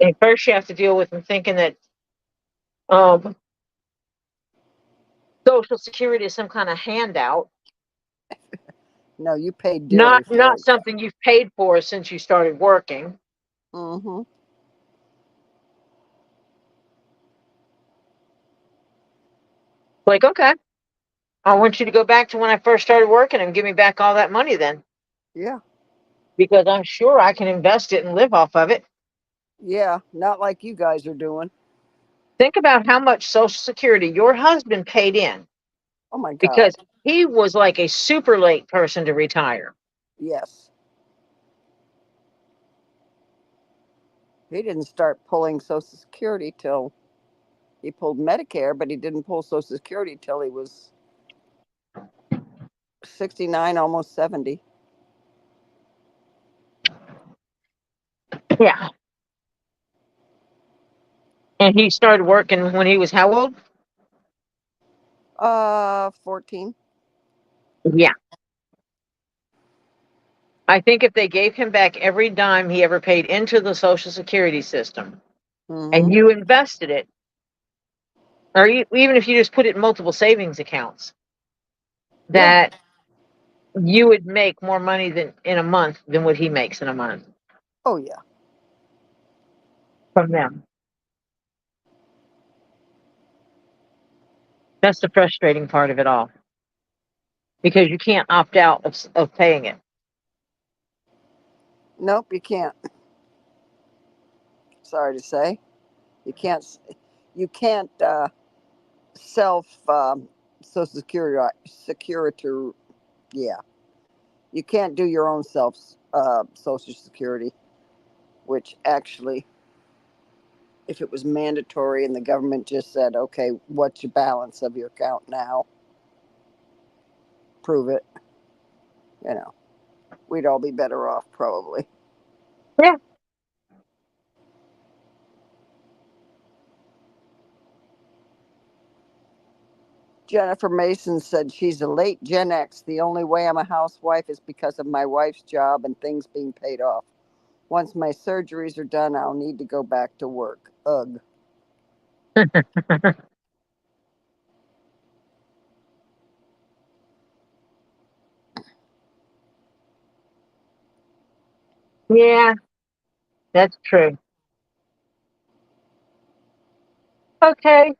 And first, you have to deal with them thinking that um, Social Security is some kind of handout, No, you paid dearly not for it. something you've paid for since you started working. Mm-hmm. Like, okay, I want you to go back to when I first started working and give me back all that money then, Yeah. because I'm sure I can invest it and live off of it. Yeah. Not like you guys are doing. Think about how much Social Security your husband paid in Oh my because God. he was like a super late person to retire. Yes. He didn't start pulling Social Security till he pulled Medicare, but he didn't pull Social Security till he was 69, almost 70. Yeah. And he started working when he was how old? 14. Yeah. I think if they gave him back every dime he ever paid into the Social Security system Mm-hmm. and you invested it, or even if you just put it in multiple savings accounts, Yeah. that you would make more money than in a month than what he makes in a month Oh yeah. from them. That's the frustrating part of it all because you can't opt out of paying it. Nope, you can't. Sorry to say, you can't. You can't self Social Security. Yeah, you can't do your own self Social Security. Which actually, if it was mandatory and the government just said, "Okay, what's your balance of your account now?" prove it. You know, we'd all be better off probably. Yeah. Jennifer Mason said she's a late Gen X. The only way I'm a housewife is because of my wife's job and things being paid off. Once my surgeries are done, I'll need to go back to work. Ugh. Yeah, that's true. Okay.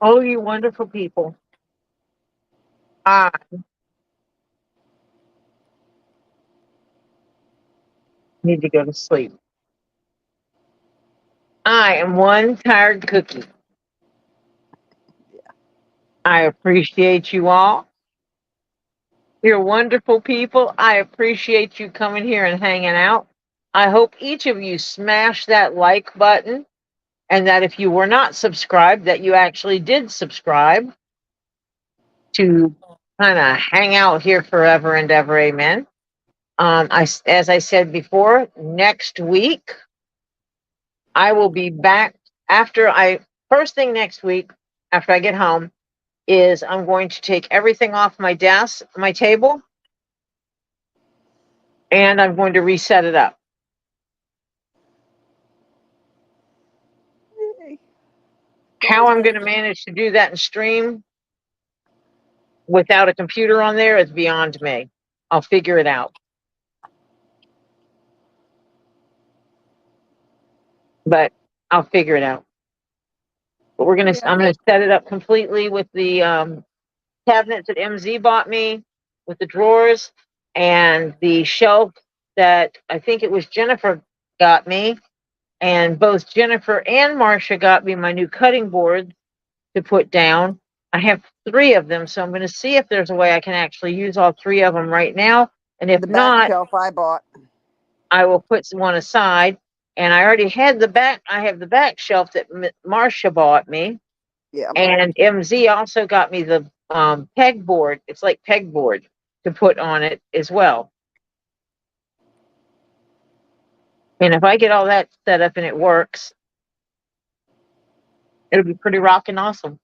Oh, you wonderful people. I need to go to sleep. I am one tired cookie. I appreciate you all. You're wonderful people. I appreciate you coming here and hanging out. I hope each of you smash that like button and that if you were not subscribed, that you actually did subscribe to kind of hang out here forever and ever. Amen. As I said before, next week I will be back first thing next week after I get home is I'm going to take everything off my desk, my table, and I'm going to reset it up. Yay. How I'm going to manage to do that and stream without a computer on there is beyond me. I'll figure it out. But I'll figure it out. But I'm gonna set it up completely with the cabinets that MZ bought me, with the drawers and the shelf that I think it was Jennifer got me. And both Jennifer and Marcia got me my new cutting board to put down. I have 3 of them, so I'm going to see if there's a way I can actually use all 3 of them right now. And if The back not, shelf I bought. I will put one aside. And I already had the back. I have the back shelf that Marcia bought me, Yeah. and MZ also got me the pegboard. It's like pegboard to put on it as well. And if I get all that set up and it works, it'll be pretty rocking awesome.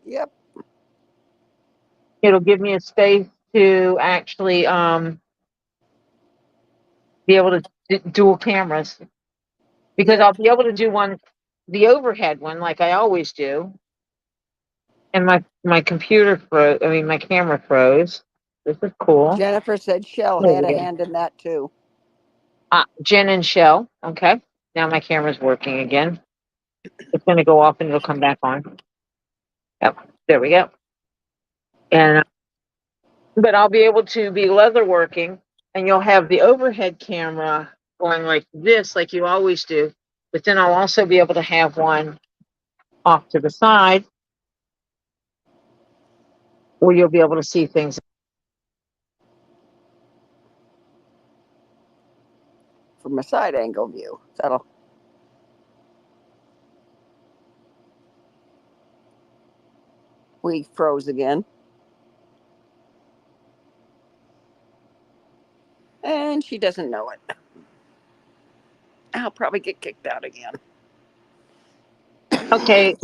Yep. It'll give me a space to actually be able to dual cameras, because Yep. I'll be able to do the overhead one like I always do. And my computer froze. I mean, my camera froze. This is cool. Jennifer said Shell There had we a go. hand in that too. Jen and Shell. Okay. Now my camera's working again. It's going to go off and it'll come back on. Yep. There we go. And but I'll be able to be leather working, and you'll have the overhead camera going like this, like you always do. But then I'll also be able to have one off to the side where you'll be able to see things. From a side angle view. That'll. We froze again. And she doesn't know it. I'll probably get kicked out again. Okay.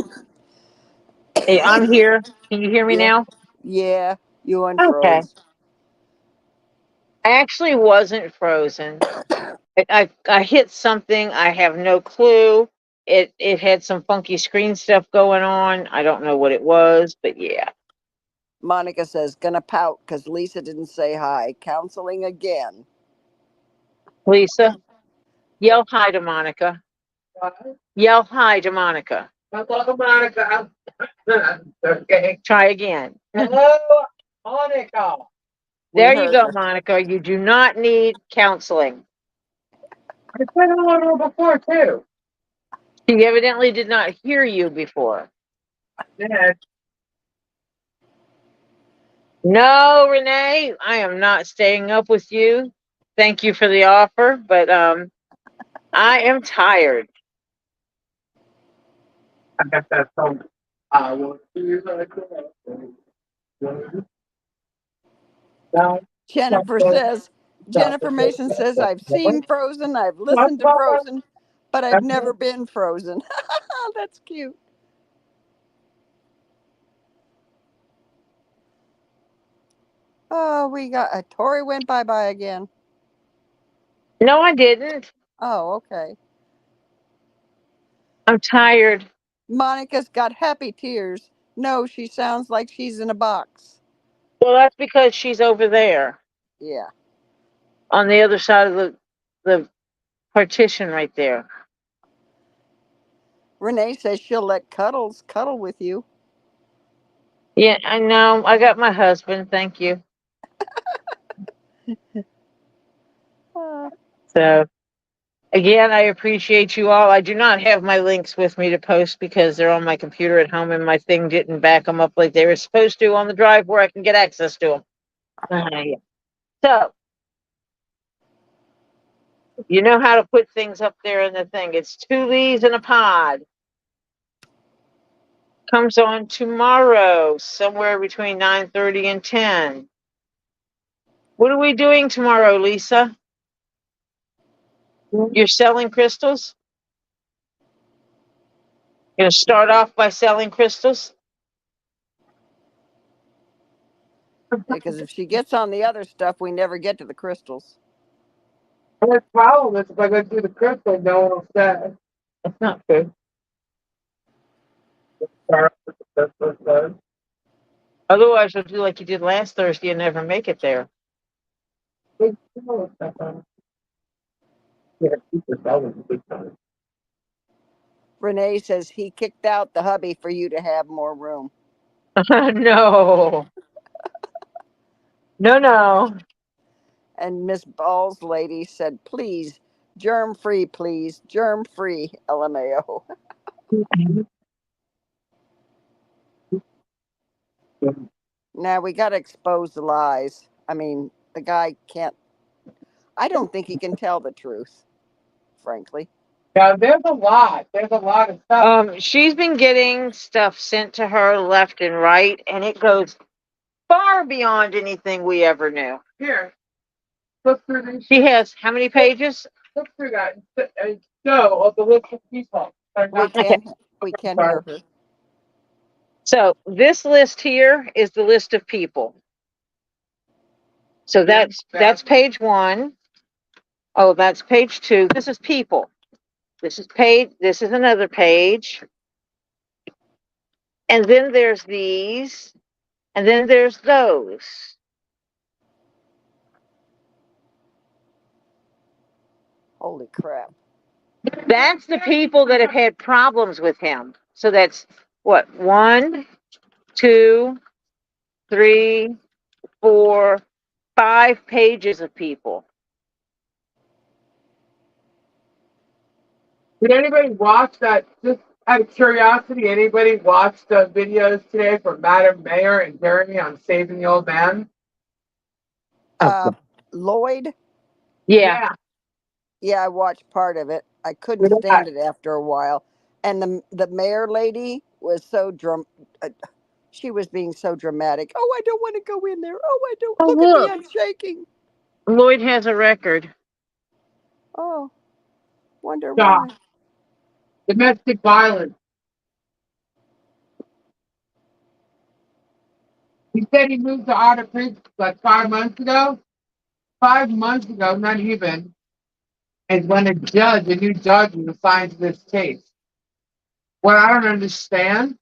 Hey, I'm here. Can you hear me Yeah. now? Yeah. You Okay. unfroze. I actually wasn't frozen. I hit something. I have no clue. It had some funky screen stuff going on. I don't know what it was, but yeah. Monica says, gonna pout because Lisa didn't say hi. Counseling again. Lisa, yell hi to Monica. Yell hi to Monica. Hello, Monica. Okay. Try again. Hello, Monica. There We you heard go, her. Monica. You do not need counseling. I said hello before too. She evidently did not hear you before. Yeah. No, Renee, I am not staying up with you. Thank you for the offer, but I am tired. I got that phone. I want to like that. Jennifer Mason says, I've seen Frozen, I've listened to Frozen, but I've never been frozen. That's cute. Oh, we got Tori went bye-bye again. No, I didn't. Oh, okay. I'm tired. Monica's got happy tears. No, she sounds like she's in a box. Well, that's because she's over there Yeah. on the other side of the partition right there. Renee says she'll let Cuddles cuddle with you. Yeah, I know. I got my husband. Thank you. Uh, So, again, I appreciate you all. I do not have my links with me to post because they're on my computer at home and my thing didn't back them up like they were supposed to on the drive where I can get access to them. Yeah. So, you know how to put things up there in the thing. It's 2 leaves in a pod. Comes on tomorrow, somewhere between 9:30 and 10. What are we doing tomorrow, Lisa? You're selling crystals? You're going to start off by selling crystals? because if she gets on the other stuff, we never get to the crystals. The problem is if I go through the crystal, no one will say. That's not true. Otherwise, you'll do like you did last Thursday and never make it there. Renee says he kicked out the hubby for you to have more room. No. No. And Miss Ball's lady said, please, germ free, please, germ free, LMAO. Now we got to expose the lies. I mean, the guy can't, I don't think he can tell the truth, frankly. Yeah, there's a lot. There's a lot of stuff. She's been getting stuff sent to her left and right, and it goes far beyond anything we ever knew. Here, look through these. She has how many pages? Look through that and show of the list of people. We can't hear her. So this list here is the list of people. So that's page 1. Oh, that's page 2. This is people. This is another page. And then there's these. And then there's those. Holy crap. That's the people that have had problems with him. So that's what? 1, 2, 3, 4, 5 pages of people. Did anybody watch that? Just out of curiosity, anybody watch the videos today from Madam Mayor and Jeremy on saving the old man? Lloyd? Yeah. Yeah, I watched part of it. I couldn't stand it after a while. And the mayor lady was so she was being so dramatic. Oh, I don't want to go in there. Oh, I don't. Look at me, I'm shaking. Lloyd has a record. Oh, wonder why. Domestic violence. He said he moved to Otter Creek like 5 months ago. 5 months ago, not even, is when a new judge was assigned to this case. What I don't understand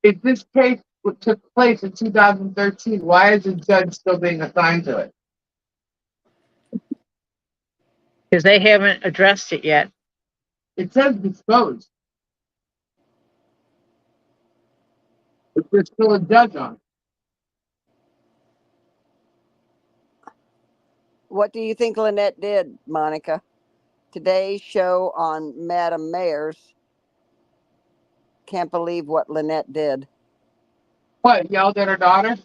is this case took place in 2013. Why is the judge still being assigned to it? Because they haven't addressed it yet. It says disposed. But there's still a judge on it. What do you think Lynette did, Monica? Today's show on Madam Mayor's. Can't believe what Lynette did. What, yelled at her daughter?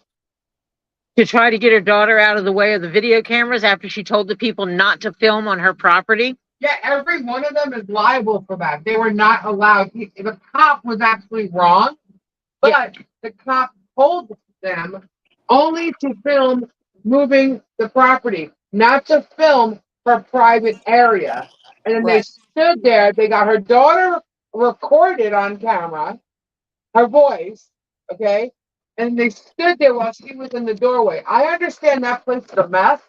To try to get her daughter out of the way of the video cameras after she told the people not to film on her property? Yeah, every one of them is liable for that. They were not allowed. The cop was actually wrong, but the cop told them only to film moving the property, not to film her private area. And then they Right. stood there. They got her daughter recorded on camera, her voice, okay? And they stood there while she was in the doorway. I understand that place is a mess,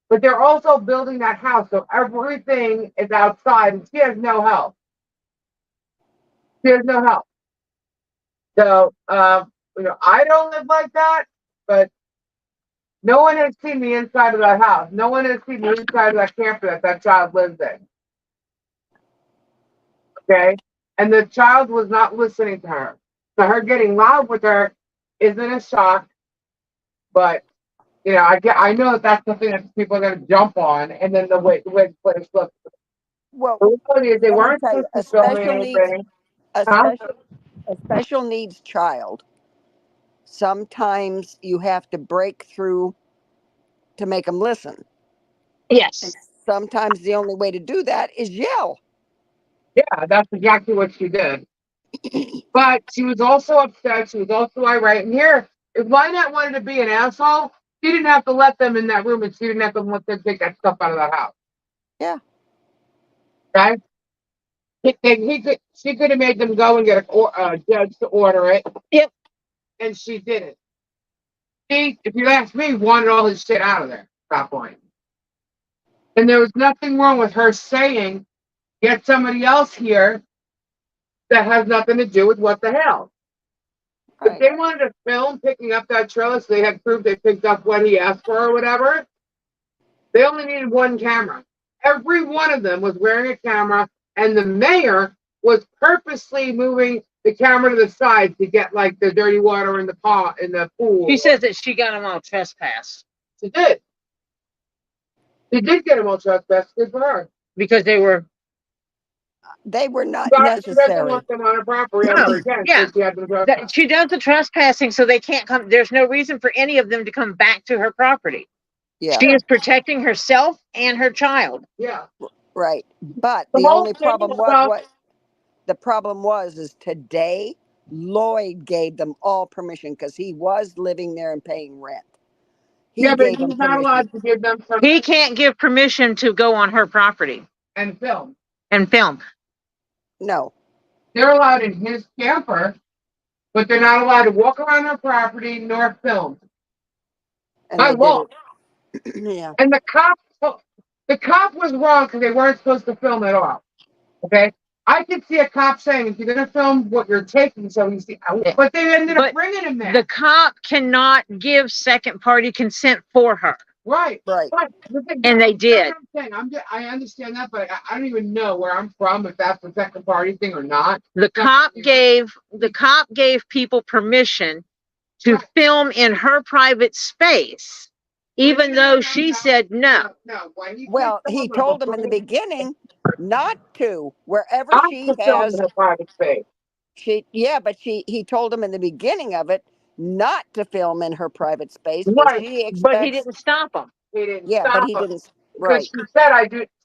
but they're also building that house, so everything is outside, and she has no help. She has no help. So, I don't live like that, but no one has seen the inside of that house. No one has seen the inside of that camper that child lives in. Okay? And the child was not listening to her. So her getting loud with her isn't a shock, but I know that's the thing that people are gonna jump on, and then the way the place looks. Well, The reality is they let me weren't tell you, supposed to film anything. a Huh? special, a special needs child, sometimes you have to break through to make them listen. And Yes. sometimes the only way to do that is yell. Yeah, that's exactly what she did. But she was also upset. She was also irate. And here, if Lynette wanted to be an asshole, she didn't have to let them in that room, and she didn't have to let them take that stuff out of that house. Yeah. Okay? She could have made them go and get a judge to order it, Yep. and she didn't. She, if you ask me, wanted all his shit out of there at that point. And there was nothing wrong with her saying, get somebody else here that has nothing to do with what the hell. If Right. they wanted to film picking up that trailer so they had proof they picked up what he asked for or whatever, they only needed one camera. Every one of them was wearing a camera, and the mayor was purposely moving the camera to the side to get like the dirty water in the pool. She says that she got them all trespassed She did. She did get them all trespassed. Good for her. because they were. They were not She doesn't necessary. want them on her property ever again. Yeah. So she had them trespassed. She does the trespassing so they can't come. There's no reason for any of them to come back to her property. Yeah. She is protecting herself and her child. Yeah. Right. But The the whole only thing problem was was about what the problem was is today Lloyd gave them all permission because he was living there and paying rent. He yeah, but gave them he's not permission. allowed to give them permission He can't give permission to go on her property and film. and film. No. They're allowed in his camper, but they're not allowed to walk around her property nor film. And By they law. did it. Yeah. And the cop was wrong because they weren't supposed to film at all. Okay, I could see a cop saying, if you're going to film what you're taking, so you see, but they ended up bringing him there. The cop cannot give second party consent for her. Right. Right. But And they did. I understand that, but I don't even know where I'm from, if that's the second party thing or not. The cop gave people permission to film in her private space, even though she said no. No. Well, he told them in the beginning not to. Wherever Not she to film has in her private space. he told them in the beginning of it not to film in her private space, but Right. she But he expects didn't stop them. He didn't yeah, but stop he her. didn't Because right.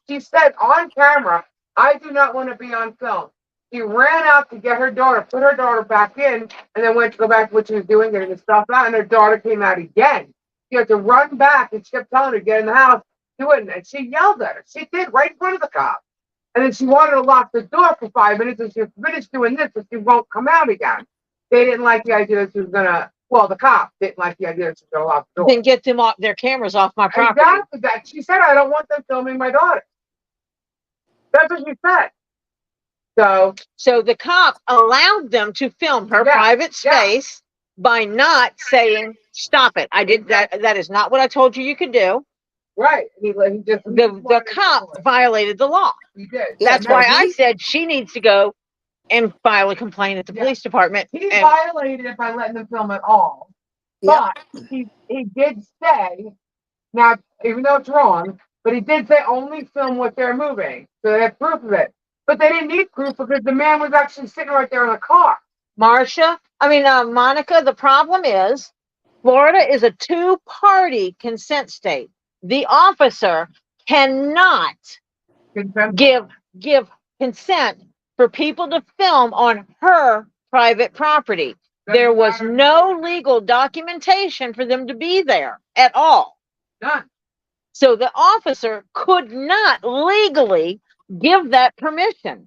she said on camera, I do not want to be on film. She ran out to get her daughter, put her daughter back in, and then went to go back to what she was doing, getting the stuff out, and her daughter came out again. She had to run back, and she kept telling her, get in the house, do it, and she yelled at her. She did, right in front of the cop. And then she wanted to lock the door for 5 minutes, and she was finished doing this, but she won't come out again. They didn't like the idea that she was going to, well, the cop didn't like the idea that she was going to lock the door. Then get them off their cameras off my property. Exactly that. She said, I don't want them filming my daughter. That's what she said. So the cop allowed them to film her private space by not saying, stop it. I did that. That is not what I told you could do. Right. The cop violated the law. He did. That's why I said she needs to go and file a complaint at the police department. He violated it by letting them film at all. Yep. But he did say, now, even though it's wrong, but he did say only film what they're moving. So they have proof of it. But they didn't need proof because the man was actually sitting right there in the car. Monica, the problem is Florida is a two-party consent state. The officer cannot give consent for people to film on her private property. There was no legal documentation for them to be there at all. None. So the officer could not legally give that permission.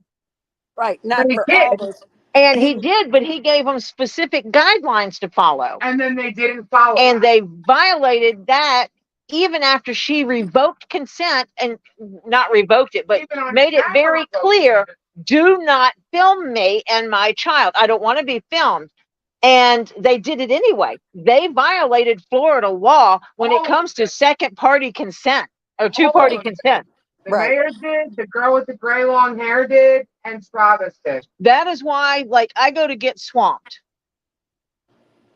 Right, not But he for did. all those. And he did, but he gave them specific guidelines to follow. And then they didn't follow. And that. they violated that even after she revoked consent, and not revoked it, but Even on made it camera, very folks, clear, do not film me and my child. I don't want to be filmed. And they did it anyway. They violated Florida law when it comes to second party consent or two party consent. The Right. mayor did, the girl with the gray long hair did, and Travis did. That is why, like, I go to get swamped.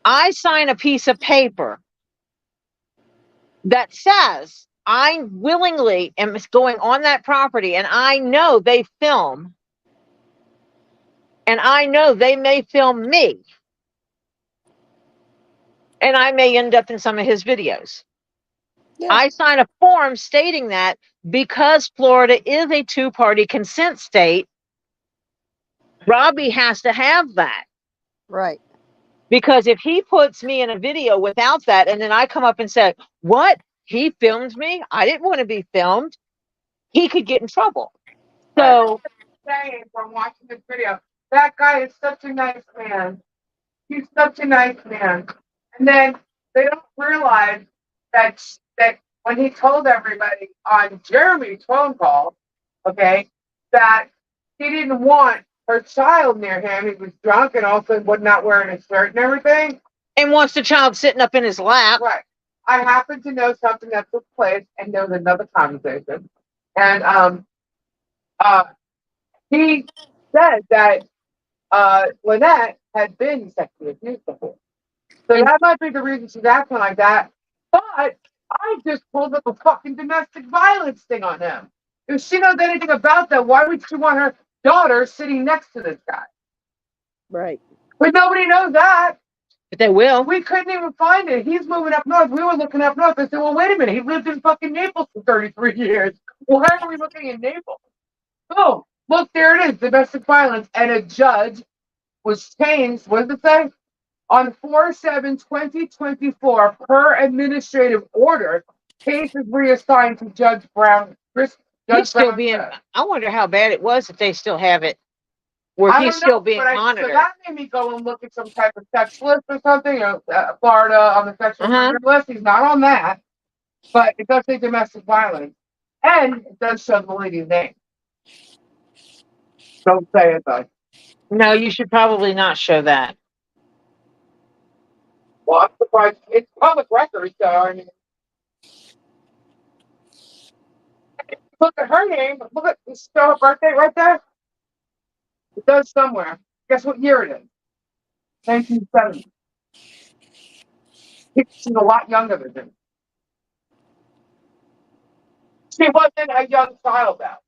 I sign a piece of paper that says I willingly am going on that property, and I know they film, and I know they may film me, and I may end up in some of his videos. Yeah. I sign a form stating that because Florida is a two-party consent state, Robbie has to have that. Right. Because if he puts me in a video without that, and then I come up and say, what? He filmed me? I didn't want to be filmed. He could get in trouble. So, Saying from watching this video, that guy is such a nice man. He's such a nice man. And then they don't realize that when he told everybody on Jeremy's phone call, okay, that he didn't want her child near him. He was drunk and also was not wearing a shirt and everything. and wants the child sitting up in his lap. Right. I happen to know something that took place, and there was another conversation. And he said that Lynette had been sexually abused before. So that might be the reason she's acting like that. But I just pulled up a fucking domestic violence thing on him. If she knows anything about that, why would she want her daughter sitting next to this guy? Right. But nobody knows that. But they will. We couldn't even find it. He's moving up north. We were looking up north. I said, well, wait a minute. He lived in fucking Naples for 33 years. Why are we looking in Naples? Oh, look, there it is. Domestic violence. And a judge was changed. What does it say? On 4/7/2024, per administrative order, case is reassigned to Judge Brown. He's still being, I wonder how bad it was if they still have it where he's still being monitored. So that made me go and look at some type of sex list or something, Florida on the sexual offender list. He's not on that, but it does say domestic violence, and it does show the lady's name. Don't say it though. No, you should probably not show that. Well, I'm surprised. It's public record, so I mean, look at her name. Look at the show her birthday right there. It does somewhere. Guess what year it is? 1970. She's a lot younger than him. She wasn't a young child now.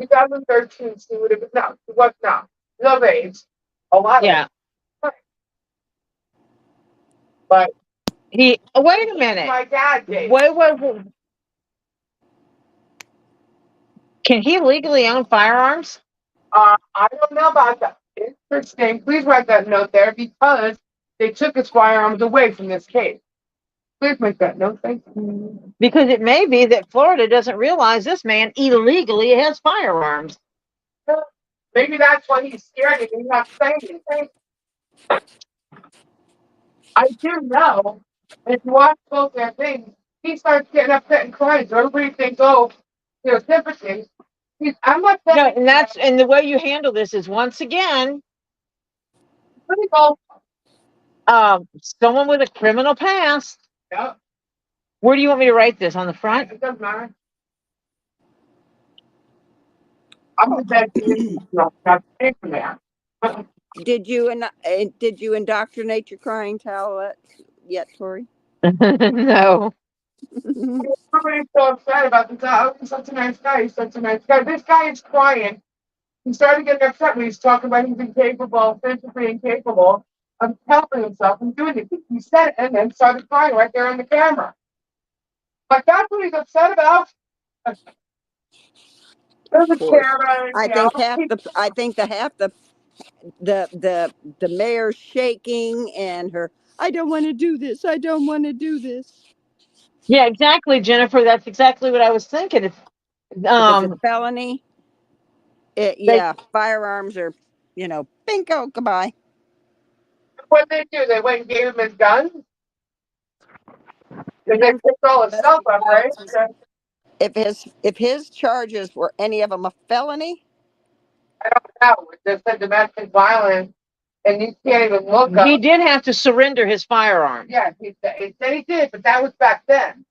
2013, she would have been, no, she was not. Of age. A lot Yeah. of age. But He, wait a minute. my dad did. Wait. Can he legally own firearms? I don't know about that. Interesting. Please write that note there because they took his firearms away from this case. Please make that note. Thank you. Because it may be that Florida doesn't realize this man illegally has firearms. Maybe that's why he's scared and he's not saying anything. I do know if you watch both their things, he starts getting upset and crying. So everybody thinks, oh, sympathy. I'm not No, saying. and the way you handle this is once again, Pretty cool. someone with a criminal past. Yeah. Where do you want me to write this? On the front? It doesn't matter. I'm the best. Not paying for that. Did you indoctrinate your clientele yet, Tori? No. Everybody's so upset about this. Oh, he's such a nice guy. He's such a nice guy. This guy is crying. He started getting upset when he's talking about he's incapable, physically incapable of helping himself and doing it. He said it and then started crying right there on the camera. Like that's what he's upset about. Doesn't care about anything else. I think half the the mayor's shaking and her, I don't want to do this. I don't want to do this. Yeah, exactly, Jennifer. That's exactly what I was thinking. If it's a Um, felony, they yeah, firearms are, bingo, goodbye. What they do? They went and gave him his gun. And they Depends picked all his on stuff up, right? the if his charges were any of them a felony. I don't know. It just said domestic violence, and you can't even look he up. did have to surrender his firearm. Yeah, he said he did, but that was back then.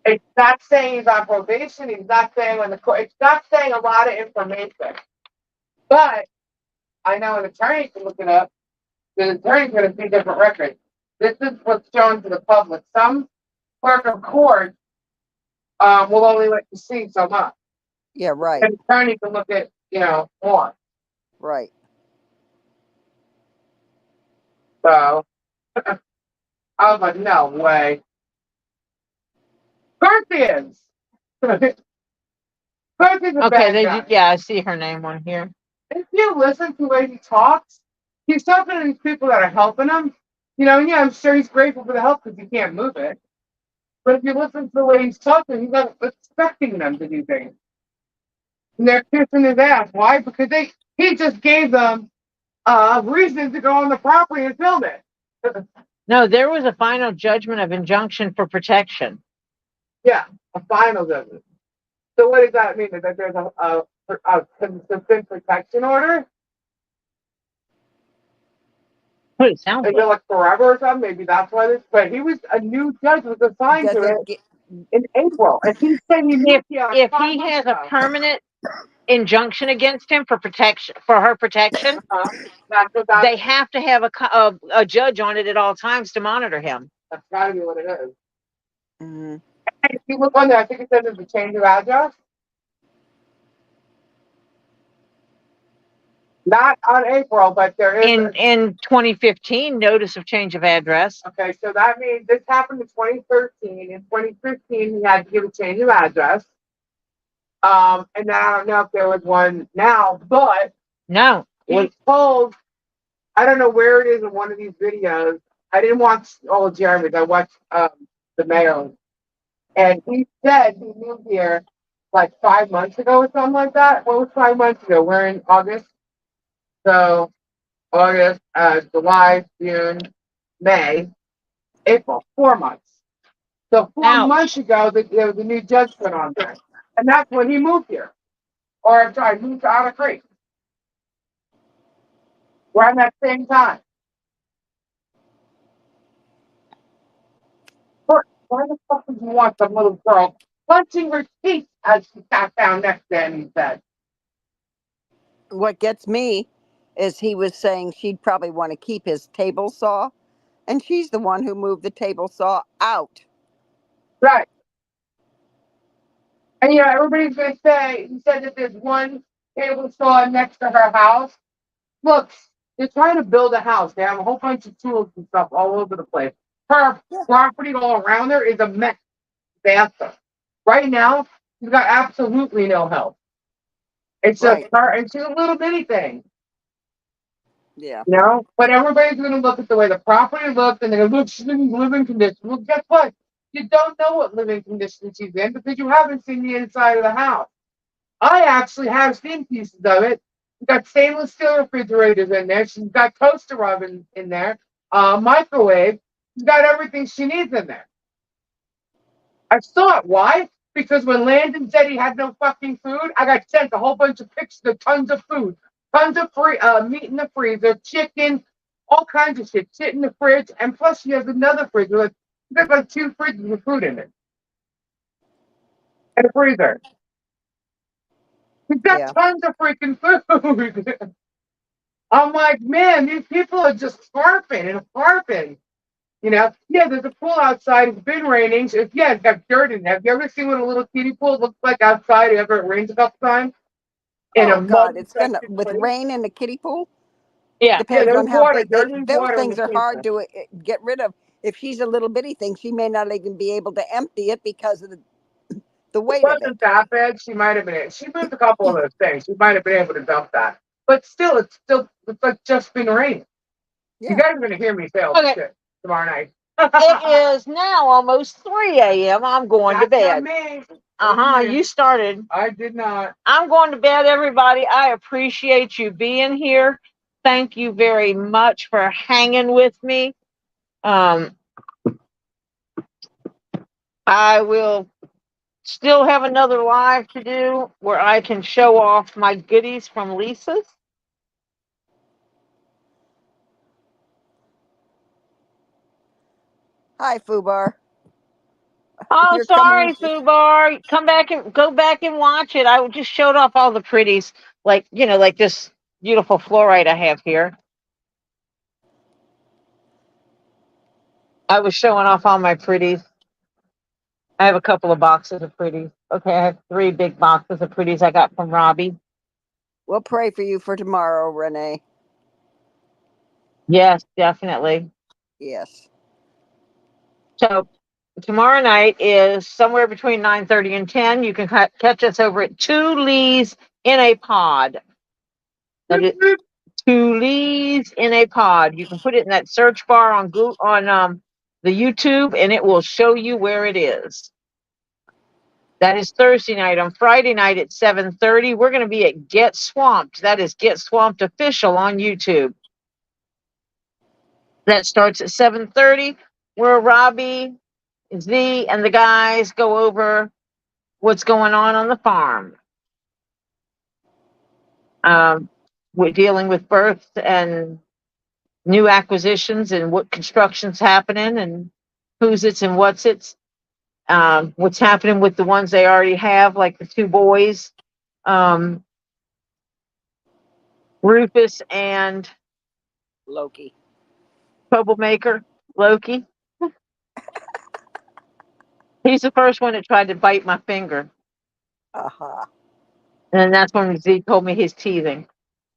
It's not saying he's on probation. He's not saying when the court. It's not saying a lot of information. But I know an attorney can look it up. The attorney's going to see different records. This is what's shown to the public. Some clerk of court will only let you see so much. Yeah, right, An attorney can look at more. right. So I was like, no way. Scorpions. Scorpions a Okay, bad guy. yeah, I see her name on here. If you listen to the way he talks, he's talking to these people that are helping him. Yeah, I'm sure he's grateful for the help because he can't move it. But if you listen to the way he's talking, he's not expecting them to do things. And they're kissing his ass. Why? Because he just gave them reason to go on the property and film it. No, there was a final judgment of injunction for protection. Yeah, a final judgment. So what does that mean? That there's a consistent protection order? What it sounds Is it like. like forever or something? Maybe that's why this. But he was a new judge was assigned Does to it it get, in April, and he said he moved here If 5 he months has a ago. permanent injunction against him for protection, for her protection, That's what that. they have to have a judge on it at all times to monitor him. That's got to be what it is. mm-hmm. Hey, if you look on there, I think it says it's a change of address. Not on April, but there is. In 2015, notice of change of address. Okay, so that means this happened in 2013. In 2015, he had to give a change of address. And then I don't know if there was one now, but No, he told, I don't know where it is in one of these videos. I didn't watch all of Jeremy's. I watched the mayor, and he said he moved here like 5 months ago or something like that. What was 5 months ago? We're in August, so August, July, June, May, April, 4 months. So 4 months ago, there was a new judge put on there, and that's when he moved here, or I'm sorry, moved out of Creek. Around that same time. Why the fuck would you want some little girl punching her teeth as she sat down next to him, he said. What gets me is he was saying she'd probably want to keep his table saw, and she's the one who moved the table saw out. Right. And everybody's gonna say, he said that there's one table saw next to her house. Look, they're trying to build a house. They have a whole bunch of tools and stuff all over the place. Her property all around there is a mess. Disaster. Right now, she's got absolutely no help. It's just her, and she's a little bitty thing. Yeah. But everybody's going to look at the way the property looks, and they're going to look, she's in living conditions. Well, guess what? You don't know what living conditions she's in because you haven't seen the inside of the house. I actually have seen pieces of it. She's got stainless steel refrigerators in there. She's got toaster oven in there, microwave. She's got everything she needs in there. I saw it. Why? Because when Landon said he had no fucking food, I got sent a whole bunch of pictures of tons of food, tons of meat in the freezer, chicken, all kinds of shit in the fridge, and plus she has another fridge with like 2 fridges with food in it, and a freezer. She's got tons of freaking food. I'm like, man, these people are just farping and farping. Yeah, there's a pool outside. It's been raining. It's got dirt in it. Have you ever seen what a little kiddie pool looks like outside after it rains a couple times? Oh God, it's gonna with rain in the kiddie pool. Yeah, depends on how big those water things are hard to get rid of. If she's a little bitty thing, she may not even be able to empty it because of the weight of it. It wasn't that bad. She might have been. She moved a couple of those things. She might have been able to dump that. But still, it's like just been raining. Yeah. You guys are gonna hear me fail Okay. shit tomorrow night. It is now almost 3 a.m. I'm going to bed. You started. I did not. I'm going to bed, everybody. I appreciate you being here. Thank you very much for hanging with me. I will still have another live to do where I can show off my goodies from Lisa's. Hi, Fubar. Oh, You're sorry, coming. Fubar. Come back and go back and watch it. I just showed off all the pretties, like like this beautiful fluorite I have here. I was showing off all my pretties. I have a couple of boxes of pretties. Okay, I have 3 big boxes of pretties I got from Robbie. We'll pray for you for tomorrow, Renee. Yes, definitely. Yes. So tomorrow night is somewhere between 9:30 and 10. You can catch us over at Two Lees in a Pod. That is Two Lees in a Pod. You can put it in that search bar on Google, on the YouTube, and it will show you where it is. That is Thursday night. On Friday night at 7:30, we're going to be at Get Swamped. That is Get Swamped Official on YouTube. That starts at 7:30, where Robbie, Z, and the guys go over what's going on the farm. We're dealing with births and new acquisitions and what construction's happening and who's it's and what's it's. What's happening with the ones they already have, like the 2 boys, Rufus and Loki. Troublemaker, Loki. He's the first one that tried to bite my finger. Uh-huh. And that's when Z told me he's teething.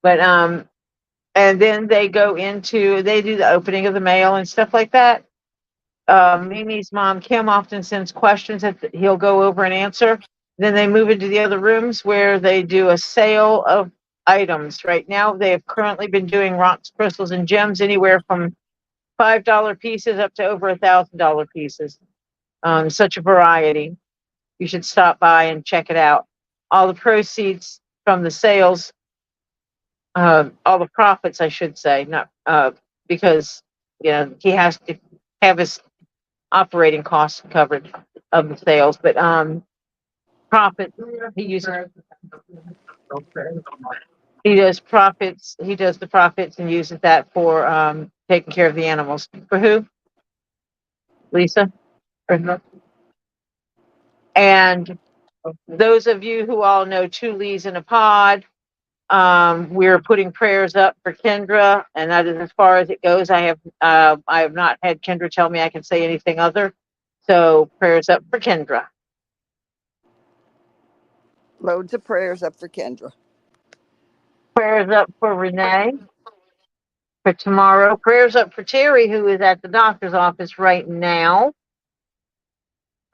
But and then they do the opening of the mail and stuff like that. Mimi's mom, Kim, often sends questions that he'll go over and answer. Then they move into the other rooms where they do a sale of items. Right now, they have currently been doing rocks, crystals, and gems anywhere from $5 pieces up to over $1,000 pieces. Such a variety. You should stop by and check it out. All the proceeds from the sales, all the profits, I should say, not because he has to have his operating costs covered of the sales, but profit. He does profits. He does the profits and uses that for taking care of the animals. For who? Lisa. And those of you who all know Two Lees in a Pod, we're putting prayers up for Kendra, and that is as far as it goes. I have not had Kendra tell me I can say anything other. So prayers up for Kendra. Loads of prayers up for Kendra. Prayers up for Renee for tomorrow. Prayers up for Terry, who is at the doctor's office right now.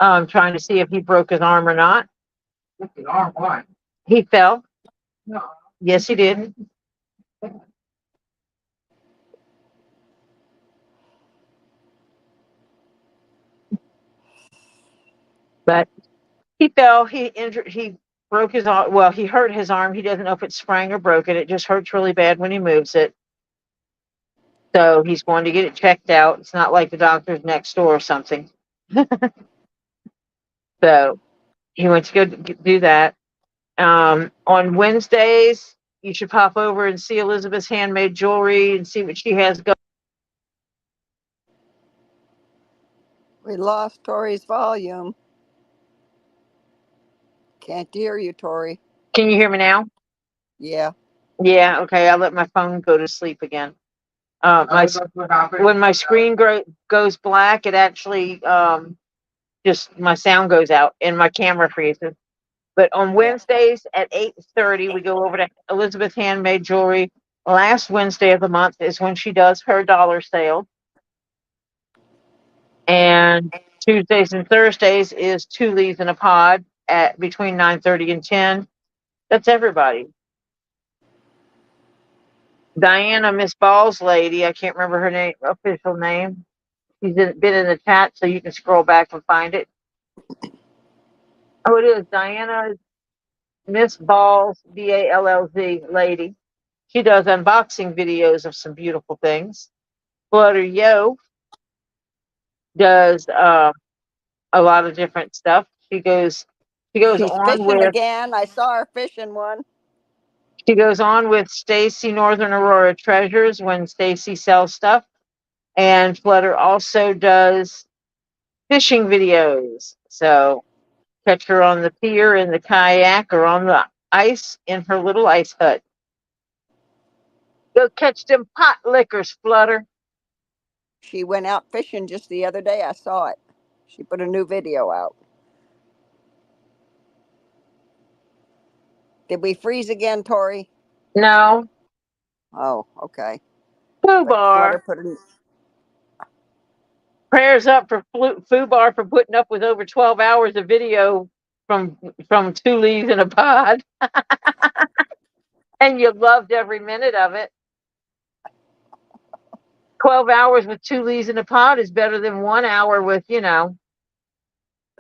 Trying to see if he broke his arm or not. His arm, why? He fell. No. Yes, he did. But he fell. He broke his arm. Well, he hurt his arm. He doesn't know if it sprang or broke it. It just hurts really bad when he moves it. So he's going to get it checked out. It's not like the doctor's next door or something. So he went to go do that. On Wednesdays, you should pop over and see Elizabeth's handmade jewelry and see what she has going. We lost Tori's volume. Can't hear you, Tori. Can you hear me now? Yeah. Yeah, okay. I'll let my phone go to sleep again. When my screen goes black, it actually just my sound goes out and my camera freezes. But on Wednesdays at 8:30, we go over to Elizabeth Handmade Jewelry. Last Wednesday of the month is when she does her dollar sale. And Tuesdays and Thursdays is Two Leaves in a Pod at between 9:30 and 10. That's everybody. Diana, Miss Ball's lady. I can't remember her name, official name. She's been in the chat, so you can scroll back and find it. Oh, it is Diana, Miss Ball's, Ballz lady. She does unboxing videos of some beautiful things. Flutter Yo does a lot of different stuff. She goes She's on fishing with again. I saw her fishing one. Stacy Northern Aurora Treasures when Stacy sells stuff. And Flutter also does fishing videos. So catch her on the pier in the kayak or on the ice in her little ice hut. Go catch them pot lickers, Flutter. She went out fishing just the other day. I saw it. She put a new video out. Did we freeze again, Tori? No. Oh, okay. Foo But Flutter Bar. put a Prayers up for Foo Bar for putting up with over 12 hours of video from 2 leaves in a pod. And you loved every minute of it. 12 hours with 2 leaves in a pod is better than 1 hour with,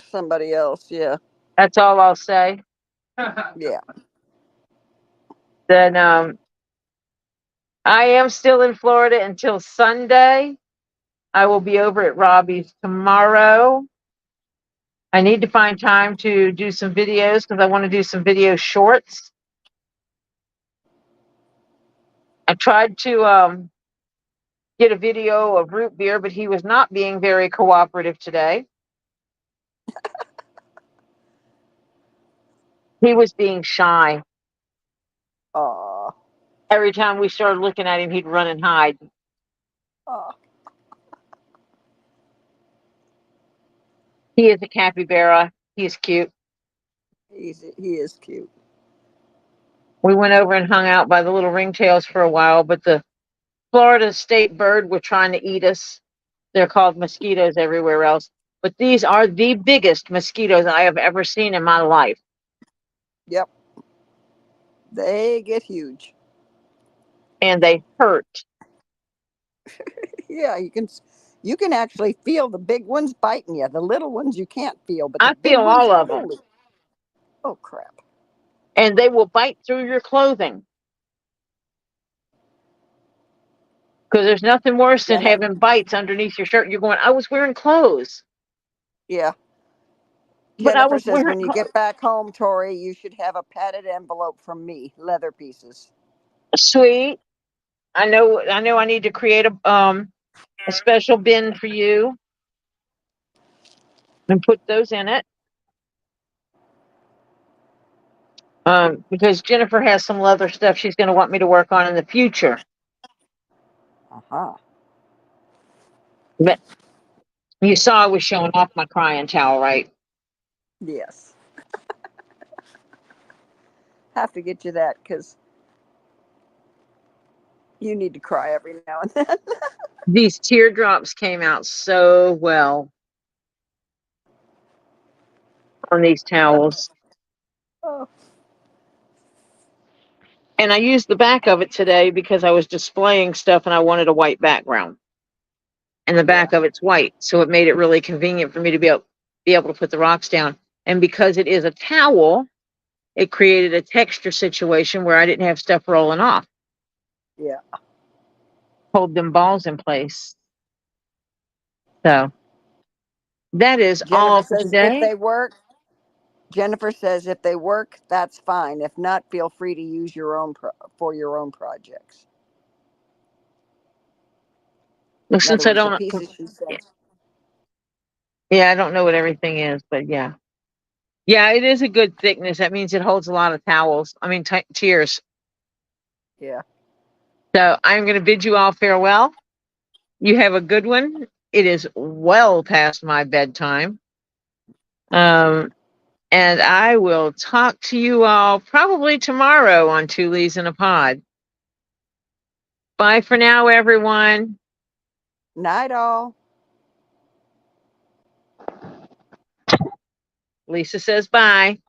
somebody else. Yeah. that's all I'll say. Yeah. Then I am still in Florida until Sunday. I will be over at Robbie's tomorrow. I need to find time to do some videos because I want to do some video shorts. I tried to get a video of root beer, but he was not being very cooperative today. He was being shy. Aw. Every time we started looking at him, he'd run and hide. Aw. He is a capybara. He is cute. He is cute. We went over and hung out by the little ringtails for a while, but the Florida state bird were trying to eat us. They're called mosquitoes everywhere else. But these are the biggest mosquitoes I have ever seen in my life. Yep. They get huge. And they hurt. Yeah, you can actually feel the big ones biting you. The little ones you can't feel, but the I big feel ones, all of them. holy. Oh crap. And they will bite through your clothing. Because there's nothing worse than having bites underneath your shirt. You're going, I was wearing clothes. Yeah. But I Jennifer was says wearing when you get back home, Tori, you should have a padded envelope from me, leather pieces. Sweet. I know I need to create a special bin for you and put those in it. Because Jennifer has some leather stuff she's going to want me to work on in the future. Uh-huh. But you saw I was showing off my crying towel, right? Yes. Have to get you that because you need to cry every now and then. These teardrops came out so well on these towels. Oh. And I used the back of it today because I was displaying stuff and I wanted a white background. And the back of it's white. So it made it really convenient for me to be able to put the rocks down. And because it is a towel, it created a texture situation where I didn't have stuff rolling off. Yeah. Hold them balls in place. So that is Jennifer all for says if today. they work, Jennifer says if they work, that's fine. If not, feel free to use your own for your own projects. Well, In since other I words, the don't, pieces she says. yeah, I don't know what everything is, but yeah. Yeah, it is a good thickness. That means it holds a lot of towels. I mean, tears. Yeah. So I'm going to bid you all farewell. You have a good one. It is well past my bedtime. And I will talk to you all probably tomorrow on Two Leaves in a Pod. Bye for now, everyone. Night all. Lisa says bye.